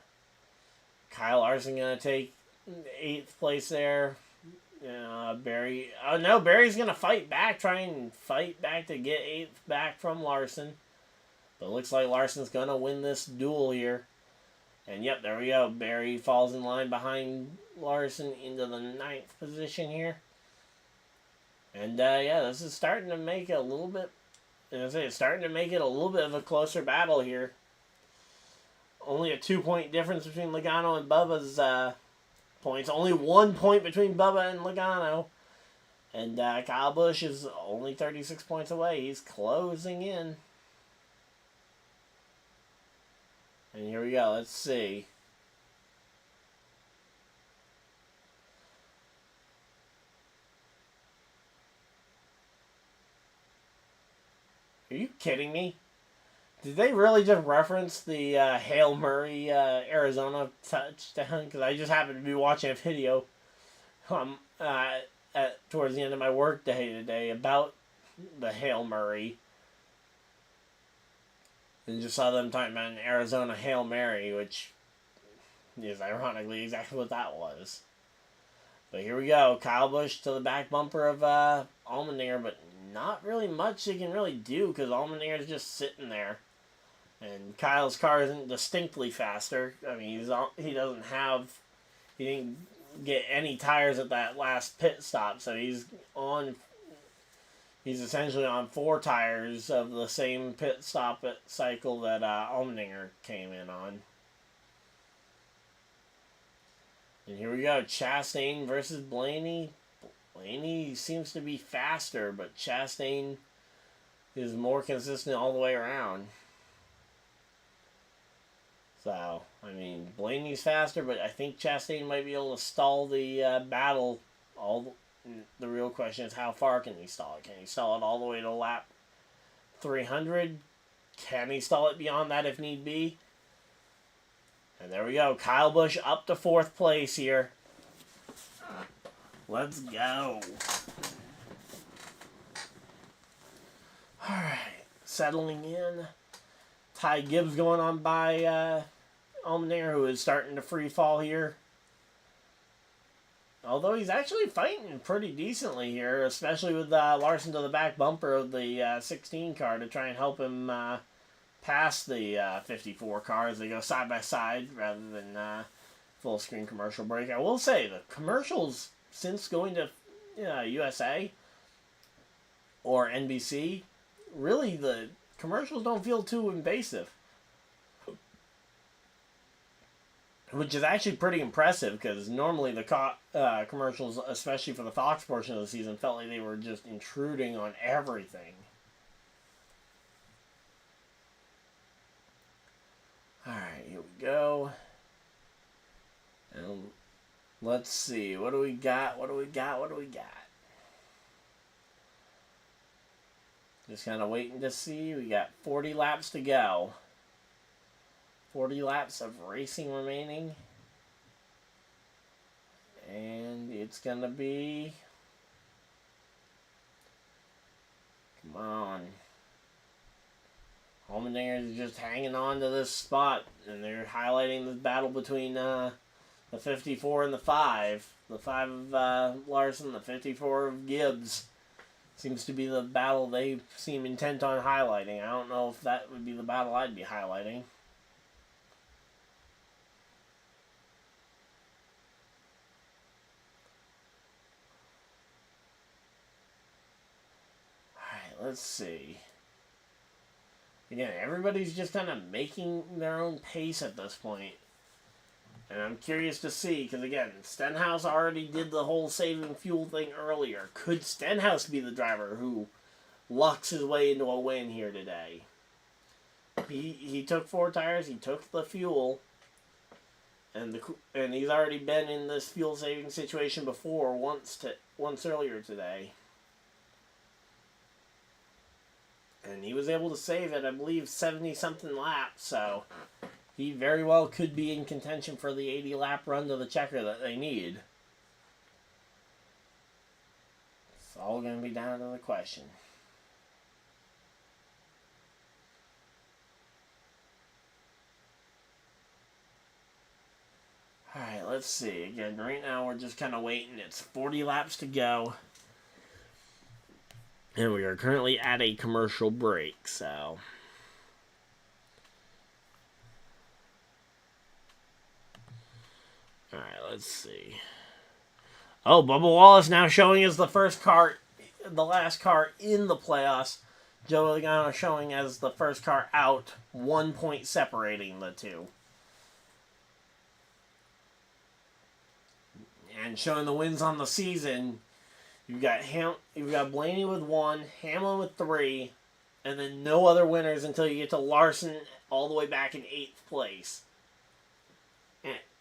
KyleLarson going to take 8th place there. Berry. Oh no, Berry's going to fight back, try and fight back to get 8th back from Larson. But it looks like Larson's going to win this duel here. And yep, there we go. Berry falls in line behind Larson into the 9th position here. And yeah, this is starting to make it a little bit, it's starting to make it a little bit of a closer battle here. Only a 2-point difference between Logano and Bubba's points. Only 1 point between Bubba and Logano. And Kyle Busch is only 36 points away. He's closing in. And here we go. Let's see. Are you kidding me? Did they really just reference the Hail Murray Arizona touchdown? Because I just happened to be watching a video towards the end of my work day today about the Hail Murray. And just saw them talking about an Arizona Hail Mary, which is ironically exactly what that was. But here we go. Kyle Busch to the back bumper of Allmendinger, but not really much he can really do because Allmendinger is just sitting there. And Kyle's car isn't distinctly faster. I mean, he didn't get any tires at that last pit stop, so he's essentially on 4 tires of the same pit stop cycle that Allmendinger came in on. And here we go, Chastain versus Blaney. Blaney seems to be faster, but Chastain is more consistent all the way around. So, I mean, Blaney's faster, but I think Chastain might be able to stall the battle. The real question is, how far can he stall it? Can he stall it all the way to lap 300? Can he stall it beyond that if need be? And there we go. Kyle Busch up to 4th place here. Let's go. Alright. Settling in. Ty Gibbs going on by Allmendinger, who is starting to free fall here. Although he's actually fighting pretty decently here, especially with Larson to the back bumper of the 16 car to try and help him pass the 54 car as they go side by side rather than full screen commercial break. I will say the commercials since going to USA or NBC, really the commercials don't feel too invasive. Which is actually pretty impressive because normally the commercials, especially for the Fox portion of the season, felt like they were just intruding on everything. Alright, here we go. And let's see. What do we got? Just kind of waiting to see. We got 40 laps to go. 40 laps of racing remaining. And it's going to be... Come on. Allmendinger is just hanging on to this spot. And they're highlighting this battle between the 54 and the 5. The 5 of Larson, the 54 of Gibbs. Seems to be the battle they seem intent on highlighting. I don't know if that would be the battle I'd be highlighting. Let's see. Again, everybody's just kind of making their own pace at this point. And I'm curious to see, because again, Stenhouse already did the whole saving fuel thing earlier. Could Stenhouse be the driver who lucks his way into a win here today? He took 4 tires, he took the fuel, and he's already been in this fuel saving situation before once earlier today. And he was able to save it, I believe, 70-something laps, so he very well could be in contention for the 80-lap run to the checker that they need. It's all going to be down to the question. Alright, let's see. Again, right now we're just kind of waiting. It's 40 laps to go. And we are currently at a commercial break, so... Alright, let's see. Oh, Bubba Wallace now showing as the last car in the playoffs. Joe Logano showing as the first car out, 1 point separating the two. And showing the wins on the season... You've got Blaney with 1, Hamlin with 3, and then no other winners until you get to Larson all the way back in 8th place.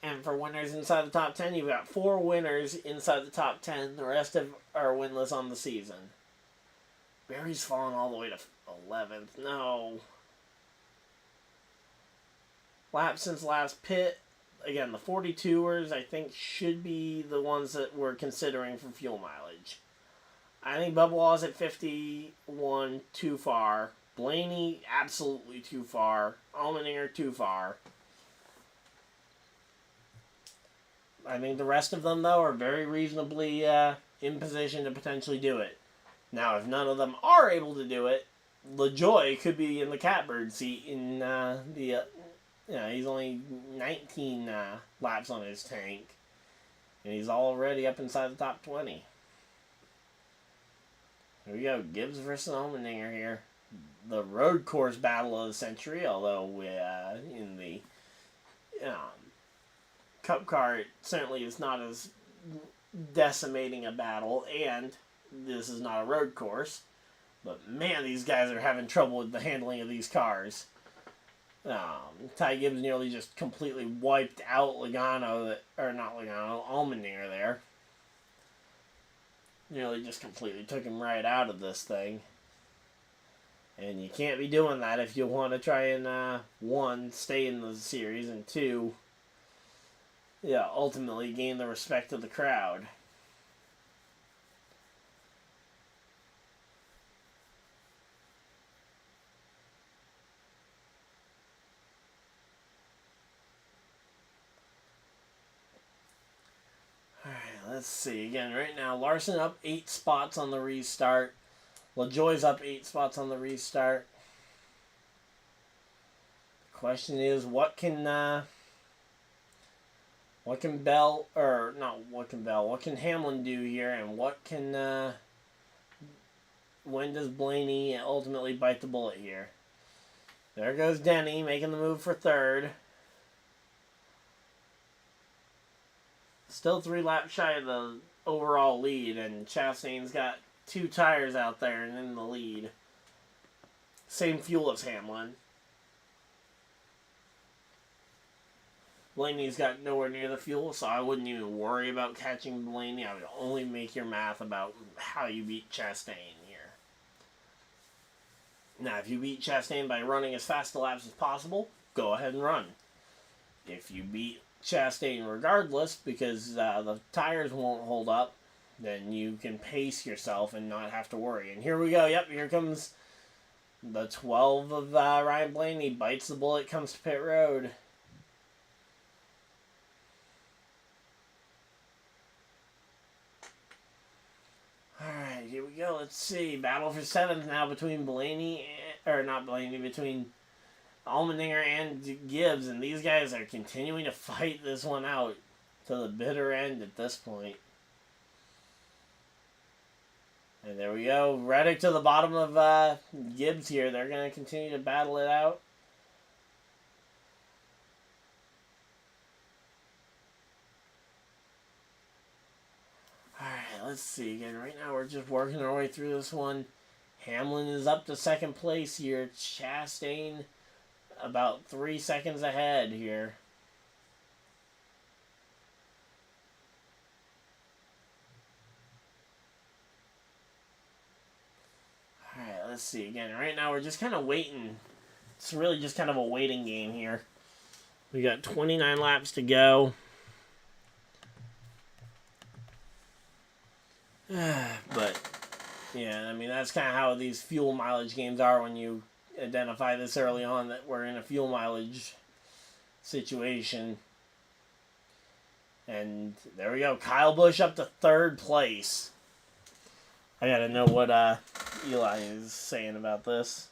And for winners inside the top 10, you've got 4 winners inside the top 10. The rest are winless on the season. Barry's fallen all the way to 11th. No. Lap since last pit. Again, the 42ers, I think, should be the ones that we're considering for fuel mileage. I think Bubba Wallace at 51, too far. Blaney, absolutely too far. Allmendinger, too far. I think the rest of them, though, are very reasonably in position to potentially do it. Now, if none of them are able to do it, LaJoy could be in the catbird seat in he's only 19 laps on his tank. And he's already up inside the top 20. Here we go. Gibbs versus Allmendinger here. The road course battle of the century, although in the Cup car, it certainly is not as decimating a battle, and this is not a road course. But man, these guys are having trouble with the handling of these cars. Ty Gibbs nearly just completely wiped out Logano, or not Logano, Allmendinger there. Nearly just completely took him right out of this thing. And you can't be doing that if you want to try and, one, stay in the series, and two, yeah, ultimately gain the respect of the crowd. Let's see. Again, right now, Larson up 8 spots on the restart. LaJoie's up 8 spots on the restart. The question is, what can Hamlin do here, and when does Blaney ultimately bite the bullet here? There goes Denny making the move for third. Still 3 laps shy of the overall lead, and Chastain's got 2 tires out there and in the lead. Same fuel as Hamlin. Blaney's got nowhere near the fuel, so I wouldn't even worry about catching Blaney. I would only make your math about how you beat Chastain here. Now, if you beat Chastain by running as fast the laps as possible, go ahead and run. If you beat Chastain regardless, because the tires won't hold up, then you can pace yourself and not have to worry. And here we go. Yep, here comes the 12 of Ryan Blaney. Bites the bullet, comes to pit road. Alright, here we go. Let's see. Battle for 7th now between between Allmendinger and Gibbs, and these guys are continuing to fight this one out to the bitter end at this point. And there we go. Reddick to the bottom of Gibbs here. They're going to continue to battle it out. Alright, let's see. Again, right now we're just working our way through this one. Hamlin is up to 2nd place here. Chastain about 3 seconds ahead here. Alright, let's see. Again, right now we're just kind of waiting. It's really just kind of a waiting game here. We got 29 laps to go. But, yeah, I mean, that's kind of how these fuel mileage games are when you identify this early on that we're in a fuel mileage situation. And there we go. Kyle Busch up to 3rd place. I gotta know what Eli is saying about this.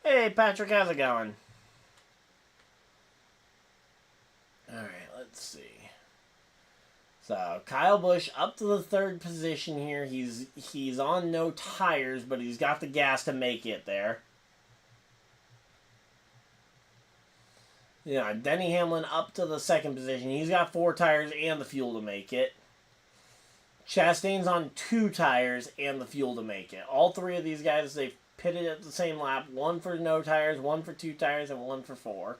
Hey, Patrick, how's it going? Alright, let's see. So, Kyle Busch up to the 3rd position here. He's on no tires, but he's got the gas to make it there. Yeah, Denny Hamlin up to the 2nd position. He's got 4 tires and the fuel to make it. Chastain's on 2 tires and the fuel to make it. All 3 of these guys, they've pitted at the same lap. 1 for no tires, 1 for 2 tires, and 1 for 4.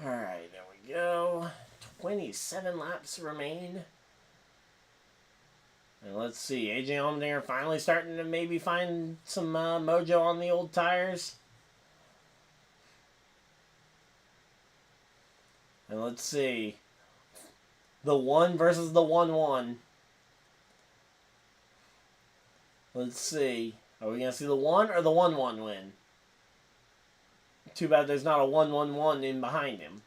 Alright, there we go. 27 laps remain. And let's see. AJ Allmendinger finally starting to maybe find some mojo on the old tires. And let's see. The 1 versus the 1-1. Let's see. Are we going to see the 1 or the 1-1 win? Too bad there's not a 1-1-1 in behind him.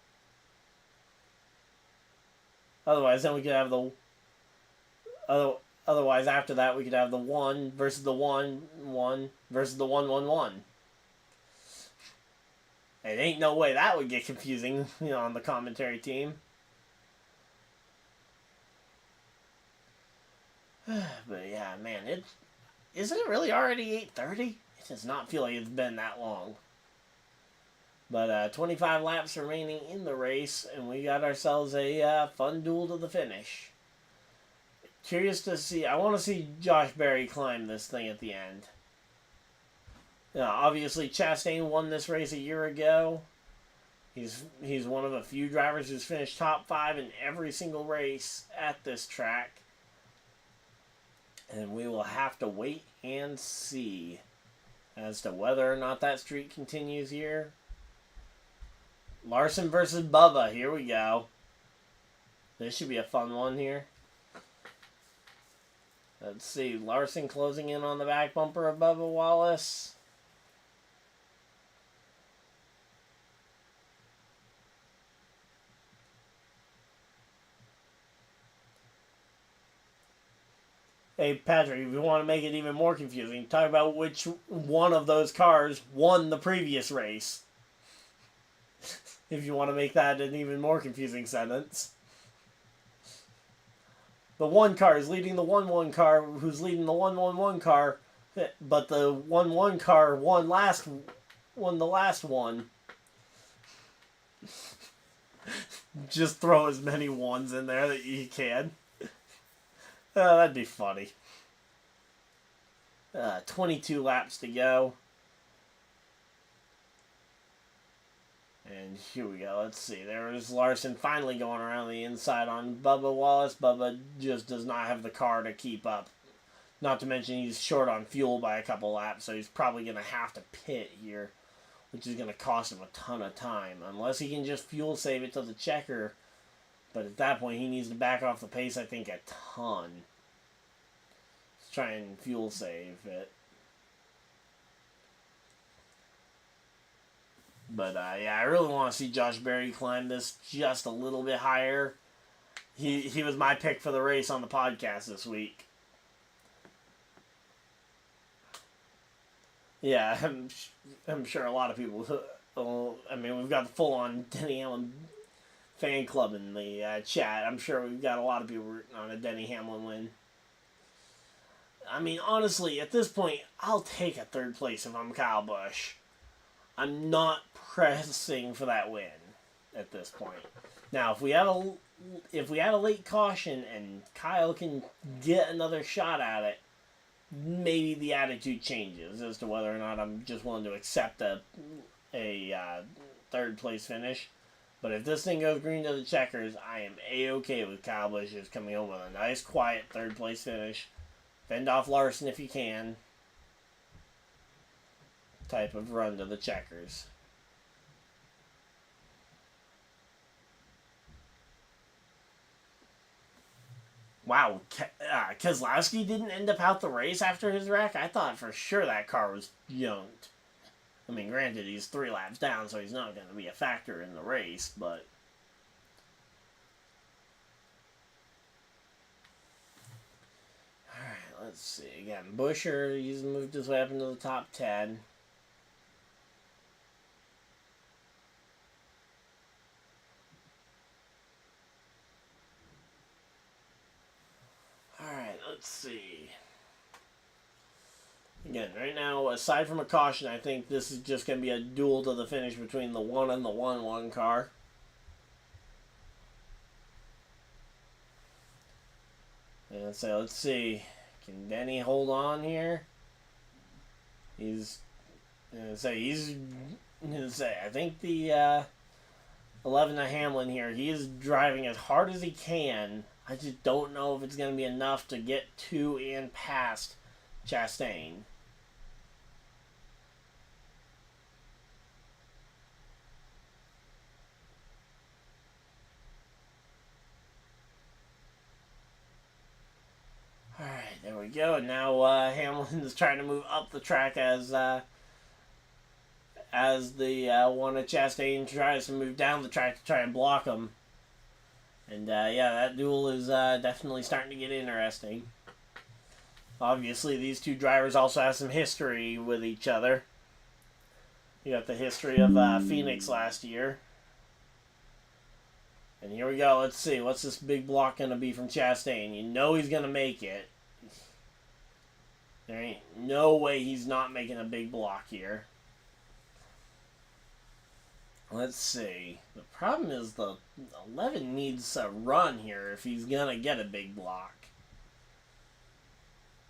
Otherwise, then we could have the... Otherwise, after that, we could have the 1 versus the 1-1 versus the 1-1-1. And ain't no way that would get confusing, on the commentary team. But yeah, man, isn't it really already 8:30? It does not feel like it's been that long. But 25 laps remaining in the race, and we got ourselves a fun duel to the finish. Curious to see. I want to see Josh Berry climb this thing at the end. Obviously, Chastain won this race a year ago. He's one of a few drivers who's finished top 5 in every single race at this track. And we will have to wait and see as to whether or not that streak continues here. Larson versus Bubba. Here we go. This should be a fun one here. Let's see. Larson closing in on the back bumper of Bubba Wallace. Hey, Patrick, if you want to make it even more confusing, talk about which one of those cars won the previous race. If you want to make that an even more confusing sentence. The 1 car is leading the 1-1 car, who's leading the 1-1-1 car, but the 1-1 car won the last one. Just throw as many ones in there that you can. That'd be funny. 22 laps to go. And here we go. Let's see. There's Larson finally going around the inside on Bubba Wallace. Bubba just does not have the car to keep up. Not to mention he's short on fuel by a couple laps, so he's probably going to have to pit here, which is going to cost him a ton of time. Unless he can just fuel save it to the checker. But at that point, he needs to back off the pace, I think, a ton. Let's try and fuel save it. But, yeah, I really want to see Josh Berry climb this just a little bit higher. He was my pick for the race on the podcast this week. Yeah, I'm sure a lot of people... I mean, we've got the full-on DennyHamlin fan club in the chat. I'm sure we've got a lot of people rooting on a DennyHamlin win. I mean, honestly, at this point, I'll take a 3rd place if I'm Kyle Busch. I'm not pressing for that win at this point. Now, if we had a late caution and Kyle can get another shot at it, maybe the attitude changes as to whether or not I'm just willing to accept a 3rd place finish. But if this thing goes green to the checkers, I am A-okay with Kyle Busch just coming home with a nice, quiet 3rd place finish. Fend off Larson if you can. Type of run to the checkers. Wow, Keselowski didn't end up out the race after his wreck? I thought for sure that car was junked. I mean, granted, he's 3 laps down, so he's not going to be a factor in the race, but... Alright, let's see. Again, Buescher, he's moved his way up into the top 10. Alright, let's see. Again, right now, aside from a caution, I think this is just going to be a duel to the finish between the 1 and the 1-1 car. And so, let's see. Can Denny hold on here? I think the 11 of Hamlin here, he is driving as hard as he can. I just don't know if it's going to be enough to get to and past Chastain. Alright, there we go. And now Hamlin is trying to move up the track as the one of Chastain tries to move down the track to try and block him. And yeah, that duel is definitely starting to get interesting. Obviously, these two drivers also have some history with each other. You got the history of Phoenix last year. And here we go. Let's see. What's this big block going to be from Chastain? You know he's going to make it. There ain't no way he's not making a big block here. Let's see. The problem is the 11 needs a run here if he's going to get a big block.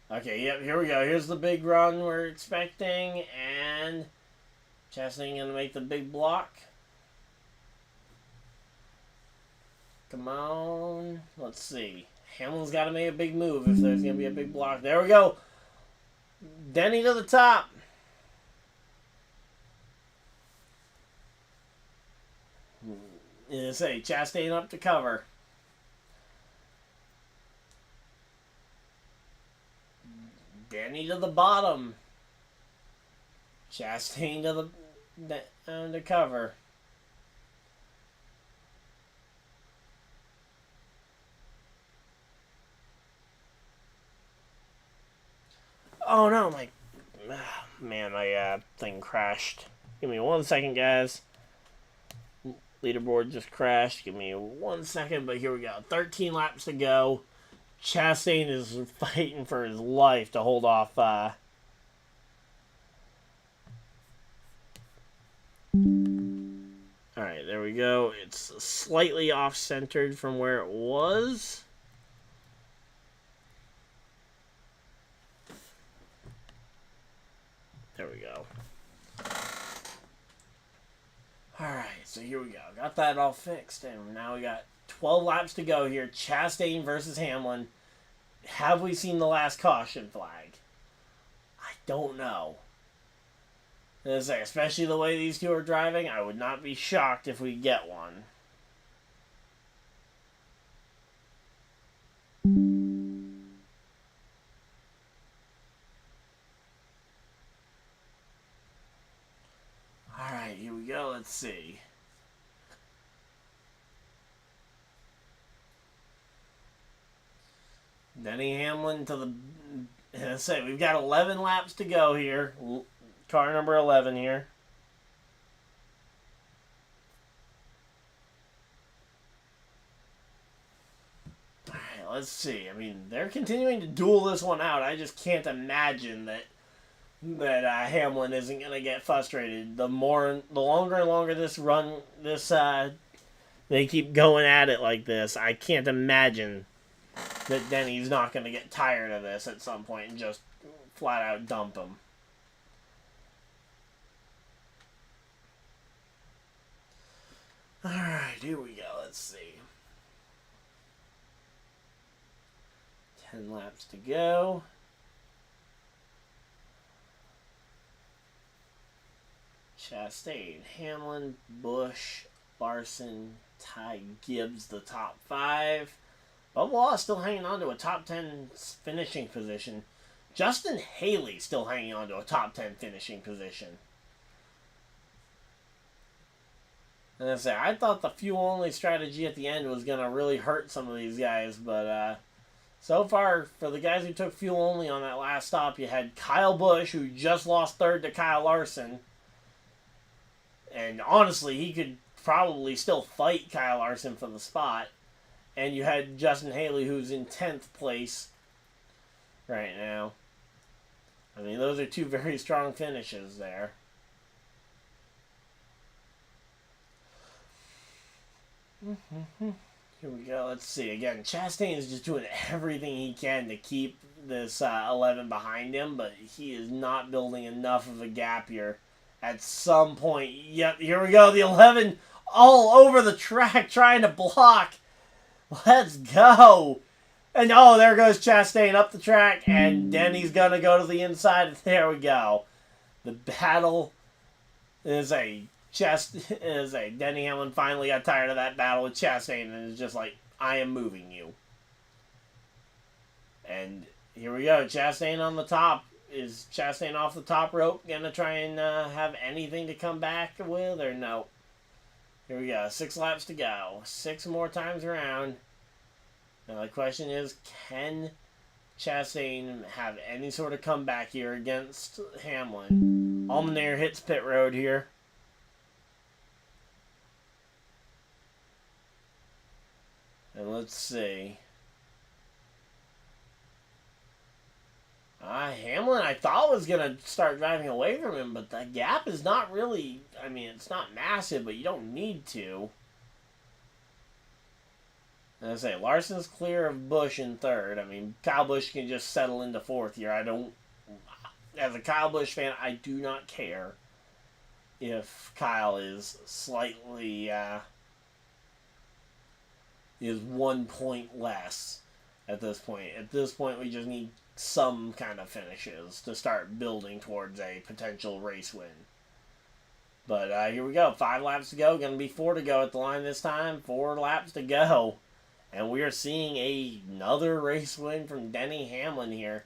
Okay, yep, here we go. Here's the big run we're expecting, and Chastain going to make the big block. Come on. Let's see. Hamlin's got to make a big move if there's going to be a big block. There we go. Denny to the top. Say Chastain up to cover. Denny to the bottom. Chastain to the cover. Oh no, my thing crashed. Give me 1 second, guys. Leaderboard just crashed. Give me 1 second, but here we go. 13 laps to go. Chastain is fighting for his life to hold off. Alright, there we go. It's slightly off-centered from where it was. There we go. Alright, so here we go. Got that all fixed, and now we got 12 laps to go here. Chastain versus Hamlin. Have we seen the last caution flag? I don't know. Especially the way these two are driving, I would not be shocked if we get one. Alright, here we go. Let's see. Denny Hamlin to the... Let's say we've got 11 laps to go here. Car number 11 here. Alright, let's see. I mean, they're continuing to duel this one out. I just can't imagine that Hamlin isn't going to get frustrated. The longer and longer they keep going at it like this, I can't imagine that Denny's not going to get tired of this at some point and just flat out dump him. Alright, here we go. Let's see. 10 laps to go. Chastain, Hamlin, Busch, Larson, Ty Gibbs, the top 5. Bubba Law still hanging on to a top 10 finishing position. Justin Haley still hanging on to a top 10 finishing position. And I thought the fuel-only strategy at the end was going to really hurt some of these guys, but so far, for the guys who took fuel-only on that last stop, you had Kyle Busch, who just lost third to KyleLarson. And honestly, he could probably still fight KyleLarson for the spot. And you had Justin Haley, who's in 10th place right now. I mean, those are two very strong finishes there. Here we go. Let's see. Again, Chastain is just doing everything he can to keep this 11 behind him, but he is not building enough of a gap here. At some point, yep, here we go. The 11 all over the track trying to block. Let's go. And oh, there goes Chastain up the track, and Denny's going to go to the inside. There we go. The battle is Denny Hamlin finally got tired of that battle with Chastain and is just like, I am moving you. And here we go. Chastain on the top. Is Chastain off the top rope going to try and have anything to come back with, or no? Here we go. 6 laps to go. 6 more times around. Now the question is, can Chastain have any sort of comeback here against Hamlin? Allmendinger hits pit road here. And let's see. Hamlin, I thought, was going to start driving away from him, but the gap is not really, I mean, it's not massive, but you don't need to. As I say, Larson's clear of Busch in third. I mean, Kyle Busch can just settle into fourth here. As a Kyle Busch fan, I do not care if Kyle is slightly, is 1 point less at this point. At this point, we just need some kind of finishes to start building towards a potential race win. But here we go. 5 laps to go. Going to be 4 to go at the line this time. 4 laps to go. And we are seeing another race win from Denny Hamlin here.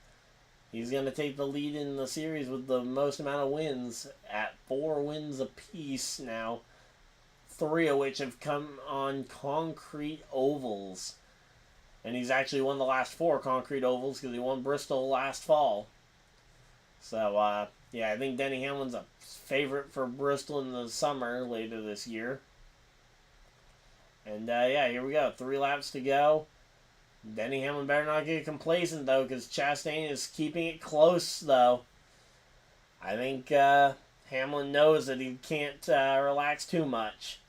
He's going to take the lead in the series with the most amount of wins at 4 wins apiece now. 3 of which have come on concrete ovals. And he's actually won the last 4 concrete ovals because he won Bristol last fall. So, yeah, I think Denny Hamlin's a favorite for Bristol in the summer later this year. And, yeah, here we go. 3 laps to go. Denny Hamlin better not get complacent, though, because Chastain is keeping it close, though. I think Hamlin knows that he can't relax too much.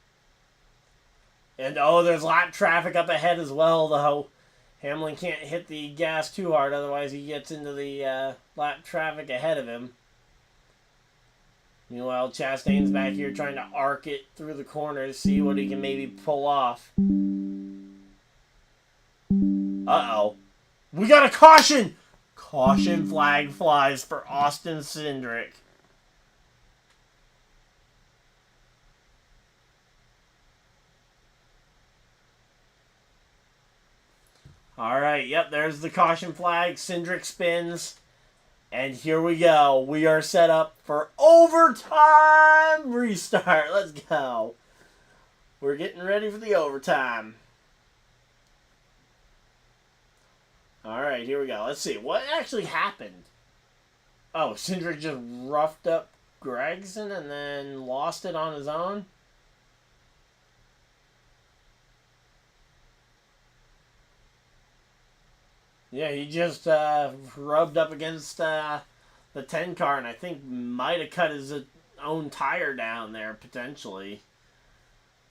And, oh, there's lap traffic up ahead as well, though. Hamlin can't hit the gas too hard, otherwise he gets into the lap traffic ahead of him. Meanwhile, Chastain's back here trying to arc it through the corners, see what he can maybe pull off. Uh-oh. We got a caution! Caution flag flies for Austin Cindric. Alright, yep, there's the caution flag. Cindric spins. And here we go. We are set up for overtime restart. Let's go. We're getting ready for the overtime. Alright, here we go. Let's see. What actually happened? Oh, Cindric just roughed up Gregson and then lost it on his own? Yeah, he just rubbed up against the 10 car and I think might have cut his own tire down there, potentially.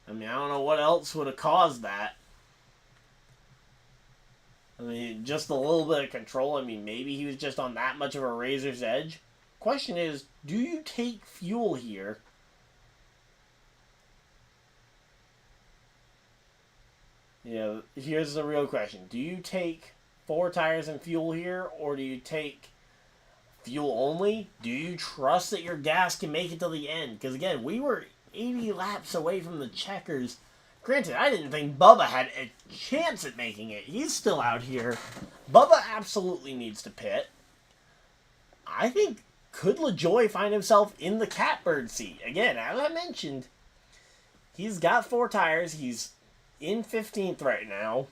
I mean, I don't know what else would have caused that. I mean, just a little bit of control. I mean, maybe he was just on that much of a razor's edge. Question is, do you take fuel here? Yeah, here's the real question. Do you take 4 tires and fuel here, or do you take fuel only? Do you trust that your gas can make it to the end? Because again, we were 80 laps away from the checkers. Granted, I didn't think Bubba had a chance at making it. He's still out here. Bubba absolutely needs to pit. I think, could LaJoie find himself in the catbird seat? Again, as I mentioned, he's got 4 tires. He's in 15th right now.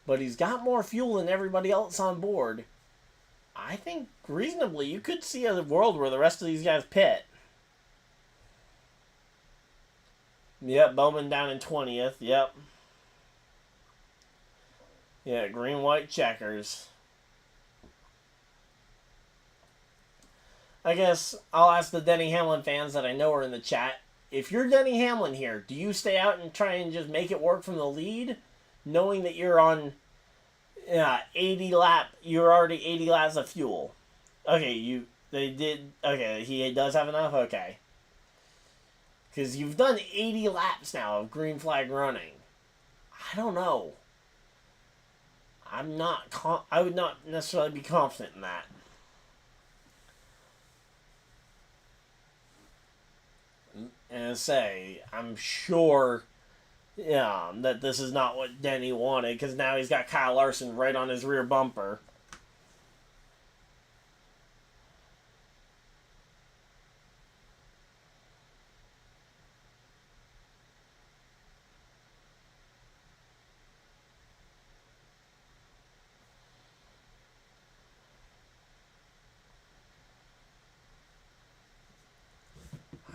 But he's got more fuel than everybody else on board. I think, reasonably, you could see a world where the rest of these guys pit. Yep, Bowman down in 20th. Yep. Yeah, green-white checkers. I guess I'll ask the Denny Hamlin fans that I know are in the chat. If you're Denny Hamlin here, do you stay out and try and just make it work from the lead, knowing that you're on 80 lap, you're already 80 laps of fuel? Okay, he does have enough? Okay. Because you've done 80 laps now of green flag running. I don't know. I would not necessarily be confident in that. And I say, I'm sure that this is not what Denny wanted, because now he's got KyleLarson right on his rear bumper.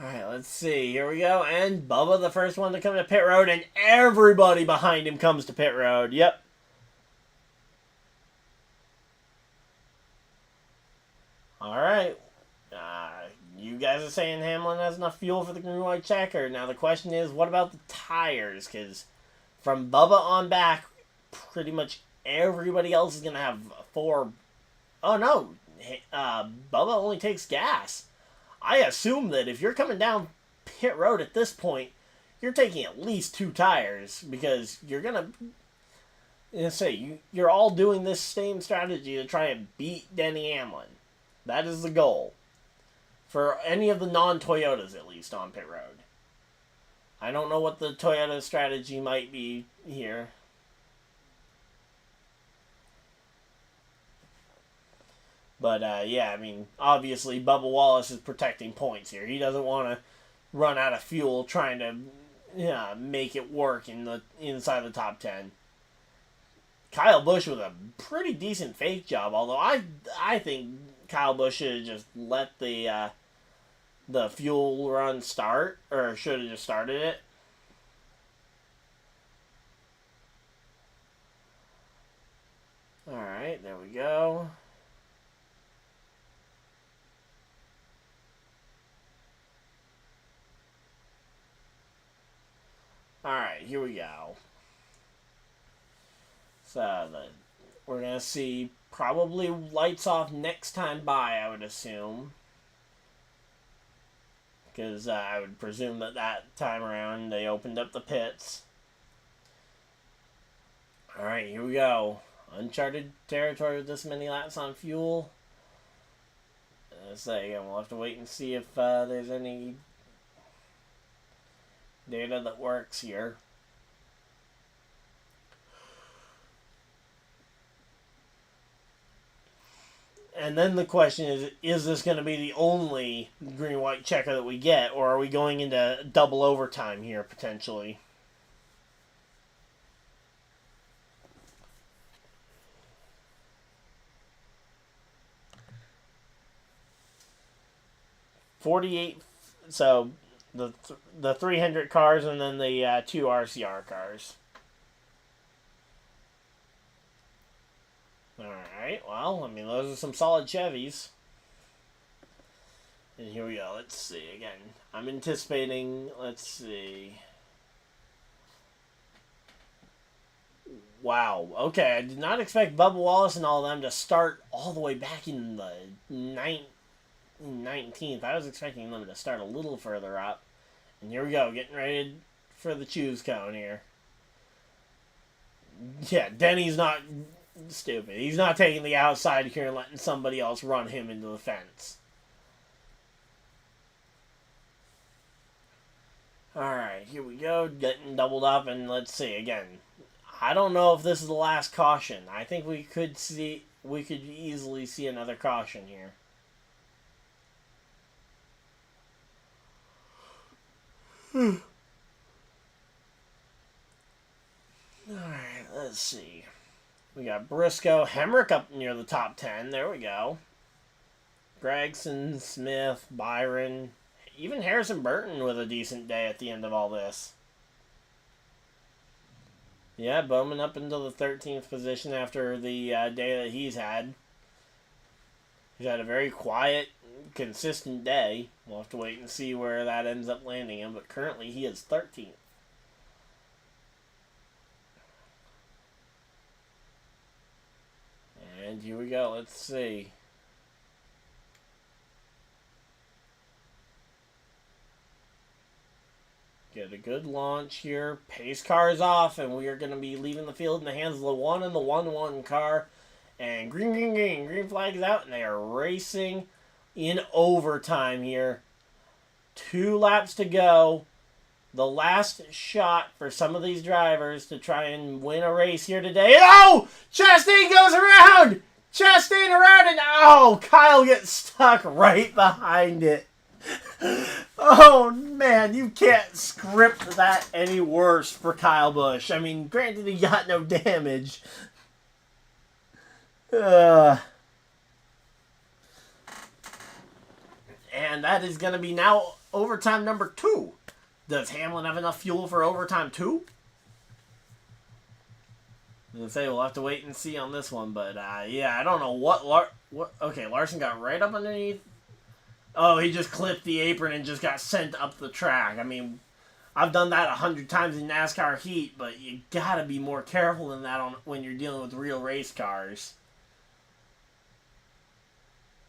Alright, let's see. Here we go. And Bubba, the first one to come to pit road, and everybody behind him comes to pit road. Yep. All right. You guys are saying Hamlin has enough fuel for the green-white checker. Now the question is, what about the tires? Because from Bubba on back, pretty much everybody else is going to have 4... Oh, no. Bubba only takes gas. I assume that if you're coming down pit road at this point, you're taking at least 2 tires, because you're going to... You're all doing this same strategy to try and beat Denny Hamlin. That is the goal. For any of the non-Toyotas, at least, on pit road. I don't know what the Toyota strategy might be here. But, yeah, I mean, obviously, Bubba Wallace is protecting points here. He doesn't want to run out of fuel trying to make it work inside the top 10. Kyle Busch with a pretty decent fake job, although I think Kyle Busch should have just let the fuel run start, or should have just started it. Alright, there we go. Alright, here we go. So, we're going to see probably lights off next time by, I would assume. Because I would presume that time around they opened up the pits. Alright, here we go. Uncharted territory with this many laps on fuel. We'll have to wait and see if there's any data that works here. And then the question is this going to be the only green-white checker that we get, or are we going into double overtime here, potentially? So the 300 cars and then the 2 RCR cars. Alright, well, I mean, those are some solid Chevys. And here we go. Let's see. Again, I'm anticipating, let's see. Wow. Okay, I did not expect Bubba Wallace and all of them to start all the way back in the 19th. I was expecting them to start a little further up. And here we go, getting ready for the choose cone here. Yeah, Denny's not stupid. He's not taking the outside here and letting somebody else run him into the fence. Alright, here we go, getting doubled up, and let's see, again. I don't know if this is the last caution. I think we could easily see another caution here. Alright, let's see. We got Briscoe, Hemrick up near the top 10. There we go. Gregson, Smith, Byron, even Harrison Burton with a decent day at the end of all this. Yeah, Bowman up into the 13th position after the day that he's had. He's had a very quiet, consistent day. We'll have to wait and see where that ends up landing him, but currently he is 13th. And here we go, let's see. Get a good launch here. Pace car is off, and we are going to be leaving the field in the hands of the 1 and the 1-1 car. And green, green, green. Green flag is out, and they are racing in overtime here. 2 laps to go. The last shot for some of these drivers to try and win a race here today. Oh! Chastain goes around! Chastain around, and oh! Kyle gets stuck right behind it. Oh, man, you can't script that any worse for Kyle Busch. I mean, granted, he got no damage. And that is going to be now overtime number 2. Does Hamlin have enough fuel for overtime 2? I'm gonna say we'll have to wait and see on this one, but yeah, I don't know what Okay, Larson got right up underneath. Oh, he just clipped the apron and just got sent up the track. I mean, I've done that 100 times in NASCAR heat, but you gotta be more careful than that when you're dealing with real race cars.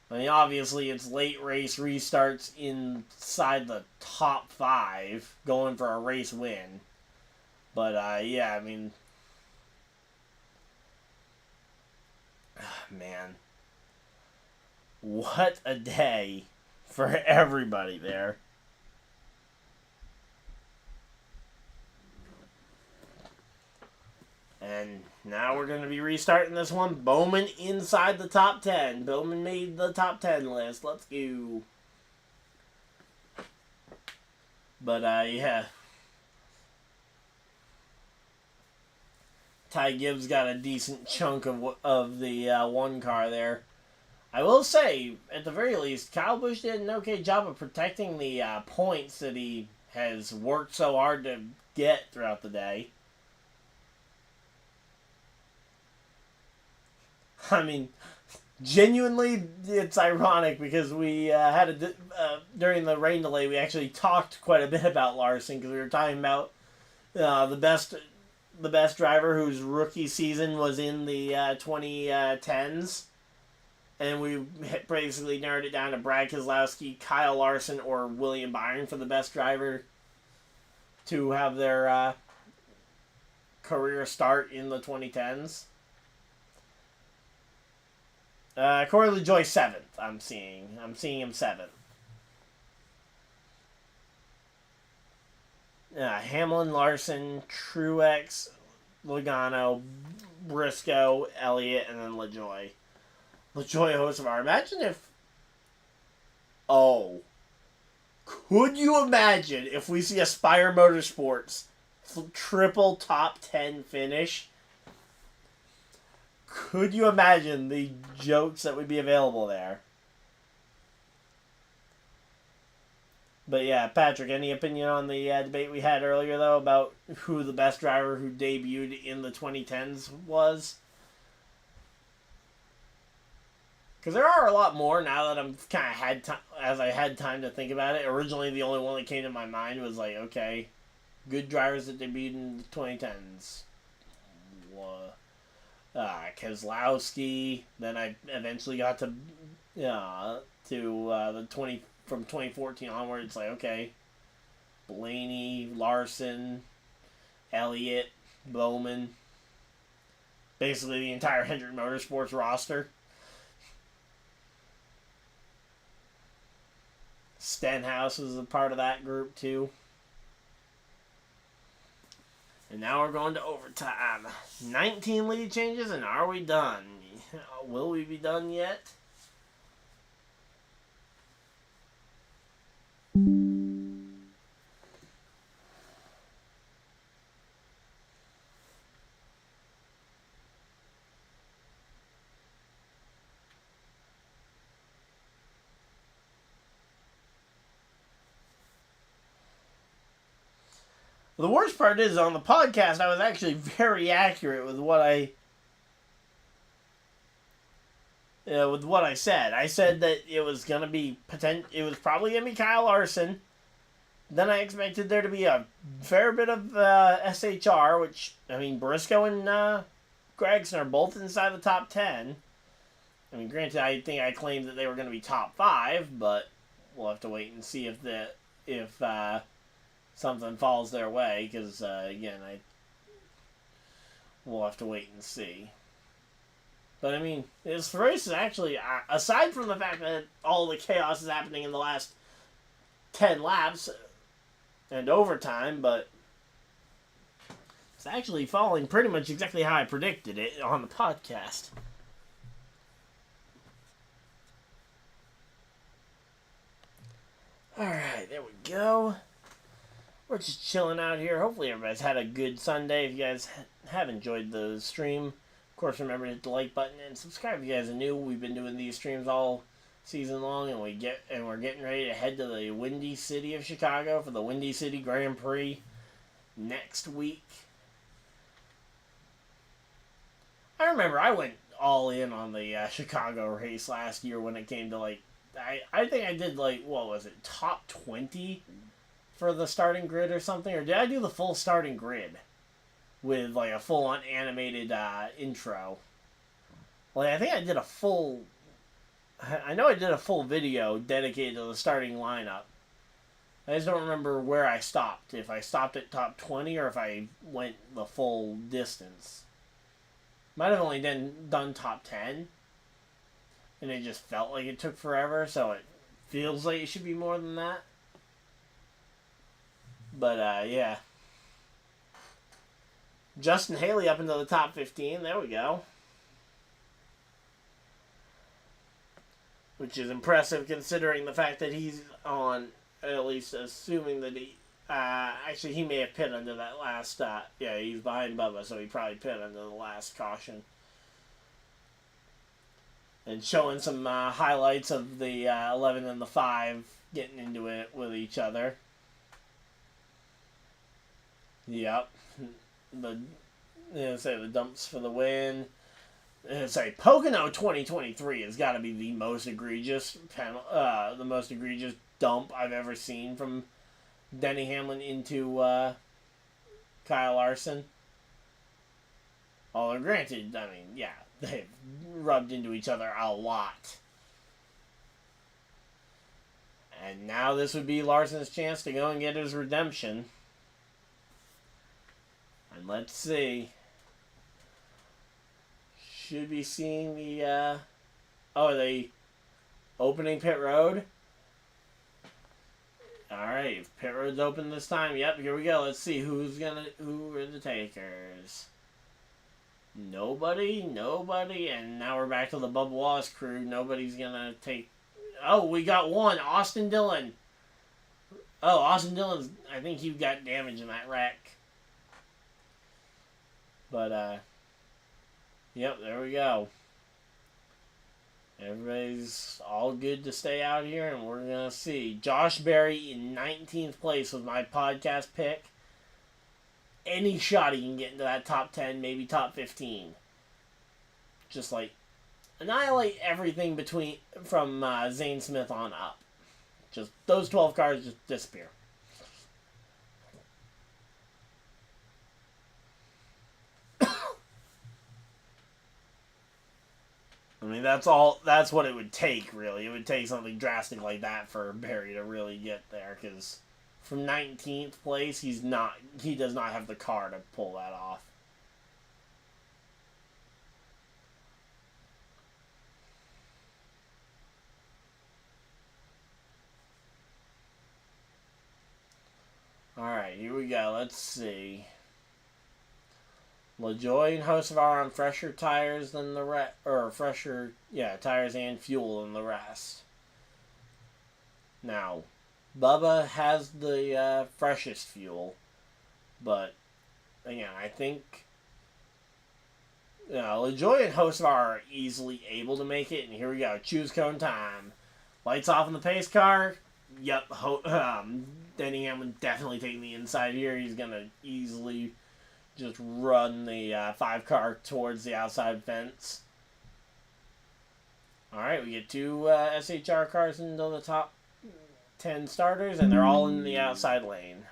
I mean, obviously, it's late race restarts inside the top 5, going for a race win. But, yeah, I mean... man. What a day for everybody there. And now we're going to be restarting this one. Bowman inside the top 10. Bowman made the top 10 list. Let's go. But, yeah. Ty Gibbs got a decent chunk of the one car there. I will say, at the very least, Kyle Busch did an okay job of protecting the points that he has worked so hard to get throughout the day. I mean, genuinely, it's ironic because we had during the rain delay, we actually talked quite a bit about Larson because we were talking about the best driver whose rookie season was in the 2010s. And we basically narrowed it down to Brad Keselowski, KyleLarson, or William Byron for the best driver to have their career start in the 2010s. Corey LaJoie 7th, I'm seeing him 7th. Hamlin, Larson, Truex, Logano, Briscoe, Elliott, and then LaJoie. LaJoie Hocevar. Imagine if... oh. Could you imagine if we see a Spire Motorsports triple top 10 finish? Could you imagine the jokes that would be available there? But yeah, Patrick, any opinion on the debate we had earlier, though, about who the best driver who debuted in the 2010s was? Because there are a lot more now that I'm kind of had time to think about it. Originally, the only one that came to my mind was like, okay, good drivers that debuted in the 2010s. Keselowski. Then I eventually got to the 20 from 2014 onward. It's like, okay, Blaney, Larson, Elliott, Bowman. Basically, the entire Hendrick Motorsports roster. Stenhouse was a part of that group too. And now we're going to overtime. 19 lead changes, and are we done? Will we be done yet? The worst part is, on the podcast, I was actually very accurate with what I said. I said that it was gonna be it was probably gonna be KyleLarson. Then I expected there to be a fair bit of SHR, which, I mean, Briscoe and Gregson are both inside the top 10. I mean, granted, I think I claimed that they were gonna be top 5, but we'll have to wait and see if something falls their way, because, again, we'll have to wait and see. But, I mean, this race is actually, aside from the fact that all the chaos is happening in the last 10 laps and overtime, but it's actually falling pretty much exactly how I predicted it on the podcast. Alright, there we go. We're just chilling out here. Hopefully everybody's had a good Sunday. If you guys have enjoyed the stream, of course, remember to hit the like button and subscribe if you guys are new. We've been doing these streams all season long, and we're getting ready to head to the Windy City of Chicago for the Windy City Grand Prix next week. I remember I went all in on the Chicago race last year when it came to, like, I think I did, like, what was it, top 20 for the starting grid or something? Or did I do the full starting grid with, like, a full-on animated intro? Like, I think I did a full... I know I did a full video dedicated to the starting lineup. I just don't remember where I stopped. If I stopped at top 20 or if I went the full distance. Might have only done top 10. And it just felt like it took forever, so it feels like it should be more than that. But, yeah. Justin Haley up into the top 15. There we go. Which is impressive considering the fact that he's on, at least assuming that he... actually, he may have pit under that last... yeah, he's behind Bubba, so he probably pit under the last caution. And showing some highlights of the 11 and the 5 getting into it with each other. Yep. The dumps for the win. Pocono 2023 has got to be the most egregious dump I've ever seen from Denny Hamlin into KyleLarson. Although, granted, I mean, yeah, they've rubbed into each other a lot. And now this would be Larson's chance to go and get his redemption. And let's see. Should be seeing the, the opening pit road. Alright, if pit road's open this time, yep, here we go. Let's see who are the takers. Nobody, and now we're back to the Bubba Wallace crew. Nobody's gonna take... Oh, we got one, Austin Dillon. Oh, Austin Dillon's, I think he got damage in that wreck. But, yep, there we go. Everybody's all good to stay out here, and we're going to see. Josh Berry in 19th place with my podcast pick. Any shot he can get into that top 10, maybe top 15. Just, like, annihilate everything from Zane Smith on up. Just, those 12 cars just disappear. I mean, that's what it would take, really. It would take something drastic like that for Barry to really get there, because from 19th place, he does not have the car to pull that off. Alright, here we go. Let's see. LaJoy and Hocevar on fresher tires than the rest, tires and fuel than the rest. Now, Bubba has the freshest fuel, but again, I think LaJoy and Hocevar are easily able to make it. And here we go, choose cone time. Lights off in the pace car. Yep, Denny Hamlin definitely taking the inside here. He's gonna easily just run the 5 car towards the outside fence. Alright, we get 2 SHR cars into the top 10 starters, and they're all in the outside lane.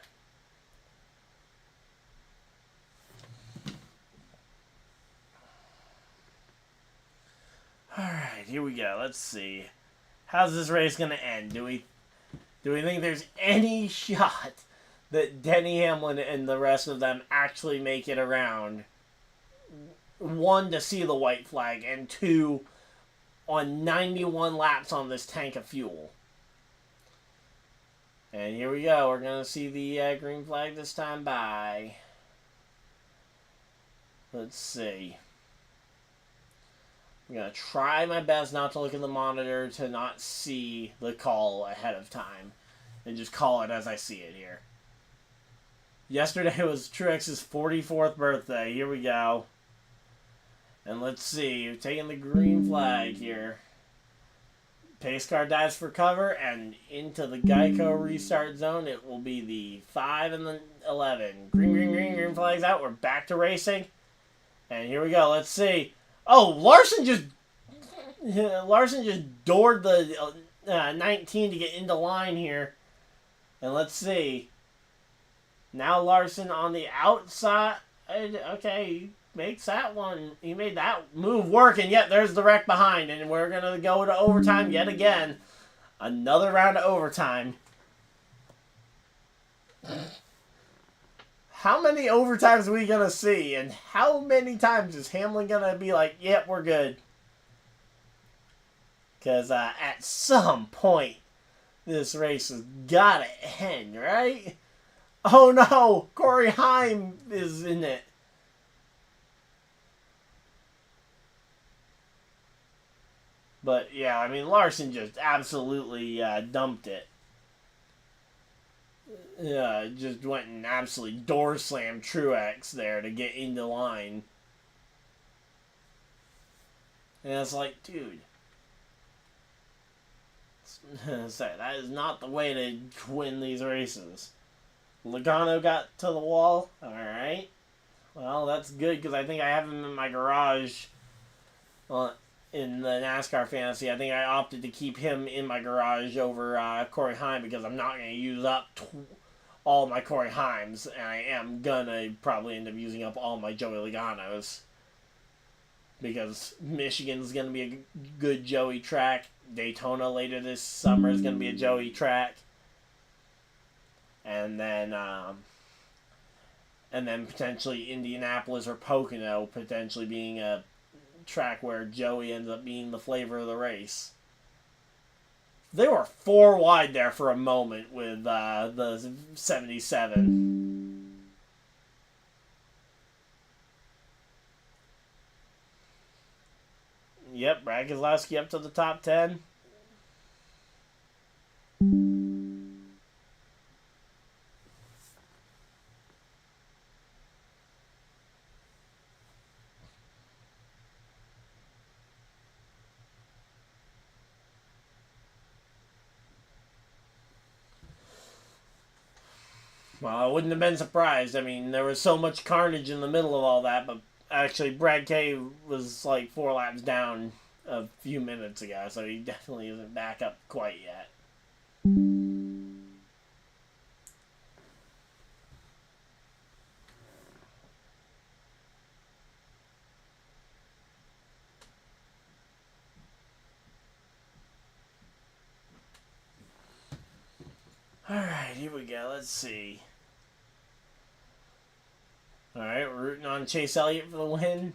Alright, here we go. Let's see. How's this race going to end? Do we think there's any shot that Denny Hamlin and the rest of them actually make it around? 1, to see the white flag, and 2, on 91 laps on this tank of fuel. And here we go. We're going to see the green flag this time. Bye. Let's see. I'm going to try my best not to look at the monitor, to not see the call ahead of time, and just call it as I see it here. Yesterday was Truex's 44th birthday. Here we go. And let's see. We're taking the green flag here. Pace car dives for cover, and into the Geico restart zone. It will be the 5 and the 11. Green flags out. We're back to racing. And here we go. Let's see. Oh, Larson just doored the 19 to get into line here. And let's see. Now Larson on the outside. Okay, he makes that one. He made that move work, and yet there's the wreck behind. And we're going to go to overtime yet again. Another round of overtime. How many overtimes are we going to see? And how many times is Hamlin going to be like, yep, we're good? Because at some point, this race has got to end, right? Oh no! Corey Heim is in it. But yeah, I mean, Larson just absolutely dumped it. Just went and absolutely door slammed Truex there to get into line. And it's like, dude. Sorry, that is not the way to win these races. Logano got to the wall. Alright. Well, that's good because I think I have him in my garage in the NASCAR fantasy. I think I opted to keep him in my garage over Corey Heim because I'm not going to use up all my Corey Heims, and I am going to probably end up using up all my Joey Logano's because Michigan's going to be a good Joey track. Daytona later this summer is going to be a Joey track. And then potentially Indianapolis or Pocono potentially being a track where Joey ends up being the flavor of the race. They were 4 wide there for a moment with the 77. Yep, Brad Keselowski up to the top 10. Well, I wouldn't have been surprised. I mean, there was so much carnage in the middle of all that, but actually Brad K was like 4 laps down a few minutes ago, so he definitely isn't back up quite yet. Alright, here we go. Let's see. Alright, we're rooting on Chase Elliott for the win.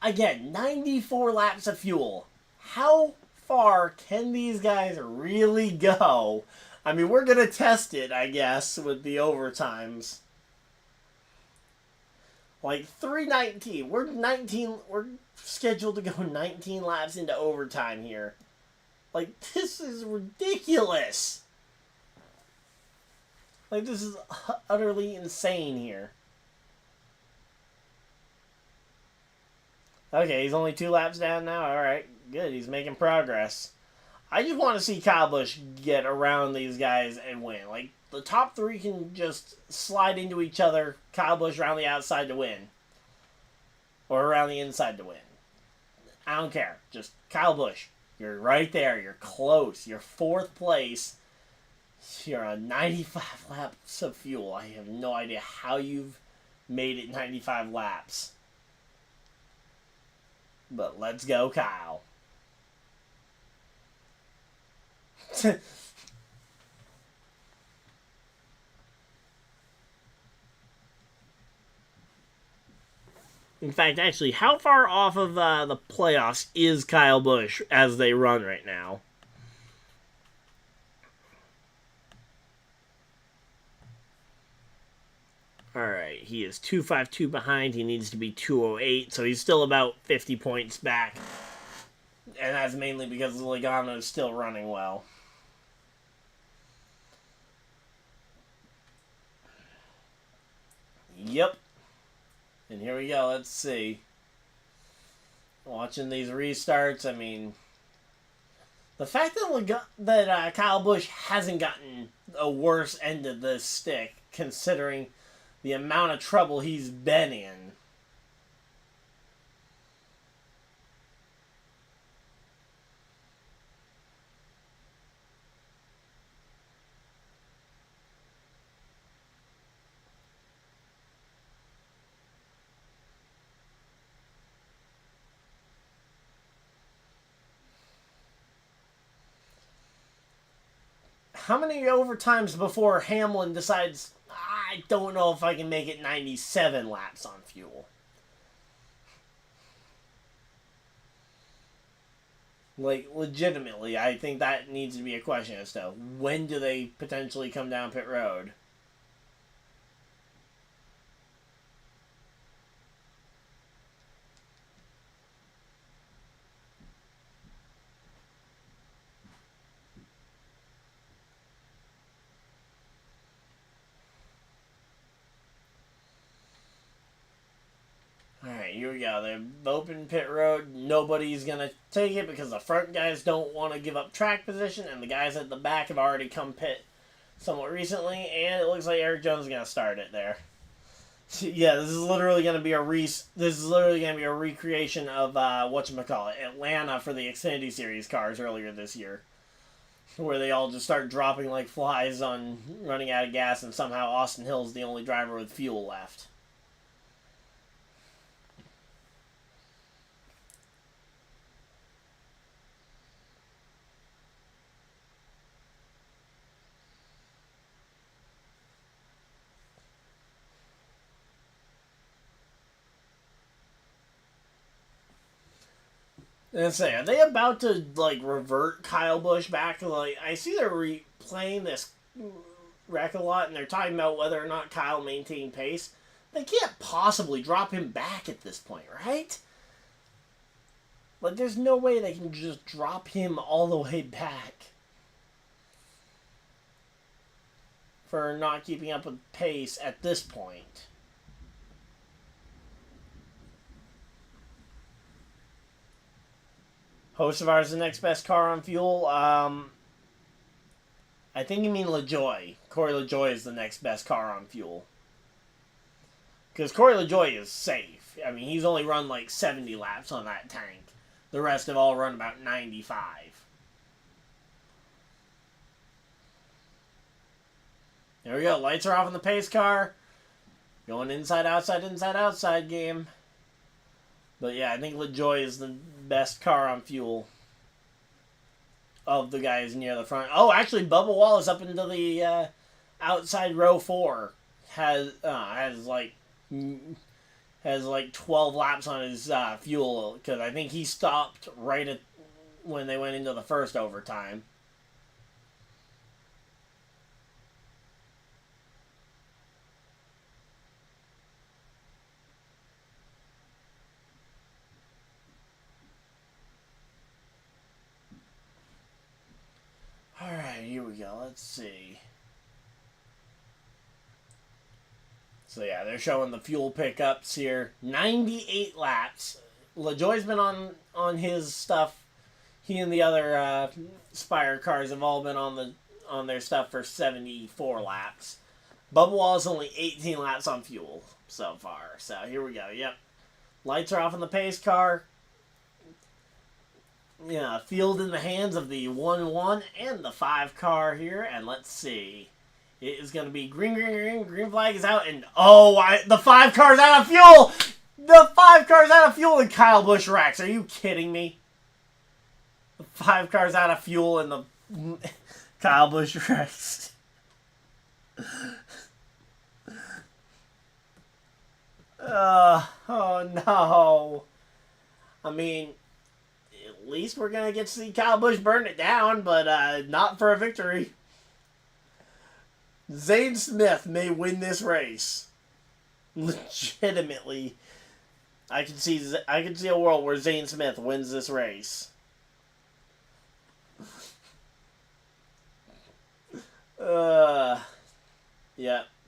Again, 94 laps of fuel. How far can these guys really go? I mean, we're going to test it, I guess, with the overtimes. Like 3:19. We're scheduled to go 19 laps into overtime here. Like, this is ridiculous. Like, this is utterly insane here. Okay, he's only 2 laps down now. Alright, good. He's making progress. I just want to see Kyle Busch get around these guys and win. Like, the top 3 can just slide into each other. Kyle Busch around the outside to win. Or around the inside to win. I don't care. Just Kyle Busch. You're right there. You're close. You're 4th place. You're on 95 laps of fuel. I have no idea how you've made it 95 laps. But let's go, Kyle. In fact, actually, how far off of the playoffs is Kyle Busch as they run right now? Alright, he is 252 behind. He needs to be 208, so he's still about 50 points back. And that's mainly because Logano is still running well. Yep. And here we go. Let's see. Watching these restarts, I mean, the fact that Kyle Busch hasn't gotten a worse end of this stick, considering the amount of trouble he's been in. how many overtimes before Hamlin decides, I don't know if I can make it 97 laps on fuel? Like, legitimately, I think that needs to be a question as to when do they potentially come down pit road? Alright, here we go. They're open pit road. Nobody's going to take it because the front guys don't want to give up track position, and the guys at the back have already come pit somewhat recently, and it looks like Eric Jones is going to start it there. Yeah, this is literally going to be a recreation of whatchamacallit, Atlanta for the Xfinity Series cars earlier this year, where they all just start dropping like flies on running out of gas, and somehow Austin Hill's the only driver with fuel left. And say, are they about to like revert Kyle Busch back? Like, I see they're replaying this wreck a lot, and they're talking about whether or not Kyle maintained pace. They can't possibly drop him back at this point, right? Like, there's no way they can just drop him all the way back for not keeping up with pace at this point. Host of ours, the next best car on fuel. I think you mean LaJoie. Corey LaJoie is the next best car on fuel. Because Corey LaJoie is safe. I mean, he's only run like 70 laps on that tank. The rest have all run about 95. There we go. Lights are off on the pace car. Going inside, outside game. But yeah, I think LaJoie is the best car on fuel of the guys near the front. Oh, actually, Bubba Wallace up into the outside row 4 has like 12 laps on his fuel, because I think he stopped right at when they went into the first overtime. Alright, here we go. Let's see. So yeah, they're showing the fuel pickups here. 98 laps. LaJoie's been on his stuff. He and the other Spire cars have all been on their stuff for 74 laps. Bubba Wallace only 18 laps on fuel so far. So here we go. Yep. Lights are off on the pace car. Yeah, field in the hands of the 1-1 and the 5 car here. And let's see. It is going to be green. Green flag is out. And the 5 car's out of fuel. The 5 car's out of fuel and Kyle Busch wrecks. Are you kidding me? The 5 car's out of fuel and the Kyle Busch wrecks. Oh no. I mean, at least we're going to get to see Kyle Busch burn it down, but not for a victory. Zane Smith may win this race. Legitimately. I can see a world where Zane Smith wins this race. Yeah,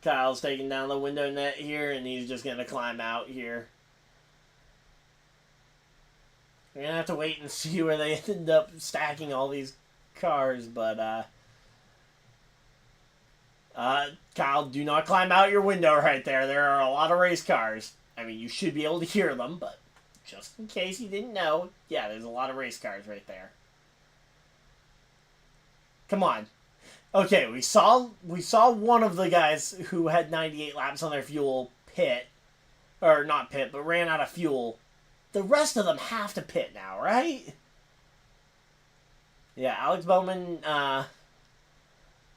Kyle's taking down the window net here, and he's just going to climb out here. We're going to have to wait and see where they end up stacking all these cars, but, Kyle, do not climb out your window right there. There are a lot of race cars. I mean, you should be able to hear them, but just in case you didn't know, yeah, there's a lot of race cars right there. Come on. Okay, we saw one of the guys who had 98 laps on their fuel pit, or not pit, but ran out of fuel. The rest of them have to pit now, right? Yeah, Alex Bowman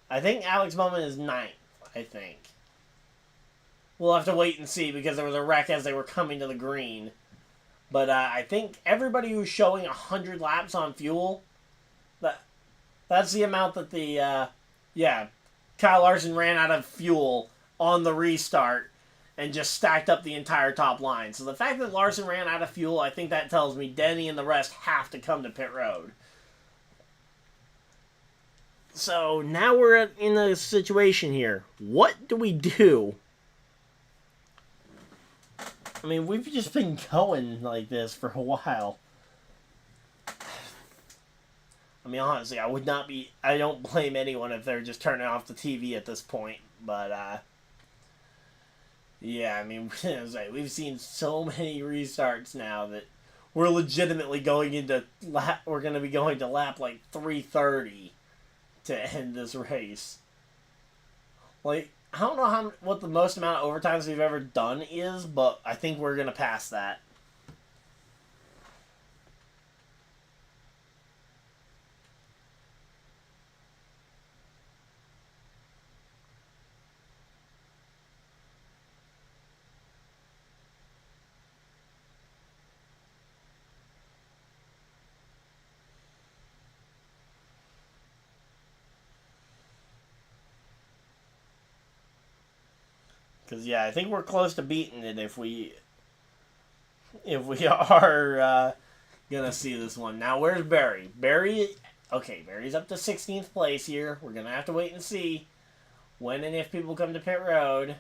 I think Alex Bowman is 9th, I think. We'll have to wait and see because there was a wreck as they were coming to the green. But I think everybody who's showing 100 laps on fuel, that's the amount that the, KyleLarson ran out of fuel on the restart and just stacked up the entire top line. So the fact that Larson ran out of fuel, I think that tells me Denny and the rest have to come to pit road. So now we're in a situation here. What do we do? I mean, we've just been going like this for a while. I mean, honestly, I don't blame anyone if they're just turning off the TV at this point. But, yeah, I mean, we've seen so many restarts now that we're legitimately going into we're going to be going to lap like 330 to end this race. Like, I don't know what the most amount of overtimes we've ever done is, but I think we're going to pass that. Because, yeah, I think we're close to beating it if we are going to see this one. Now, where's Barry? Barry's up to 16th place here. We're going to have to wait and see when and if people come to pit road.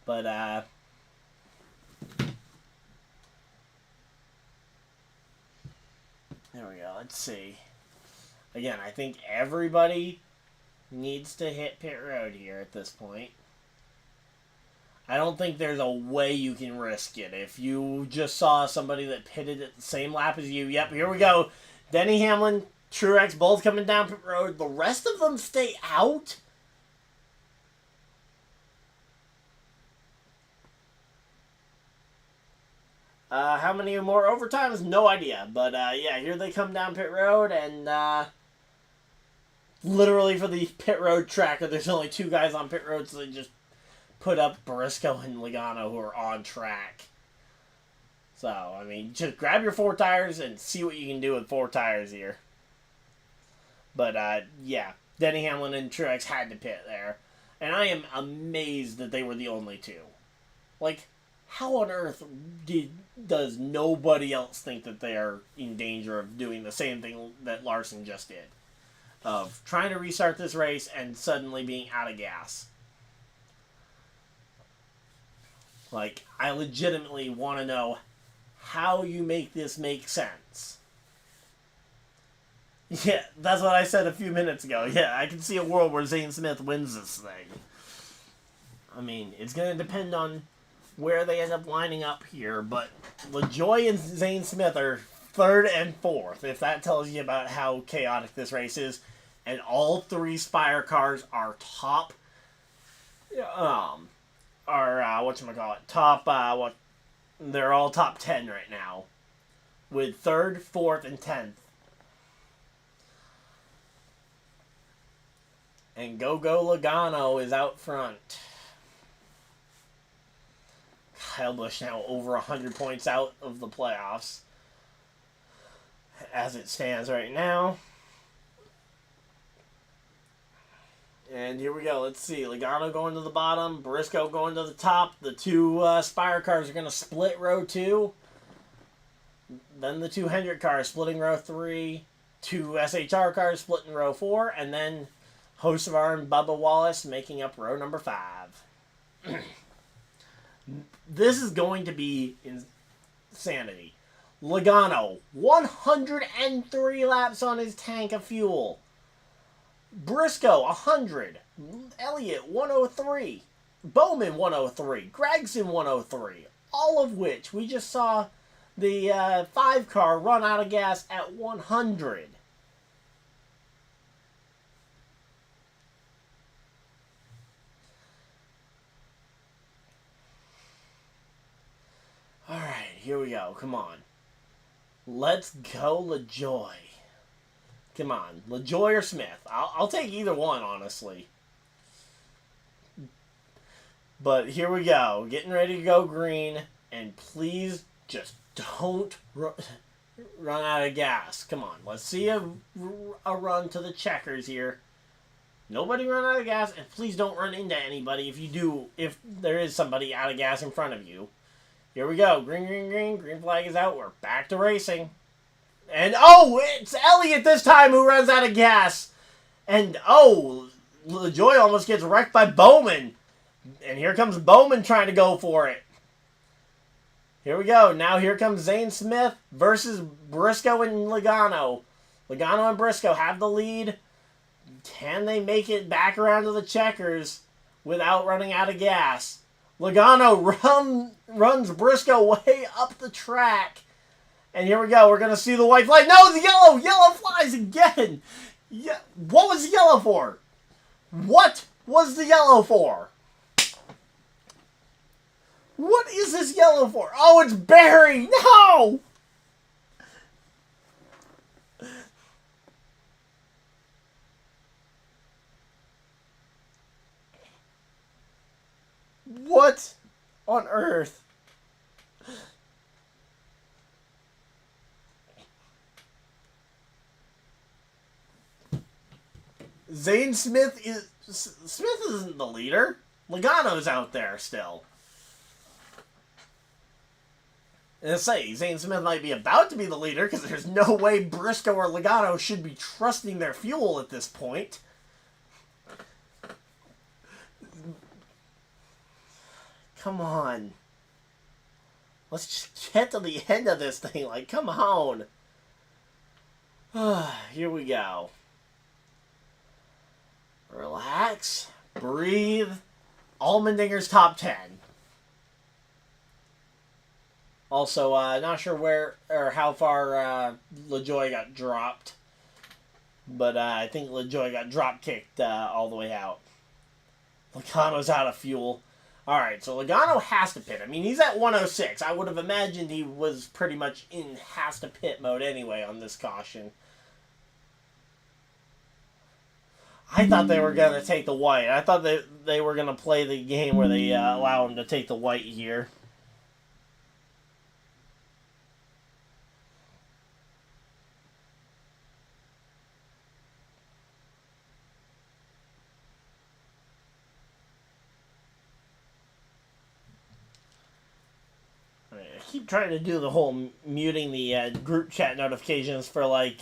But, there we go. Let's see. Again, I think everybody needs to hit pit road here at this point. I don't think there's a way you can risk it. If you just saw somebody that pitted at the same lap as you, yep, here we go. DennyHamlin, Truex, both coming down pit road. The rest of them stay out? How many more overtimes? No idea. But, yeah, here they come down pit road, and, literally for the pit road tracker, there's only 2 guys on pit road, so they just put up Briscoe and Logano, who are on track. So, I mean, just grab your 4 tires and see what you can do with 4 tires here. But, yeah, DennyHamlin and Truex had to pit there. And I am amazed that they were the only 2. Like, how on earth does nobody else think that they are in danger of doing the same thing that Larson just did? Of trying to restart this race and suddenly being out of gas. Like, I legitimately want to know how you make this make sense. Yeah, that's what I said a few minutes ago. Yeah, I can see a world where Zane Smith wins this thing. I mean, it's going to depend on where they end up lining up here, but LaJoie and Zane Smith are 3rd and 4th, if that tells you about how chaotic this race is. And all 3 Spire cars are top, they're all top 10 right now, with 3rd, 4th, and 10th. And Go Logano is out front. Kyle Busch now over 100 points out of the playoffs, as it stands right now. And here we go. Let's see. Logano going to the bottom. Briscoe going to the top. The 2 Spire cars are going to split row 2. Then the 2 Hendrick cars splitting row 3. 2 SHR cars splitting row 4. And then Hocevar and Bubba Wallace making up row number 5. This is going to be insanity. Logano, 103 laps on his tank of fuel. Briscoe, 100. Elliott, 103. Bowman, 103. Gregson, 103. All of which we just saw the 5 car run out of gas at 100. Alright, here we go. Come on. Let's go, LaJoie. Come on. LaJoy or Smith. I'll take either one, honestly. But here we go. Getting ready to go green. And please just don't run out of gas. Come on. Let's see a run to the checkers here. Nobody run out of gas. And please don't run into anybody if there is somebody out of gas in front of you. Here we go. Green, green, green. Green flag is out. We're back to racing. And, oh, it's Elliott this time who runs out of gas. And, oh, LaJoy almost gets wrecked by Bowman. And here comes Bowman trying to go for it. Here we go. Now here comes Zane Smith versus Briscoe and Logano. Logano and Briscoe have the lead. Can they make it back around to the checkers without running out of gas? Logano runs Briscoe way up the track. And here we go. We're going to see the white flag. No, the yellow. Yellow flies again. Yeah. What was the yellow for? What was the yellow for? What is this yellow for? Oh, it's Barry. No! What on earth? Zane Smith isn't the leader. Logano's out there still. And I say, Zane Smith might be about to be the leader because there's no way Briscoe or Logano should be trusting their fuel at this point. Come on. Let's just get to the end of this thing. Like, come on. Here we go. Relax. Breathe. Allmendinger's top 10. Also, not sure where or how far LaJoy got dropped. But I think LaJoy got drop-kicked all the way out. Logano's out of fuel. Alright, so Logano has to pit. I mean, he's at 106. I would have imagined he was pretty much in has-to-pit mode anyway on this caution. I thought they were going to take the white. I thought they were going to play the game where they allow him to take the white here. I keep trying to do the whole muting the group chat notifications for like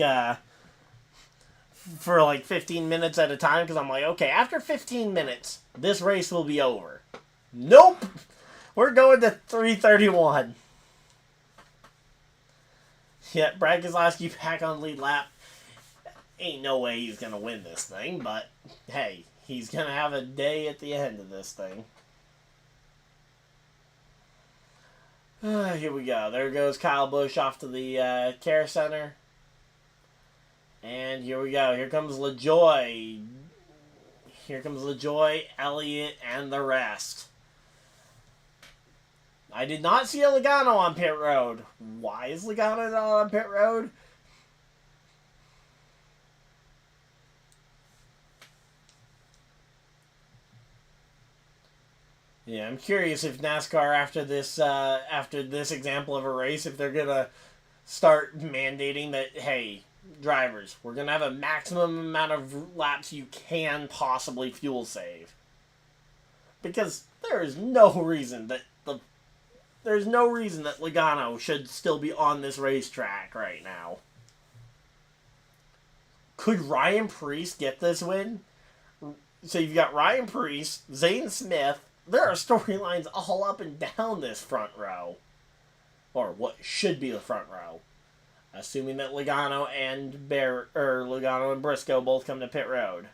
15 minutes at a time, because I'm like, okay, after 15 minutes, this race will be over. Nope! We're going to 3:31. Yeah, Brad Keselowski back on lead lap. Ain't no way he's going to win this thing, but hey, he's going to have a day at the end of this thing. Here we go. There goes Kyle Busch off to the care center. And here we go. Here comes LaJoy. Here comes LaJoy, Elliott, and the rest. I did not see a Logano on pit road. Why is Logano not on pit road? Yeah, I'm curious if NASCAR after this example of a race, if they're gonna start mandating that, hey, drivers, we're gonna have a maximum amount of laps you can possibly fuel save. Because there is no reason that Logano should still be on this racetrack right now. Could Ryan Preece get this win? So you've got Ryan Preece, Zane Smith. There are storylines all up and down this front row. Or what should be the front row. Assuming that Logano and Briscoe both come to pit road.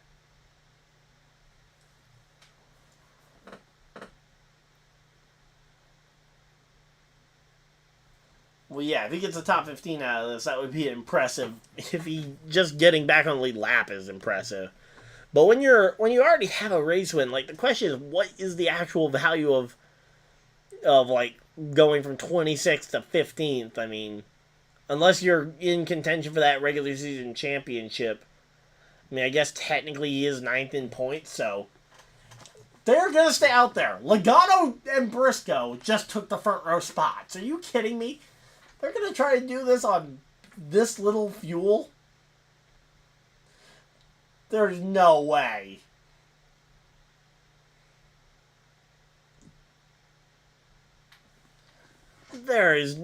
Well, yeah, if he gets a top 15 out of this, that would be impressive. If he just getting back on lead lap is impressive. But when you already have a race win, like, the question is, what is the actual value of like going from 26th to 15th? I mean, Unless you're in contention for that regular season championship. I mean, I guess technically he is 9th in points, so they're going to stay out there. Logano and Briscoe just took the front row spots. Are you kidding me? They're going to try to do this on this little fuel? There's no way. There is...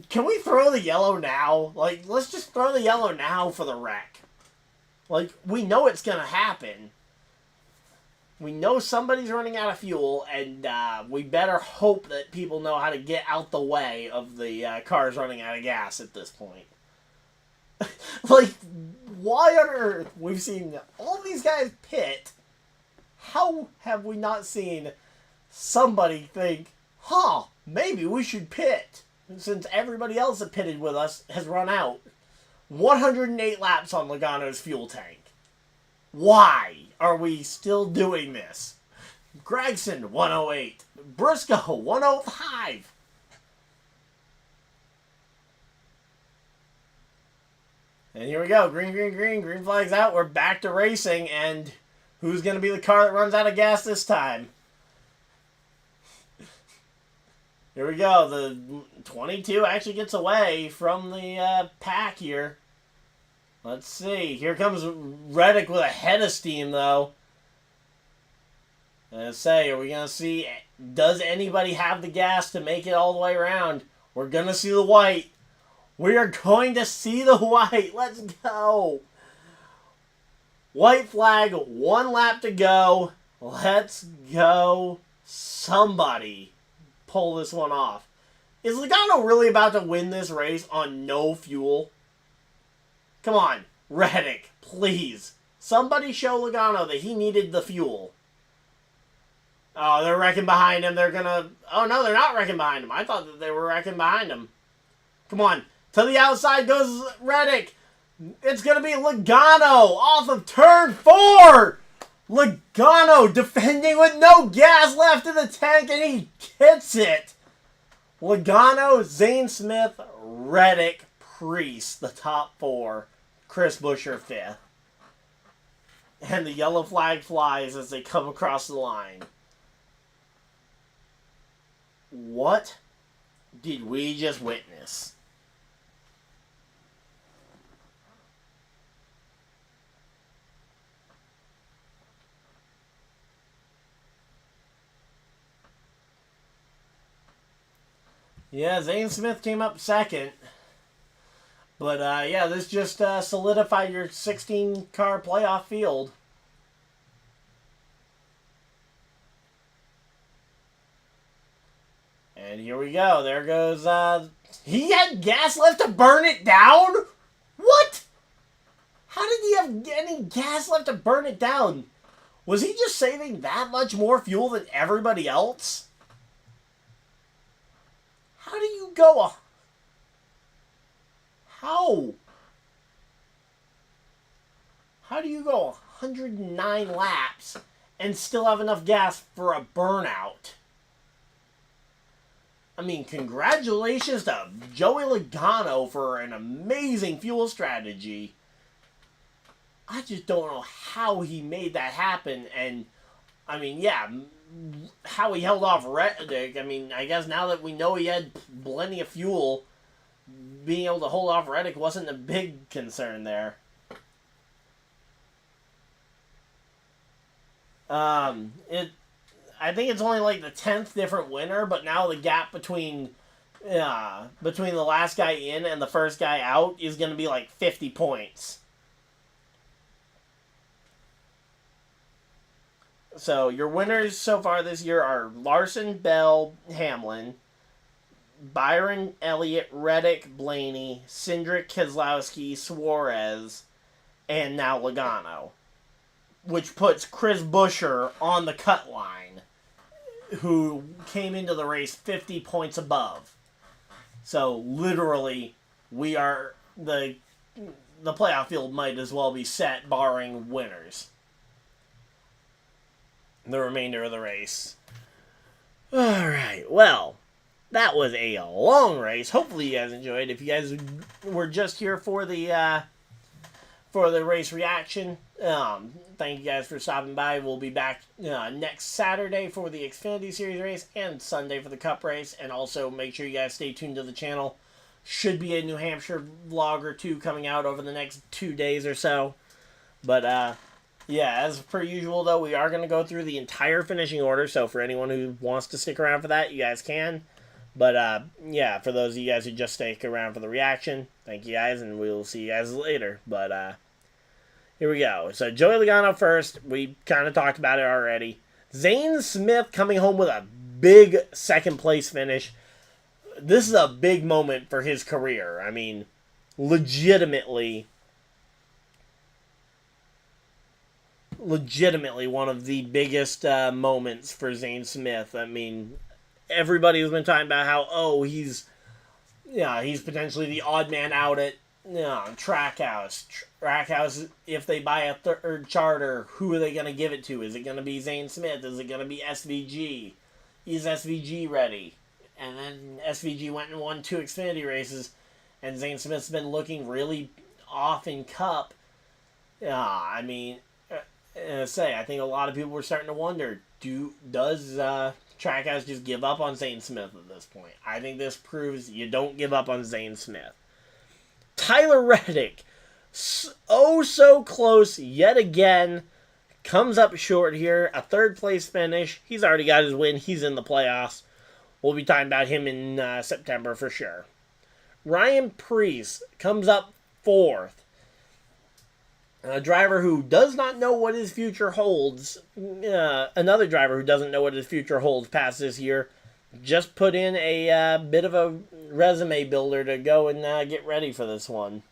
Can we throw the yellow now? Like, let's just throw the yellow now for the wreck. Like, we know it's going to happen. We know somebody's running out of fuel, and we better hope that people know how to get out the way of the cars running out of gas at this point. Like, why on earth? We've seen all these guys pit. How have we not seen somebody think, huh, maybe we should pit? Since everybody else that pitted with us has run out. 108 laps on Logano's fuel tank. Why are we still doing this? Gregson, 108. Briscoe, 105. And here we go. Green, green, green. Green flag's out. We're back to racing. And who's going to be the car that runs out of gas this time? Here we go. The 22 actually gets away from the pack here. Let's see. Here comes Reddick with a head of steam, though. Let's say, are we going to see, does anybody have the gas to make it all the way around? We're going to see the white. We are going to see the white. Let's go. White flag, 1 lap to go. Let's go. Somebody pull this one off. Is Logano really about to win this race on no fuel? Come on, Reddick, please. Somebody show Logano that he needed the fuel. Oh, they're wrecking behind him. They're gonna... Oh, no, they're not wrecking behind him. I thought that they were wrecking behind him. Come on. To the outside goes Reddick. It's gonna be Logano off of turn 4. Logano defending with no gas left in the tank, and he hits it. Logano, Zane Smith, Reddick, Priest, the top 4. Chris Buescher, 5th. And the yellow flag flies as they come across the line. What did we just witness? Yeah, Zane Smith came up 2nd. But, yeah, this just solidified your 16-car playoff field. And here we go. There goes, he had gas left to burn it down? What? How did he have any gas left to burn it down? Was he just saving that much more fuel than everybody else? How do you go? How? How do you go 109 laps and still have enough gas for a burnout? I mean, congratulations to Joey Logano for an amazing fuel strategy. I just don't know how he made that happen. And, I mean, yeah, how he held off Reddick. I mean, I guess now that we know he had plenty of fuel, being able to hold off Reddick wasn't a big concern there. I think it's only like the 10th different winner, but now the gap between the last guy in and the first guy out is going to be like 50 points. So your winners so far this year are Larson, Bell, Hamlin, Byron, Elliott, Reddick, Blaney, Cindric, Keselowski, Suarez, and now Logano, which puts Chris Buescher on the cut line, who came into the race 50 points above. So literally, we are the playoff field might as well be set, barring winners. The remainder of the race. All right, well, that was a long race. Hopefully you guys enjoyed. If you guys were just here for the race reaction, thank you guys for stopping by. We'll be back next Saturday for the Xfinity Series race and Sunday for the Cup race. And also make sure you guys stay tuned to the channel. Should be a New Hampshire vlog or two coming out over the next 2 days or so. But yeah, as per usual though, we are going to go through the entire finishing order. So for anyone who wants to stick around for that, you guys can. But yeah, for those of you guys who just stick around for the reaction, thank you guys, and we'll see you guys later. But here we go. So Joey Logano first. We kind of talked about it already. Zane Smith coming home with a big second place finish. This is a big moment for his career. I mean, legitimately one of the biggest moments for Zane Smith. I mean, everybody has been talking about how, he's potentially the odd man out at Trackhouse. Trackhouse, if they buy a third charter, who are they going to give it to? Is it going to be Zane Smith? Is it going to be SVG? Is SVG ready? And then SVG went and won 2 Xfinity races, and Zane Smith's been looking really off in Cup. I mean, I think a lot of people were starting to wonder, does Trackhouse just give up on Zane Smith at this point? I think this proves you don't give up on Zane Smith. Tyler Reddick, so close yet again, comes up short here. A third place finish. He's already got his win. He's in the playoffs. We'll be talking about him in September for sure. Ryan Preece comes up 4th. A driver who does not know what his future holds. Another driver who doesn't know what his future holds past this year. Just put in a bit of a resume builder to go and get ready for this one.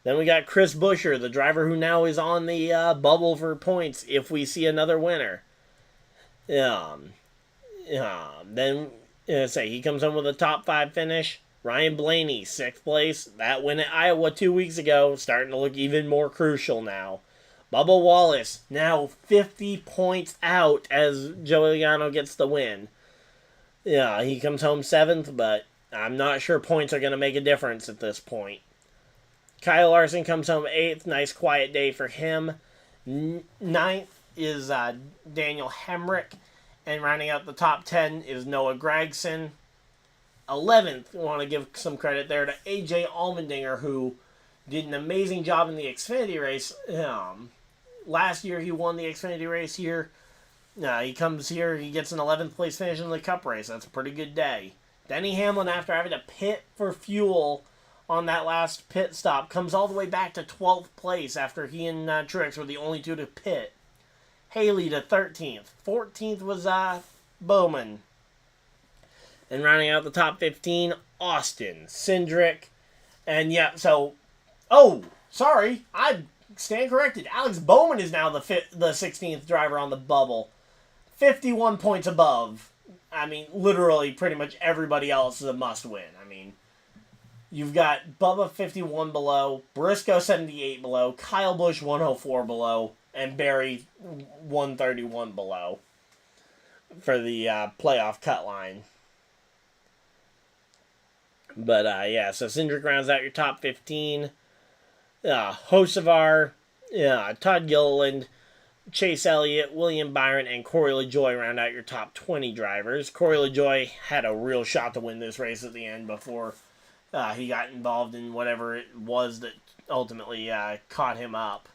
Then we got Chris Buescher, the driver who now is on the bubble for points if we see another winner. Then he comes home with a top 5 finish. Ryan Blaney, 6th place. That win at Iowa 2 weeks ago, starting to look even more crucial now. Bubba Wallace, now 50 points out as Joey Logano gets the win. Yeah, he comes home 7th, but I'm not sure points are going to make a difference at this point. KyleLarson comes home 8th. Nice quiet day for him. 9th is Daniel Hemrick. And rounding out the top 10 is Noah Gragson. 11th, I want to give some credit there to AJ Allmendinger, who did an amazing job in the Xfinity race. Last year, he won the Xfinity race here. He comes here, he gets an 11th place finish in the Cup race. That's a pretty good day. DennyHamlin, after having to pit for fuel on that last pit stop, comes all the way back to 12th place after he and Truex were the only two to pit. Haley to 13th. 14th was Bowman. And rounding out the top 15, Austin, Cindric. And yeah, so... Oh, sorry. I stand corrected. Alex Bowman is now the 16th driver on the bubble. 51 points above. I mean, literally pretty much everybody else is a must-win. I mean, you've got Bubba 51 below, Briscoe 78 below, Kyle Busch 104 below, and Barry 131 below for the playoff cut line. But, yeah, so Cindric rounds out your top 15. Hocevar, Todd Gilliland, Chase Elliott, William Byron, and Corey LaJoie round out your top 20 drivers. Corey LaJoie had a real shot to win this race at the end before he got involved in whatever it was that ultimately caught him up.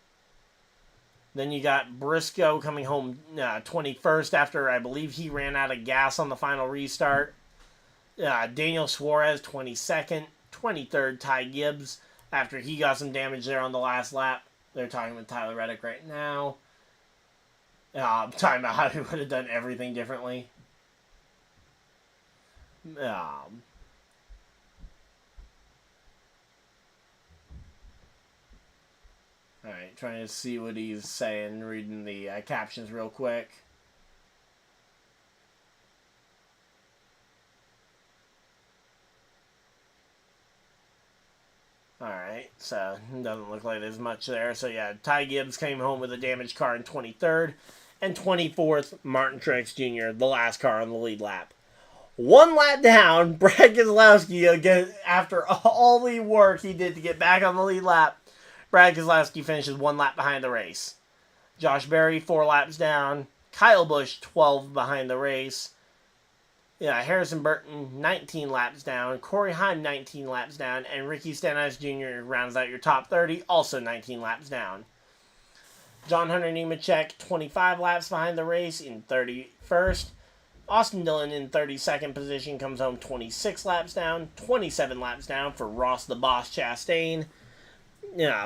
Then you got Briscoe coming home 21st after I believe he ran out of gas on the final restart. Daniel Suarez 22nd, 23rd Ty Gibbs after he got some damage there on the last lap. They're talking with Tyler Reddick right now. Talking about how he would have done everything differently. Alright, trying to see what he's saying, reading the captions real quick. Alright, so doesn't look like there's much there. So yeah, Ty Gibbs came home with a damaged car in 23rd. And 24th, MartinTruexJr., the last car on the lead lap. 1 lap down. Brad Keselowski, again, after all the work he did to get back on the lead lap, Brad Keselowski finishes 1 lap behind the race. Josh Berry, 4 laps down. Kyle Busch, 12 behind the race. Harrison Burton, 19 laps down. Corey Heim, 19 laps down. And Ricky Stenhouse Jr. rounds out your top 30, also 19 laps down. John Hunter Nemechek, 25 laps behind the race in 31st. Austin Dillon in 32nd position comes home 26 laps down. 27 laps down for Ross the Boss Chastain.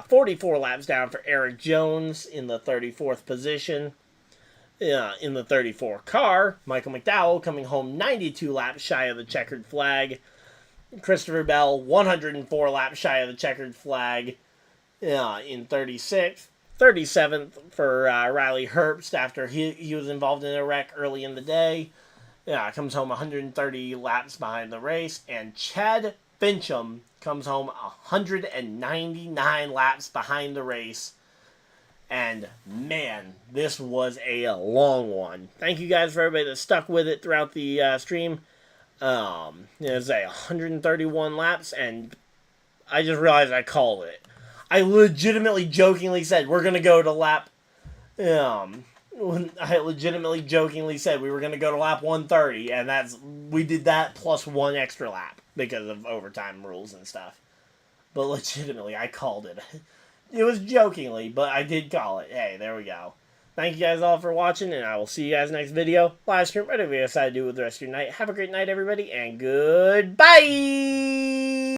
44 laps down for Eric Jones in the 34th position. In the 34 car, Michael McDowell coming home 92 laps shy of the checkered flag. Christopher Bell, 104 laps shy of the checkered flag in 36th. 37th for Riley Herbst after he was involved in a wreck early in the day. Comes home 130 laps behind the race. And Chad Fincham comes home 199 laps behind the race. And, man, this was a long one. Thank you guys for everybody that stuck with it throughout the stream. It was 131 laps, and I just realized I called it. I legitimately jokingly said we're going to go to lap... I legitimately jokingly said we were going to go to lap 130, and we did that plus 1 extra lap because of overtime rules and stuff. But legitimately, I called it. It was jokingly, but I did call it. Hey, there we go. Thank you guys all for watching, and I will see you guys next video. Live stream, whatever you decide to do with the rest of your night. Have a great night, everybody, and goodbye!